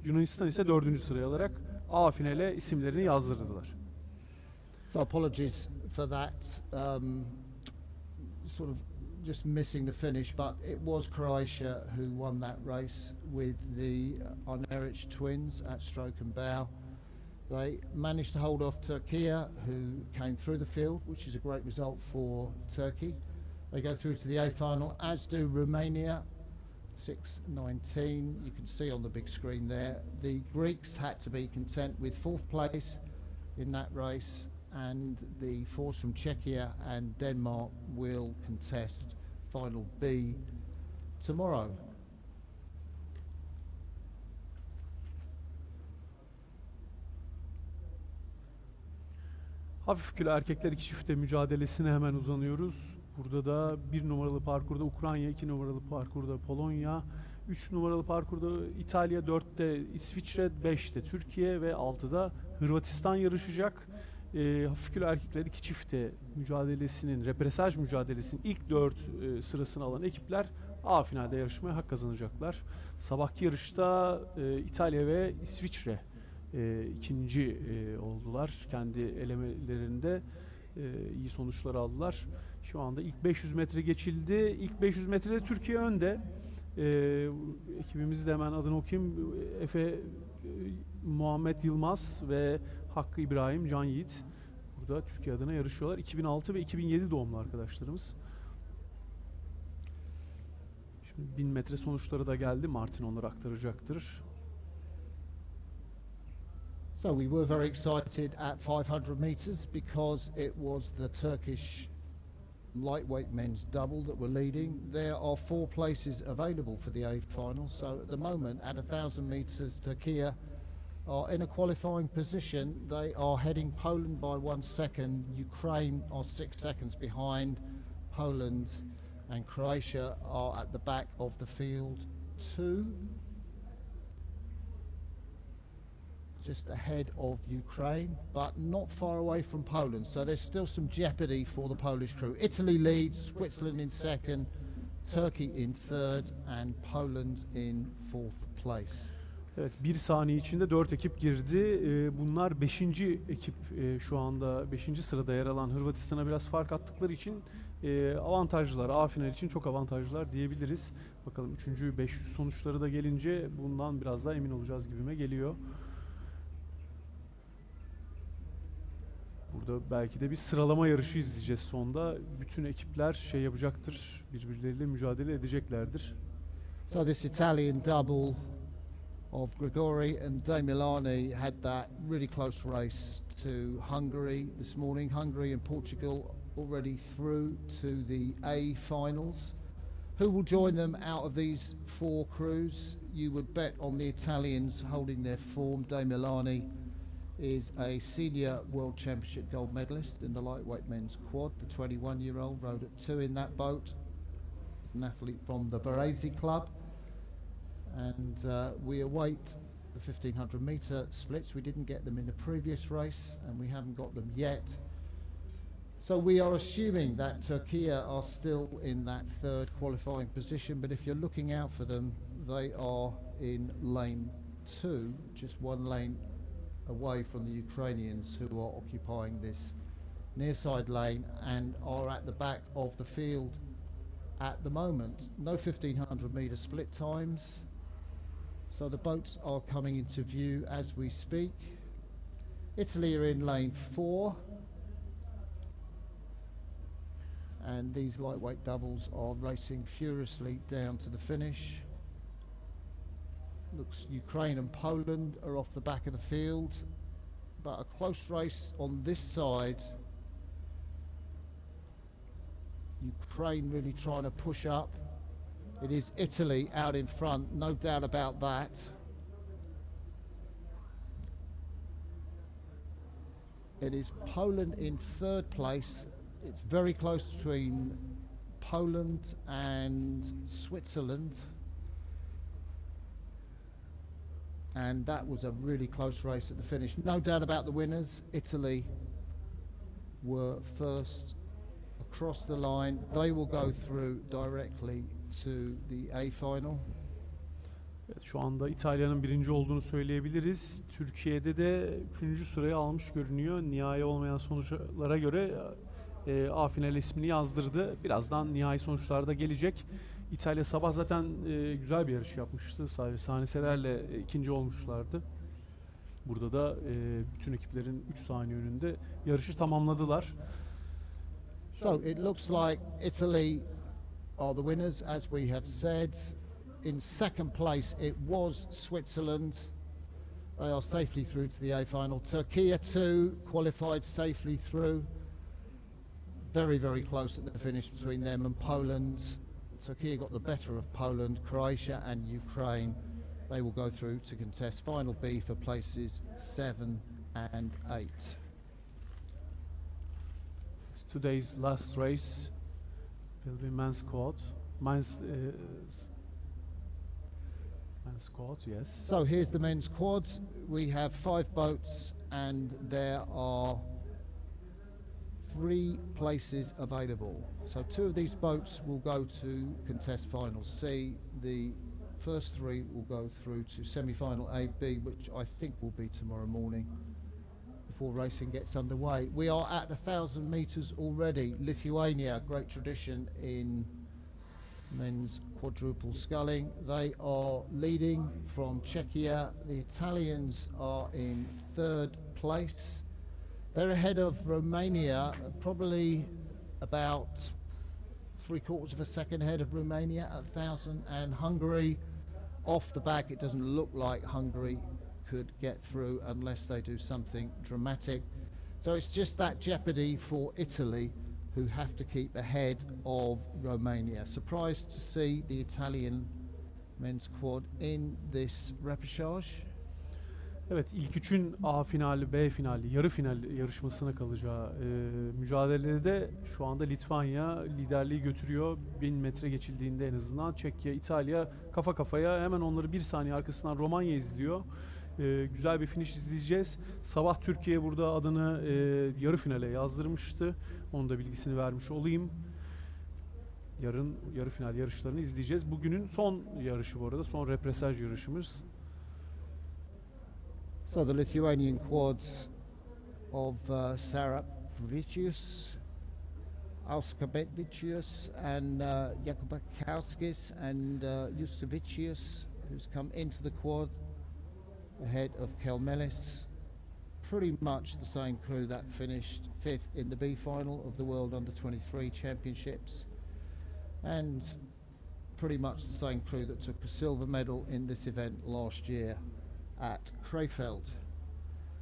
Yunanistan ise dördüncü sırayı alarak A finale isimlerini yazdırdılar. So apologies for that, sort of just missing the finish, but it was Croatia who won that race with the Arneric twins at stroke and bow. They managed to hold off Turkey, who came through the field, which is a great result for Turkey. They go through to the A final, as do Romania, 6:19. You can see on the big screen there. The Greeks had to be content with fourth place in that race, and the force from Czechia and Denmark will contest final B tomorrow. Hafif kilo erkekler iki çifte mücadelesine hemen uzanıyoruz. Burada da 1 numaralı parkurda Ukrayna, 2 numaralı parkurda Polonya, 3 numaralı parkurda İtalya, 4'te İsviçre, 5'te Türkiye ve 6'da Hırvatistan yarışacak. Hafif kilo erkekler iki çifte mücadelesinin, repesaj mücadelesinin ilk 4 sırasını alan ekipler A finalde yarışmaya hak kazanacaklar. Sabahki yarışta İtalya ve İsviçre ikinci oldular. Kendi elemelerinde iyi sonuçlar aldılar. Şu anda ilk 500 metre geçildi. İlk 500 metrede Türkiye önde. Ekibimizi de hemen adını okuyayım. Efe Muhammed Yılmaz ve Hakkı İbrahim Can Yiğit burada Türkiye adına yarışıyorlar. 2006 ve 2007 doğumlu arkadaşlarımız. Şimdi 1000 metre sonuçları da geldi. Martin onları aktaracaktır. So we were very excited at 500 meters because it was the Turkish lightweight men's double that were leading. There are 4 places available for the A final. So at the moment, at 1,000 meters, Turkey are in a qualifying position. They are heading Poland by 1 second. Ukraine are 6 seconds behind. Poland and Croatia are at the back of the field too. Just ahead of Ukraine, but not far away from Poland. So there's still some jeopardy for the Polish crew. Italy leads, Switzerland in second, Turkey in third, and Poland in fourth place. Evet, 1 saniye içinde 4 ekip girdi. Bunlar 5. ekip, şu anda 5. sırada yer alan Hırvatistan'a biraz fark attıkları için avantajlılar. A final için çok avantajlılar diyebiliriz. Bakalım 3. 500 sonuçları da gelince bundan biraz daha emin olacağız gibime geliyor. Burada belki de bir sıralama yarışı izleyeceğiz sonda. Bütün ekipler şey yapacaktır, birbirleriyle mücadele edeceklerdir. So this Italian double of Grigori and De Milani had that really close race to Hungary this morning. Hungary and Portugal already through to the A finals. Who will join them out of these 4 crews? You would bet on the Italians holding their form. De Milani is a senior world championship gold medalist in the lightweight men's quad. The 21-year-old rode at 2 in that boat. an athlete from the Varese Club. And we await the 1500 metre splits. We didn't get them in the previous race, and we haven't got them yet. So we are assuming that Türkiye are still in that third qualifying position, but if you're looking out for them, they are in lane 2, just one lane away from the Ukrainians, who are occupying this near side lane and are at the back of the field at the moment. No 1500 metre split times, so the boats are coming into view as we speak. Italy are in lane 4, and these lightweight doubles are racing furiously down to the finish. Looks Ukraine and Poland are off the back of the field, but a close race on this side. Ukraine really trying to push up. It is Italy out in front, no doubt about that. It is Poland in third place. It's very close between Poland and Switzerland. And that was a really close race at the finish. No doubt about the winners. Italy were first across the line. They will go through directly to the A final. Evet, şu anda İtalya'nın birinci olduğunu söyleyebiliriz. Türkiye'de de 3. sırayı almış görünüyor. Nihai olmayan sonuçlara göre A final ismini yazdırdı. Birazdan nihai sonuçlar da gelecek. İtalya sabah zaten güzel bir yarış yapmıştı. Saniselerle ikinci olmuşlardı. Burada da bütün ekiplerin 3 saniye önünde yarışı tamamladılar. So it looks like Italy are the winners, as we have said. In second place it was Switzerland. They are safely through to the A final. Türkiye too qualified safely through. Very, very close at the finish between them and Poland. Türkiye got the better of Poland. Croatia and Ukraine, they will go through to contest final B for places 7 and 8. It's today's last race will be men's quad. Men's quad, yes. So here's the men's quad. We have 5 boats and there are 3 places available. So 2 of these boats will go to contest final C. The first 3 will go through to semi-final A, B, which I think will be tomorrow morning before racing gets underway. We are at 1,000 metres already. Lithuania, great tradition in men's quadruple sculling. They are leading from Czechia. The Italians are in third place. They're ahead of Romania, probably about 3/4 of a second ahead of Romania at 1,000, and Hungary off the back. It doesn't look like Hungary could get through unless they do something dramatic. So it's just that jeopardy for Italy, who have to keep ahead of Romania. Surprised to see the Italian men's quad in this repechage. Evet, ilk üçün A finali, B finali, yarı final yarışmasına kalacağı mücadelede şu anda Litvanya liderliği götürüyor. 1000 metre geçildiğinde en azından. Çekya, İtalya kafa kafaya, hemen onları 1 saniye arkasından Romanya izliyor. Güzel bir finish izleyeceğiz. Sabah Türkiye burada adını yarı finale yazdırmıştı. Onun da bilgisini vermiş olayım. Yarın yarı final yarışlarını izleyeceğiz. Bugünün son yarışı bu arada. Son repesaj yarışımız. So the Lithuanian quads of Sarapvicius, Auskabevicius and Jakubakauskis and Justovicius, who's come into the quad ahead of Kelmelis. Pretty much the same crew that finished 5th in the B final of the World Under-23 Championships, and pretty much the same crew that took a silver medal in this event last year at Krefeld.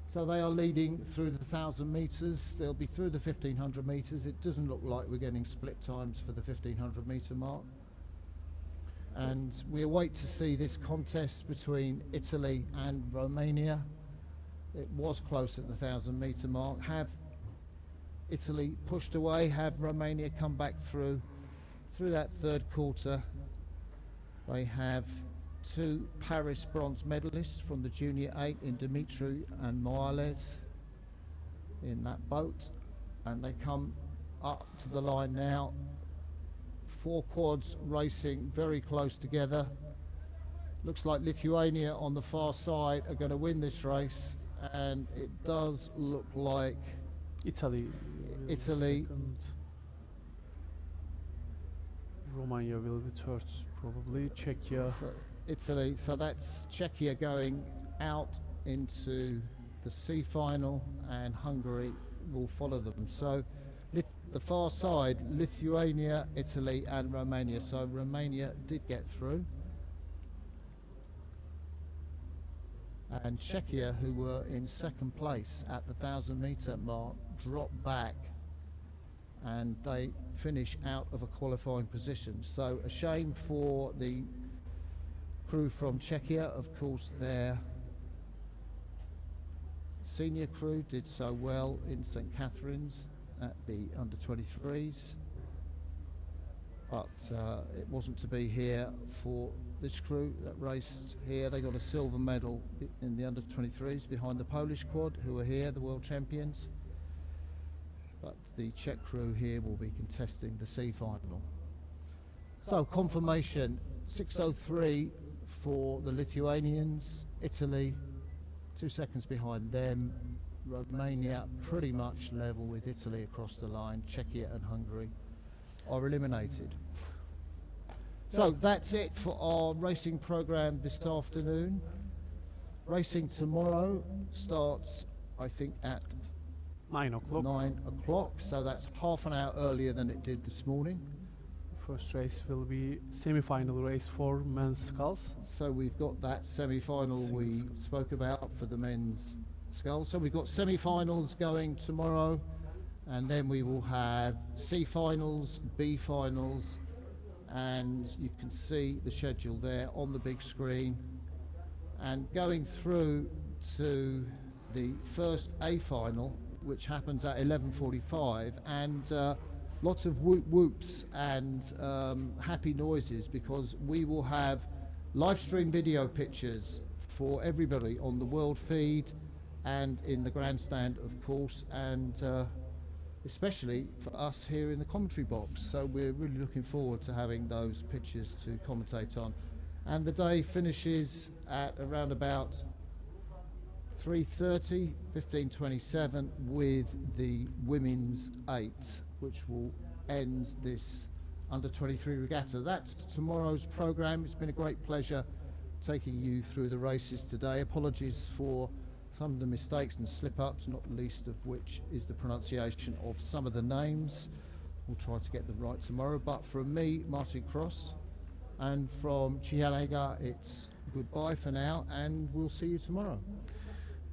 So they are leading through the 1,000 metres. They'll be through the 1,500 metres. It doesn't look like we're getting split times for the 1,500 metre mark. And we await to see this contest between Italy and Romania. It was close at the 1,000 metre mark. Have Italy pushed away? Have Romania come back through? through that third quarter, they have two Paris bronze medalists from the Junior 8 in Dimitri and Miles in that boat, and they come up to the line now. Four quads racing very close together. Looks like Lithuania on the far side are going to win this race, and it does look like Italy. Italy. Second. Romania will be third, probably. Czechia. So Italy, so that's Czechia going out into the C final, and Hungary will follow them. So the far side, Lithuania, Italy and Romania. So Romania did get through. And Czechia, who were in second place at the 1,000-metre mark, dropped back and they finish out of a qualifying position. So a shame for the crew from Czechia. Of course, their senior crew did so well in St Catherine's at the under-23s, but it wasn't to be here for this crew that raced here. They got a silver medal in the under-23s behind the Polish quad, who are here, the world champions. But the Czech crew here will be contesting the C final. So confirmation, 6:03 for the Lithuanians, Italy 2 seconds behind them, Romania pretty much level with Italy across the line, Czechia and Hungary are eliminated. So that's it for our racing program this afternoon. Racing tomorrow starts, I think, at 9 o'clock. 9 o'clock, so that's half an hour earlier than it did this morning. First race will be semi-final race for men's sculls. So we've got that semi-final we spoke about for the men's sculls. So we've got semi-finals going tomorrow, and then we will have C finals, B finals, and you can see the schedule there on the big screen. And going through to the first A final, which happens at 11:45, and lots of whoop whoops and happy noises, because we will have live stream video pictures for everybody on the world feed and in the grandstand, of course, and especially for us here in the commentary box. So we're really looking forward to having those pictures to commentate on. And the day finishes at around about 3:30, 15:27 with the women's 8, which will end this under-23 regatta. That's tomorrow's programme. It's been a great pleasure taking you through the races today. Apologies for some of the mistakes and slip-ups, not least of which is the pronunciation of some of the names. We'll try to get them right tomorrow. But from me, Martin Cross, and from Cihanega, it's goodbye for now, and we'll see you tomorrow.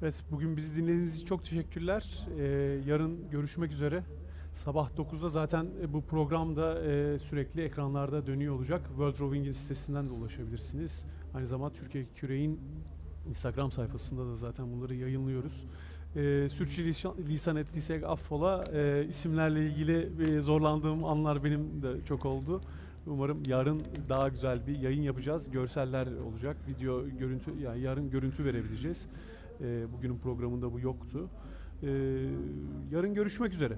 Evet, bugün bizi dinlediğiniz için çok teşekkürler. Yarın görüşmek üzere. Sabah 9'da zaten bu program da sürekli ekranlarda dönüyor olacak. World Rowing'in sitesinden de ulaşabilirsiniz. Aynı zamanda Türkiye Küreğin Instagram sayfasında da zaten bunları yayınlıyoruz. Sürçülisan ettiysek affola. İsimlerle ilgili zorlandığım anlar benim de çok oldu. Umarım yarın daha güzel bir yayın yapacağız. Görseller olacak. Video, görüntü, yani yarın görüntü verebileceğiz. Bugünün programında bu yoktu. Yarın görüşmek üzere.